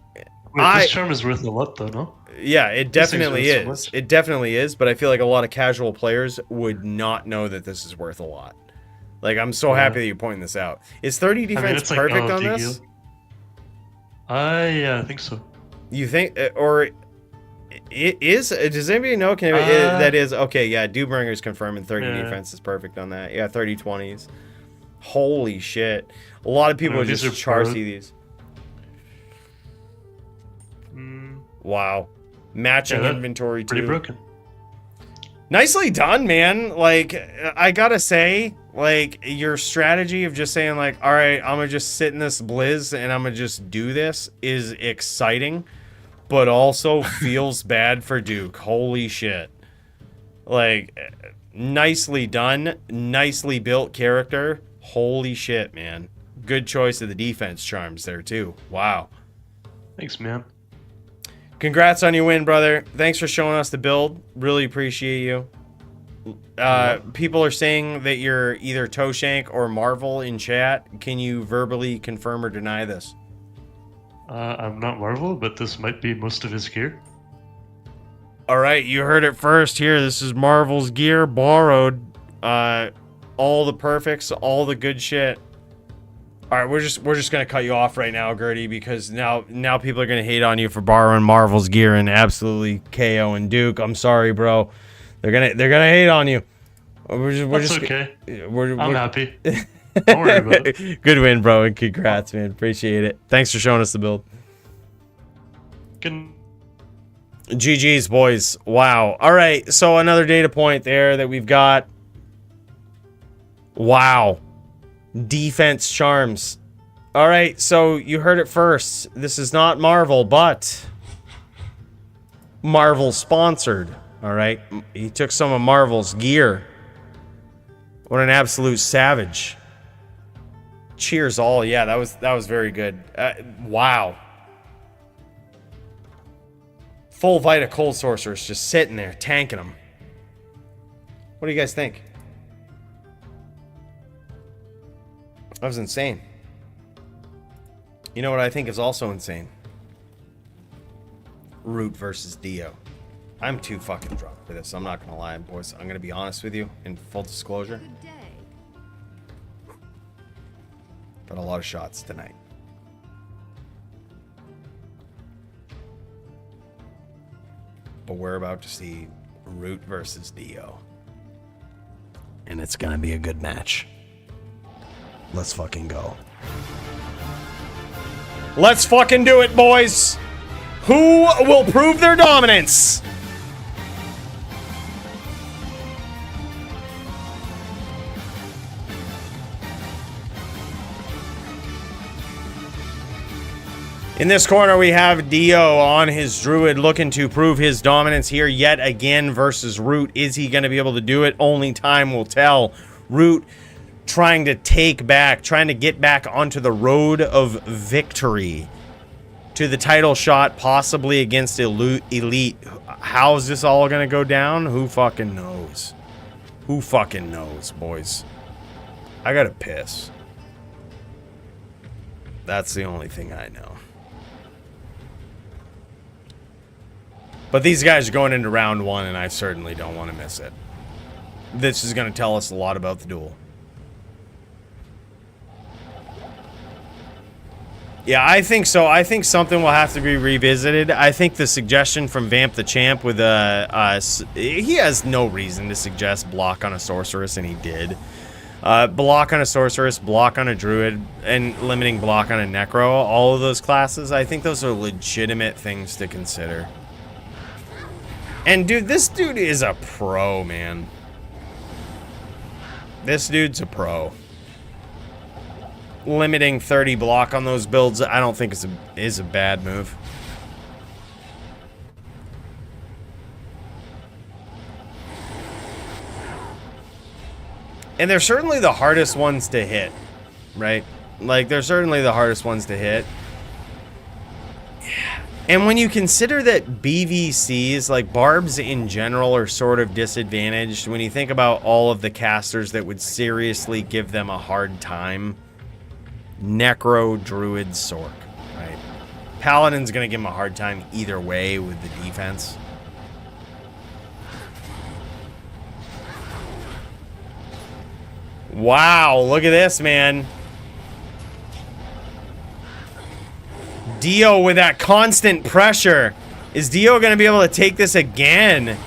Speaker 7: this charm is worth a lot though, no?
Speaker 1: Yeah, it definitely
Speaker 7: so
Speaker 1: is. It definitely is, but I feel like a lot of casual players would not know that this is worth a lot. Like, I'm so happy that you're pointing this out. Is 30 defense perfect on this?
Speaker 7: Yeah, I think so.
Speaker 1: You think, or it is? Does anybody know? That is okay. Yeah, Doombringer's confirming 30 defense is perfect on that. Yeah, 30 20s. Holy shit! A lot of people would just Charcy these. Wow, matching inventory too.
Speaker 7: Pretty broken.
Speaker 1: Nicely done, man. Like, I gotta say, like, your strategy of just saying, like, all right, I'm gonna just sit in this blizz and I'm gonna just do this is exciting, but also feels bad for Duke. Holy shit. Like, nicely done. Nicely built character. Holy shit, man. Good choice of the defense charms there, too. Wow.
Speaker 7: Thanks, man.
Speaker 1: Congrats on your win, brother. Thanks for showing us the build. Really appreciate you. People are saying that you're either Toshank or Marvel in chat. Can you verbally confirm or deny this?
Speaker 7: I'm not Marvel, but this might be most of his gear.
Speaker 1: All right, you heard it first here. This is Marvel's gear, borrowed. All the perfects, all the good shit. All right, we're just gonna cut you off right now, Gertie, because now people are gonna hate on you for borrowing Marvel's gear and absolutely KO and Duke. I'm sorry, bro. They're gonna hate on you.
Speaker 7: That's okay. I'm happy. Don't worry about it.
Speaker 1: Good win, bro, and congrats, man. Appreciate it. Thanks for showing us the build. GG's, boys. Wow. All right, so another data point there that we've got. Wow. Defense charms. All right, so you heard it first. This is not Marvel, but Marvel sponsored. All right, he took some of Marvel's gear. What an absolute savage. Cheers all. Yeah, that was very good. Wow. Full Vita Cold Sorceress just sitting there tanking them. What do you guys think? That was insane. You know what I think is also insane? Root versus Dio. I'm too fucking drunk for this. I'm not gonna lie, boys. I'm gonna be honest with you in full disclosure. Got a lot of shots tonight. But we're about to see Root versus Dio. And it's gonna be a good match. Let's fucking go. Let's fucking do it, boys! Who will prove their dominance? In this corner, we have Dio on his Druid looking to prove his dominance here yet again versus Root. Is he going to be able to do it? Only time will tell. Root trying to get back onto the road of victory. to the title shot, possibly against Elite. How's this all gonna go down? Who fucking knows? Who fucking knows, boys? I gotta piss. That's the only thing I know. But these guys are going into round 1, and I certainly don't want to miss it. This is going to tell us a lot about the duel. Yeah, I think so. I think something will have to be revisited. I think the suggestion from Vamp the Champ with he has no reason to suggest block on a sorceress, and he did. Block on a sorceress, block on a druid, and limiting block on a necro. All of those classes, I think those are legitimate things to consider. And dude, this dude is a pro, man. This dude's a pro. Limiting 30 block on those builds, I don't think is a bad move. And they're certainly the hardest ones to hit, right? Like, they're certainly the hardest ones to hit. And when you consider that BVCs, like barbs in general, are sort of disadvantaged, when you think about all of the casters that would seriously give them a hard time, Necro, Druid, Sork, right? Paladin's going to give him a hard time either way with the defense. Wow, look at this, man. Dio with that constant pressure. Is Dio going to be able to take this again?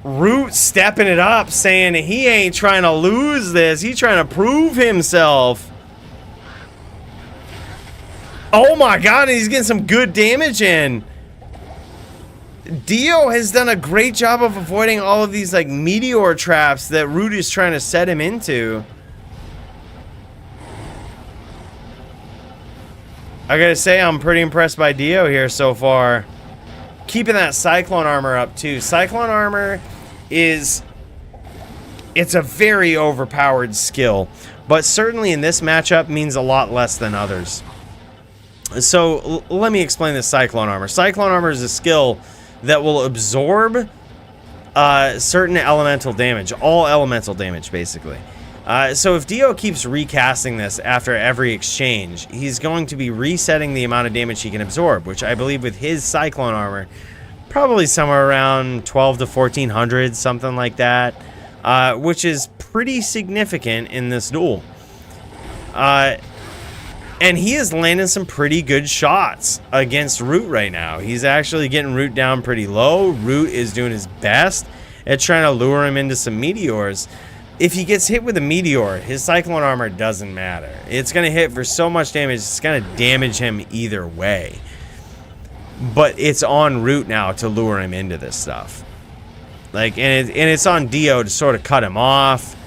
Speaker 1: Root stepping it up, saying he ain't trying to lose this. He's trying to prove himself. Oh my god, he's getting some good damage in. Dio has done a great job of avoiding all of these like meteor traps that Root is trying to set him into. I gotta say, I'm pretty impressed by Dio here so far. Keeping that Cyclone armor up too. Cyclone armor it's a very overpowered skill, but certainly in this matchup means a lot less than others. So let me explain this Cyclone armor. Cyclone armor is a skill that will absorb certain elemental damage, all elemental damage basically. So if Dio keeps recasting this after every exchange, he's going to be resetting the amount of damage he can absorb, which I believe with his Cyclone armor, probably somewhere around 12 to 1400, something like that, which is pretty significant in this duel. And he is landing some pretty good shots against Root right now. He's actually getting Root down pretty low. Root is doing his best at trying to lure him into some meteors. If he gets hit with a meteor, his Cyclone armor doesn't matter. It's going to hit for so much damage, it's going to damage him either way. But it's on Root now to lure him into this stuff. Like, and it's on Dio to sort of cut him off,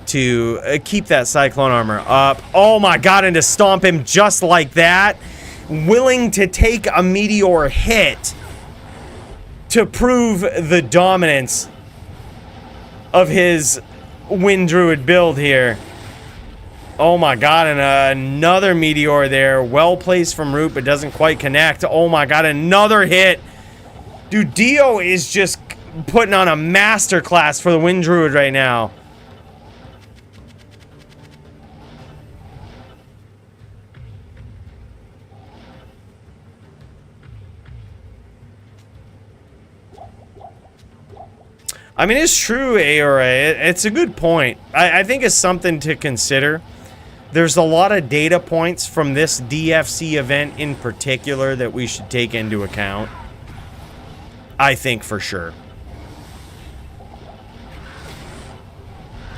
Speaker 1: to keep that Cyclone armor up. Oh my god, and to stomp him just like that. Willing to take a meteor hit to prove the dominance of his Wind Druid build here. Oh my god, and another meteor there. Well placed from Root, but doesn't quite connect. Oh my god, another hit. Dude, Dio is just putting on a masterclass for the Wind Druid right now. I mean, it's true, Aora. It's a good point. I think it's something to consider. There's a lot of data points from this DFC event in particular that we should take into account. I think for sure.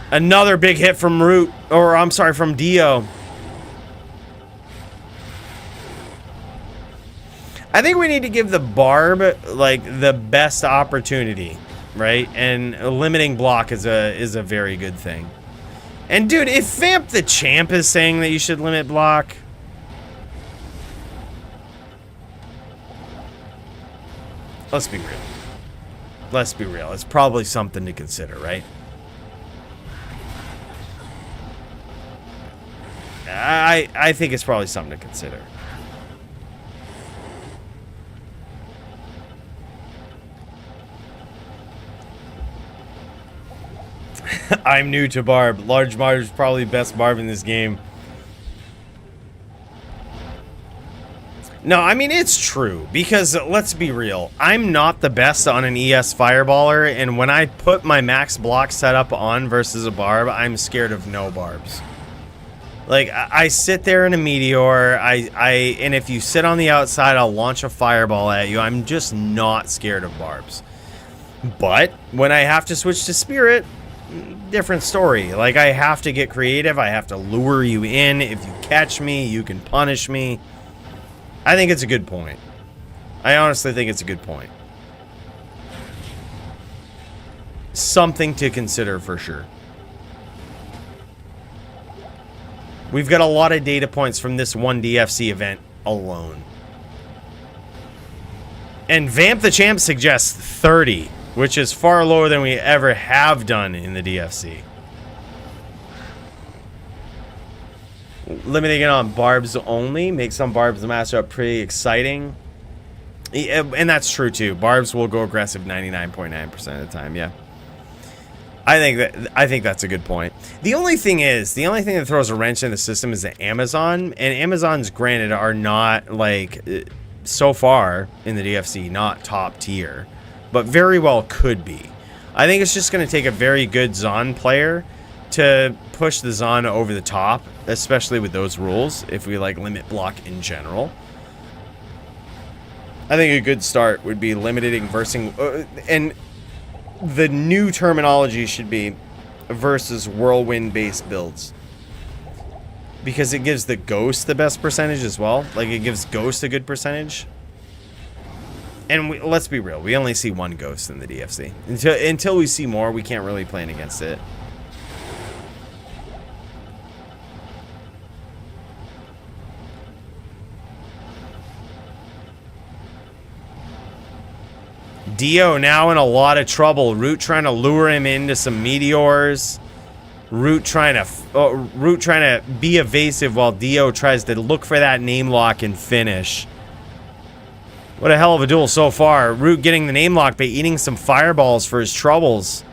Speaker 1: Another big hit from Root, or I'm sorry, from Dio. I think we need to give the Barb, like, the best opportunity. Right, and limiting block is a very good thing. And dude, if Vamp the Champ is saying that you should limit block, let's be real. Let's be real. It's probably something to consider, right? I think it's probably something to consider. I'm new to Barb. Large Barb is probably the best Barb in this game. No, I mean, it's true. Because, let's be real. I'm not the best on an ES Fireballer. And when I put my max block setup on versus a Barb, I'm scared of no Barbs. Like, I sit there in a Meteor. And if you sit on the outside, I'll launch a Fireball at you. I'm just not scared of Barbs. But, when I have to switch to Spirit... different story. Like, I have to get creative. I have to lure you in. If you catch me, you can punish me. I think it's a good point. I honestly think it's a good point. Something to consider for sure. We've got a lot of data points from this one DFC event alone. And Vamp the Champ suggests 30, which is far lower than we ever have done in the DFC. Limiting it on Barbs only makes some Barbs matchup pretty exciting. And that's true too. Barbs will go aggressive 99.9% of the time, yeah. I think that's a good point. The only thing that throws a wrench in the system is the Amazon. And Amazons, granted, are not, like, so far in the DFC, not top tier. But very well could be. I think it's just going to take a very good Zon player to push the Zon over the top, especially with those rules, if we like limit block in general. I think a good start would be limiting versing, and the new terminology should be versus whirlwind-based builds. Because it gives the Ghost the best percentage as well. Like, it gives Ghost a good percentage. And let's be real, we only see one Ghost in the DFC. Until we see more, we can't really plan against it. Dio now in a lot of trouble. Root trying to lure him into some meteors. Root trying to be evasive while Dio tries to look for that name lock and finish. What a hell of a duel so far. Root getting the name lock by eating some fireballs for his troubles.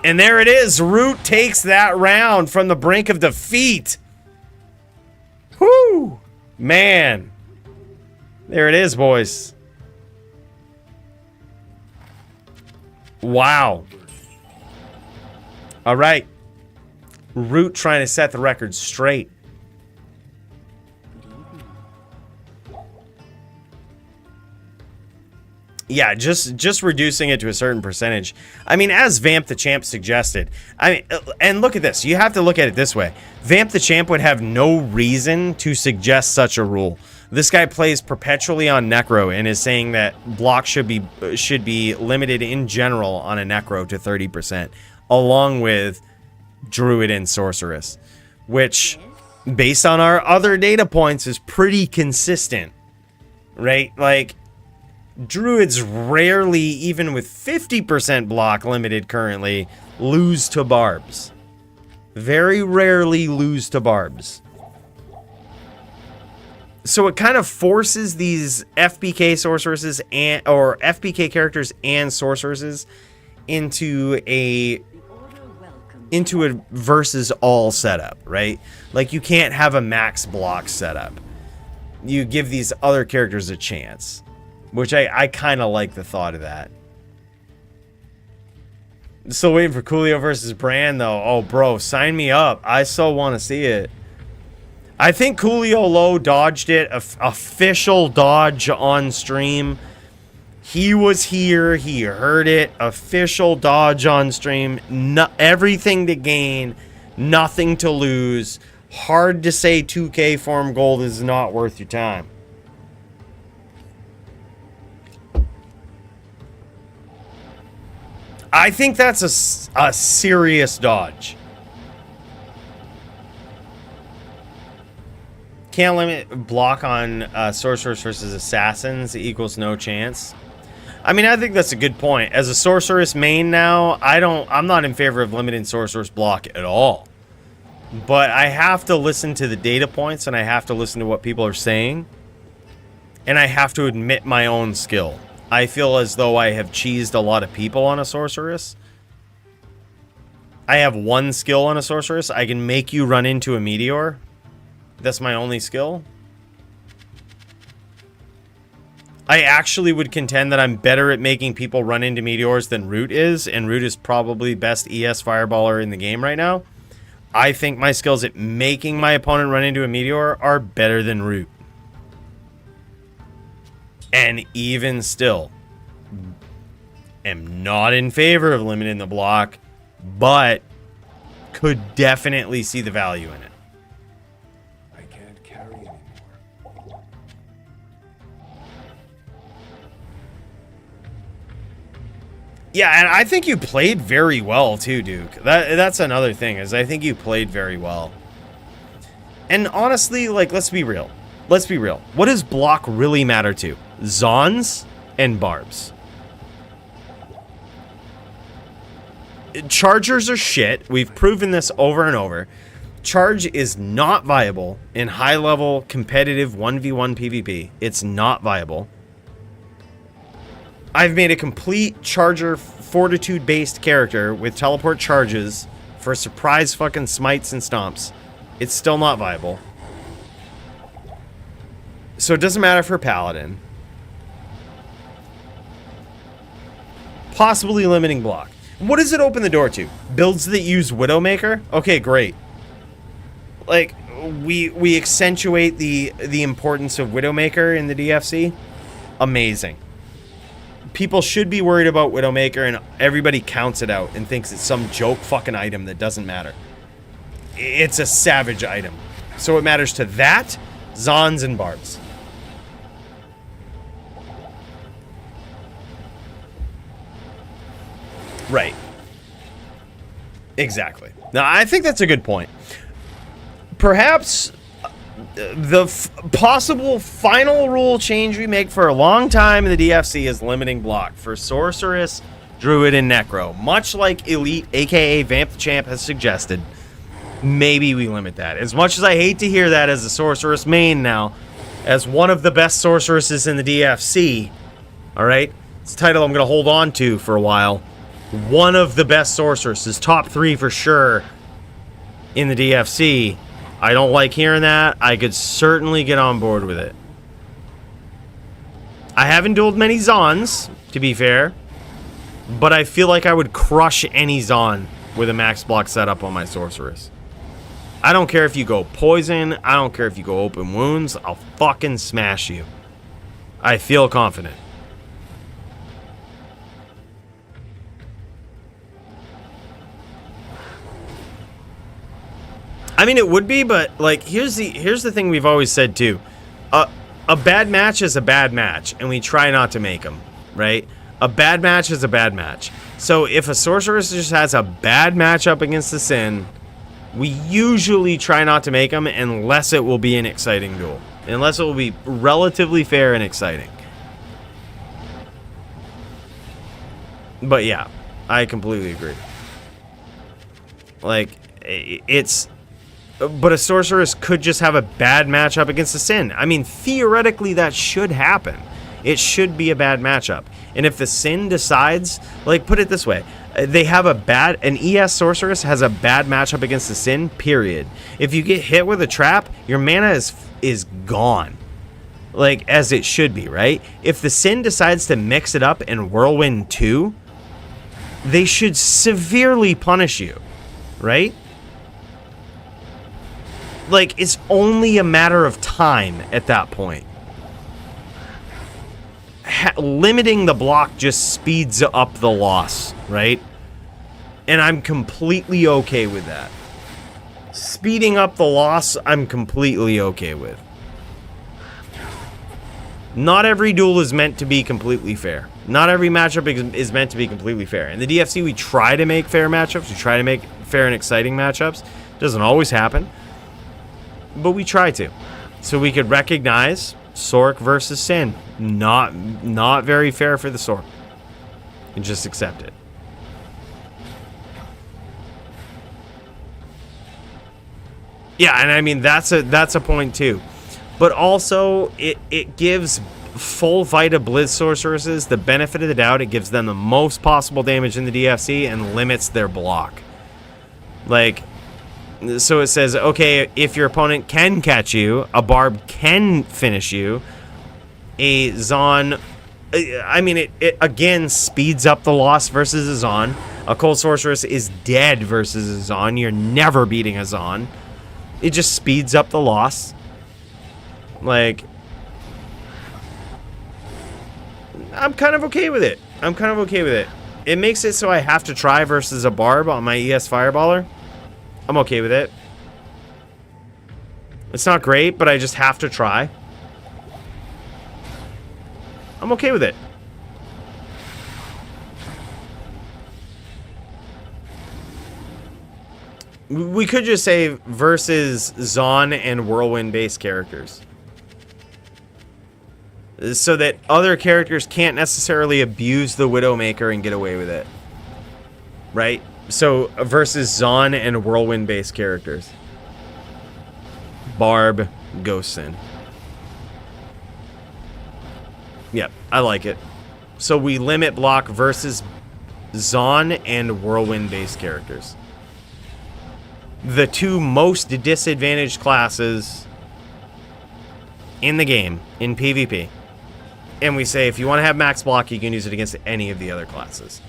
Speaker 1: And there it is. Root takes that round from the brink of defeat. Whoo! Man. There it is, boys. Wow. All right. Root trying to set the record straight. Yeah, just reducing it to a certain percentage. I mean, as Vamp the Champ suggested. I mean, and look at this. You have to look at it this way. Vamp the Champ would have no reason to suggest such a rule. This guy plays perpetually on Necro and is saying that block should be limited in general on a Necro to 30%, along with Druid and Sorceress, which, based on our other data points, is pretty consistent, right? Like, Druids rarely, even with 50% block limited currently, lose to Barbs. Very rarely lose to Barbs. So it kind of forces these FBK sorceresses or FBK characters and sorceresses into a versus all setup, right? Like, you can't have a max block setup. You give these other characters a chance. Which I kind of like the thought of that. Still waiting for Coolio versus Brand, though. Oh, bro, sign me up. I so want to see it. I think Coolio Low dodged it. Official dodge on stream. He was here. He heard it. Official dodge on stream. Everything to gain. Nothing to lose. Hard to say 2K form gold is not worth your time. I think that's a serious dodge. Can't limit block on sorcerers versus assassins equals no chance. I mean, I think that's a good point. As a sorceress main now, I'm not in favor of limiting sorceress block at all. But I have to listen to the data points, and I have to listen to what people are saying. And I have to admit my own skill. I feel as though I have cheesed a lot of people on a sorceress. I have one skill on a sorceress. I can make you run into a meteor. That's my only skill. I actually would contend that I'm better at making people run into meteors than Root is, and Root is probably best ES fireballer in the game right now. I think my skills at making my opponent run into a meteor are better than Root. And even still, am not in favor of limiting the block, but could definitely see the value in it.
Speaker 3: I can't carry anymore.
Speaker 1: Yeah, and I think you played very well too, Duke. That's another thing, is I think you played very well. And honestly, like, let's be real. Let's be real. What does block really matter to? Zons and barbs. Chargers are shit. We've proven this over and over. Charge is not viable in high-level competitive 1v1 PvP. It's not viable. I've made a complete charger fortitude-based character with teleport charges for surprise fucking smites and stomps. It's still not viable. So it doesn't matter for Paladin. Possibly limiting block. What does it open the door to? Builds that use Widowmaker? Okay, great. Like, we accentuate the importance of Widowmaker in the DFC. Amazing. People should be worried about Widowmaker, and everybody counts it out and thinks it's some joke fucking item that doesn't matter. It's a savage item. So it matters to that, Zons, and Barbs. Right. Exactly. Now, I think that's a good point. Perhaps the possible final rule change we make for a long time in the DFC is limiting block for Sorceress, Druid, and Necro. Much like Elite, aka Vamp the Champ, has suggested. Maybe we limit that. As much as I hate to hear that as a Sorceress main now, as one of the best Sorceresses in the DFC, alright? It's a title I'm going to hold on to for a while. One of the best Sorceresses, top 3 for sure in the DFC. I don't like hearing that. I could certainly get on board with it. I haven't dueled many Zons, to be fair, but I feel like I would crush any Zon with a max block setup on my Sorceress. I don't care if you go poison. I don't care if you go open wounds. I'll fucking smash you. I feel confident. I mean, it would be, but like, here's the thing we've always said too. A bad match is a bad match, and we try not to make them, right? A bad match is a bad match. So if a Sorceress just has a bad matchup against the Sin, we usually try not to make them unless it will be an exciting duel. Unless it will be relatively fair and exciting. But yeah, I completely agree. Like, it's... But a Sorceress could just have a bad matchup against the Sin. I mean, theoretically, that should happen. It should be a bad matchup. And if the Sin decides... Like, put it this way. They have a bad... An ES Sorceress has a bad matchup against the Sin, period. If you get hit with a trap, your mana is gone. Like, as it should be, right? If the Sin decides to mix it up and Whirlwind 2, they should severely punish you, right? Like, it's only a matter of time at that point. Limiting the block just speeds up the loss, right? And I'm completely okay with that. Speeding up the loss, I'm completely okay with. Not every duel is meant to be completely fair. Not every matchup is meant to be completely fair. In the DFC, we try to make fair matchups. We try to make fair and exciting matchups. Doesn't always happen. But we try to. So we could recognize Sork versus Sin. Not very fair for the Sork. And just accept it. Yeah, and I mean that's a point too. But also it gives full Vita Blizz sorceresses the benefit of the doubt. It gives them the most possible damage in the DFC and limits their block. Like, so it says, okay, if your opponent can catch you, a Barb can finish you, a Zon, I mean, it again speeds up the loss versus a Zon. A Cold Sorceress is dead versus a Zon. You're never beating a Zon. It just speeds up the loss. Like, I'm kind of okay with it. I'm kind of okay with it. It makes it so I have to try versus a Barb on my ES Fireballer. I'm okay with it. It's not great, but I just have to try. I'm okay with it. We could just say versus Zon and Whirlwind based characters. So that other characters can't necessarily abuse the Widowmaker and get away with it. Right? So versus Zon and Whirlwind based characters. Barb, Ghost Sin. Yep, I like it. So we limit block versus Zon and Whirlwind based characters. The two most disadvantaged classes in the game, in PvP. And we say if you want to have max block, you can use it against any of the other classes.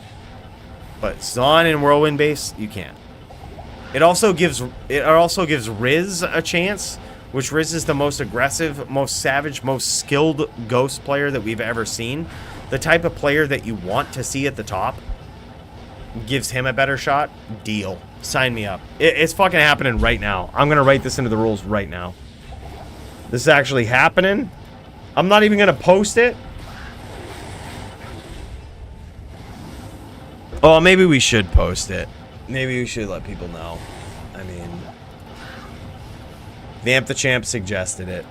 Speaker 1: But Zon and Whirlwind base, you can't. It also gives Riz a chance, which Riz is the most aggressive, most savage, most skilled ghost player that we've ever seen. The type of player that you want to see at the top. Gives him a better shot. Deal. Sign me up. It's fucking happening right now. I'm gonna write this into the rules right now. This is actually happening. I'm not even gonna post it. Oh, maybe we should post it. Maybe we should let people know. I mean, Vamp the Champ suggested it.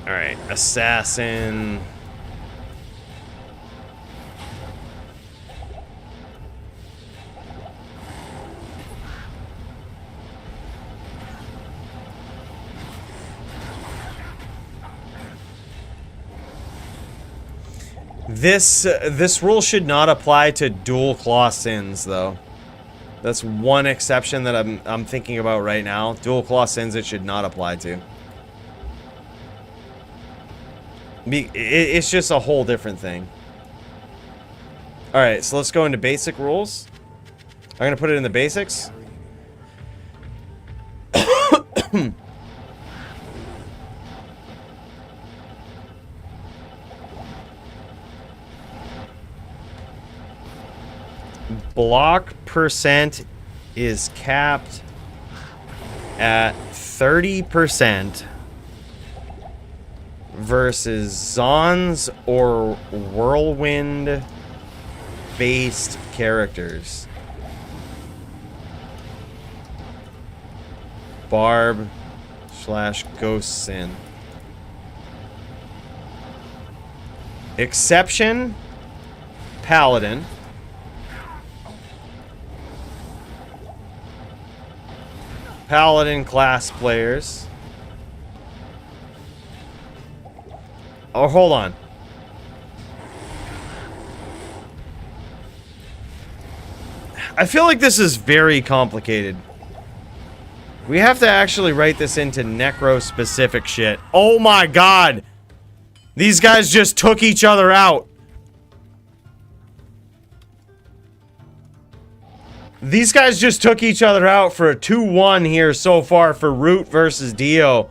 Speaker 1: Alright, Assassin. This rule should not apply to dual claw sins, though. That's one exception that I'm thinking about right now. Dual claw sins it should not apply to. It's just a whole different thing. Alright, so let's go into basic rules. I'm gonna put it in the basics. Block percent is capped at 30% versus Zons or Whirlwind based characters. Barb / Ghost Sin. Exception, Paladin. Paladin class players. Oh, hold on. I feel like this is very complicated. We have to actually write this into necro-specific shit. Oh my god! These guys just took each other out. These guys just took each other out for a 2-1 here so far for Root versus Dio.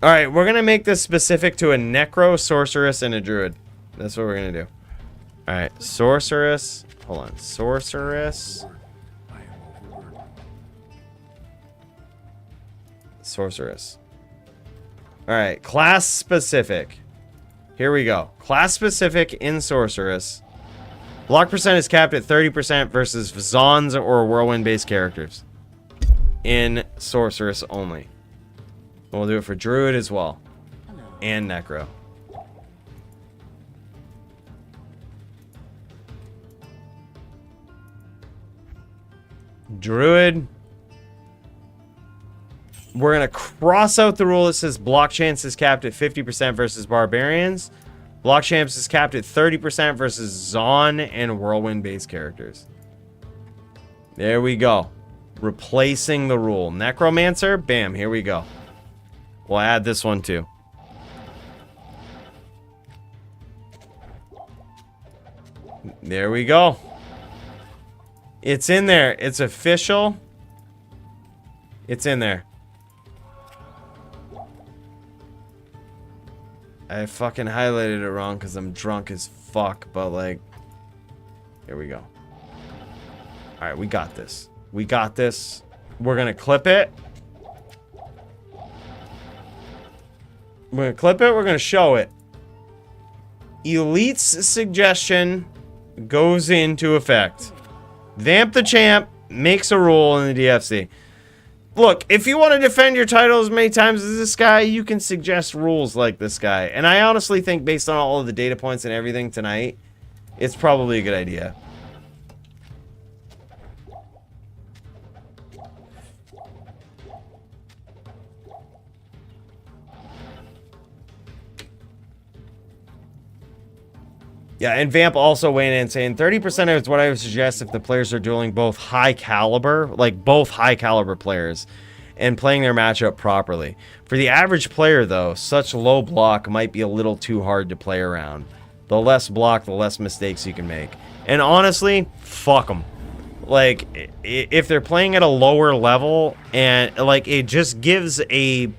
Speaker 1: Alright, we're gonna make this specific to a Necro, Sorceress, and a Druid. That's what we're gonna do. Alright, Sorceress. Hold on. Sorceress. Sorceress. Alright, class specific. Here we go. Class specific in Sorceress. Block percent is capped at 30% versus Zons or Whirlwind-based characters. In Sorceress only. We'll do it for Druid as well. And Necro. Druid. We're going to cross out the rule that says block chance is capped at 50% versus Barbarians. Block chance is capped at 30% versus Zon and Whirlwind-based characters. There we go. Replacing the rule. Necromancer. Bam. Here we go. We'll add this one too. There we go. It's in there. It's official. It's in there. I fucking highlighted it wrong because I'm drunk as fuck, but like, here we go. Alright, we got this. We got this. We're gonna clip it. We're gonna clip it, we're gonna show it. Elite's suggestion goes into effect. Vamp the Champ makes a rule in the DFC. Look, if you want to defend your title as many times as this guy, you can suggest rules like this guy. And I honestly think, based on all of the data points and everything tonight, it's probably a good idea. Yeah, and Vamp also weighing in saying 30% is what I would suggest if the players are dueling both high caliber, like both high caliber players, and playing their matchup properly. For the average player, though, such low block might be a little too hard to play around. The less block, the less mistakes you can make. And honestly, fuck them. Like, if they're playing at a lower level, and like it just gives a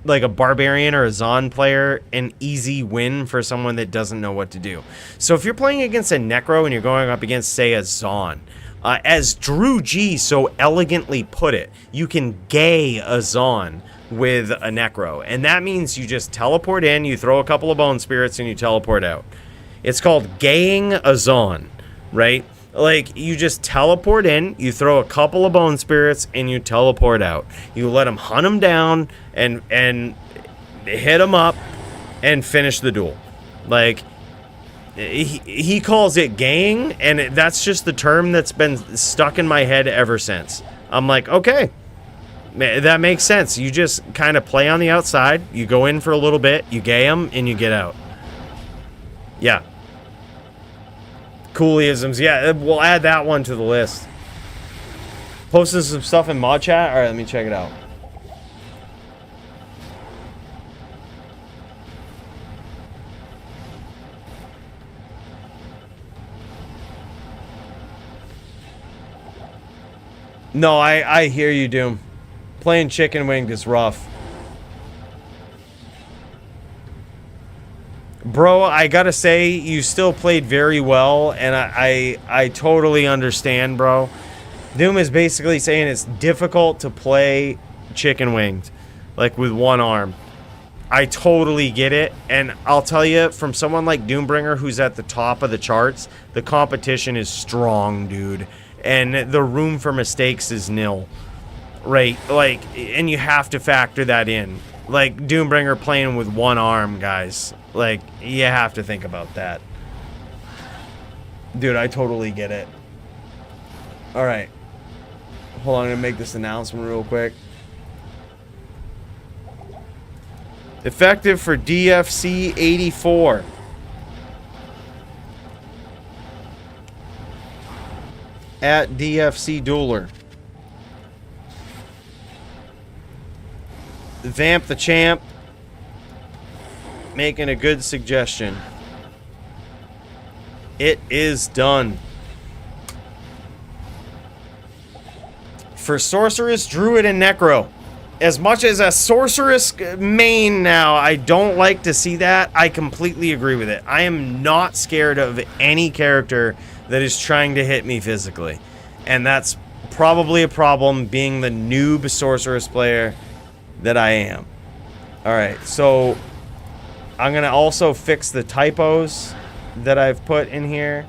Speaker 1: barbarian or a Zon player an easy win for someone that doesn't know what to do. So if you're playing against a Necro and you're going up against, say, a Zon, as Drew G so elegantly put it, you can gay a Zon with a Necro. And that means you just teleport in, you throw a couple of Bone Spirits, and you teleport out. It's called gaying a Zon, right? Like, you just teleport in, you throw a couple of Bone Spirits, and you teleport out. You let them hunt them down and hit them up and finish the duel. Like, he calls it gaying, and that's just the term that's been stuck in my head ever since. I'm like, okay, that makes sense. You just kind of play on the outside, you go in for a little bit, you gay them, and you get out. Yeah. Cooleyisms, yeah, we'll add that one to the list. Posting some stuff in mod chat? Alright, let me check it out. No, I hear you, Doom. Playing chicken wing is rough. Bro, I gotta say, you still played very well, and I totally understand, bro. Doom is basically saying it's difficult to play chicken winged, like with one arm. I totally get it, and I'll tell you, from someone like Doombringer, who's at the top of the charts, the competition is strong, dude. And the room for mistakes is nil. Right, like, and you have to factor that in. Like, Doombringer playing with one arm, guys. Like, you have to think about that. Dude, I totally get it. Alright. Hold on, I'm gonna make this announcement real quick. Effective for DFC 84. At DFC Dueler. Vamp the Champ. Making a good suggestion. It is done. For Sorceress, Druid, and Necro. As much as a Sorceress main now, I don't like to see that. I completely agree with it. I am not scared of any character that is trying to hit me physically. And that's probably a problem being the noob Sorceress player that I am. Alright, so I'm going to also fix the typos that I've put in here.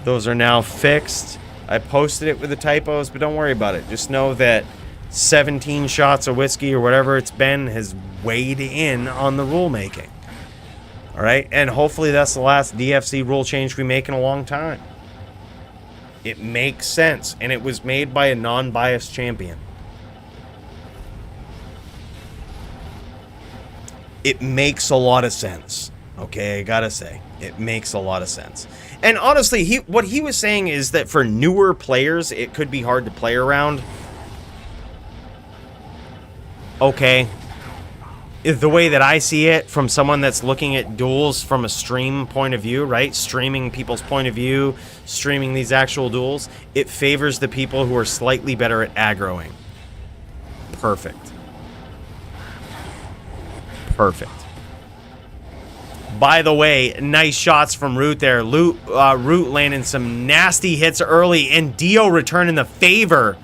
Speaker 1: Those are now fixed. I posted it with the typos, but don't worry about it. Just know that 17 shots of whiskey or whatever it's been has weighed in on the rule making. All right, and hopefully that's the last DFC rule change we make in a long time. It makes sense, and it was made by a non-biased champion. It makes a lot of sense. Okay, I gotta say, it makes a lot of sense. And honestly, what he was saying is that for newer players, it could be hard to play around. Okay. The way that I see it, from someone that's looking at duels from a stream point of view, right? Streaming people's point of view, streaming these actual duels, it favors the people who are slightly better at aggroing. Perfect. Perfect. By the way, nice shots from Root there. Root landing some nasty hits early, and Dio returning the favor.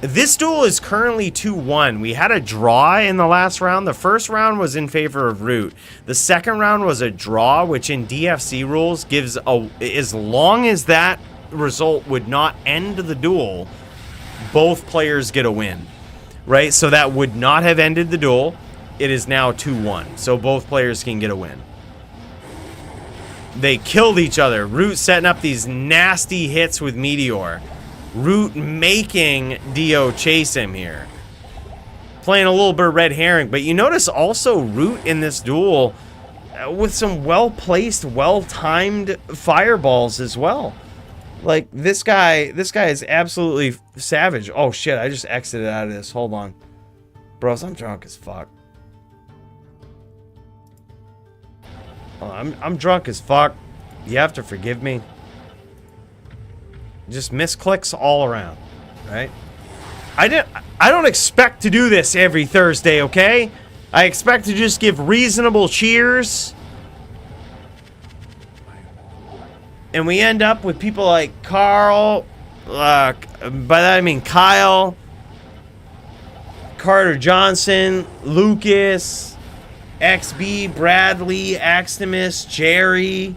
Speaker 1: This duel is currently 2-1. We had a draw in the last round. The first round was in favor of Root. The second round was a draw, which in DFC rules gives a... As long as that result would not end the duel, both players get a win. Right? So that would not have ended the duel. It is now 2-1. So both players can get a win. They killed each other. Root setting up these nasty hits with Meteor. Root making Dio chase him here. Playing a little bit of red herring. But you notice also Root in this duel with some well-placed, well-timed fireballs as well. Like, this guy is absolutely savage. Oh, shit, I just exited out of this. Hold on. Bros, I'm drunk as fuck. Oh, I'm drunk as fuck. You have to forgive me. Just misclicks all around, right? I don't expect to do this every Thursday, okay? I expect to just give reasonable cheers. And we end up with people like Carl, by that I mean Kyle, Carter Johnson, Lucas, XB, Bradley, Axtimus, Jerry.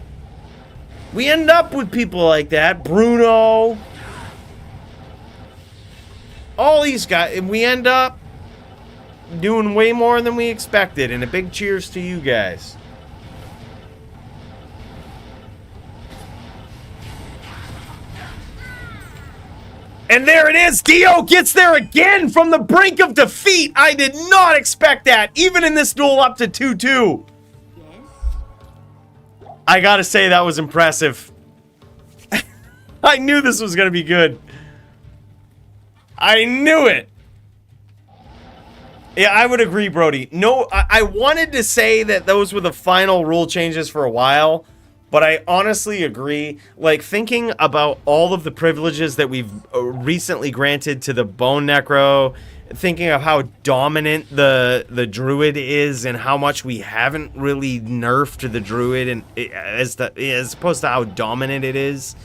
Speaker 1: We end up with people like that. Bruno. All these guys. And we end up doing way more than we expected. And a big cheers to you guys. And there it is. Dio gets there again from the brink of defeat. I did not expect that. Even in this duel up to 2-2. I gotta say, that was impressive. I knew this was gonna be good. I knew it. Yeah, I would agree, Brody. No, I wanted to say that those were the final rule changes for a while, but I honestly agree. Like, thinking about all of the privileges that we've recently granted to the Bone Necro, thinking of how dominant the Druid is and how much we haven't really nerfed the Druid, and as opposed to how dominant it is.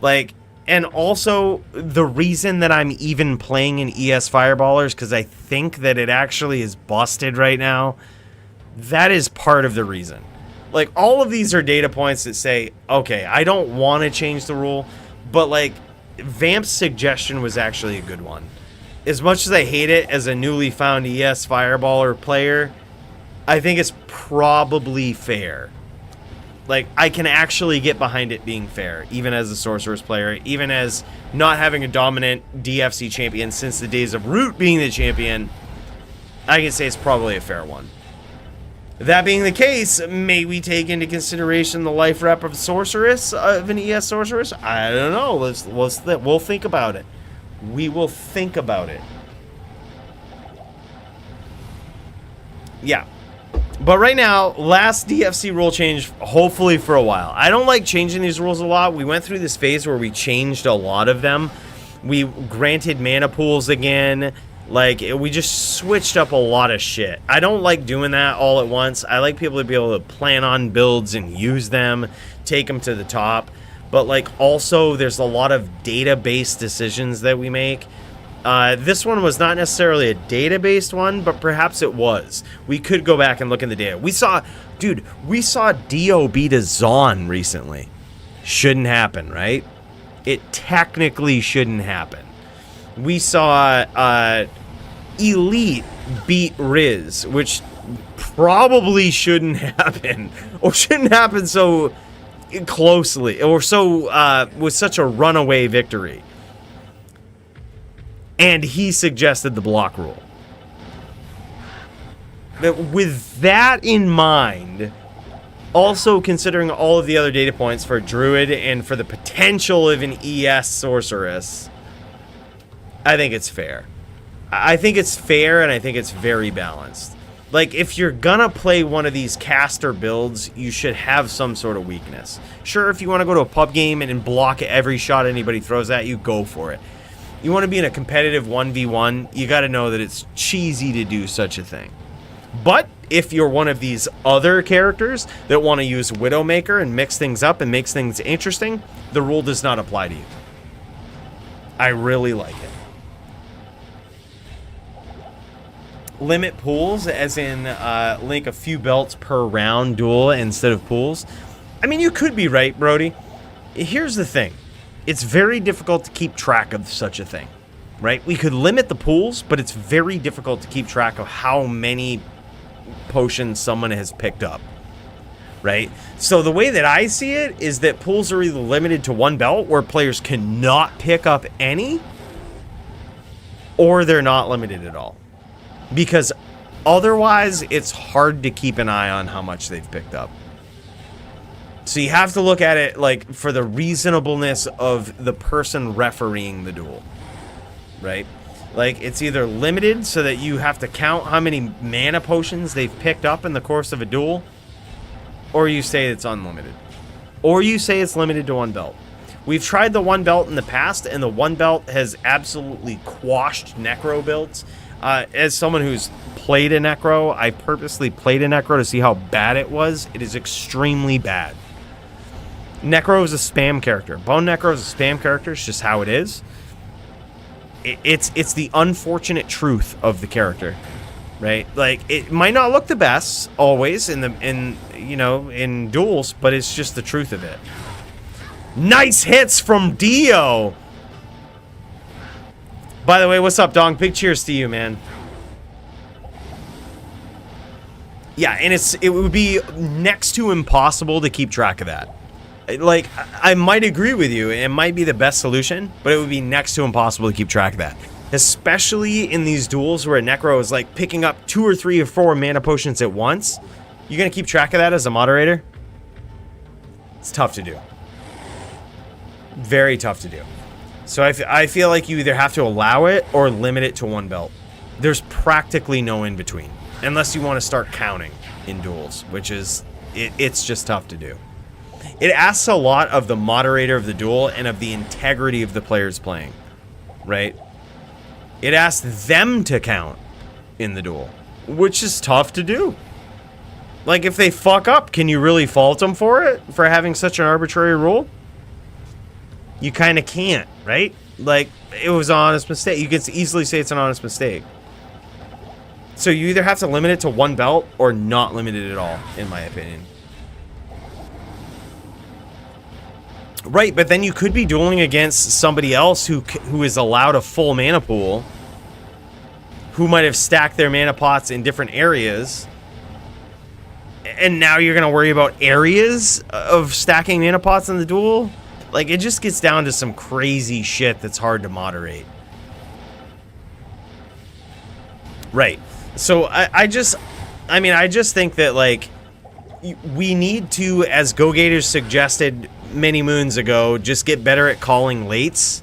Speaker 1: Like, and also the reason that I'm even playing in ES Fireballers, because I think that it actually is busted right now. That is part of the reason. Like, all of these are data points that say, okay, I don't want to change the rule, but like, Vamp's suggestion was actually a good one. As much as I hate it as a newly found ES Fireballer player, I think it's probably fair. Like, I can actually get behind it being fair, even as a Sorceress player, even as not having a dominant DFC champion since the days of Root being the champion. I can say it's probably a fair one. That being the case, may we take into consideration the life rep of Sorceress, of an ES Sorceress? I don't know. We'll think about it. We will think about it. Yeah. But right now, last DFC rule change, hopefully for a while. I don't like changing these rules a lot. We went through this phase where we changed a lot of them. We granted mana pools again. Like, we just switched up a lot of shit. I don't like doing that all at once. I like people to be able to plan on builds and use them, take them to the top. But, like, also, there's a lot of database decisions that we make. This one was not necessarily a data-based one, but perhaps it was. We could go back and look in the data. We saw Dio beat a Zon recently. Shouldn't happen, right? It technically shouldn't happen. We saw Elite beat Riz, which probably shouldn't happen, or shouldn't happen so closely, or so with such a runaway victory. And he suggested the block rule. But with that in mind, also considering all of the other data points for Druid and for the potential of an ES Sorceress, I think it's fair. I think it's fair, and I think it's very balanced. Like, if you're gonna play one of these caster builds, you should have some sort of weakness. Sure, if you want to go to a pub game and block every shot anybody throws at you, go for it. You want to be in a competitive 1v1, you got to know that it's cheesy to do such a thing. But if you're one of these other characters that want to use Widowmaker and mix things up and makes things interesting, the rule does not apply to you. I really like it. Limit pools, as in link a few belts per round duel instead of pools. I mean, you could be right, Brody. Here's the thing. It's very difficult to keep track of such a thing, right? We could limit the pools, but it's very difficult to keep track of how many potions someone has picked up, right? So the way that I see it is that pools are either limited to one belt where players cannot pick up any, or they're not limited at all. Because otherwise, it's hard to keep an eye on how much they've picked up. So you have to look at it like for the reasonableness of the person refereeing the duel, right? Like, it's either limited so that you have to count how many mana potions they've picked up in the course of a duel, or you say it's unlimited, or you say it's limited to one belt. We've tried the one belt in the past, and the one belt has absolutely quashed Necro builds. As someone who's played a Necro, I purposely played a Necro to see how bad it was. It is extremely bad. Necro is a spam character. Bone Necro is a spam character. It's just how it is. It's the unfortunate truth of the character, right? Like, it might not look the best always in duels, but it's just the truth of it. Nice hits from Dio. By the way, what's up, Dong? Big cheers to you, man. Yeah, and it would be next to impossible to keep track of that. Like, I might agree with you. It might be the best solution, but it would be next to impossible to keep track of that. Especially in these duels where a Necro is, like, picking up 2 or 3 or 4 mana potions at once. You're going to keep track of that as a moderator? It's tough to do. Very tough to do. So I feel like you either have to allow it or limit it to one belt. There's practically no in between, unless you want to start counting in duels, which is, it's just tough to do. It asks a lot of the moderator of the duel and of the integrity of the players playing, right? It asks them to count in the duel, which is tough to do. Like, if they fuck up, can you really fault them for it, for having such an arbitrary rule? You kind of can't, right? Like, it was an honest mistake. You could easily say it's an honest mistake. So you either have to limit it to one belt or not limit it at all, in my opinion. Right, but then you could be dueling against somebody else who is allowed a full mana pool, who might have stacked their mana pots in different areas, and now you're going to worry about areas of stacking mana pots in the duel? Like, it just gets down to some crazy shit that's hard to moderate. Right. So I just think that, like, we need to, as GoGators suggested many moons ago, just get better at calling lates.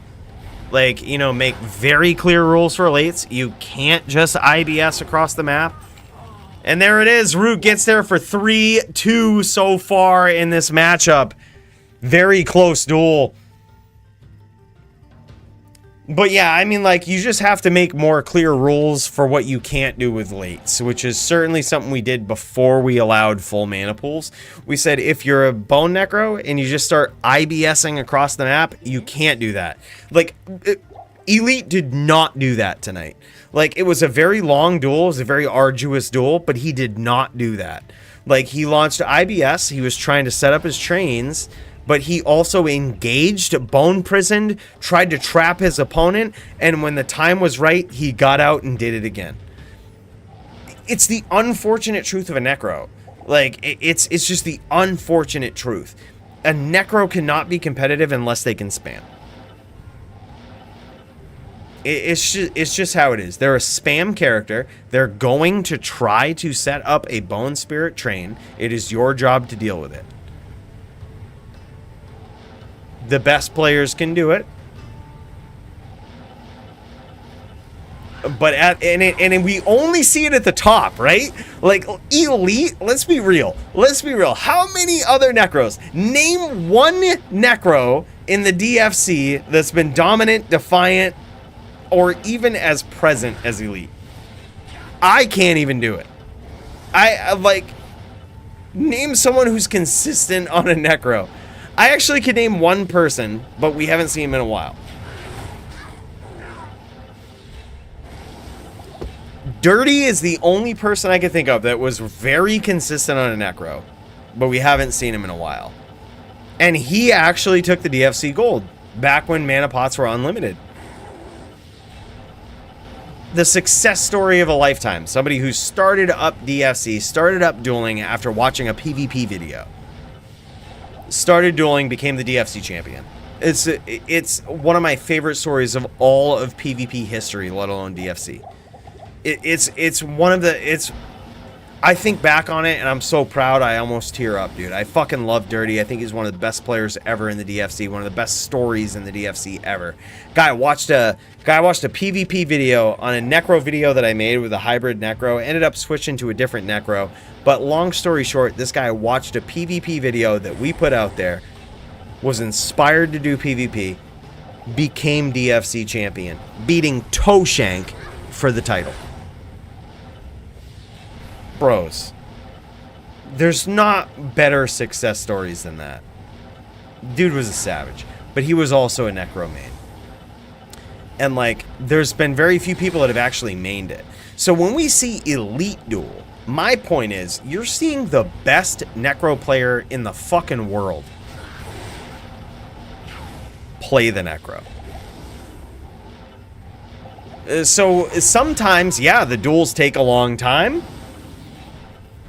Speaker 1: Like, you know, make very clear rules for lates. You can't just IBS across the map. And there it is. Root gets there for 3-2 so far in this matchup. Very close duel. But yeah, I mean, like, you just have to make more clear rules for what you can't do with lates, which is certainly something we did before we allowed full mana pools. We said if you're a Bone Necro and you just start IBSing across the map, you can't do that. Like, Elite did not do that tonight. Like, it was a very long duel. It was a very arduous duel, but he did not do that. Like, he launched IBS. He was trying to set up his trains, but he also engaged, bone prisoned, tried to trap his opponent, and when the time was right, he got out and did it again. It's the unfortunate truth of a Necro. Like, it's just the unfortunate truth. A Necro cannot be competitive unless they can spam. It's just how it is. They're a spam character. They're going to try to set up a Bone Spirit train. It is your job to deal with it. The best players can do it. But and we only see it at the top, right? Like, Elite, let's be real. Let's be real. How many other Necros? Name one Necro in the DFC that's been dominant, defiant, or even as present as Elite. I can't even do it. I like, name someone who's consistent on a Necro. I actually could name one person, but we haven't seen him in a while. Dirty is the only person I can think of that was very consistent on a Necro, but we haven't seen him in a while. And he actually took the DFC gold back when mana pots were unlimited. The success story of a lifetime. Somebody who started up DFC, started up dueling after watching a PvP video. Started dueling, became the DFC champion. It's one of my favorite stories of all of PvP history, let alone DFC. It's one of the, I think back on it and I'm so proud I almost tear up, dude. I fucking love Dirty. I think he's one of the best players ever in the DFC, one of the best stories in the DFC ever. Guy watched a PvP video on a Necro video that I made with a hybrid Necro, ended up switching to a different Necro, but long story short, this guy watched a PvP video that we put out there, was inspired to do PvP, became DFC champion, beating Toshank for the title. Bros, there's not better success stories than that. Dude was a savage, but he was also a Necro main. And like, there's been very few people that have actually mained it. So when we see Elite Duel, my point is, you're seeing the best Necro player in the fucking world play the Necro. So sometimes, yeah, the duels take a long time.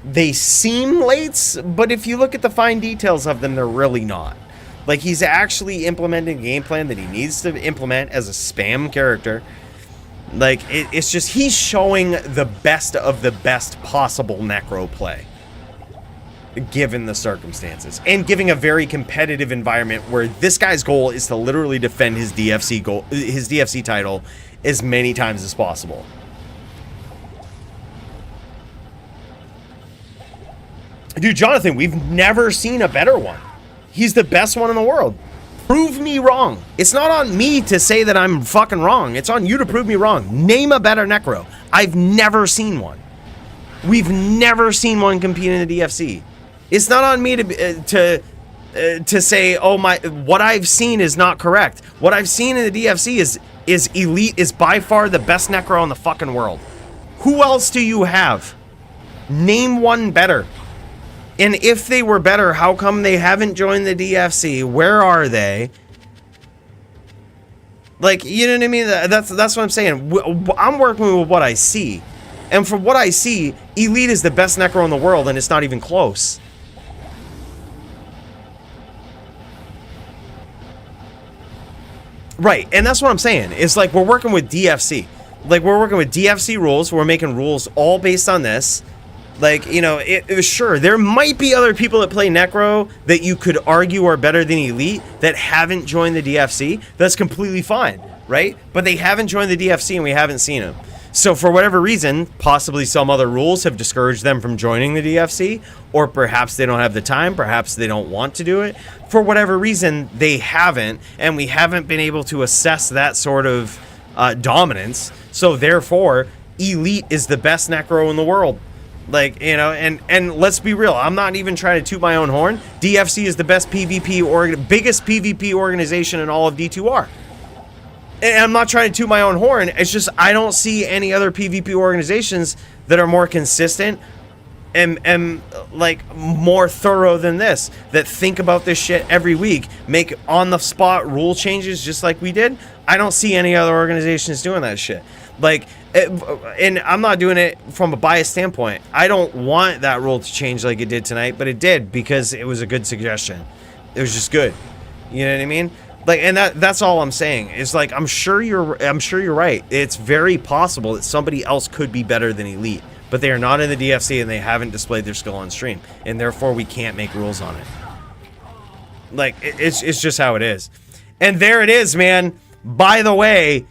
Speaker 1: They seem late, but if you look at the fine details of them, they're really not. Like, he's actually implementing a game plan that he needs to implement as a spam character. Like, it's just, he's showing the best of the best possible Necro play, given the circumstances, and giving a very competitive environment where this guy's goal is to literally defend his DFC title as many times as possible. Dude, Jonathan, we've never seen a better one. He's the best one in the world. Prove me wrong. It's not on me to say that I'm fucking wrong. It's on you to prove me wrong. Name a better Necro. I've never seen one. We've never seen one compete in the DFC. It's not on me to say, oh my, what I've seen is not correct. What I've seen in the DFC is Elite is by far the best Necro in the fucking world. Who else do you have? Name one better. And if they were better, how come they haven't joined the DFC? Where are they? Like, you know what I mean? That's what I'm saying. I'm working with what I see. And from what I see, Elite is the best Necro in the world, and it's not even close. Right, and that's what I'm saying. It's like we're working with DFC. Like, we're working with DFC rules. We're making rules all based on this. Like, you know, sure, there might be other people that play Necro that you could argue are better than Elite that haven't joined the DFC. That's completely fine, right? But they haven't joined the DFC and we haven't seen them. So for whatever reason, possibly some other rules have discouraged them from joining the DFC, or perhaps they don't have the time, perhaps they don't want to do it. For whatever reason, they haven't, and we haven't been able to assess that sort of dominance. So therefore, Elite is the best Necro in the world. Like, you know, and let's be real, I'm not even trying to toot my own horn. DFC is the best PvP biggest PvP organization in all of D2R. And I'm not trying to toot my own horn. It's just I don't see any other PvP organizations that are more consistent and like more thorough than this, that think about this shit every week, make on the spot rule changes just like we did. I don't see any other organizations doing that shit. Like, and I'm not doing it from a biased standpoint. I don't want that rule to change like it did tonight, but it did because it was a good suggestion. It was just good. You know what I mean? Like, and that's all I'm saying. Is like, I'm sure you're right. It's very possible that somebody else could be better than Elite, but they are not in the DFC and they haven't displayed their skill on stream, and therefore we can't make rules on it. Like, it's just how it is. And there it is, man. By the way,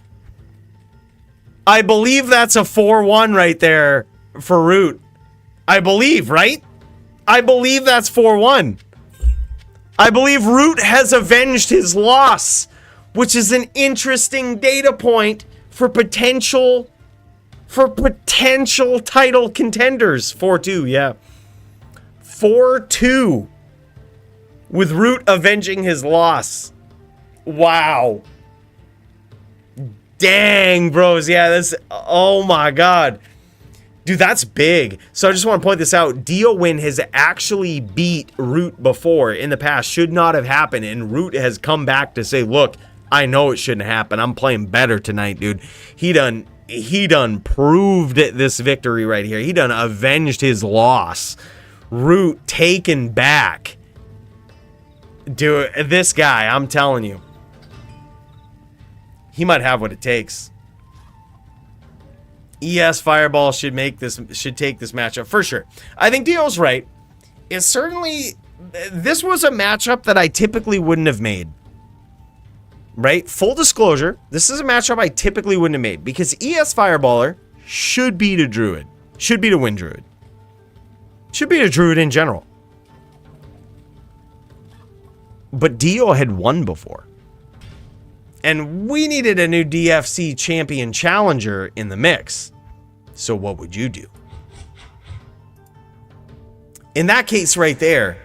Speaker 1: I believe that's a 4-1 right there for Root. I believe, right? I believe that's 4-1. I believe Root has avenged his loss, which is an interesting data point for potential title contenders. 4-2, yeah. 4-2 with Root avenging his loss. Wow. Dang, bros. Yeah, that's... Oh, my God. Dude, that's big. So I just want to point this out. Dio win has actually beat Root before in the past. Should not have happened. And Root has come back to say, look, I know it shouldn't happen. I'm playing better tonight, dude. He done proved this victory right here. He done avenged his loss. Root taken back. Dude, this guy, I'm telling you. He might have what it takes. ES Fireball should take this matchup for sure. I think Dio's right. It's certainly, this was a matchup that I typically wouldn't have made. Right? Full disclosure, this is a matchup I typically wouldn't have made because ES Fireballer should beat a Druid. Should beat a Wind Druid. Should beat a Druid in general. But Dio had won before. And we needed a new DFC champion challenger in the mix. So what would you do? In that case right there,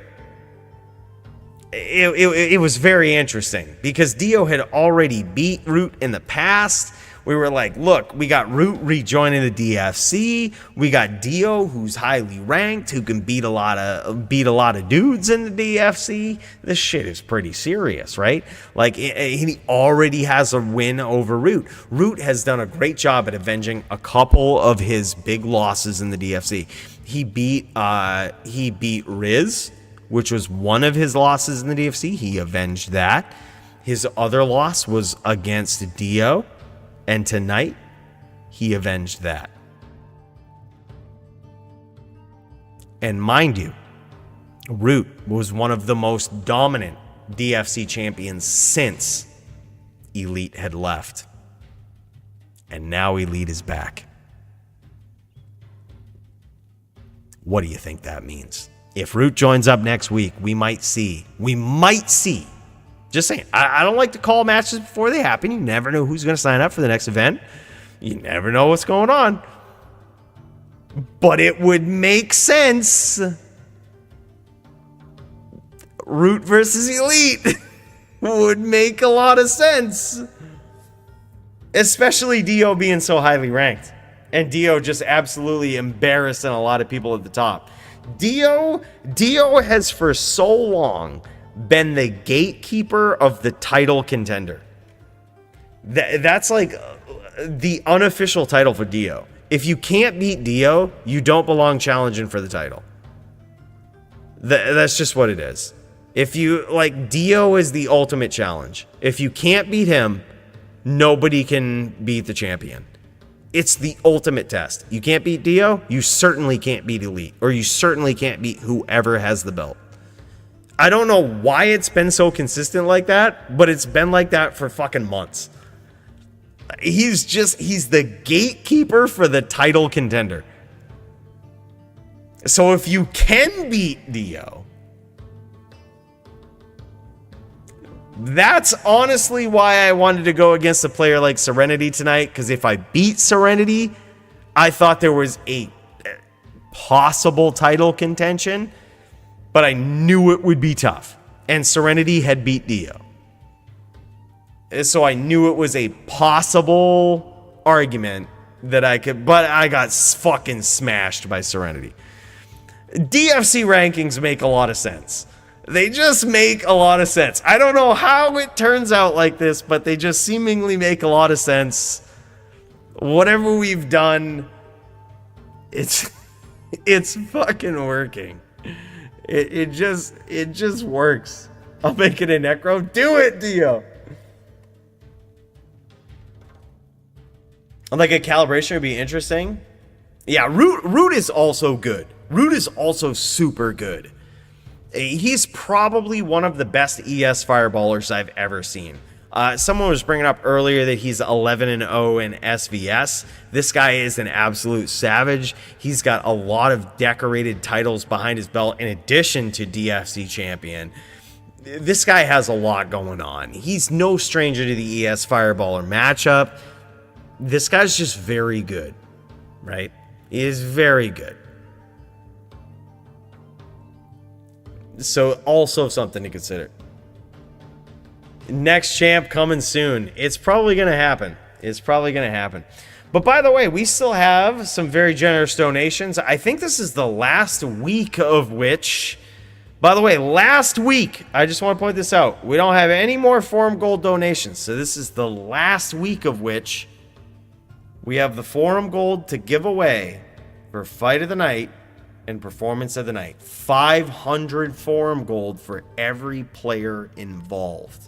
Speaker 1: it was very interesting because Dio had already beat Root in the past. We were like, look, we got Root rejoining the DFC. We got Dio, who's highly ranked, who can beat a lot of dudes in the DFC. This shit is pretty serious, right? Like, he already has a win over Root. Root has done a great job at avenging a couple of his big losses in the DFC. He beat Riz, which was one of his losses in the DFC. He avenged that. His other loss was against Dio. And tonight, he avenged that. And mind you, Root was one of the most dominant DFC champions since Elite had left. And now Elite is back. What do you think that means? If Root joins up next week, we might see, just saying, I don't like to call matches before they happen. You never know who's going to sign up for the next event. You never know what's going on. But it would make sense. Root versus Elite would make a lot of sense. Especially Dio being so highly ranked. And Dio just absolutely embarrassing a lot of people at the top. Dio has for so long been the gatekeeper of the title contender. That's like the unofficial title for Dio. If you can't beat Dio, you don't belong challenging for the title. That's just what it is. If you, like, Dio is the ultimate challenge. If you can't beat him, nobody can beat the champion. It's the ultimate test. You can't beat Dio, you certainly can't beat Elite, or you certainly can't beat whoever has the belt. I don't know why it's been so consistent like that, but it's been like that for fucking months. He's the gatekeeper for the title contender. So if you can beat Dio, that's honestly why I wanted to go against a player like Serenity tonight, because if I beat Serenity, I thought there was a possible title contention, but I knew it would be tough. And Serenity had beat Dio. So I knew it was a possible argument that I could, but I got fucking smashed by Serenity. DFC rankings make a lot of sense. They just make a lot of sense. I don't know how it turns out like this, but they just seemingly make a lot of sense. Whatever we've done, it's fucking working. It just works. I'll make it a necro. Do it, Dio. Like a calibration would be interesting. Yeah, Root is also good. Root is also super good. He's probably one of the best ES fireballers I've ever seen. Someone was bringing up earlier that he's 11-0 in SVS. This guy is an absolute savage. He's got a lot of decorated titles behind his belt in addition to DFC champion. This guy has a lot going on. He's no stranger to the ES fireballer matchup. This guy's just very good, right? He is very good. So also something to consider. Next champ coming soon. It's probably going to happen. It's probably going to happen. But by the way, we still have some very generous donations. I think this is the last week of which... By the way, last week, I just want to point this out. We don't have any more Forum Gold donations. So this is the last week of which we have the Forum Gold to give away for Fight of the Night and Performance of the Night. 500 Forum Gold for every player involved.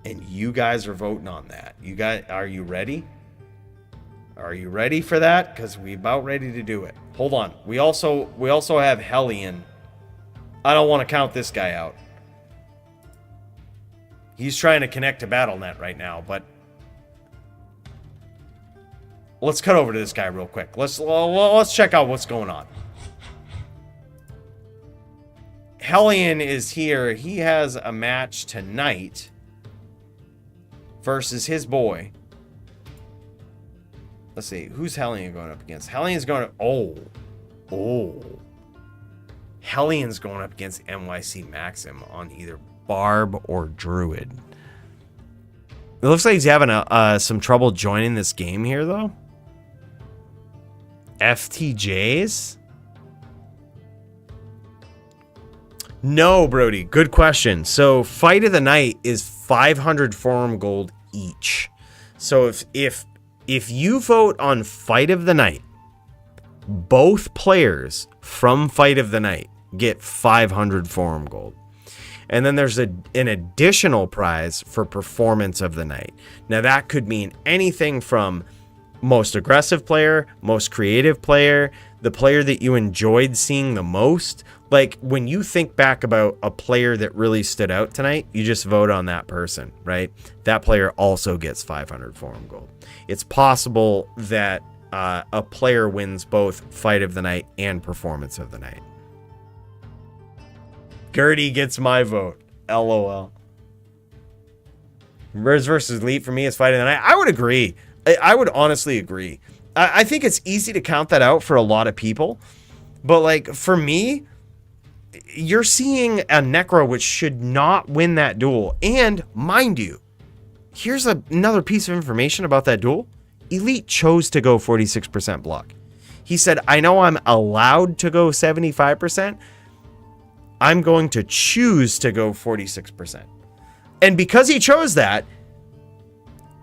Speaker 1: And you guys are voting on that. You guys, are you ready? Are you ready for that? Because we're about ready to do it. Hold on. We also have Hellion. I don't want to count this guy out. He's trying to connect to BattleNet right now, but let's cut over to this guy real quick. Let's check out what's going on. Hellion is here. He has a match tonight versus his boy. Let's see. Who's Hellion going up against? Hellion's going to... Oh. Hellion's going up against NYC Maxim on either Barb or Druid. It looks like he's having some trouble joining this game here, though. FTJs? No, Brody. Good question. So, Fight of the Night is 500 Forum Gold each. So, if you vote on Fight of the Night, both players from Fight of the Night get 500 Forum Gold. And then there's an additional prize for Performance of the Night. Now, that could mean anything from most aggressive player, most creative player, the player that you enjoyed seeing the most. Like, when you think back about a player that really stood out tonight, you just vote on that person, right? That player also gets 500 Forum Gold. It's possible that a player wins both Fight of the Night and Performance of the Night. Gertie gets my vote. LOL. Riz versus Elite for me is Fight of the Night. I would agree. I would honestly agree. I think it's easy to count that out for a lot of people. But, like, for me, you're seeing a Necro which should not win that duel. And, mind you, here's another piece of information about that duel. Elite chose to go 46% block. He said, I know I'm allowed to go 75%. I'm going to choose to go 46%. And because he chose that,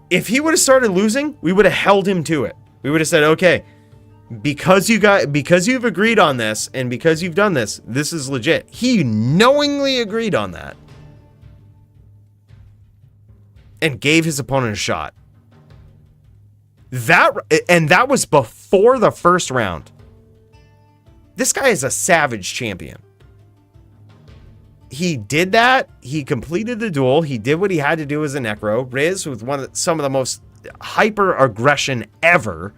Speaker 1: if he would have started losing, we would have held him to it. We would have said, okay, because you've agreed on this and because you've done this, this is legit. He knowingly agreed on that and gave his opponent a shot. That was before the first round. This guy is a savage champion. He did that. He completed the duel. He did what he had to do as a Necro. Riz with some of the most hyper aggression ever,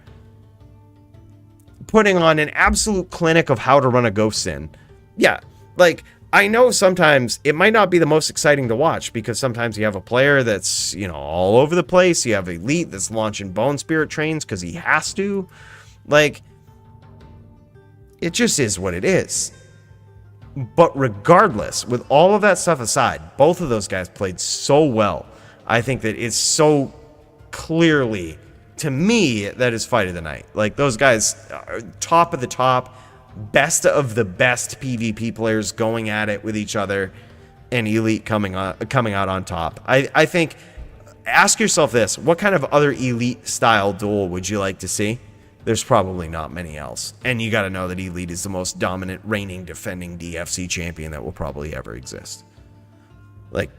Speaker 1: putting on an absolute clinic of how to run a Ghost Sin. Yeah, like, I know sometimes it might not be the most exciting to watch because sometimes you have a player that's, you know, all over the place. You have Elite that's launching Bone Spirit trains because he has to. Like, it just is what it is. But regardless, with all of that stuff aside, both of those guys played so well. I think that it's so clearly, to me, that is fight of the night. Like, those guys are top of the top, best of the best PvP players going at it with each other, and Elite coming out on top. I think, ask yourself this, what kind of other Elite style duel would you like to see? There's probably not many else. And you got to know that Elite is the most dominant, reigning, defending DFC champion that will probably ever exist. Like,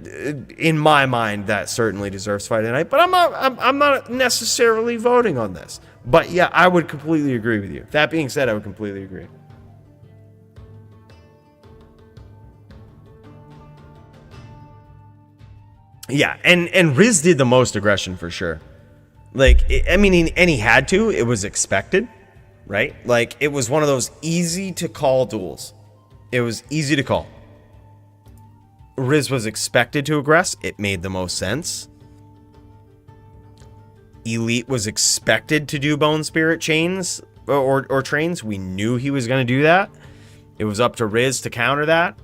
Speaker 1: in my mind, that certainly deserves fight of the night. But I'm not necessarily voting on this. But yeah, I would completely agree with you. That being said, I would completely agree. Yeah, and Riz did the most aggression for sure. Like, I mean, and he had to. It was expected, right? Like, it was one of those easy to call duels. It was easy to call. Riz was expected to aggress. It made the most sense. Elite was expected to do Bone Spirit chains or trains. We knew he was going to do that. It was up to Riz to counter that.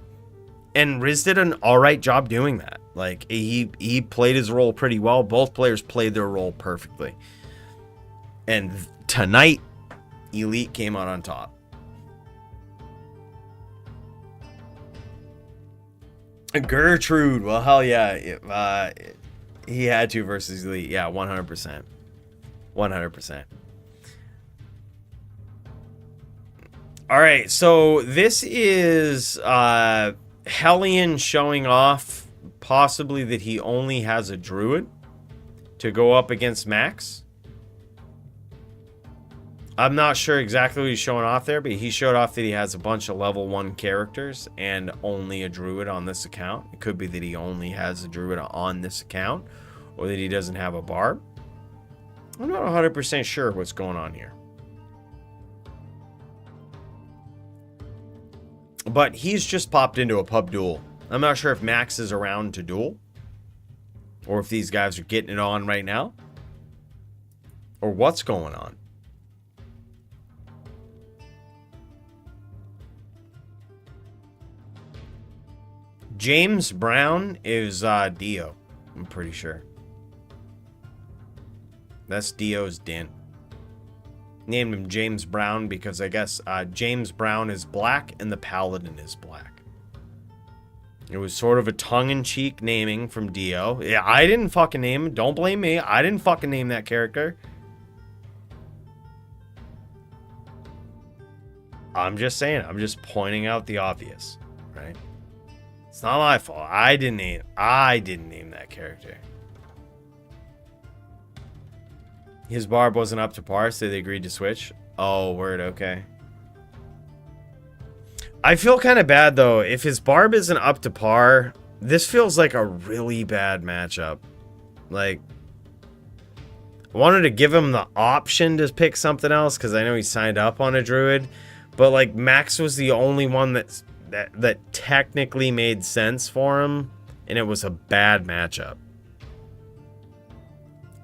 Speaker 1: And Riz did an all right job doing that. Like, he played his role pretty well. Both players played their role perfectly. And tonight, Elite came out on top. Gertrude, well, hell yeah. He had to versus Elite. Yeah, 100%. 100%. All right, so this is Hellion showing off possibly that he only has a druid to go up against Max. I'm not sure exactly what he's showing off there, but he showed off that he has a bunch of level 1 characters and only a druid on this account. It could be that he only has a druid on this account, or that he doesn't have a barb. I'm not 100% sure what's going on here. But he's just popped into a pub duel. I'm not sure if Max is around to duel, or if these guys are getting it on right now, or what's going on. James Brown is Dio, I'm pretty sure. That's Dio's din. Named him James Brown because I guess James Brown is black and the Paladin is black. It was sort of a tongue-in-cheek naming from Dio. Yeah, I didn't fucking name him. Don't blame me. I didn't fucking name that character. I'm just saying. I'm just pointing out the obvious, right? It's not my fault. I didn't name that character. His barb wasn't up to par, so they agreed to switch. Oh, word, okay. I feel kind of bad, though. If his barb isn't up to par, this feels like a really bad matchup. Like, I wanted to give him the option to pick something else, because I know he signed up on a druid. But, like, Max was the only one that technically made sense for him, and it was a bad matchup.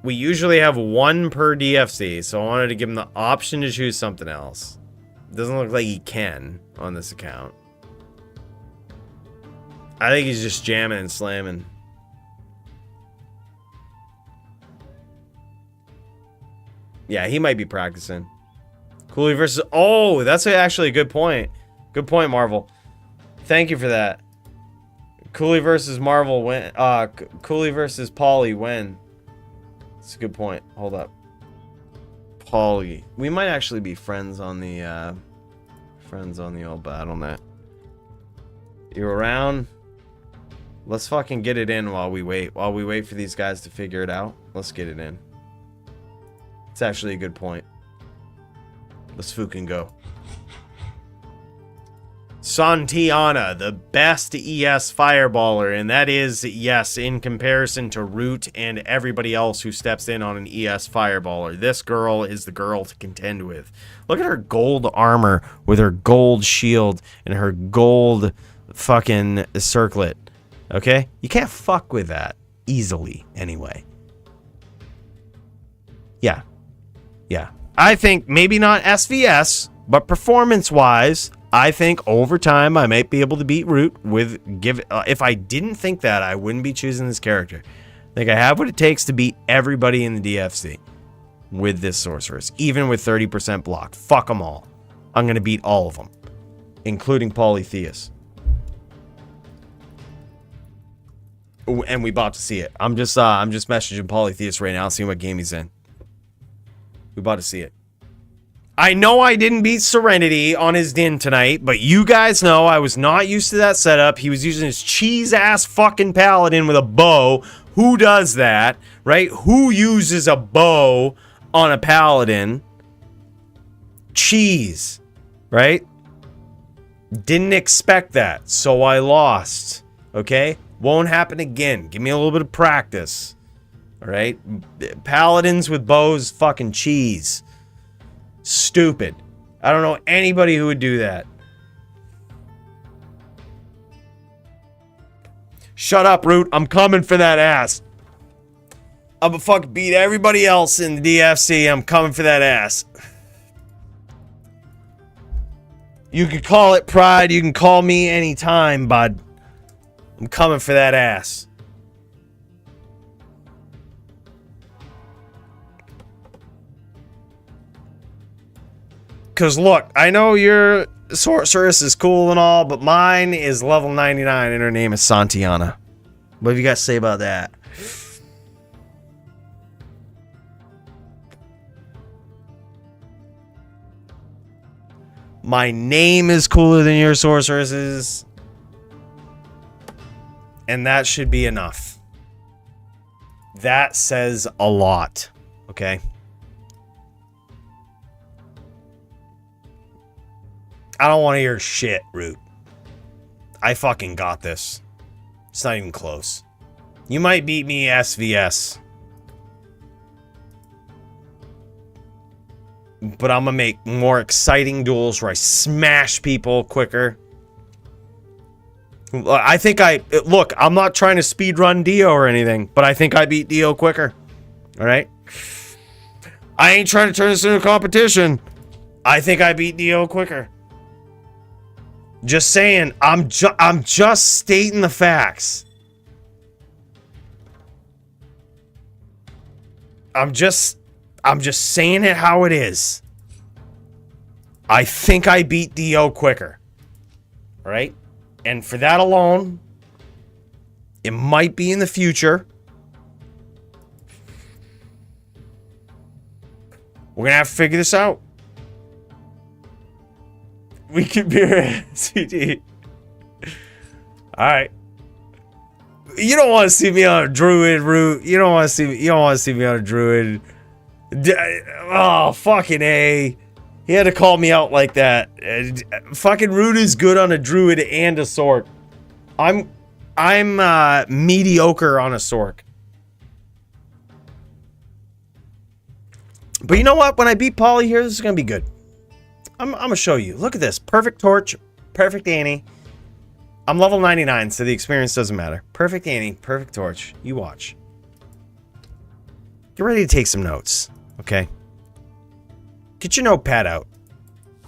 Speaker 1: We usually have one per DFC, so I wanted to give him the option to choose something else. Doesn't look like he can on this account. I think he's just jamming and slamming. Yeah, he might be practicing. Coolie versus... Oh, that's actually a good point. Good point, Marvel. Thank you for that. Coolie versus Marvel win. Coolie versus Poly win. That's a good point. Hold up. Poly. We might actually be friends on the old BattleNet. You around? Let's fucking get it in while we wait. While we wait for these guys to figure it out. Let's get it in. It's actually a good point. Let's fucking go. Santiana, the best ES fireballer, and that is, yes, in comparison to Root and everybody else who steps in on an ES fireballer. This girl is the girl to contend with. Look at her gold armor with her gold shield and her gold fucking circlet. Okay? You can't fuck with that easily, anyway. Yeah. I think maybe not SVS, but performance-wise, I think over time I might be able to beat Root with if I didn't think that, I wouldn't be choosing this character. I think I have what it takes to beat everybody in the DFC with this sorceress, even with 30% block. Fuck them all. I'm going to beat all of them, including Polytheist. And we about to see it. I'm just messaging Polytheist right now, seeing what game he's in. We about to see it. I know I didn't beat Serenity on his din tonight, but you guys know I was not used to that setup. He was using his cheese-ass fucking paladin with a bow. Who does that, right? Who uses a bow on a paladin? Cheese, right? Didn't expect that, so I lost, okay? Won't happen again. Give me a little bit of practice, all right? Paladins with bows, fucking cheese. Stupid. I don't know anybody who would do that. Shut up, Root. I'm coming for that ass. I'm gonna fucking beat everybody else in the DFC. I'm coming for that ass. You can call it pride. You can call me anytime, bud. I'm coming for that ass. Because look, I know your sorceress is cool and all, but mine is level 99 and her name is Santiana. What have you got to say about that? My name is cooler than your sorceress's. And that should be enough. That says a lot. Okay? I don't want to hear shit, Root. I fucking got this. It's not even close. You might beat me SVS. But I'm gonna make more exciting duels where I smash people quicker. I think look, I'm not trying to speedrun Dio or anything, but I think I beat Dio quicker. Alright? I ain't trying to turn this into a competition. I think I beat Dio quicker. Just saying, I'm just stating the facts. I'm just saying it how it is. I think I beat Dio quicker. All right? And for that alone, it might be in the future. We're going to have to figure this out. We can be CD. Alright. You don't want to see me on a druid route. You don't want to see me on a druid. Oh, fucking A. He had to call me out like that. Fucking Root is good on a druid and a sork. I'm mediocre on a sork. But you know what? When I beat Poly here, this is gonna be good. I'm gonna show you. Look at this. Perfect torch. Perfect Annie. I'm level 99, so the experience doesn't matter. Perfect Annie. Perfect torch. You watch. Get ready to take some notes. Okay? Get your notepad out.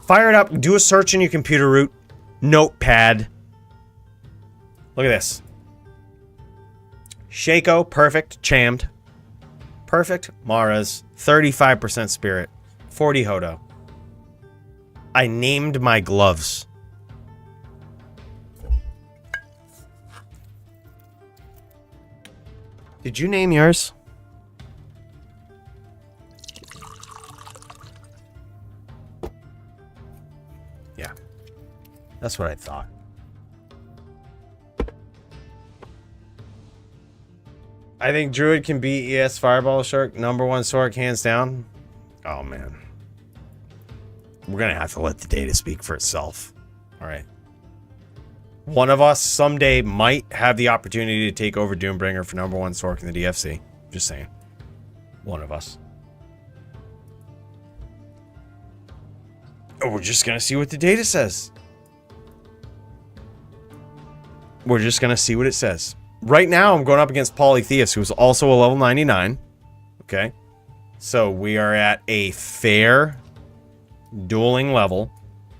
Speaker 1: Fire it up. Do a search in your computer root. Notepad. Look at this. Shaco. Perfect. Chammed. Perfect. Mara's. 35% spirit. 40 Hodo. I named my gloves. Did you name yours? Yeah. That's what I thought. I think Druid can beat ES Fireball Shark. #1 Sork, hands down. Oh, man. We're going to have to let the data speak for itself. All right. One of us someday might have the opportunity to take over Doombringer for #1 Sork in the DFC. Just saying. One of us. Oh, we're just going to see what the data says. We're just going to see what it says. Right now, I'm going up against Polytheist, who's also a level 99. Okay. So we are at a fair dueling level.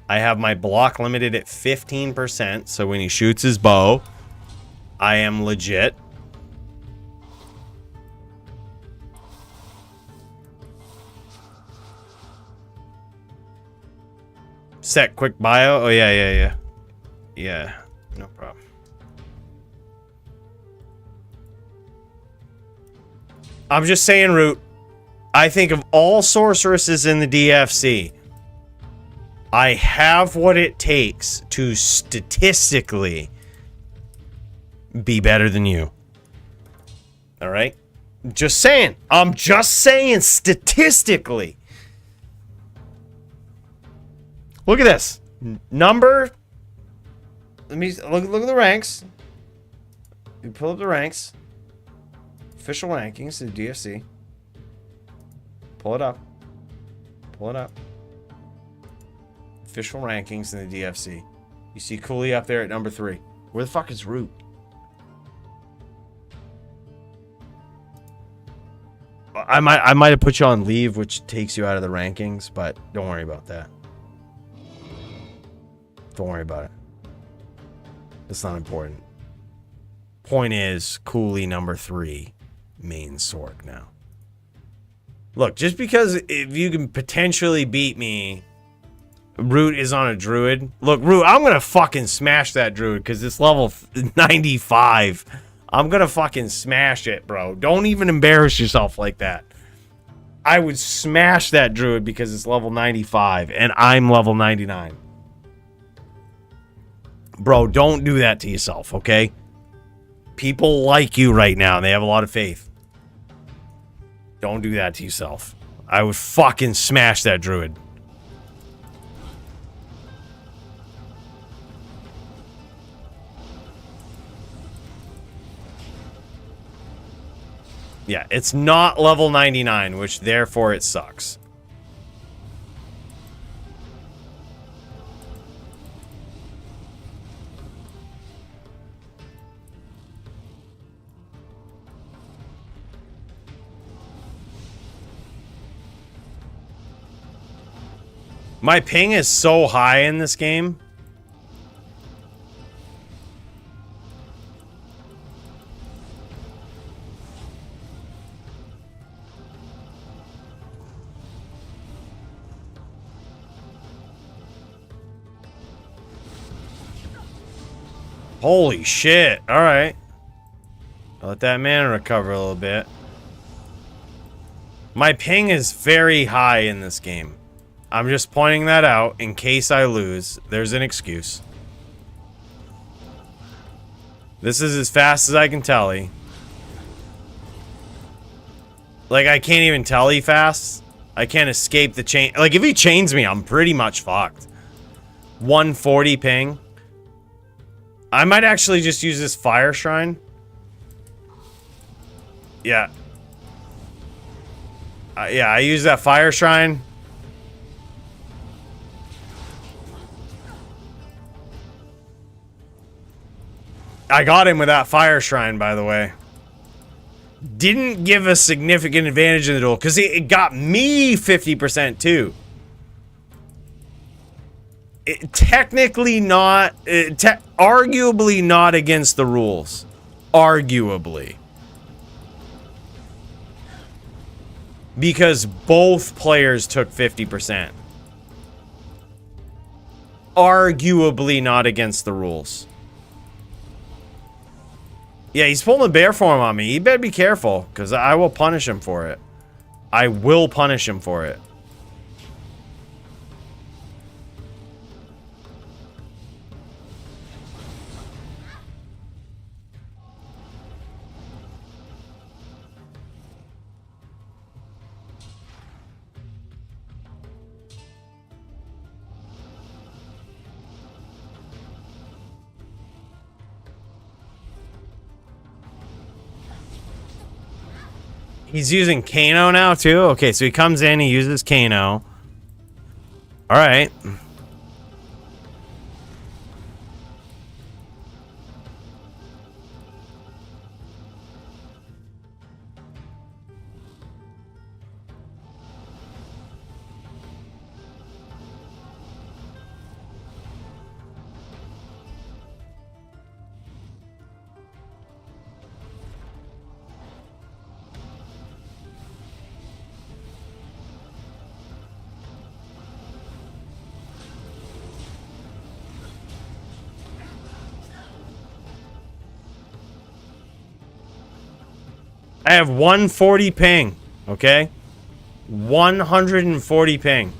Speaker 1: I have my block limited at 15%, so when he shoots his bow, I am legit. Set quick bio. Oh, yeah. Yeah, no problem. I'm just saying, Root, I think of all sorceresses in the DFC, I have what it takes to statistically be better than you. All right? Just saying. I'm just saying statistically. Look at this. Number. Let me look at the ranks. You pull up the ranks. Official rankings of DFC. Pull it up. Pull it up. Official rankings in the DFC. You see Coolie up there at number 3. Where the fuck is Root? I might have put you on leave, which takes you out of the rankings, but don't worry about that. Don't worry about it. It's not important. Point is, Coolie number 3, main Sork now. Look, just because if you can potentially beat me, Root is on a druid. Look, Root, I'm gonna fucking smash that druid because it's level 95. I'm gonna fucking smash it, bro. Don't even embarrass yourself like that. I would smash that druid because it's level 95 and I'm level 99. Bro, don't do that to yourself, okay? People like you right now and they have a lot of faith. Don't do that to yourself. I would fucking smash that druid. Yeah, it's not level 99, which therefore it sucks. My ping is so high in this game. Holy shit. All right. I'll let that mana recover a little bit. My ping is very high in this game. I'm just pointing that out in case I lose. There's an excuse. This is as fast as I can tally. Like, I can't even tally fast. I can't escape the chain. Like, if he chains me, I'm pretty much fucked. 140 ping. I might actually just use this fire shrine. Yeah. Yeah, I use that fire shrine. I got him with that fire shrine, by the way. Didn't give a significant advantage in the duel, because it got me 50% too. Technically not, arguably not against the rules. Arguably. Because both players took 50%. Arguably not against the rules. Yeah, he's pulling a bear form on me. He better be careful, because I will punish him for it. I will punish him for it. He's using Kano now, too? Okay, so he comes in, he uses Kano. Alright. I have 140 ping, okay? 140 ping.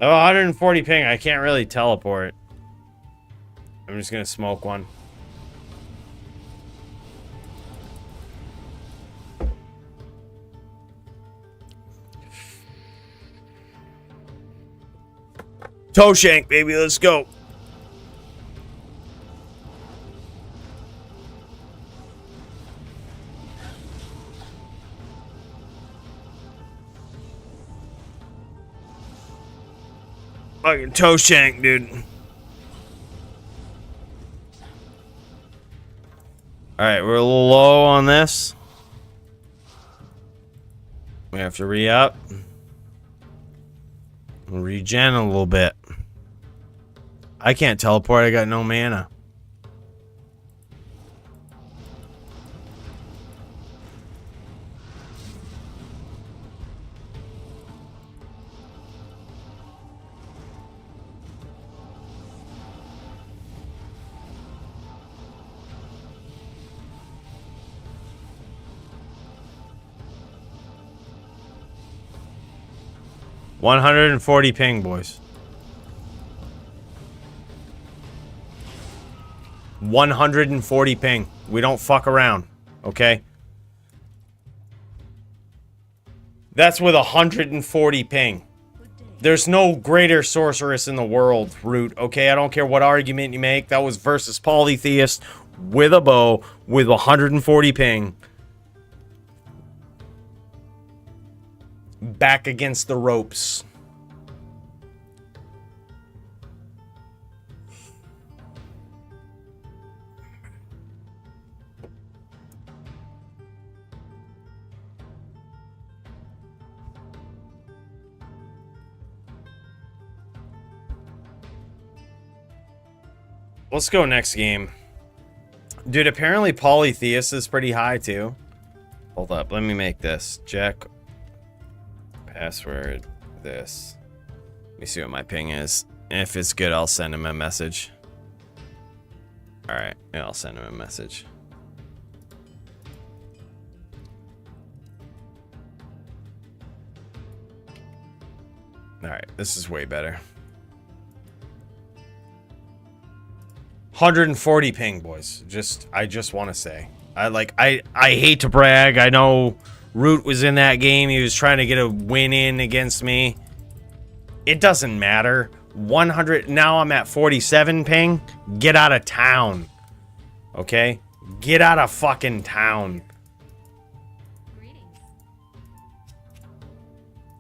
Speaker 1: Oh, 140 ping. I can't really teleport. I'm just gonna smoke one. Toe shank, baby. Let's go. Fucking toe shank, dude. Alright, we're a little low on this. We have to re-up. Regen a little bit. I can't teleport, I got no mana. $140 ping, boys. 140 ping. We don't fuck around, okay? That's with 140 ping. There's no greater sorceress in the world, Root, okay? I don't care what argument you make. That was versus Polytheist with a bow with 140 ping. Back against the ropes. Let's go next game. Dude, apparently Polytheist is pretty high too. Hold up, let me make this. Check. Password this. Let me see what my ping is. If it's good, I'll send him a message. Alright, yeah, I'll send him a message. Alright, this is way better. 140 ping, boys. I just want to say. I hate to brag. I know Root was in that game. He was trying to get a win in against me. It doesn't matter. 100. Now I'm at 47 ping. Get out of town. Okay? Get out of fucking town.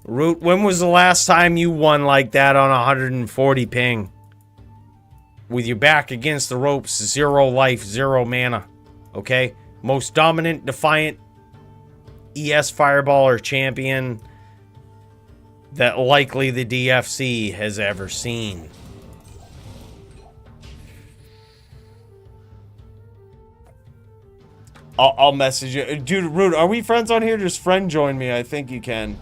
Speaker 1: Root, when was the last time you won like that on 140 ping? With your back against the ropes, 0 life, 0 mana. Okay? Most dominant, defiant ES Fireballer champion that likely the DFC has ever seen. I'll message you. Dude, Root, are we friends on here? Just friend join me. I think you can.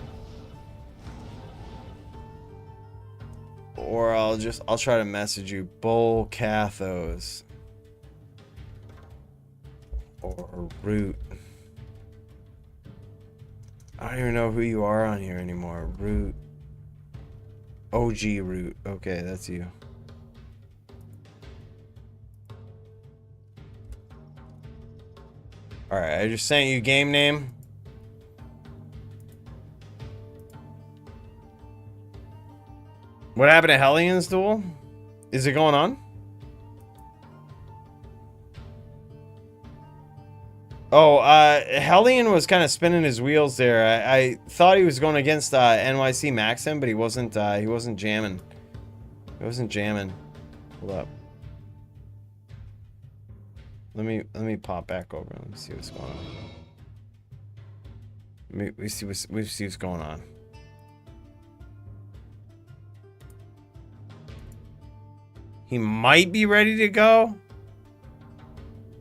Speaker 1: Or I'll try to message you. Bull Cathos. Or Root. I don't even know who you are on here anymore. Root. OG Root. Okay, that's you. Alright, I just sent you game name. What happened to Hellions Duel? Is it going on? Oh, Hellion was kind of spinning his wheels there. I thought he was going against NYC Maxim, but he wasn't jamming. He wasn't jamming. Hold up. Let me pop back over. Let me see what's going on. We see what's going on. He might be ready to go.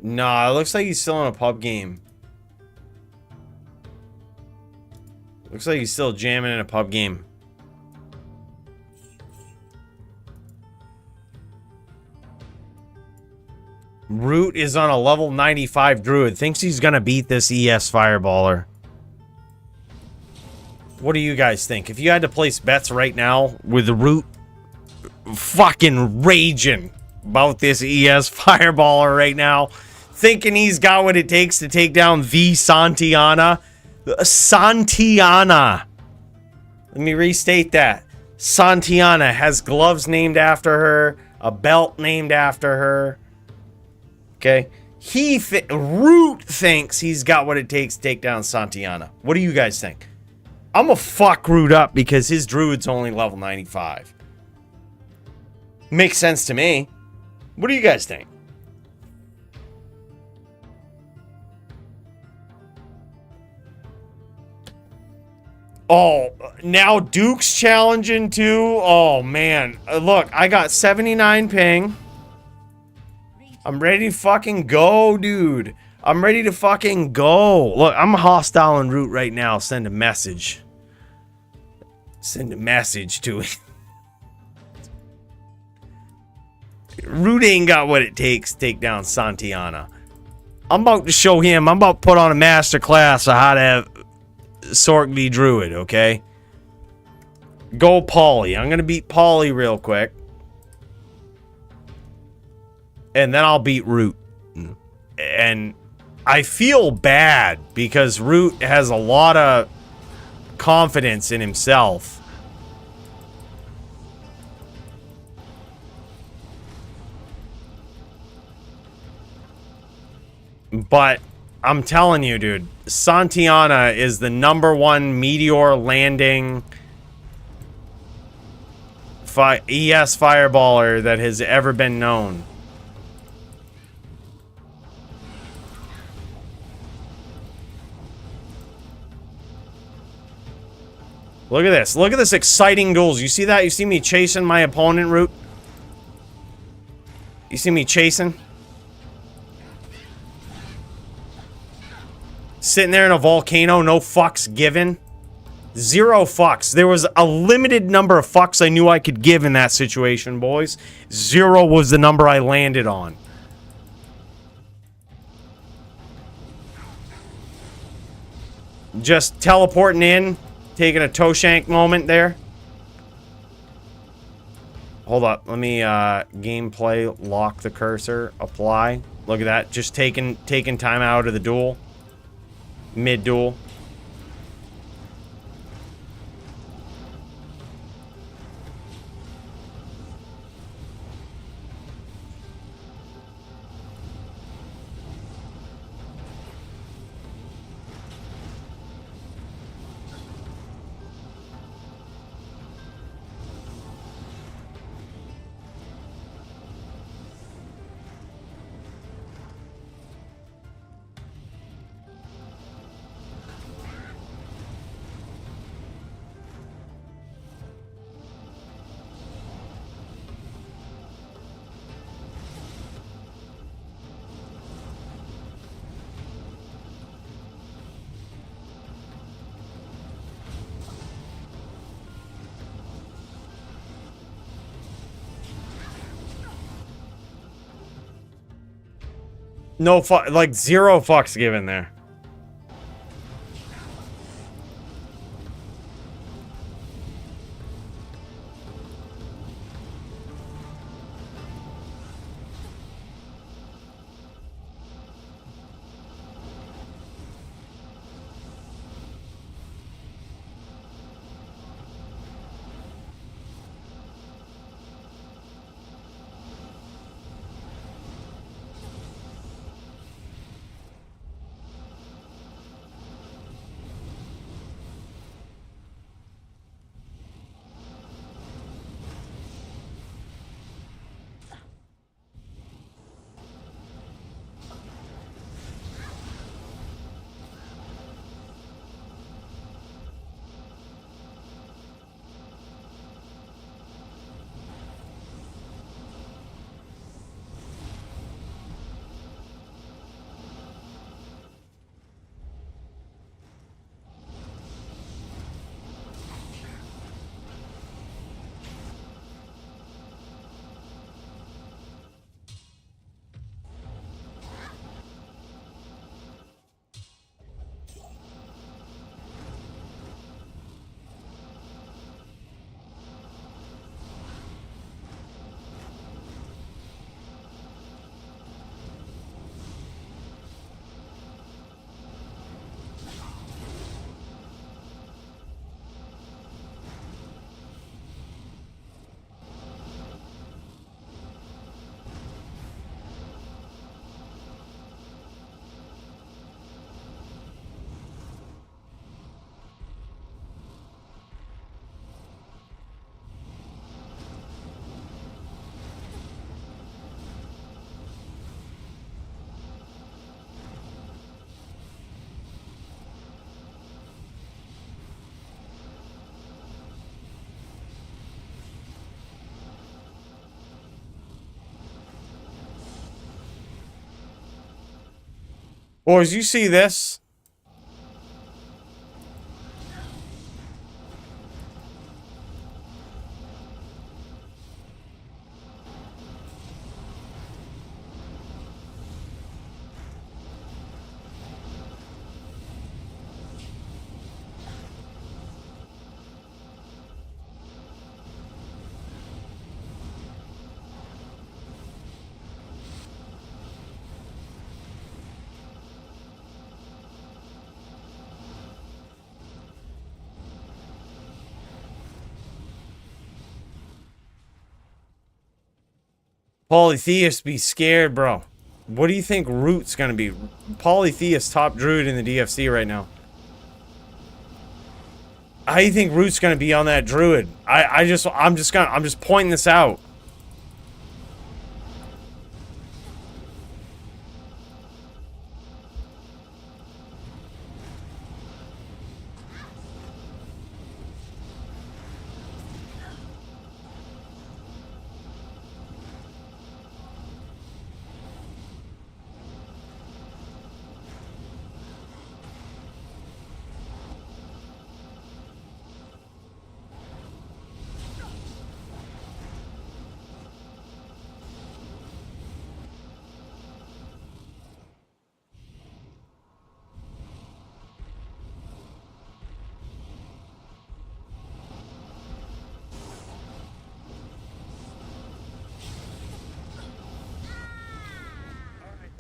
Speaker 1: Nah, it looks like he's still in a pub game. Looks like he's still jamming in a pub game. Root is on a level 95 druid. Thinks he's gonna beat this ES fireballer. What do you guys think? If you had to place bets right now with the Root fucking raging about this ES fireballer right now, thinking he's got what it takes to take down the Santiana. Santiana. Let me restate that. Santiana has gloves named after her, a belt named after her. Okay? Root thinks he's got what it takes to take down Santiana. What do you guys think? I'm gonna fuck Root up because his druid's only level 95. Makes sense to me. What do you guys think? Oh, now Duke's challenging too? Oh, man. Look, I got 79 ping. I'm ready to fucking go, dude. I'm ready to fucking go. Look, I'm hostile en route right now. Send a message. Send a message to it. Root ain't got what it takes to take down Santiana. I'm about to show him. I'm about to put on a master class of how to have Sork v Druid, okay? Go Poly. I'm gonna beat Poly real quick. And then I'll beat Root. And I feel bad because Root has a lot of confidence in himself. But I'm telling you, dude, Santiana is the #1 meteor landing ES fireballer that has ever been known. Look at this. Look at this exciting duels. You see that? You see me chasing my opponent, Root? You see me chasing? Sitting there in a volcano, no fucks given. 0 fucks. There was a limited number of fucks I knew I could give in that situation, boys. 0 was the number I landed on. Just teleporting in, taking a toe shank moment there. Hold up. Let me gameplay, lock the cursor, apply. Look at that. Just taking time out of the duel. Mid-duel. No fuck, like 0 fucks given there. Boys, you see this? Polytheist be scared, bro. What do you think Root's gonna be? Polytheist top druid in the DFC right now. How do you think Root's gonna be on that druid? I'm just pointing this out.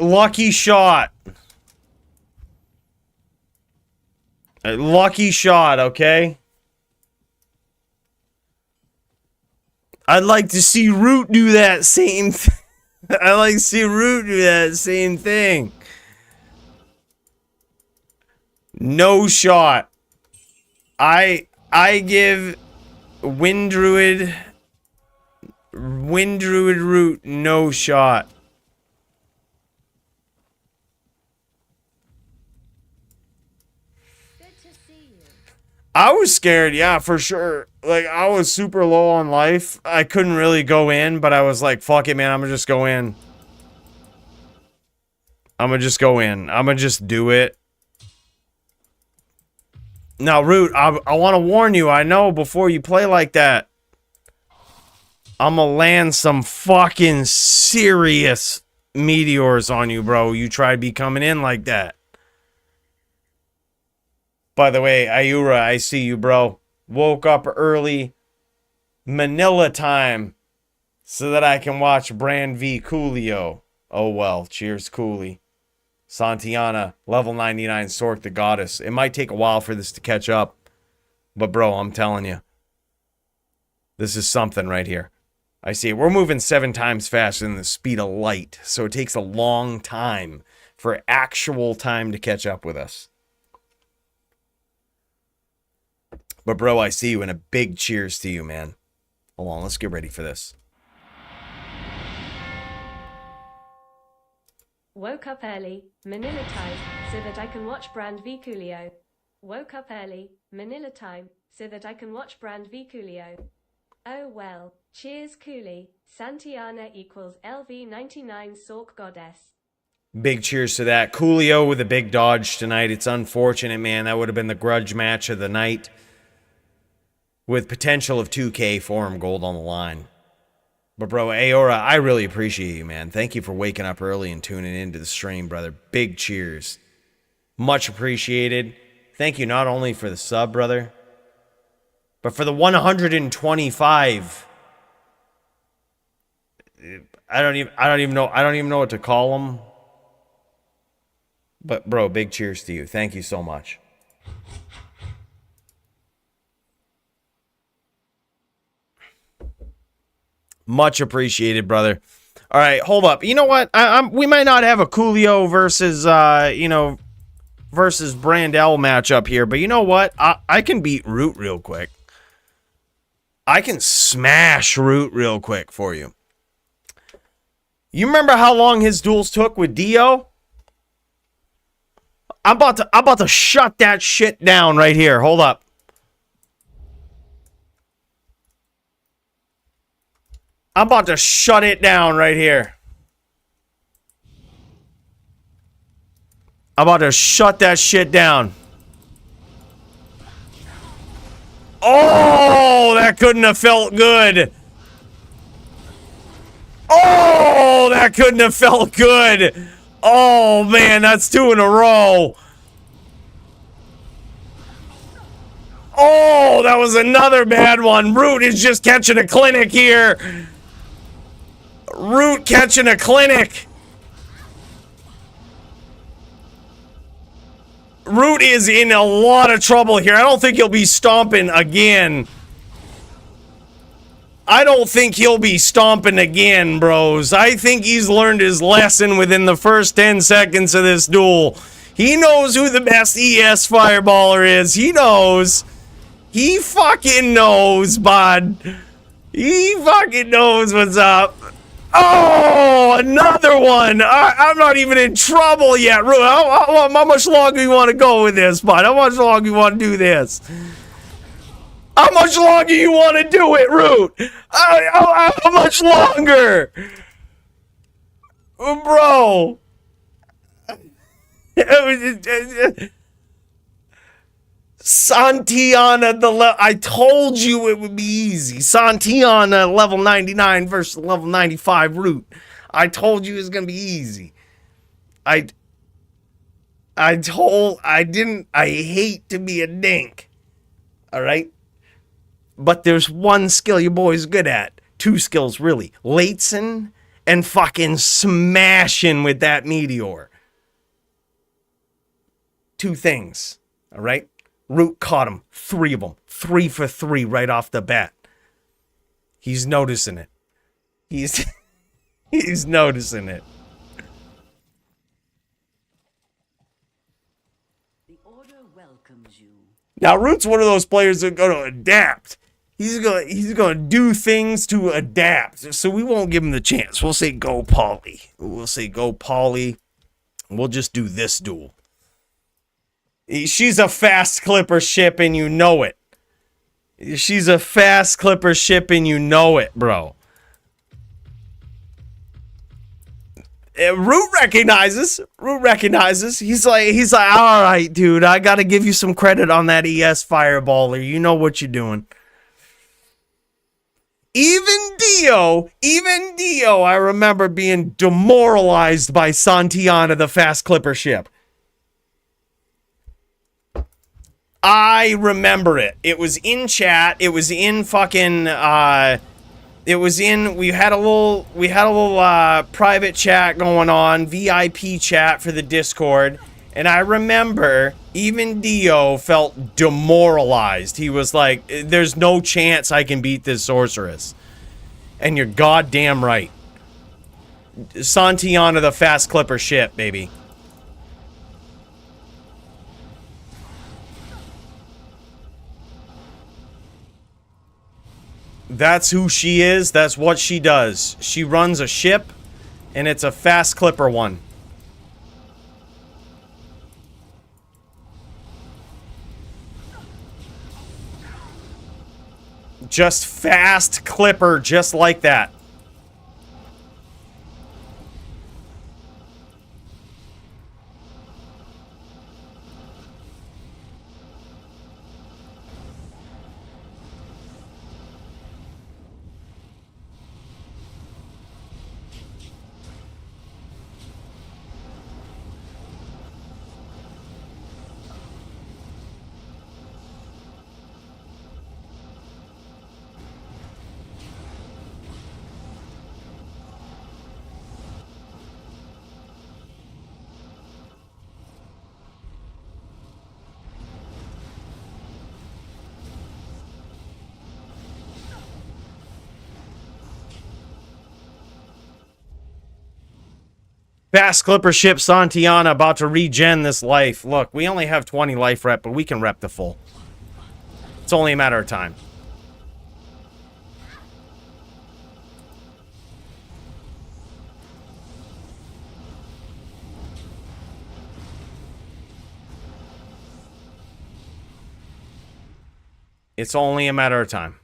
Speaker 1: Lucky shot. A lucky shot, okay? I'd like to see Root do that same thing. I'd like to see Root do that same thing. No shot. I give Wind Druid Root no shot. I was scared, yeah, for sure. Like, I was super low on life. I couldn't really go in, but I was like, fuck it, man. I'm gonna just go in. I'm gonna just go in. I'm gonna just do it. Now, Root, I want to warn you. I know before you play like that, I'm gonna land some fucking serious meteors on you, bro. You try to be coming in like that. By the way, Ayura, I see you, bro. Woke up early, Manila time, so that I can watch Brand v Coolio. Oh well, cheers, Coolie. Santiana, level 99, Sork the Goddess. It might take a while for this to catch up, but bro, I'm telling you, this is something right here. I see it. We're moving 7 times faster than the speed of light, so it takes a long time for actual time to catch up with us. But bro, I see you, and a big cheers to you, man. Hold on, let's get ready for this.
Speaker 4: Woke up early, Manila time, so that I can watch Brand v Coolio. Woke up early, Manila time, so that I can watch Brand v Coolio. Oh well, cheers Coolie, Santiana equals LV99 Sork Goddess.
Speaker 1: Big cheers to that. Coolio with a big dodge tonight. It's unfortunate, man. That would have been the grudge match of the night, with potential of 2K Forum Gold on the line. But bro, Aora, I really appreciate you, man. Thank you for waking up early and tuning into the stream, brother. Big cheers. Much appreciated. Thank you not only for the sub, brother, but for the 125. I don't even know what to call them. But bro, big cheers to you. Thank you so much. Much appreciated, brother. All right, hold up. You know what? We might not have a Coolio versus, versus Brandel matchup here, but you know what? I can beat Root real quick. I can smash Root real quick for you. You remember how long his duels took with Dio? I'm about to shut that shit down right here. Hold up. I'm about to shut it down right here. I'm about to shut that shit down. Oh, that couldn't have felt good. Oh, that couldn't have felt good. Oh, man, that's 2 in a row. Oh, that was another bad one. Root is just catching a clinic here. Root catching a clinic. Root is in a lot of trouble here. I don't think he'll be stomping again. I don't think he'll be stomping again, bros. I think he's learned his lesson within the first 10 seconds of this duel. He knows who the best ES fireballer is. He knows. He fucking knows, bud. He fucking knows what's up. Oh, another one. I'm not even in trouble yet. How much longer do you want to go with this, bud? How much longer do you want to do this? How much longer you want to do it, Root? How much longer? Bro. Santiana, I told you it would be easy. Santiana, level 99 versus level 95 Root. I told you it was going to be easy. I hate to be a dink. All right? But there's one skill your boy's good at. 2 skills, really. Latesen and fucking smashing with that meteor. 2 things. All right? Root caught him. 3 of them. 3 for 3 right off the bat. He's noticing it. He's noticing it.
Speaker 8: The order welcomes you.
Speaker 1: Now, Root's one of those players that are going to adapt. He's gonna do things to adapt. So we won't give him the chance. We'll say go Poly. We'll say go Poly. We'll just do this duel. She's a fast clipper ship and you know it. She's a fast clipper ship and you know it, bro. Root recognizes. He's like, all right, dude. I gotta give you some credit on that ES fireballer. You know what you're doing. Even Dio, I remember being demoralized by Santiana, the fast clipper ship. I remember it. It was in chat. It was in fucking, we had a little private chat going on, VIP chat for the Discord. And I remember even Dio felt demoralized. He was like, there's no chance I can beat this sorceress. And you're goddamn right. Santiana, the fast clipper ship, baby. That's who she is. That's what she does. She runs a ship, and it's a fast clipper one. Just fast clipper, just like that. Fast clipper ship Santiana about to regen this life. Look, we only have 20 life rep, but we can rep the full. It's only a matter of time. It's only a matter of time.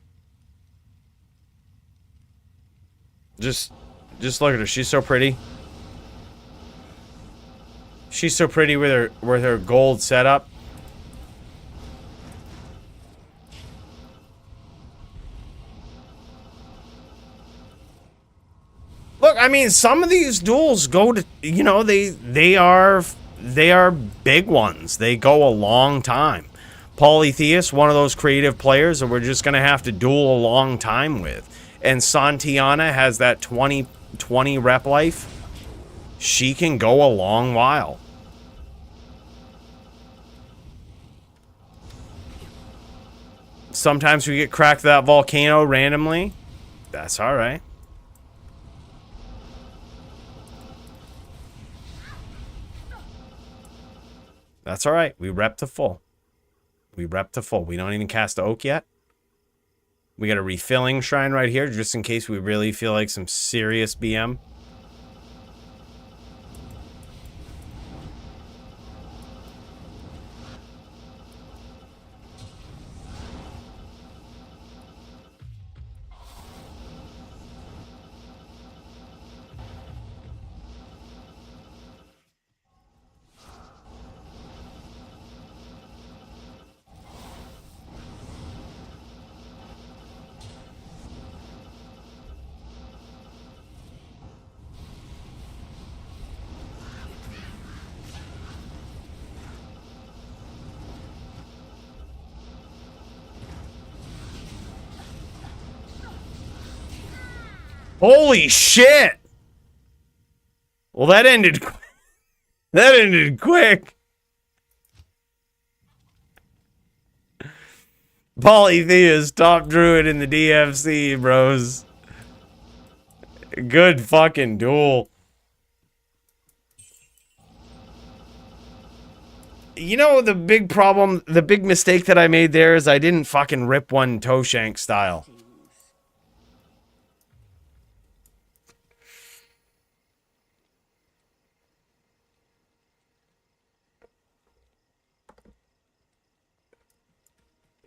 Speaker 1: Just look at her. She's so pretty. She's so pretty with her gold setup. Look, I mean, some of these duels go to, you know, they are big ones. They go a long time. Polytheist, one of those creative players that we're just gonna have to duel a long time with. And Santiana has that 20 rep life. She can go a long while. Sometimes we get cracked that volcano randomly. That's all right. That's all right. We rep to full. We rep to full. We don't even cast the oak yet. We got a refilling shrine right here just in case we really feel like some serious BM. Holy shit! Well, that ended quick. Polytheist, top druid in the DFC, bros. Good fucking duel. You know, the big problem, the big mistake that I made there is I didn't fucking rip one toe shank style.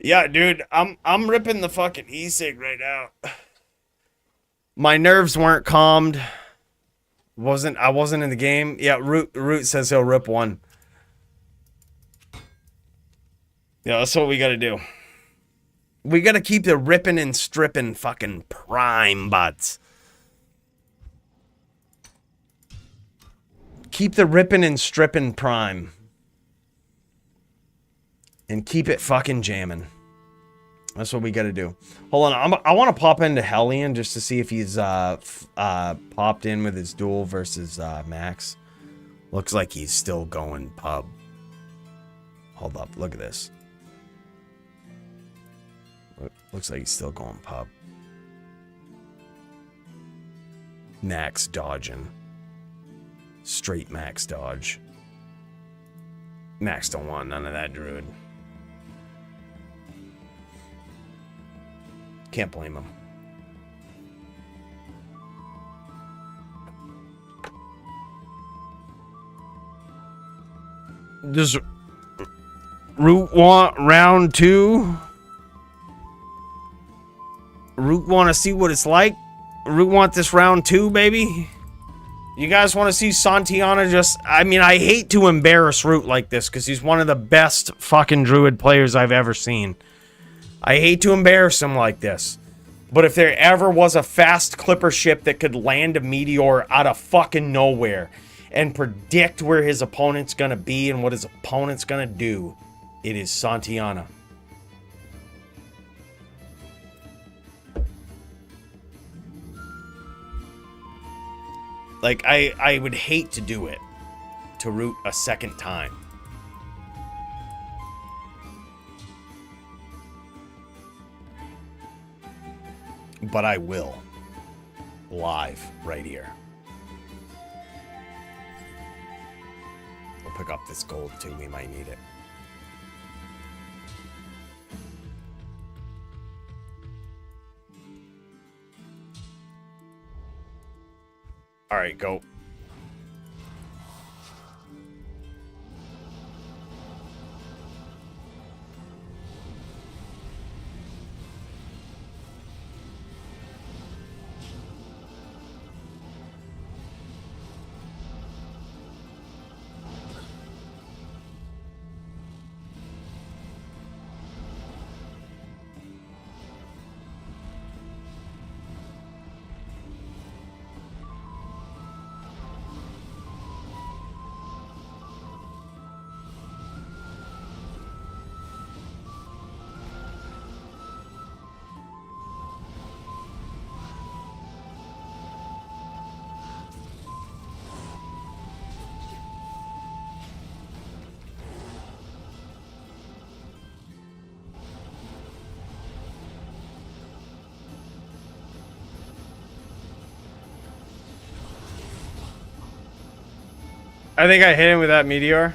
Speaker 1: Yeah, dude, I'm ripping the fucking e-cig right now. My nerves weren't calmed. I wasn't in the game. Yeah, Root says he'll rip one. Yeah, that's what we gotta do. We gotta keep the ripping and stripping fucking prime butts. Keep the ripping and stripping prime. And keep it fucking jamming. That's what we gotta do. Hold on, I want to pop into Hellion just to see if he's popped in with his duel versus Max. Looks like he's still going pub. Hold up, look at this. Looks like he's still going pub. Max dodging. Straight Max dodge. Max don't want none of that druid. Can't blame him. Does Root want round 2? Root want to see what it's like? Root want this round 2, baby? You guys want to see Santiana just... I mean, I hate to embarrass Root like this because he's one of the best fucking druid players I've ever seen. I hate to embarrass him like this. But if there ever was a fast clipper ship that could land a meteor out of fucking nowhere and predict where his opponent's gonna be and what his opponent's gonna do, it is Santiana. Like, I would hate to do it to Root a second time. But I will. Live, right here. We'll pick up this gold too, we might need it. Alright, go.
Speaker 9: I think I hit him with that meteor.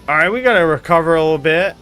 Speaker 9: All right, we gotta recover a little bit.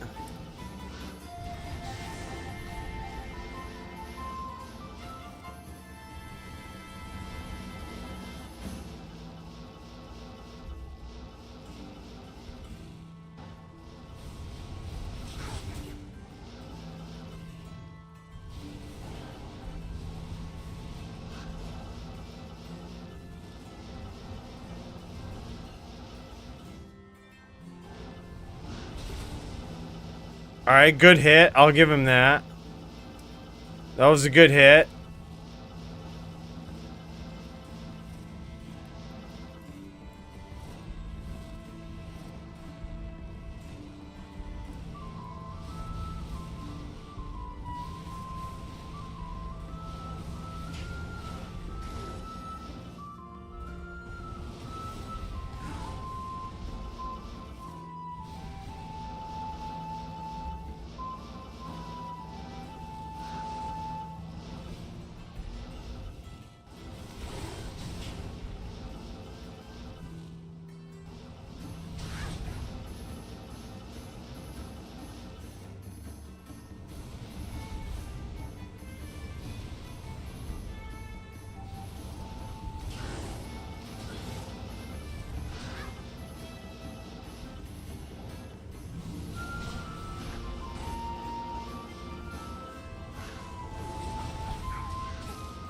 Speaker 9: All right, good hit. I'll give him that. That was a good hit.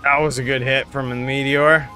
Speaker 9: That was a good hit from the meteor.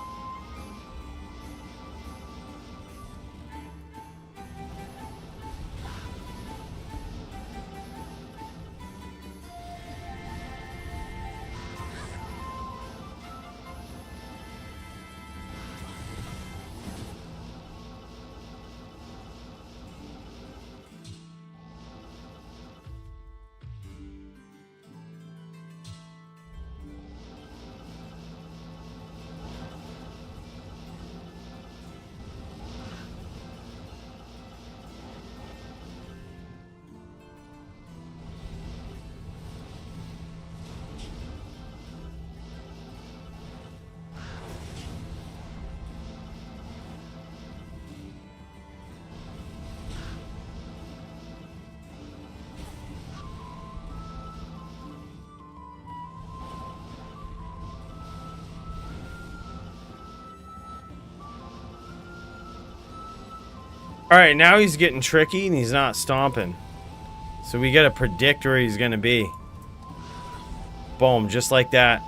Speaker 9: Alright, now he's getting tricky and he's not stomping. So we gotta predict where he's gonna be. Boom, just like that.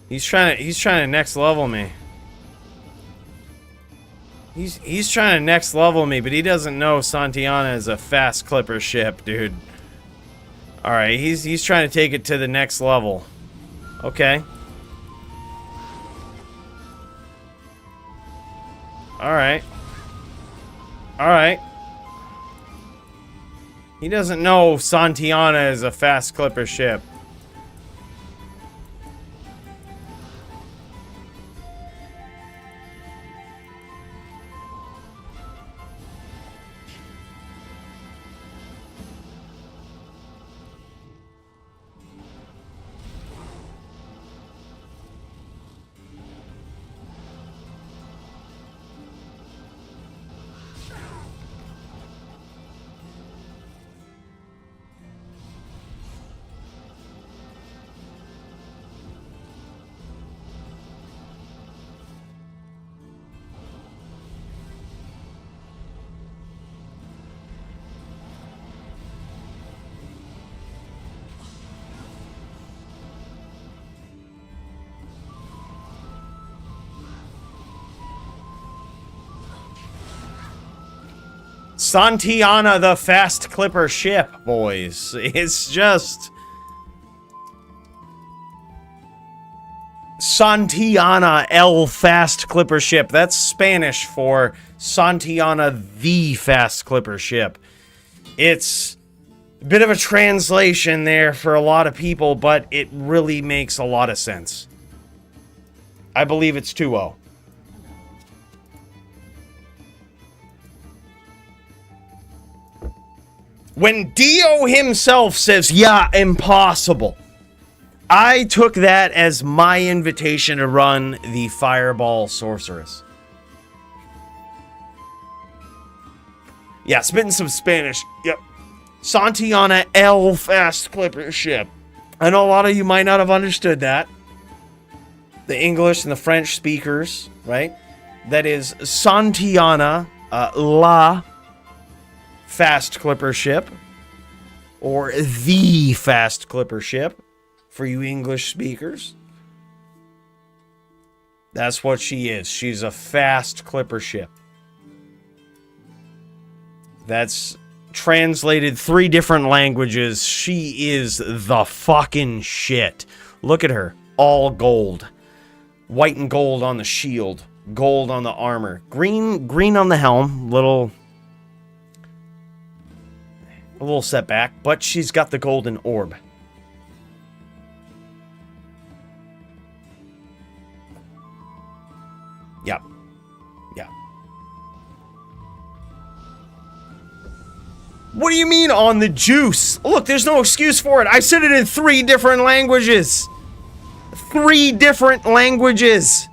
Speaker 9: He's trying to next level me. He's trying to next level me, but he doesn't know Santillana is a fast clipper ship, dude. Alright, he's trying to take it to the next level. Okay. Alright. Alright. He doesn't know Santillana is a fast clipper ship. Santillana the fast clipper ship, boys. It's just... Santiana el fast clipper ship. That's Spanish for Santiana the fast clipper ship. It's a bit of a translation there for a lot of people, but it really makes a lot of sense. I believe it's 2-0. When Dio himself says, yeah, impossible, I took that as my invitation to run the Fireball Sorceress. Yeah, spitting some Spanish. Yep. Santiana el fast clipper ship. I know a lot of you might not have understood that. The English and the French speakers, right? That is Santiana la fast clipper ship, or the fast clipper ship for you English speakers. That's what she is. She's a fast clipper ship. That's translated 3 different languages. She is the fucking shit. Look at her. All gold. White and gold on the shield. Gold on the armor. Green on the helm. A little setback, but she's got the golden orb. Yep. Yeah. What do you mean on the juice? Look, there's no excuse for it. I said it in 3 different languages. 3 different languages.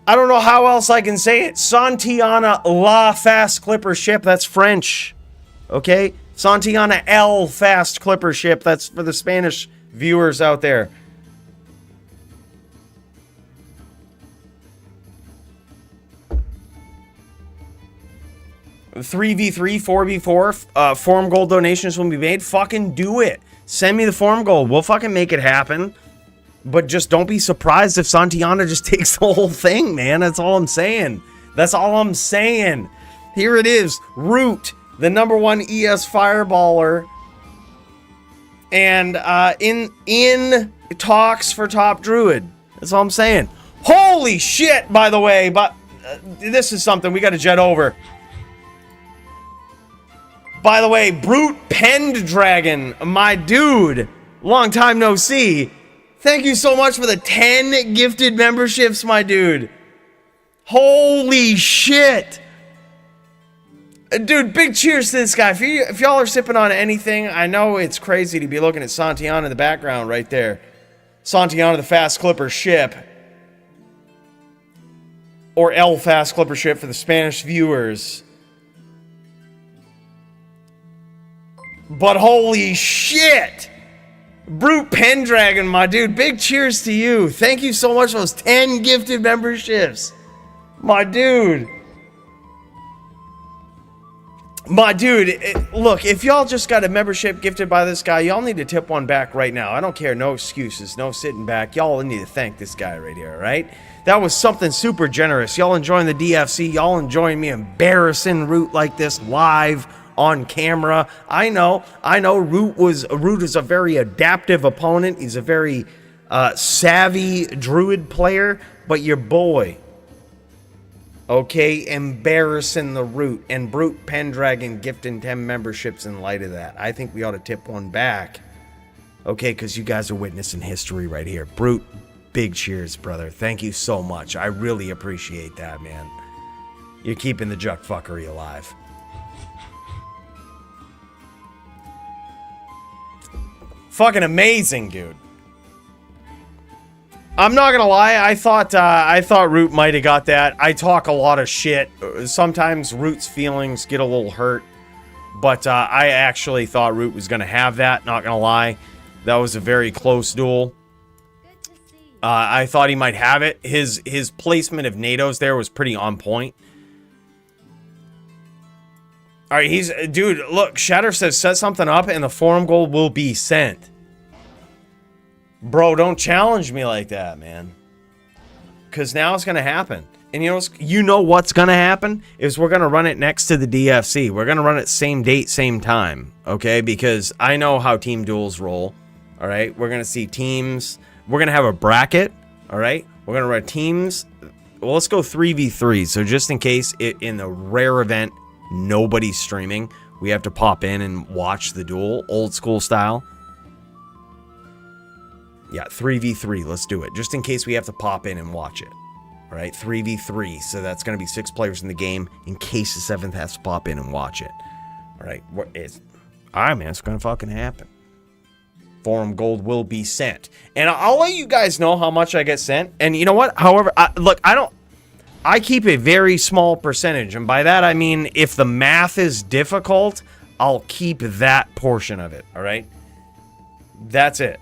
Speaker 9: I don't know how else I can say it. Santiana la fast clipper ship. That's French. Okay? Santiana el fast clipper ship. That's for the Spanish viewers out there. The 3v3, 4v4, forum gold donations will be made. Fucking do it. Send me the forum gold. We'll fucking make it happen. But just don't be surprised if Santiana just takes the whole thing, man. That's all I'm saying. That's all I'm saying. Here it is. Root, the #1 ES Fireballer. And in talks for top druid. That's all I'm saying. Holy shit, by the way. But this is something we got to jet over. By the way, Brute Pendragon, my dude, long time no see. Thank you so much for the 10 gifted memberships, my dude. Holy shit. Dude, big cheers to this guy. If y'all are sipping on anything, I know it's crazy to be looking at Santiana in the background right there. Santiana, the fast clipper ship. Or El Fast Clipper ship for the Spanish viewers. But holy shit! Brute Pendragon, my dude, big cheers to you. Thank you so much for those 10 gifted memberships. My dude. My dude, look, if y'all just got a membership gifted by this guy, y'all need to tip one back right now. I don't care, no excuses, no sitting back. Y'all need to thank this guy right here, right? That was something super generous. Y'all enjoying the DFC, y'all enjoying me embarrassing Root like this live on camera. I know Root is a very adaptive opponent. He's a very savvy druid player, but your boy, okay, embarrassing the Root, and Brute Pendragon gifting 10 memberships in light of that. I think we ought to tip one back, okay, because you guys are witnessing history right here. Brute, big cheers, brother. Thank you so much. I really appreciate that, man. You're keeping the Juck fuckery alive. Fucking amazing, dude. I'm not gonna lie, I thought Root might have got that. I talk a lot of shit. Sometimes Root's feelings get a little hurt, but I actually thought Root was gonna have that, not gonna lie. That was a very close duel. I thought he might have it. His placement of NATOs there was pretty on point. Alright, dude, look, Shatter says set something up and the forum gold will be sent. Bro, don't challenge me like that, man. Because now it's going to happen. And you know what's going to happen? Is we're going to run it next to the DFC. We're going to run it same date, same time. Okay? Because I know how team duels roll. Alright? We're going to see teams. We're going to have a bracket. All right, we're gonna run teams. Well, let's go 3v3. So just in case, in the rare event nobody's streaming, we have to pop in and watch the duel, old school style. Yeah, 3v3. Let's do it. Just in case we have to pop in and watch it. All right, 3v3. So that's going to be 6 players in the game in case the 7th has to pop in and watch it. All right, all right, man, it's going to fucking happen. Forum gold will be sent. And I'll let you guys know how much I get sent. And you know what? However, I keep a very small percentage. And by that, I mean, if the math is difficult, I'll keep that portion of it. All right? That's it.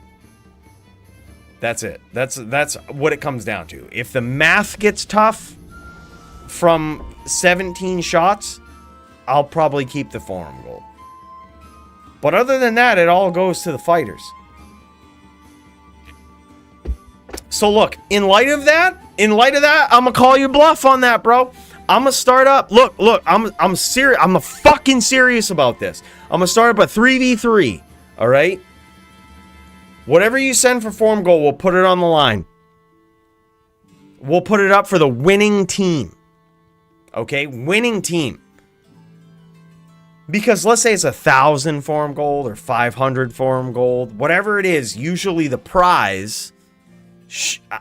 Speaker 9: That's it. That's what it comes down to. If the math gets tough from 17 shots, I'll probably keep the forum gold. But other than that, it all goes to the fighters. So look, in light of that, I'm gonna call you bluff on that, bro. I'm gonna start up. Look, I'm serious. I'm fucking serious about this. I'm gonna start up a 3v3. All right. Whatever you send for forum goal, we'll put it on the line. We'll put it up for the winning team. Okay, winning team. Because let's say it's 1,000 forum gold or 500 forum gold, whatever it is, usually the prize,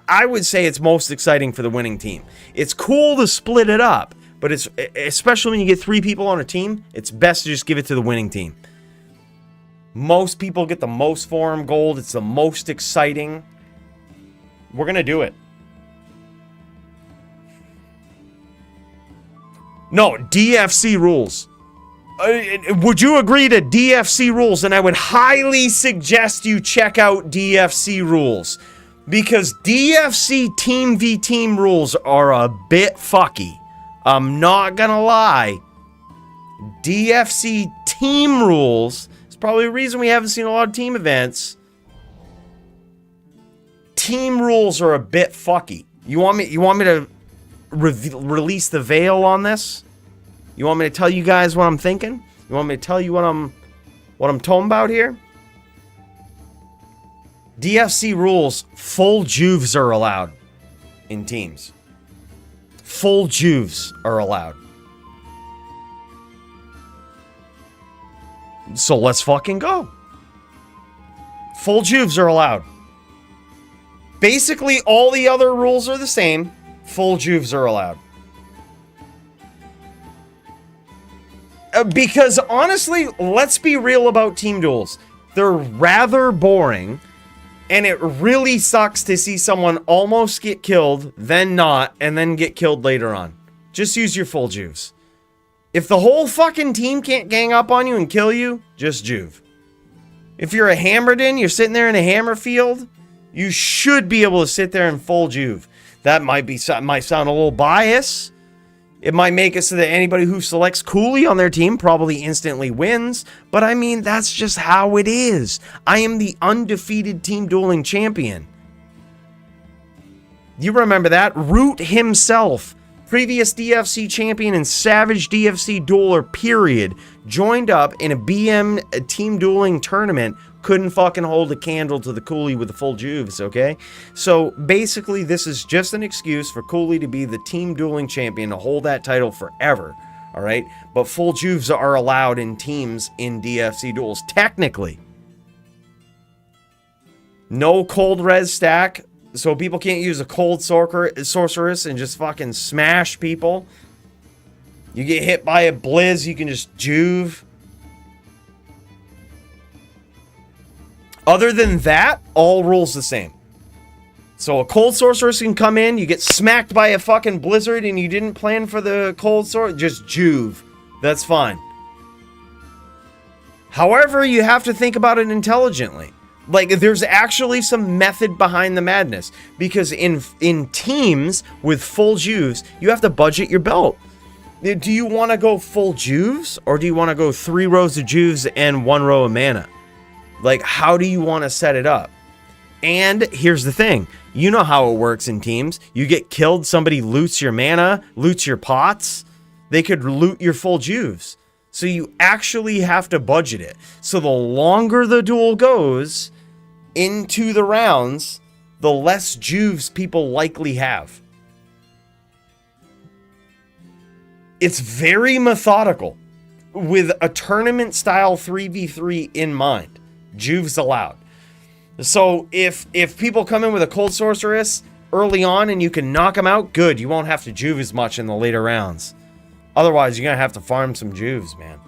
Speaker 9: I would say it's most exciting for the winning team. It's cool to split it up, but it's especially when you get 3 people on a team, it's best to just give it to the winning team. Most people get the most forum gold. It's the most exciting. We're going to do it. No, DFC rules. Would you agree to DFC rules? And I would highly suggest you check out DFC rules. Because DFC team v team rules are a bit fucky. I'm not going to lie. DFC team rules... probably a reason we haven't seen a lot of team events. Team rules are a bit fucky. You want me to release the veil on this? You want me to tell you guys what I'm thinking? You want me to tell you what I'm talking about here? DFC rules, full juves are allowed in teams. Full juves are allowed. So let's fucking go. Full juves are allowed. Basically, all the other rules are the same. Full juves are allowed. Because honestly, let's be real about team duels. They're rather boring. And it really sucks to see someone almost get killed, then not, and then get killed later on. Just use your full juves. If the whole fucking team can't gang up on you and kill you, just juve. If you're a hammered in, you're sitting there in a hammer field, you should be able to sit there and full juve. That might sound a little biased. It might make it so that anybody who selects Coolie on their team probably instantly wins. But I mean, that's just how it is. I am the undefeated team dueling champion. You remember that? Root himself, previous DFC champion and savage DFC dueler, period, joined up in a BM team dueling tournament, couldn't fucking hold a candle to the Coolie with the full juves, okay? So basically, this is just an excuse for Coolie to be the team dueling champion, to hold that title forever, all right? But full juves are allowed in teams in DFC duels, technically. No cold res stack, so people can't use a cold sorceress and just fucking smash people. You get hit by a blizz, you can just juve. Other than that, all rules the same. So a cold sorceress can come in, you get smacked by a fucking blizzard and you didn't plan for the cold sword, just juve. That's fine. However, you have to think about it intelligently. Like, there's actually some method behind the madness. Because in teams with full juves, you have to budget your belt. Do you want to go full juves? Or do you want to go 3 rows of juves and 1 row of mana? Like, how do you want to set it up? And here's the thing. You know how it works in teams. You get killed, somebody loots your mana, loots your pots. They could loot your full juves. So you actually have to budget it. So the longer the duel goes into the rounds, the less juves people likely have. It's very methodical, with a tournament-style 3v3 in mind. Juves allowed. So if people come in with a cold sorceress early on and you can knock them out, good. You won't have to juve as much in the later rounds. Otherwise, you're going to have to farm some juves, man.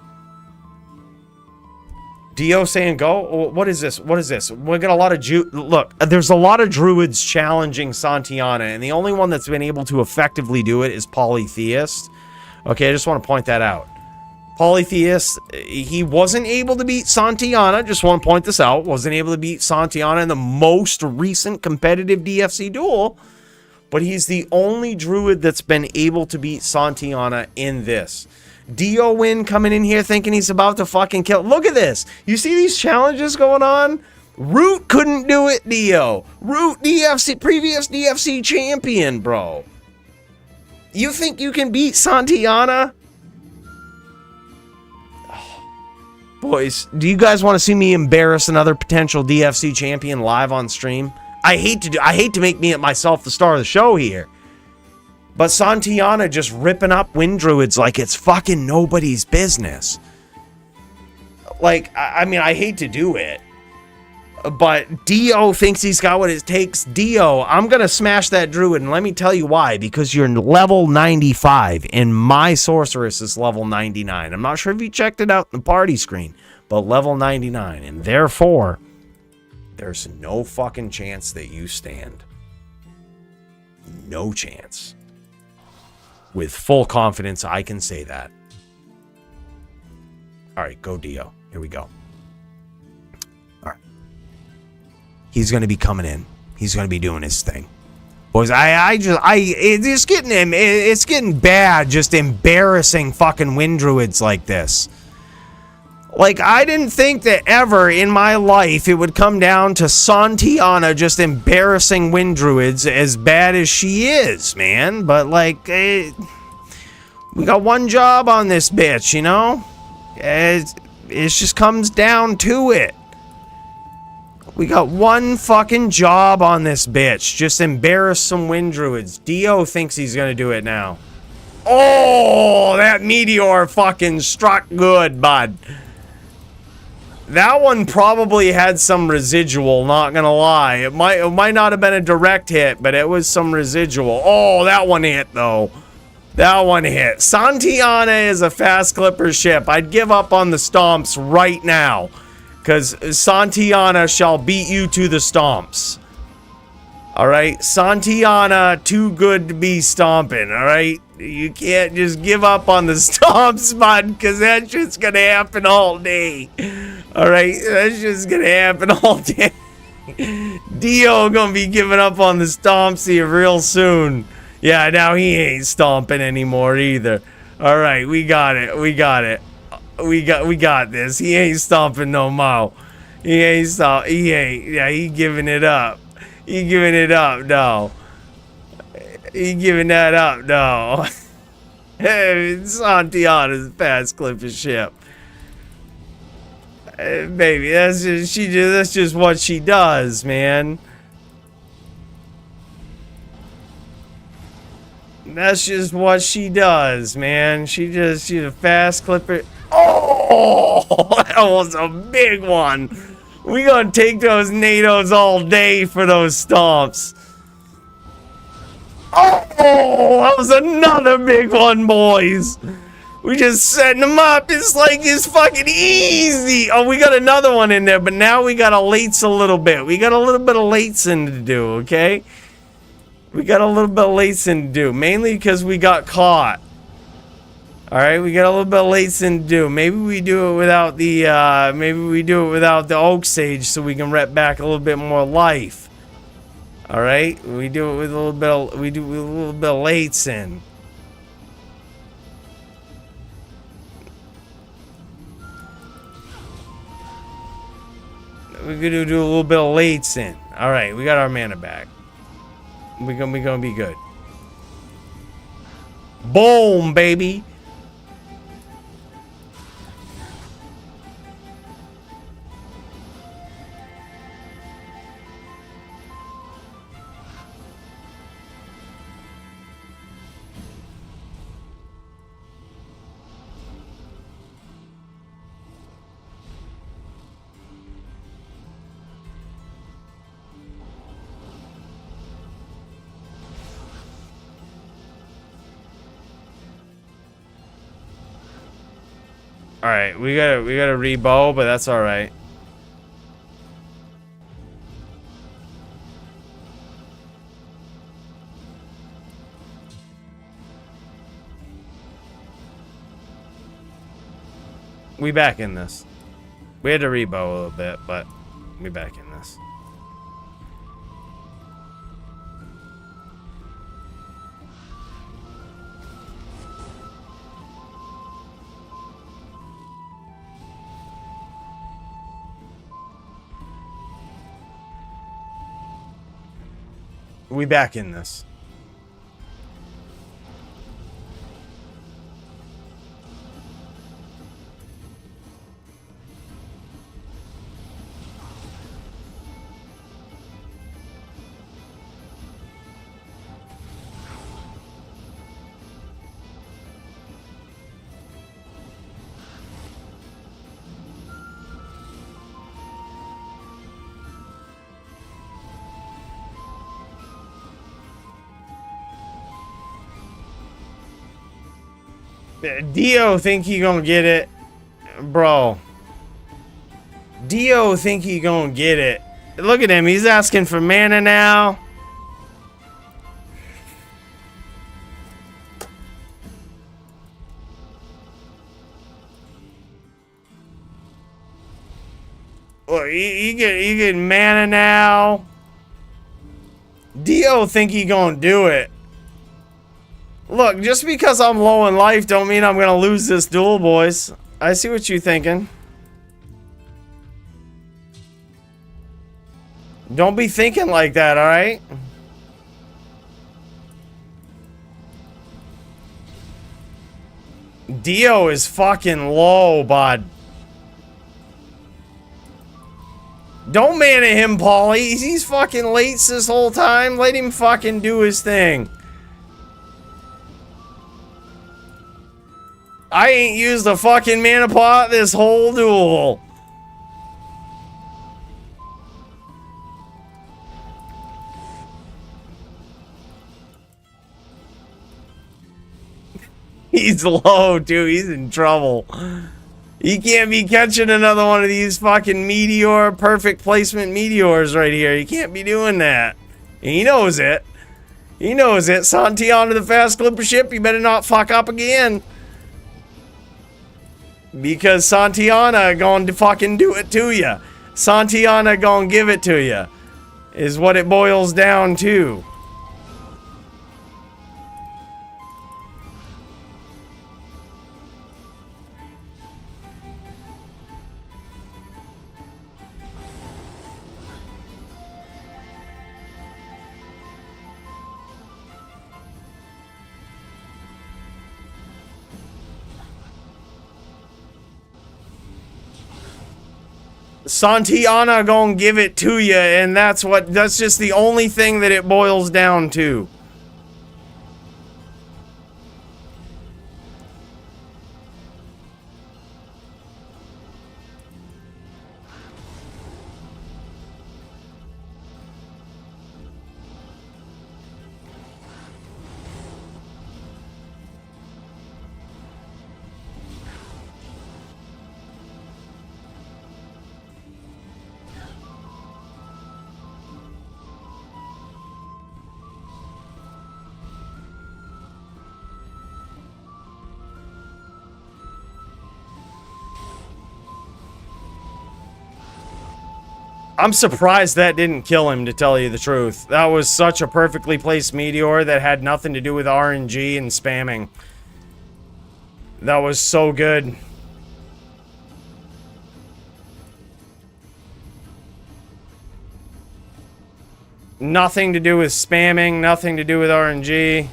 Speaker 9: Dio saying go? What is this? What is this? We got a lot of Look, there's a lot of druids challenging Santiana, and the only one that's been able to effectively do it is Polytheist. Okay, I just want to point that out. Polytheist, he wasn't able to beat Santiana. Just want to point this out. Wasn't able to beat Santiana in the most recent competitive DFC duel. But he's the only druid that's been able to beat Santiana in this. Dio win coming in here thinking he's about to fucking kill. Look at this. You see these challenges going on? Root couldn't do it, Dio. Root DFC, previous DFC champion, bro. You think you can beat Santiana? Boys, do you guys want to see me embarrass another potential DFC champion live on stream? I hate to make me myself the star of the show here. But Santiana just ripping up wind druids like it's fucking nobody's business. Like, I mean, I hate to do it. But Dio thinks he's got what it takes. Dio, I'm going to smash that druid, and let me tell you why. Because you're level 95, and my sorceress is level 99. I'm not sure if you checked it out in the party screen, but level 99. And therefore, there's no fucking chance that you stand. No chance. With full confidence, I can say that. All right, go Dio. Here we go. All right. He's going to be coming in. He's going to be doing his thing. Boys, it's getting bad just embarrassing fucking wind druids like this. Like, I didn't think that ever in my life it would come down to Santiana just embarrassing wind druids as bad as she is, man. But, like, we got one job on this bitch, you know? It just comes down to it. We got one fucking job on this bitch. Just embarrass some wind druids. Dio thinks he's gonna do it now. Oh, that meteor fucking struck good, bud. That one probably had some residual, not gonna lie. It might not have been a direct hit, but it was some residual. Oh, that one hit, though. That one hit. Santiana is a fast clipper ship. I'd give up on the stomps right now. Because Santiana shall beat you to the stomps. Alright? Santiana, too good to be stomping, alright? You can't just give up on the stomps, bud, because that shit's gonna happen all day. Alright? That's just gonna happen all day. Dio gonna be giving up on the stomps here real soon. Yeah, now he ain't stomping anymore either. Alright, we got it. We got it. We got this. He ain't stomping no more. He ain't. Yeah, he giving it up. He giving it up, no. He giving that up, no. Hey, Santiana's fast clipping ship. Baby, that's just what she does, man. That's just what she does, man. She's a fast clipper. Oh, that was a big one. We gonna take those NATOs all day for those stomps. Oh, that was another big one, boys. We just setting them up. It's like it's fucking easy. Oh, we got another one in there, but now we gotta lates a little bit. We got a little bit of latesing to do, okay? We got a little bit of latesing to do, mainly because we got caught. Alright, we got a little bit of latesing to do. Maybe we do it without the oak sage so we can rep back a little bit more life. Alright? We do it with a little bit of latesing. We're gonna do a little bit of latesing. Alright, we got our mana back. We're gonna be good. Boom, baby. All right, we gotta rebow, but that's all right. We back in this. We had to rebow a little bit, but we back in this. We back in this. Dio think he gonna get it, bro. Dio think he gonna get it. Look at him, he's asking for mana now. Look, he get mana now. Dio think he gonna do it. Look, just because I'm low in life don't mean I'm gonna lose this duel, boys. I see what you're thinking. Don't be thinking like that, alright? Dio is fucking low, bud. Don't mana him, Paulie. He's fucking late this whole time. Let him fucking do his thing. I ain't used a fucking mana pot this whole duel. He's low, dude. He's in trouble. He can't be catching another one of these fucking meteor, perfect placement meteors right here. He can't be doing that. And he knows it. He knows it. Santiana the fast clipper ship, you better not fuck up again. Because Santiana gonna fucking do it to you. Santiana gonna give it to you. Is what it boils down to. Santiana gonna give it to you, and that's just the only thing that it boils down to. I'm surprised that didn't kill him, to tell you the truth. That was such a perfectly placed meteor that had nothing to do with RNG and spamming. That was so good. Nothing to do with spamming, nothing to do with RNG.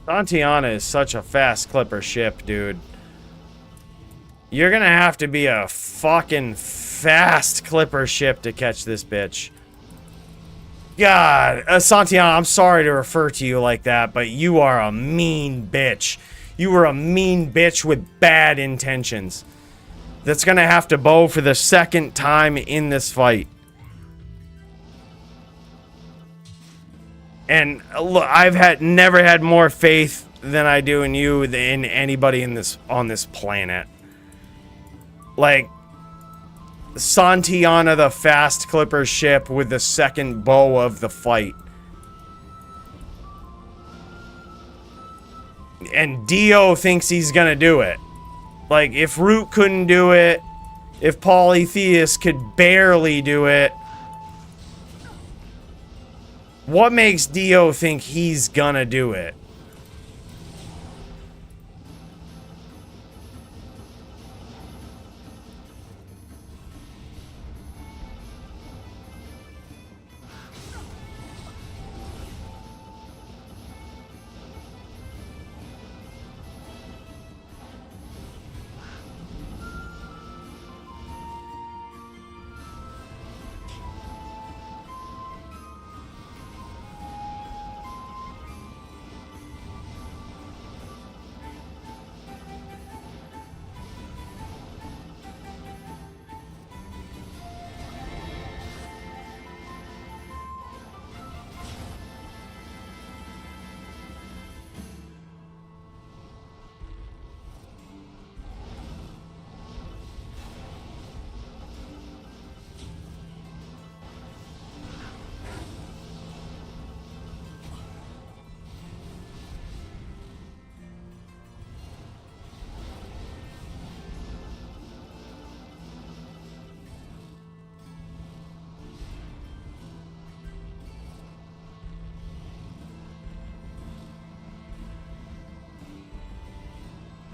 Speaker 9: Santiana is such a fast clipper ship, dude. You're gonna have to be a fucking fast clipper ship to catch this bitch. God, Santiana, I'm sorry to refer to you like that, but you are a mean bitch. You were a mean bitch with bad intentions. That's gonna have to bow for the second time in this fight. And look, I've never had more faith than I do in you than anybody on this planet. Like, Santiana, the fast clipper ship with the second bow of the fight. And Dio thinks he's gonna do it. Like, if Root couldn't do it, if Polytheist could barely do it, what makes Dio think he's gonna do it?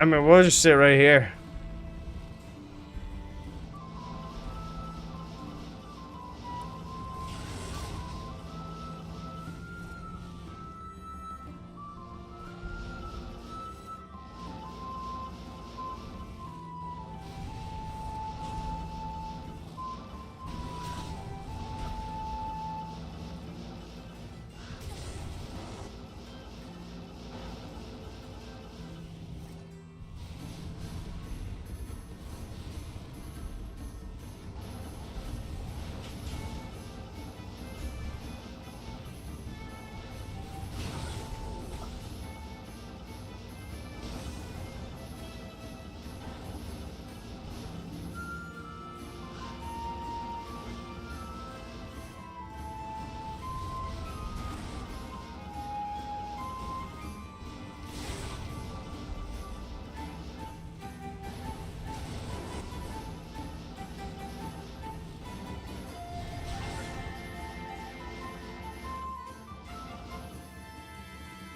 Speaker 9: I mean, we'll just sit right here.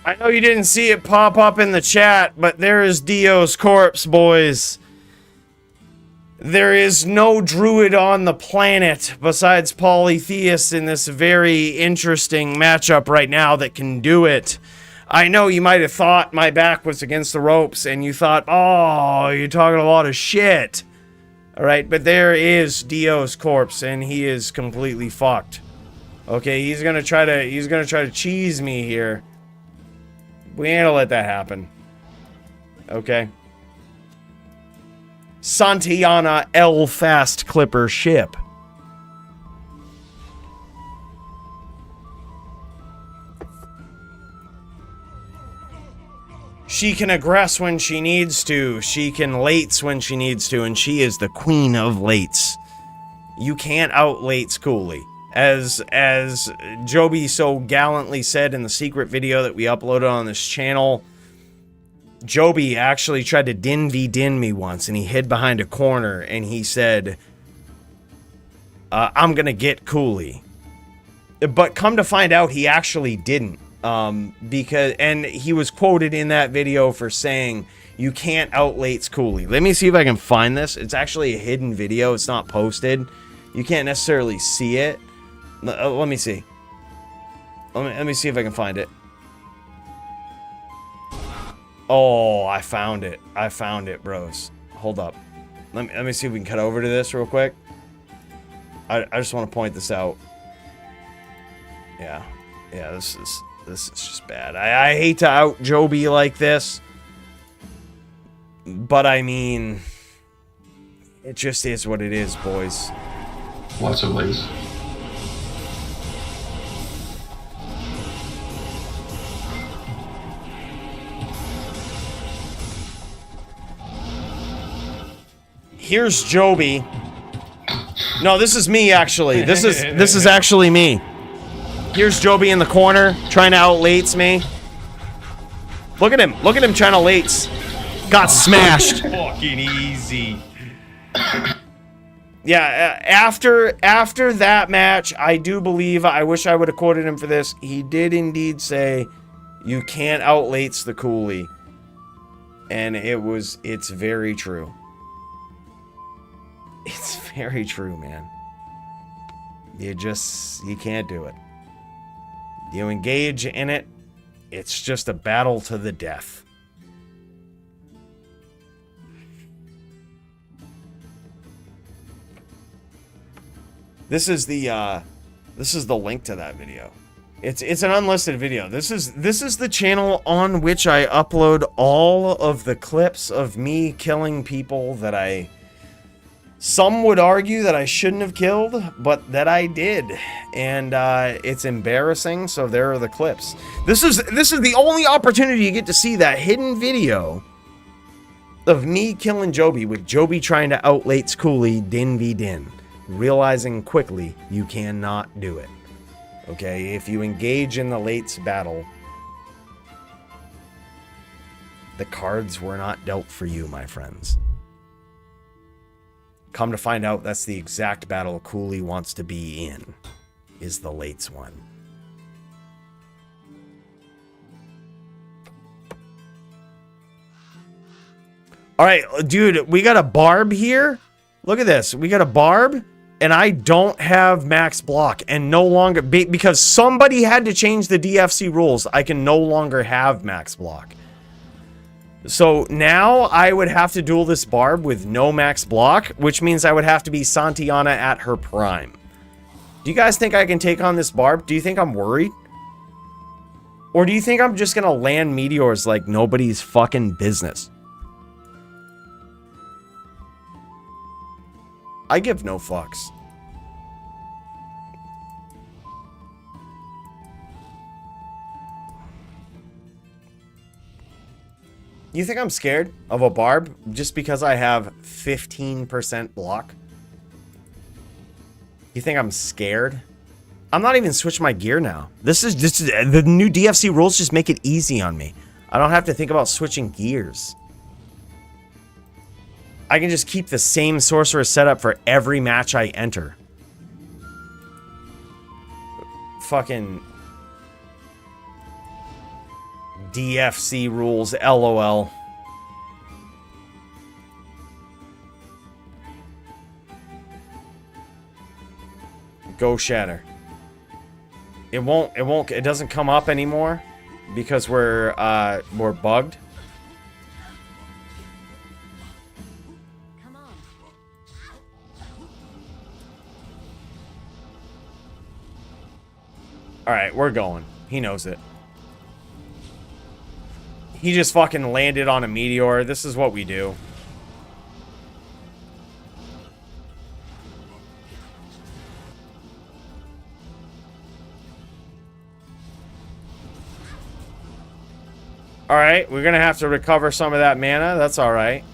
Speaker 9: I know you didn't see it pop up in the chat, but there is Dio's corpse, boys. There is no druid on the planet besides Polytheist in this very interesting matchup right now that can do it. I know you might have thought my back was against the ropes and you thought, oh, you're talking a lot of shit. Alright, but there is Dio's corpse and he is completely fucked. Okay, he's gonna try to cheese me here. We ain't gonna let that happen. Okay. Santiana L fast clipper ship. She can aggress when she needs to. She can lates when she needs to, and she is the queen of lates. You can't out-lates Coolie. As Joby so gallantly said in the secret video that we uploaded on this channel, Joby actually tried to din me once, and he hid behind a corner, and he said, I'm gonna get Coolie. But come to find out, he actually didn't. And he was quoted in that video for saying, you can't out-lates Coolie. Let me see if I can find this. It's actually a hidden video. It's not posted. You can't necessarily see it. Let me see. Let me see if I can find it. Oh, I found it. I found it, bros. Hold up. Let me see if we can cut over to this real quick. I just want to point this out. Yeah. Yeah, this is just bad. I hate to out Joby like this. But I mean, it just is what it is, boys.
Speaker 10: Lots of lace.
Speaker 9: Here's Joby. No, this is me actually. This is actually me. Here's Joby in the corner trying to out-lates me. Look at him. Look at him trying to lates. Got smashed.
Speaker 1: Fucking easy.
Speaker 9: Yeah, after that match, I do believe, I wish I would have quoted him for this. He did indeed say, you can't out-lates the Coolie. And it's very true. It's very true, man. You can't do it. You engage in it, it's just a battle to the death. This is the link to that video. It's an unlisted video. This is the channel on which I upload all of the clips of me killing people that some would argue that I shouldn't have killed, but that I did. And it's embarrassing, so there are the clips. This is the only opportunity you get to see that hidden video of me killing Joby, with Joby trying to out-lates Coolie din v din, realizing quickly you cannot do it. Okay, if you engage in the lates battle, the cards were not dealt for you, my friends. Come to find out, that's the exact battle Coolie wants to be in, is the lates one. Alright, dude, we got a barb here. Look at this. We got a barb, and I don't have max block, and no longer, because somebody had to change the DFC rules, I can no longer have max block. So now I would have to duel this barb with no max block, which means I would have to be Santiana at her prime. Do you guys think I can take on this barb? Do you think I'm worried? Or do you think I'm just gonna land meteors like nobody's fucking business? I give no fucks. You think I'm scared of a barb just because I have 15% block? You think I'm scared? I'm not even switching my gear now. This is the new DFC rules just make it easy on me. I don't have to think about switching gears. I can just keep the same sorcerer setup for every match I enter. Fucking DFC rules, LOL. Go Shatter. It doesn't come up anymore because we're bugged. Alright, we're going. He knows it. He just fucking landed on a meteor. This is what we do. Alright, we're gonna have to recover some of that mana. That's alright.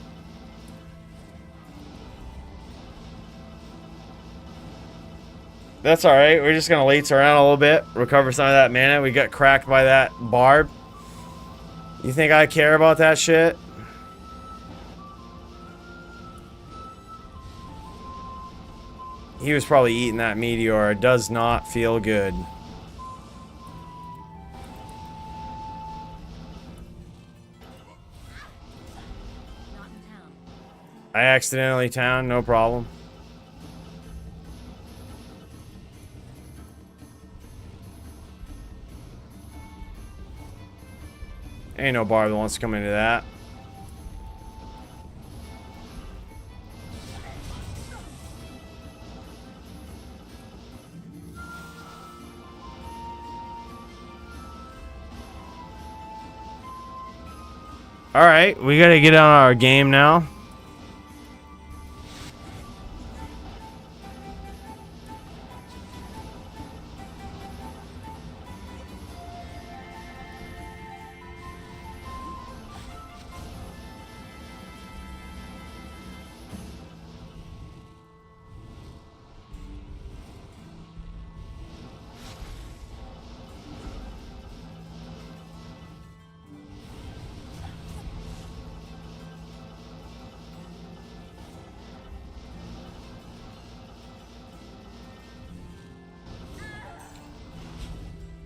Speaker 9: That's alright. We're just gonna lates around a little bit. Recover some of that mana. We got cracked by that barb. You think I care about that shit? He was probably eating that meteor. It does not feel good. I accidentally town, no problem. Ain't no bar that wants to come into that. Alright, we gotta get on our game now.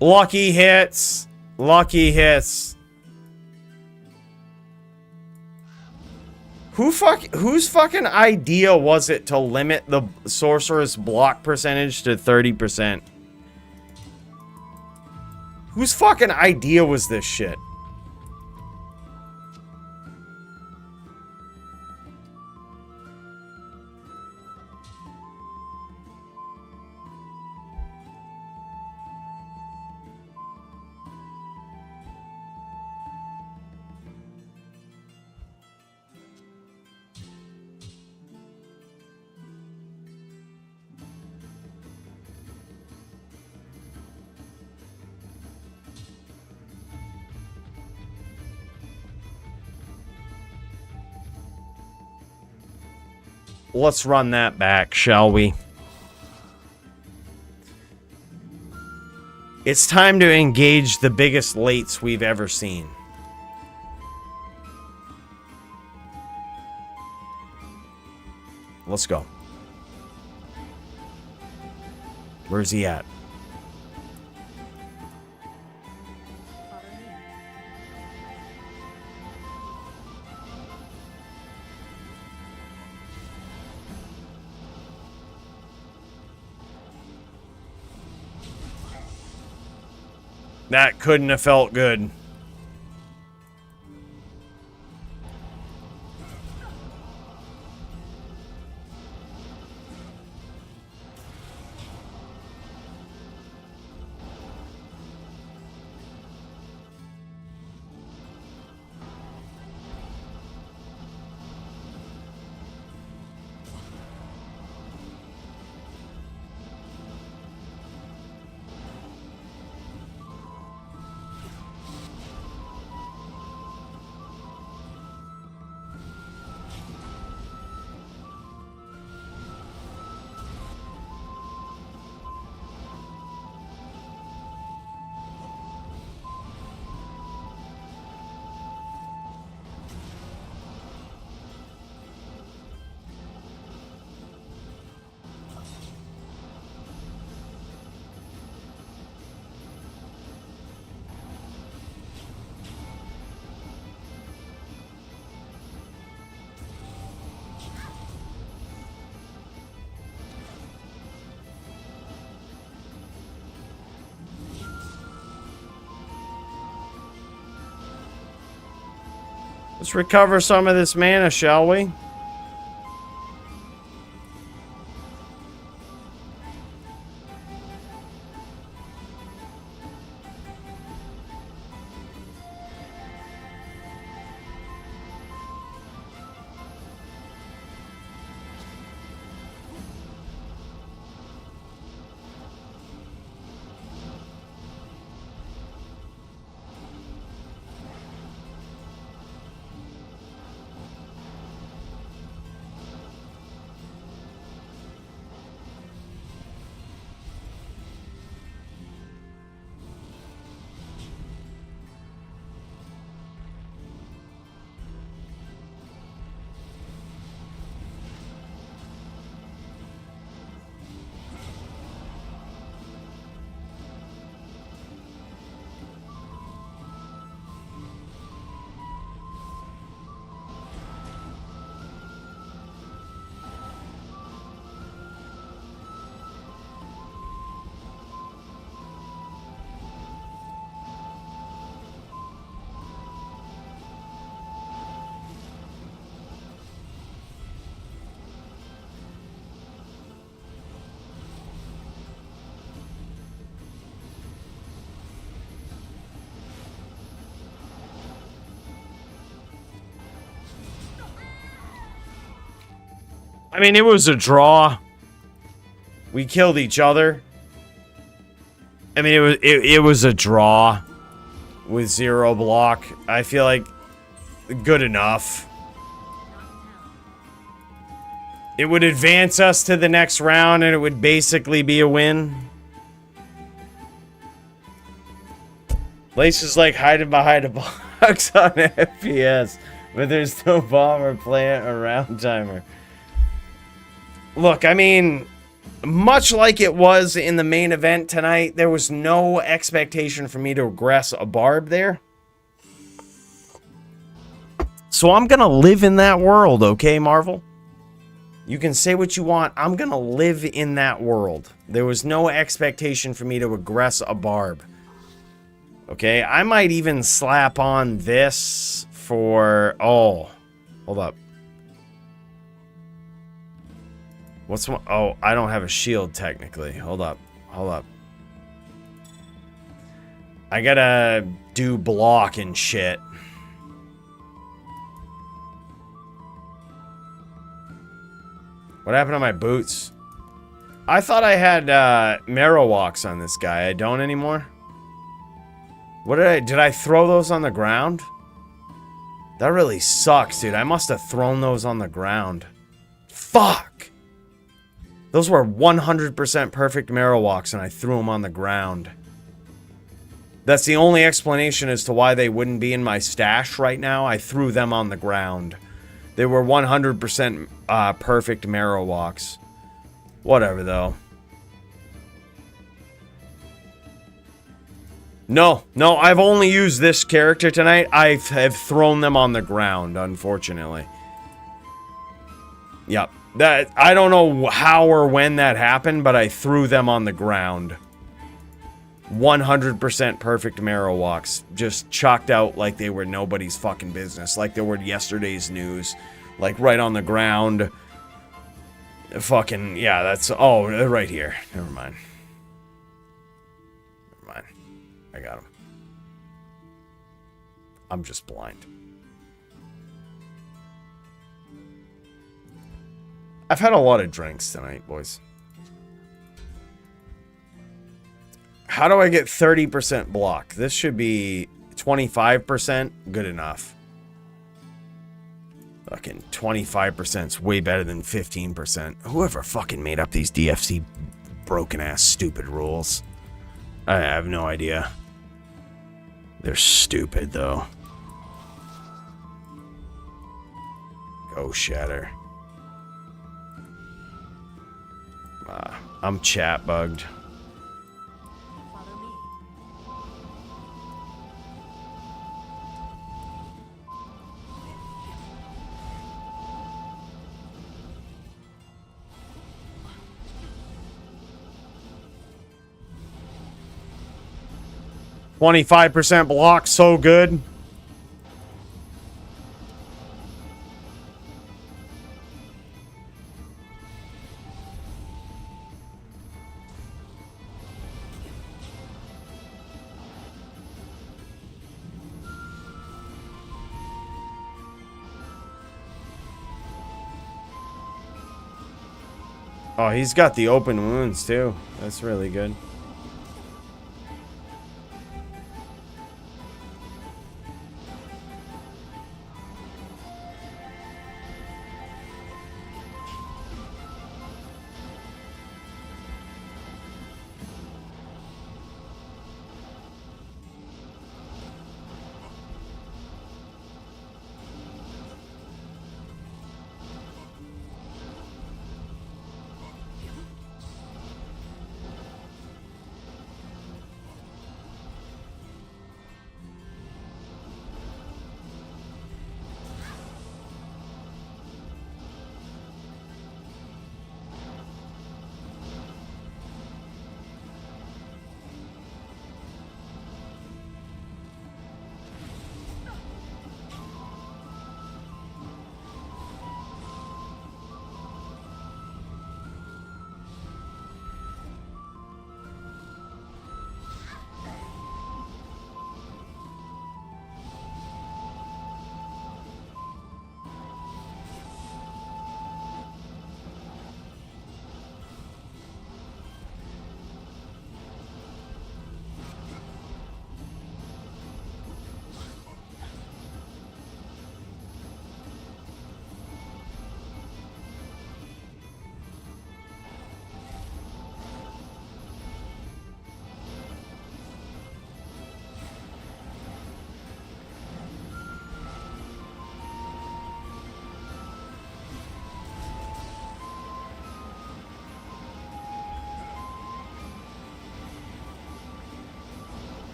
Speaker 9: Lucky hits. Lucky hits. Whose fucking idea was it to limit the sorceress block percentage to 30%? Whose fucking idea was this shit? Let's run that back, shall we? It's time to engage the biggest lates we've ever seen. Let's go. Where's he at? That couldn't have felt good. Let's recover some of this mana, shall we? I mean, it was a draw. We killed each other. I mean, it was a draw with 0 block. I feel like good enough. It would advance us to the next round, and it would basically be a win. Lace is like hiding behind a box on FPS, but there's no bomb or plant or round timer. Look, I mean, much like it was in the main event tonight, there was no expectation for me to aggress a barb there. So I'm gonna live in that world, okay, Marvel? You can say what you want. I'm gonna live in that world. There was no expectation for me to aggress a barb. Okay, I might even slap on this for... Oh, hold up. What's one? Oh, I don't have a shield technically. Hold up. Hold up. I gotta do block and shit. What happened to my boots? I thought I had marrow walks on this guy. I don't anymore. What did I throw those on the ground? That really sucks, dude. I must have thrown those on the ground. Fuck! Those were 100% perfect marrow walks, and I threw them on the ground. That's the only explanation as to why they wouldn't be in my stash right now. I threw them on the ground. They were 100% perfect marrow walks. Whatever, though. No, I've only used this character tonight. I have thrown them on the ground, unfortunately. Yep. That I don't know how or when that happened, but I threw them on the ground. 100% perfect marrow walks. Just chalked out like they were nobody's fucking business. Like they were yesterday's news. Like right on the ground. Fucking, yeah, that's... Oh, right here. Never mind. I got him. I'm just blind. I've had a lot of drinks tonight, boys. How do I get 30% block? This should be 25%. Good enough. Fucking 25% is way better than 15%. Whoever fucking made up these DFC broken ass stupid rules. I have no idea. They're stupid, though. Go Shatter. I'm chat bugged.
Speaker 8: Follow me.
Speaker 9: 25% block, so good. Oh, he's got the open wounds too. That's really good.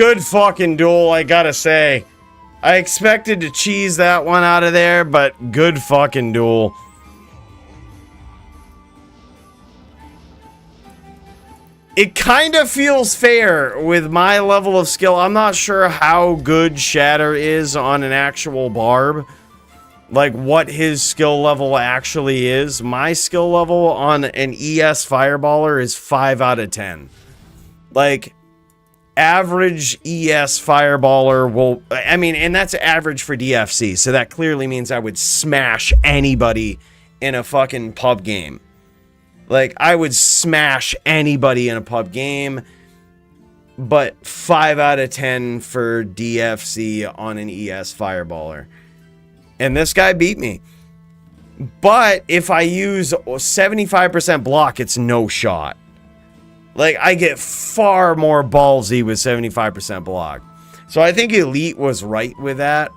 Speaker 9: Good fucking duel, I gotta say. I expected to cheese that one out of there, but good fucking duel. It kind of feels fair with my level of skill. I'm not sure how good Shatter is on an actual barb. Like, what his skill level actually is. My skill level on an ES Fireballer is 5 out of 10. Like, average ES Fireballer will... I mean, and that's average for DFC, so that clearly means I would smash anybody in a fucking pub game. Like, I would smash anybody in a pub game, but 5 out of 10 for DFC on an ES Fireballer. And this guy beat me. But if I use 75% block, it's no shot. Like, I get far more ballsy with 75% block. So I think Elite was right with that.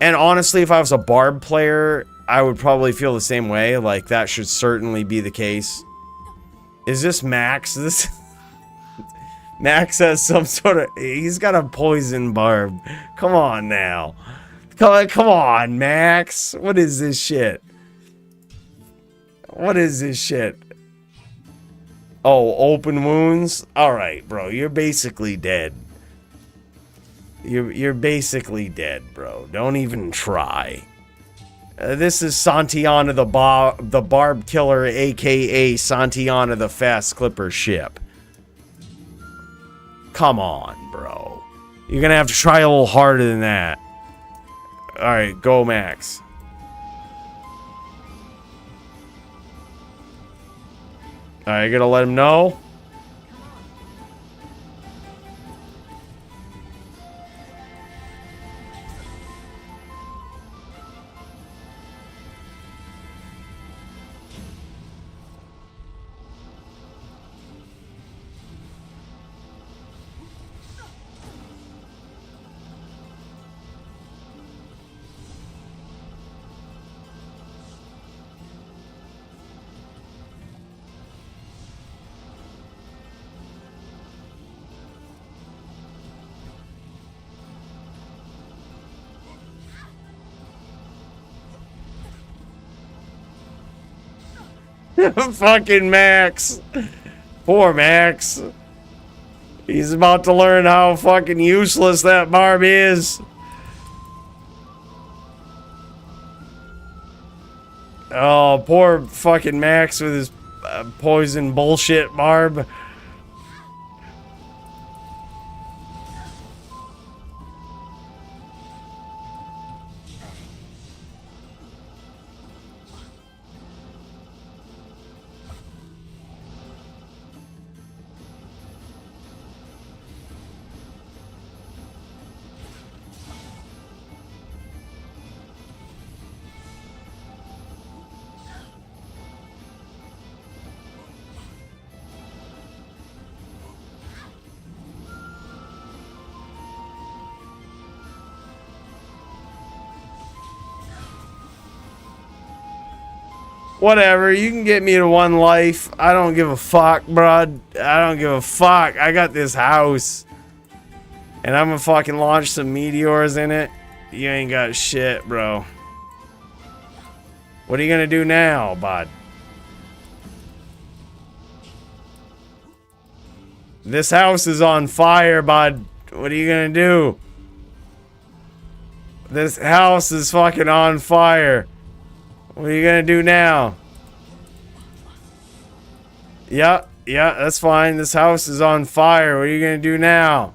Speaker 9: And honestly, if I was a barb player, I would probably feel the same way. Like, that should certainly be the case. Is this Max? This Max has some sort of... He's got a poison barb. Come on now. Come on, Max. What is this shit? What is this shit? Oh, open wounds? Alright, bro. You're basically dead. You're basically dead, bro. Don't even try. This is Santiana the Barb Killer, a.k.a. Santiana the Fast Clipper ship. Come on, bro. You're gonna have to try a little harder than that. Alright, go Max. Alright, you gonna let him know? Fucking Max. Poor Max. He's about to learn how fucking useless that barb is. Oh, poor fucking Max with his poison bullshit barb. Whatever, you can get me to 1 life. I don't give a fuck, bruh. I don't give a fuck. I got this house. And I'm gonna fucking launch some meteors in it. You ain't got shit, bro. What are you gonna do now, bud? This house is on fire, bud. What are you gonna do? This house is fucking on fire. What are you gonna do now? Yeah, that's fine. This house is on fire. What are you gonna do now?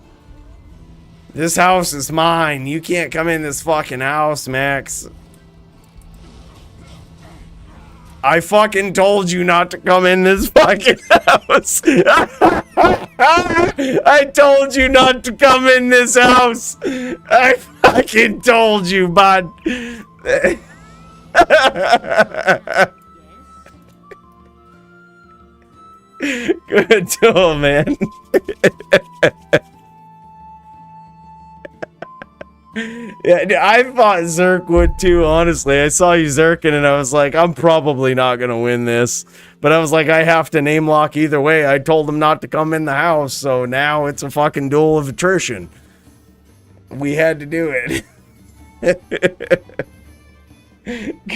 Speaker 9: This house is mine. You can't come in this fucking house, Max. I fucking told you not to come in this fucking house. I told you not to come in this house. I fucking told you, bud. Good duel, man. Yeah, dude, I thought Zerk would too, honestly. I saw you Zerking and I was like, I'm probably not going to win this. But I was like, I have to name lock either way. I told him not to come in the house, so now it's a fucking duel of attrition. We had to do it.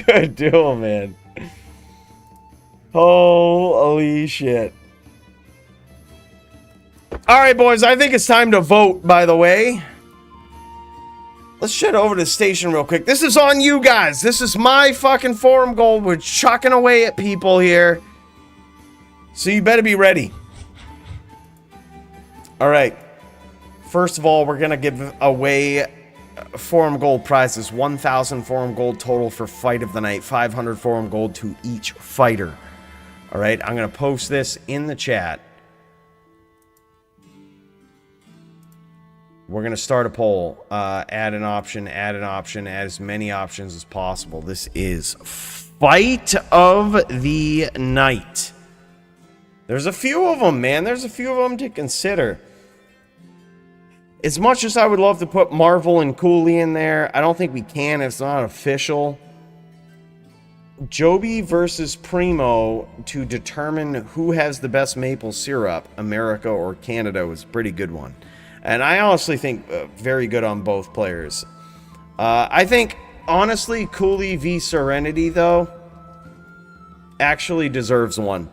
Speaker 9: Good duel, man. Holy shit. All right, boys, I think it's time to vote, by the way. Let's shut over to the station real quick. This is on you guys. This is my fucking forum goal. We're chucking away at people here. So you better be ready. All right. First of all, we're going to give away forum gold prizes. 1,000 forum gold total for fight of the night. 500 forum gold to each fighter. All right. I'm going to post this in the chat. We're going to start a poll. Add an option, add as many options as possible. This is Fight of the Night. There's a few of them, man. There's a few of them to consider. As much as I would love to put Marvel and Coolie in there, I don't think we can. It's not official. Joby versus Primo to determine who has the best maple syrup, America or Canada, was a pretty good one. And I honestly think very good on both players. I think, honestly, Coolie v Serenity, though, actually deserves one.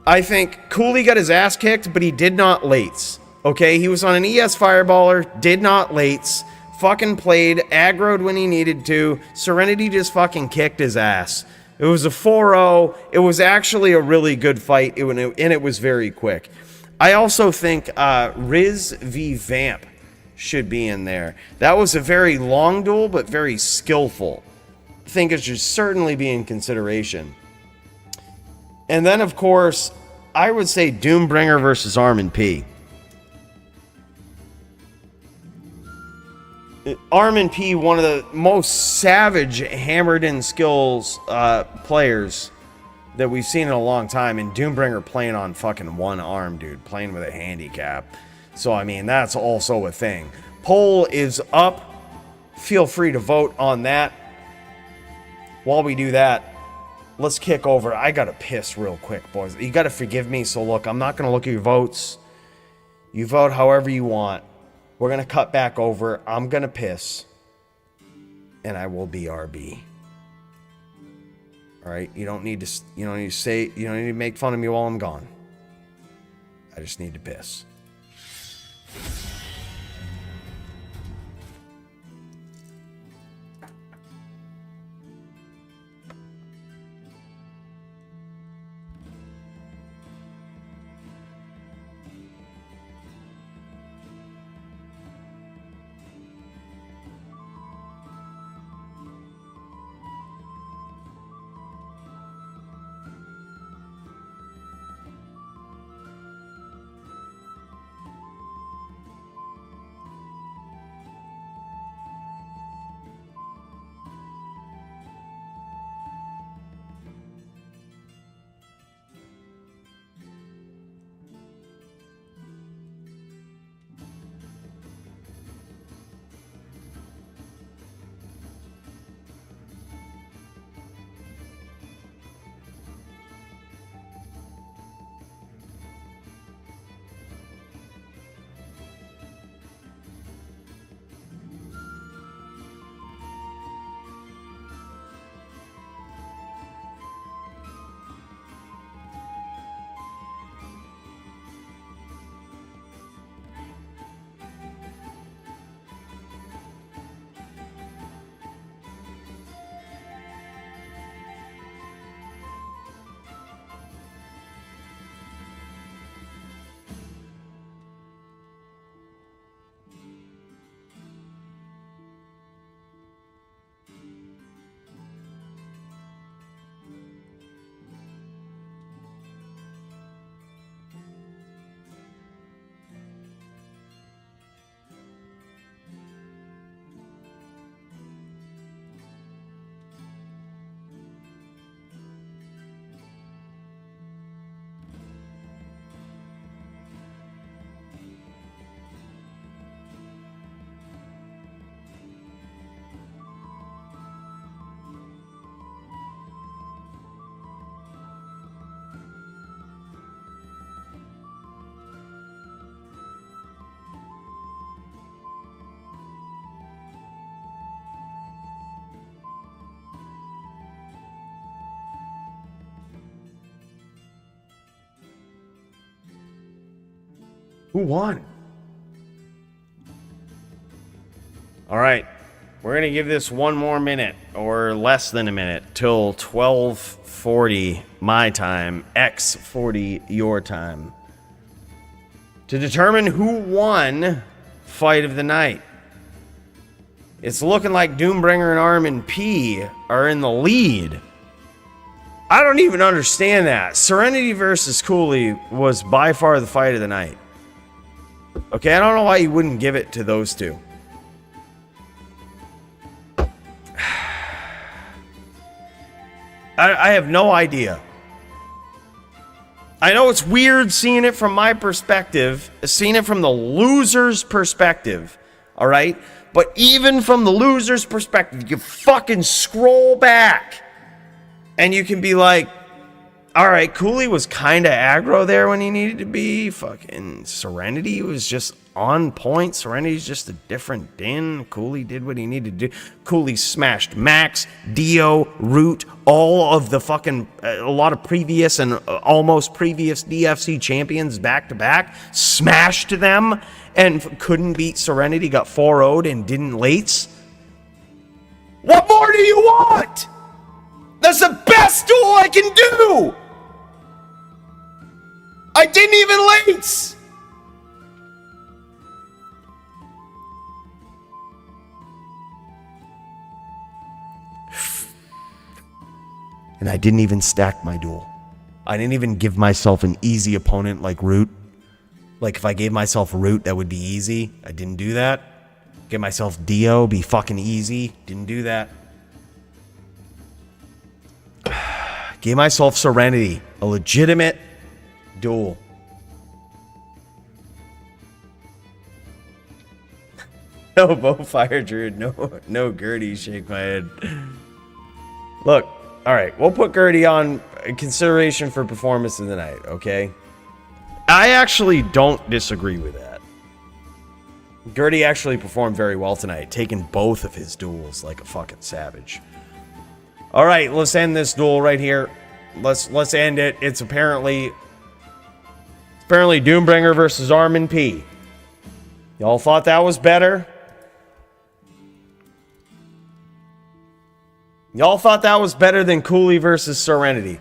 Speaker 9: I think Coolie got his ass kicked, but he did not lates. Okay, he was on an ES Fireballer, did not lates, fucking played, aggroed when he needed to. Serenity just fucking kicked his ass. It was a 4-0. It was actually a really good fight, and it was very quick. I also think Riz v Vamp should be in there. That was a very long duel, but very skillful. I think it should certainly be in consideration. And then, of course, I would say Doombringer versus Armen P. Armen P, one of the most savage hammered-in skills players that we've seen in a long time, and Doombringer playing on fucking one arm, dude, playing with a handicap. So, I mean, that's also a thing. Poll is up. Feel free to vote on that. While we do that, let's kick over. I gotta piss real quick, boys. You gotta forgive me, so look, I'm not gonna look at your votes. You vote however you want. We're gonna cut back over. I'm gonna piss. And I will be RB. All right, you don't need to make fun of me while I'm gone. I just need to piss. Who won? All right. We're going to give this one more minute, or less than a minute, till 12:40 my time, X40 your time, to determine who won Fight of the Night. It's looking like Doombringer and Armen P are in the lead. I don't even understand that. Serenity versus Coolie was by far the fight of the night. Okay, I don't know why you wouldn't give it to those two. I have no idea. I know it's weird seeing it from my perspective, seeing it from the loser's perspective, all right? But even from the loser's perspective, you fucking scroll back and you can be like, all right, Coolie was kind of aggro there when he needed to be. Fucking Serenity was just on point. Serenity's just a different din. Coolie did what he needed to do. Coolie smashed Max, Dio, Root, all of the fucking, a lot of previous and almost previous DFC champions back to back. Smashed them and couldn't beat Serenity. Got 4-0'd and didn't lates. What more do you want? That's the best duel I can do! I didn't even lates! And I didn't even stack my duel. I didn't even give myself an easy opponent like Root. Like if I gave myself Root, that would be easy. I didn't do that. Give myself Dio, be fucking easy. Didn't do that. Gave myself Serenity, a legitimate duel. No Bowfire Druid, no Gertie, shake my head. Look, alright, we'll put Gertie on consideration for performance of the night, okay? I actually don't disagree with that. Gertie actually performed very well tonight, taking both of his duels like a fucking savage. All right, let's end this duel right here. Let's end it. It's apparently Doombringer versus Armen P. Y'all thought that was better? Y'all thought that was better than Coolie versus Serenity?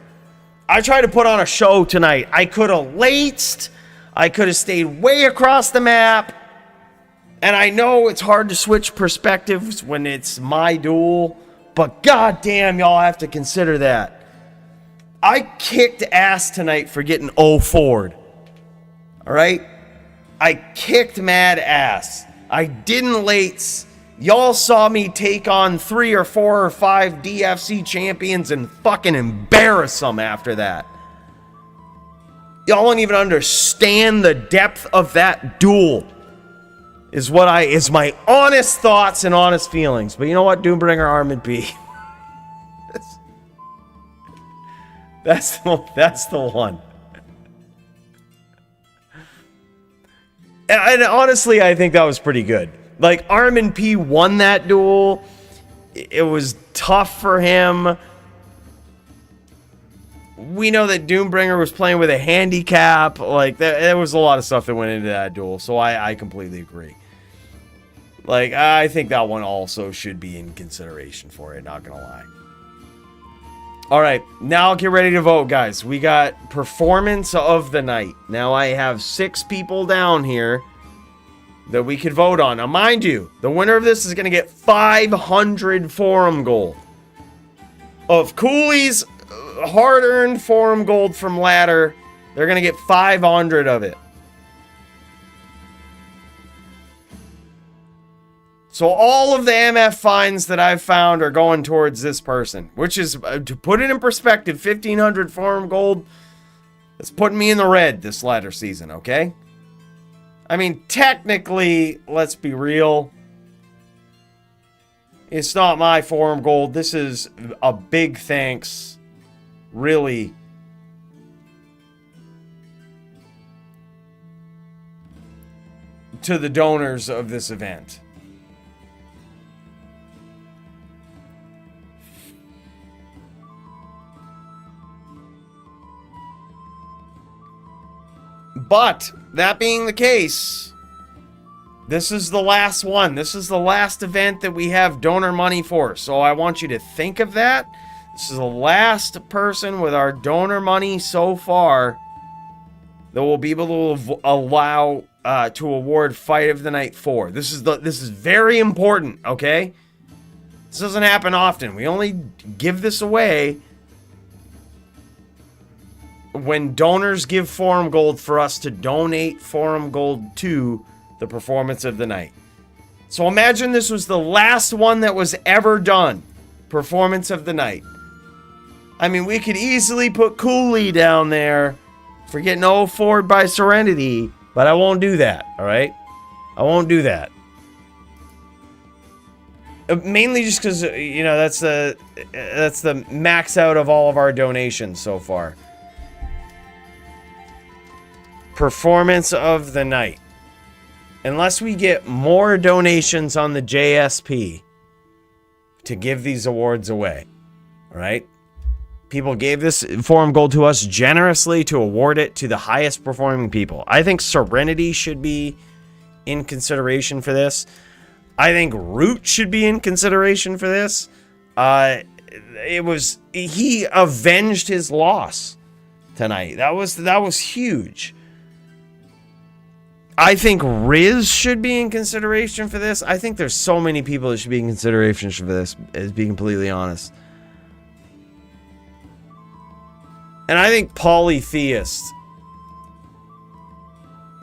Speaker 9: I tried to put on a show tonight. I could have laced. I could have stayed way across the map. And I know it's hard to switch perspectives when it's my duel. But goddamn, y'all have to consider that. I kicked ass tonight for getting 0-4'd. Alright? I kicked mad ass. I didn't lates. Y'all saw me take on 3 or 4 or 5 DFC champions and fucking embarrass them after that. Y'all don't even understand the depth of that duel. Is my honest thoughts and honest feelings. But you know what, Doombringer, Armen P. That's the one. And honestly, I think that was pretty good. Like, Armen P won that duel. It was tough for him. We know that Doombringer was playing with a handicap. Like, there was a lot of stuff that went into that duel. So I completely agree. Like, I think that one also should be in consideration for it, not gonna lie. Alright, now get ready to vote, guys. We got performance of the night. Now I have 6 people down here that we could vote on. Now, mind you, the winner of this is gonna get 500 forum gold. Of Cooley's hard-earned forum gold from Ladder, they're gonna get 500 of it. So all of the MF finds that I've found are going towards this person, which is, to put it in perspective, 1,500 forum gold. That's putting me in the red this latter season, okay? I mean, technically, let's be real. It's not my forum gold. This is a big thanks, really, to the donors of this event. But that being the case, this is the last one. This is the last event that we have donor money for. So I want you to think of that. This is the last person with our donor money so far that we'll be able to allow to award Fight of the Night for. This is very important, okay? This doesn't happen often. We only give this away when donors give Forum Gold for us to donate Forum Gold to the performance of the night. So imagine this was the last one that was ever done. Performance of the night. I mean, we could easily put Coolie down there for getting 0-4 by Serenity, but I won't do that, alright? I won't do that. Mainly just because, you know, that's the max out of all of our donations so far. Performance of the night. Unless we get more donations on the JSP to give these awards away, alright? People gave this Forum Gold to us generously to award it to the highest performing people. I think Serenity should be in consideration for this. I think Root should be in consideration for this. He avenged his loss tonight. That was huge. I think Riz should be in consideration for this. I think there's so many people that should be in consideration for this, as being completely honest. And I think Polytheist.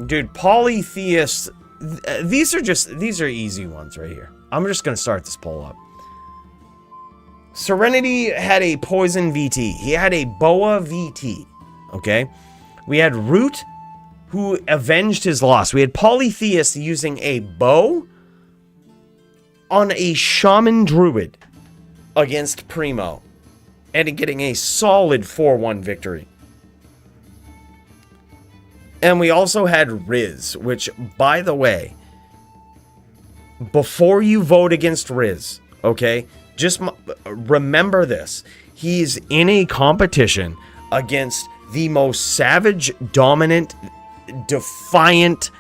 Speaker 9: Dude, Polytheist. These are easy ones right here. I'm just going to start this poll up. Serenity had a Poison VT. He had a Boa VT. Okay? We had Root, who avenged his loss. We had Polytheist using a bow on a Shaman Druid against Primo. And getting a solid 4-1 victory. And we also had Riz, which, by the way, before you vote against Riz, okay, just remember this. He's in a competition against the most savage, dominant, defiant,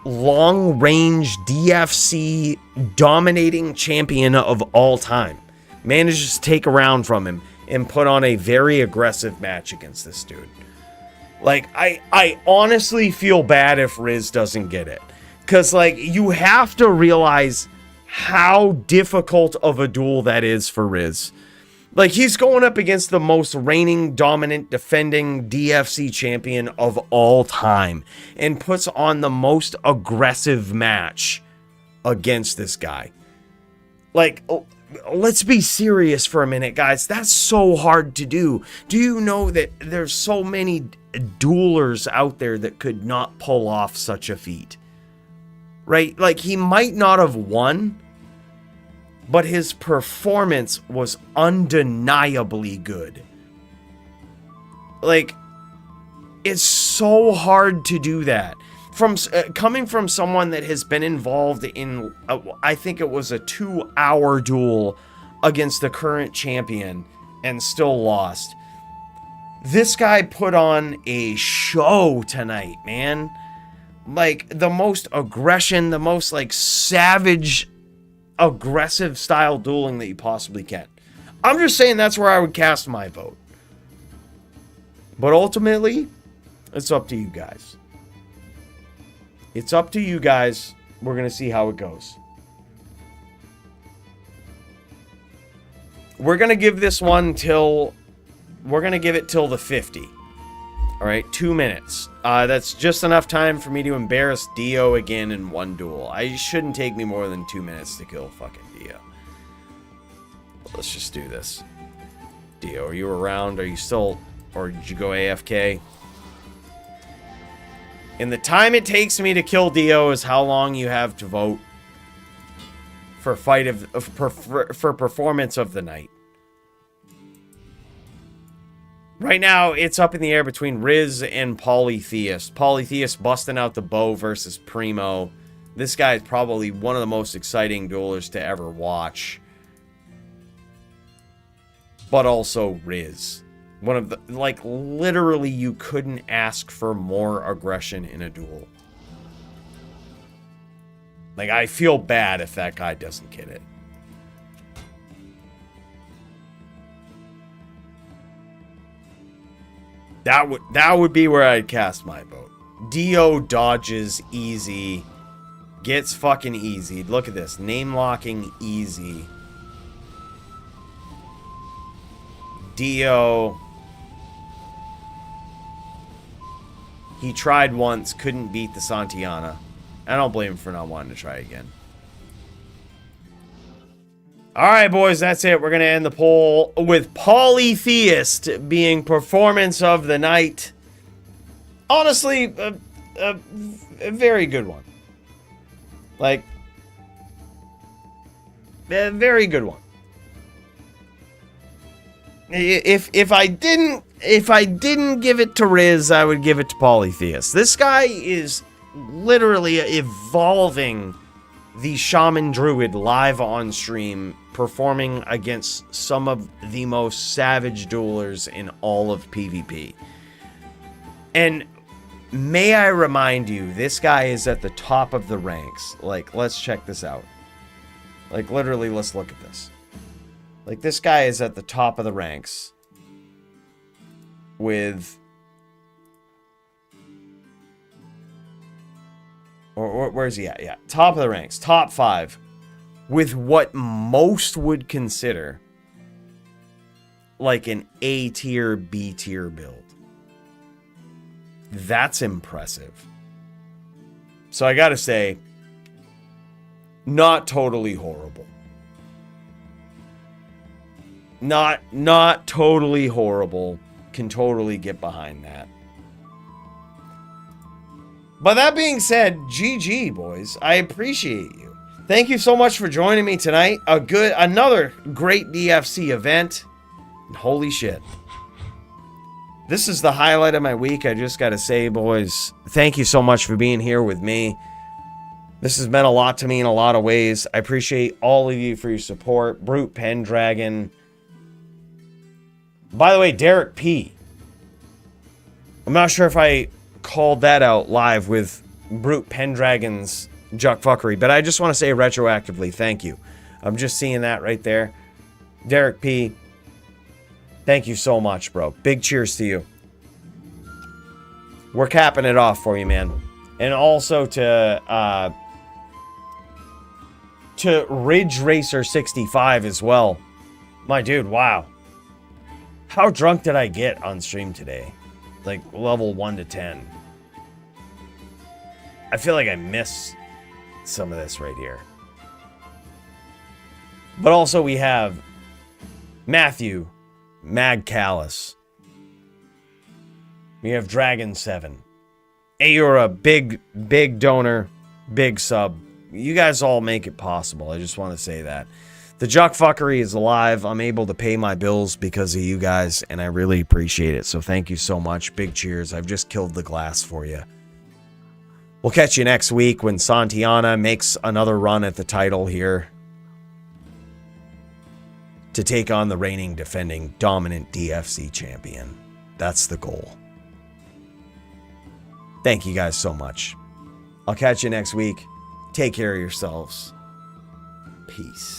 Speaker 9: long-range DFC dominating champion of all time. Manages to take a round from him and put on a very aggressive match against this dude. Like, I honestly feel bad if Riz doesn't get it. Because, like, you have to realize how difficult of a duel that is for Riz. Like, he's going up against the most reigning, dominant, defending DFC champion of all time. And puts on the most aggressive match against this guy. Like, let's be serious for a minute, guys. That's so hard to do. Do you know that there's so many duelers out there that could not pull off such a feat? Right? Like, he might not have won, but his performance was undeniably good. Like, it's so hard to do that. From coming from someone that has been involved in, I think it was a 2-hour duel against the current champion and still lost. This guy put on a show tonight, man. Like, the most aggression, the most, like, savage, aggressive style dueling that you possibly can. I'm just saying that's where I would cast my vote. But ultimately, it's up to you guys. It's up to you guys. We're going to see how it goes. We're going to give this one till... We're going to give it till the 50. Alright, 2 minutes. That's just enough time for me to embarrass Dio again in one duel. I shouldn't take me more than 2 minutes to kill fucking Dio. Let's just do this. Dio, are you around? Are you still... Or did you go AFK? And the time it takes me to kill Dio is how long you have to vote for for performance of the night. Right now, it's up in the air between Riz and Polytheist. Polytheist busting out the bow versus Primo. This guy is probably one of the most exciting duelers to ever watch. But also Riz. One of the, like, literally you couldn't ask for more aggression in a duel. Like, I feel bad if that guy doesn't get it. That would be where I'd cast my vote. Dio dodges easy. Gets fucking easy. Look at this. Name locking easy. Dio. He tried once, couldn't beat the Santiana. I don't blame him for not wanting to try again. Alright, boys, that's it. We're going to end the poll with Polytheist being performance of the night. Honestly, a very good one. Like, a very good one. If I didn't give it to Riz, I would give it to Polytheist. This guy is literally evolving the Shaman Druid live on stream, performing against some of the most savage duelers in all of PvP. And may I remind you, this guy is at the top of the ranks. Like, let's check this out. Like, literally, let's look at this. Like, this guy is at the top of the ranks with... Or where's he at? Yeah, top of the ranks. Top 5. With what most would consider like an A tier, B tier build. That's impressive. So I gotta say, not totally horrible. Not totally horrible. Can totally get behind that. But that being said, GG, boys. I appreciate you. Thank you so much for joining me tonight. Another great DFC event. Holy shit. This is the highlight of my week. I just gotta say, boys, thank you so much for being here with me. This has meant a lot to me in a lot of ways. I appreciate all of you for your support. Brute Pendragon. By the way, Derek P. I'm not sure if I called that out live with Brute Pendragon's Juck Fuckery, but I just want to say retroactively, thank you. I'm just seeing that right there. Derek P. Thank you so much, bro. Big cheers to you. We're capping it off for you, man. And also to Ridge Racer 65 as well. My dude, wow. How drunk did I get on stream today? Like level 1 to 10. I feel like I missed some of this right here. But also we have Matthew, Mag Callus. We have Dragon 7. Hey, you're a big donor, big sub. You guys all make it possible. I just want to say that. The Juck Fuckery is alive. I'm able to pay my bills because of you guys, and I really appreciate it. So thank you so much. Big cheers. I've just killed the glass for you. We'll catch you next week when Santiana makes another run at the title here to take on the reigning, defending, dominant DFC champion. That's the goal. Thank you guys so much. I'll catch you next week. Take care of yourselves. Peace.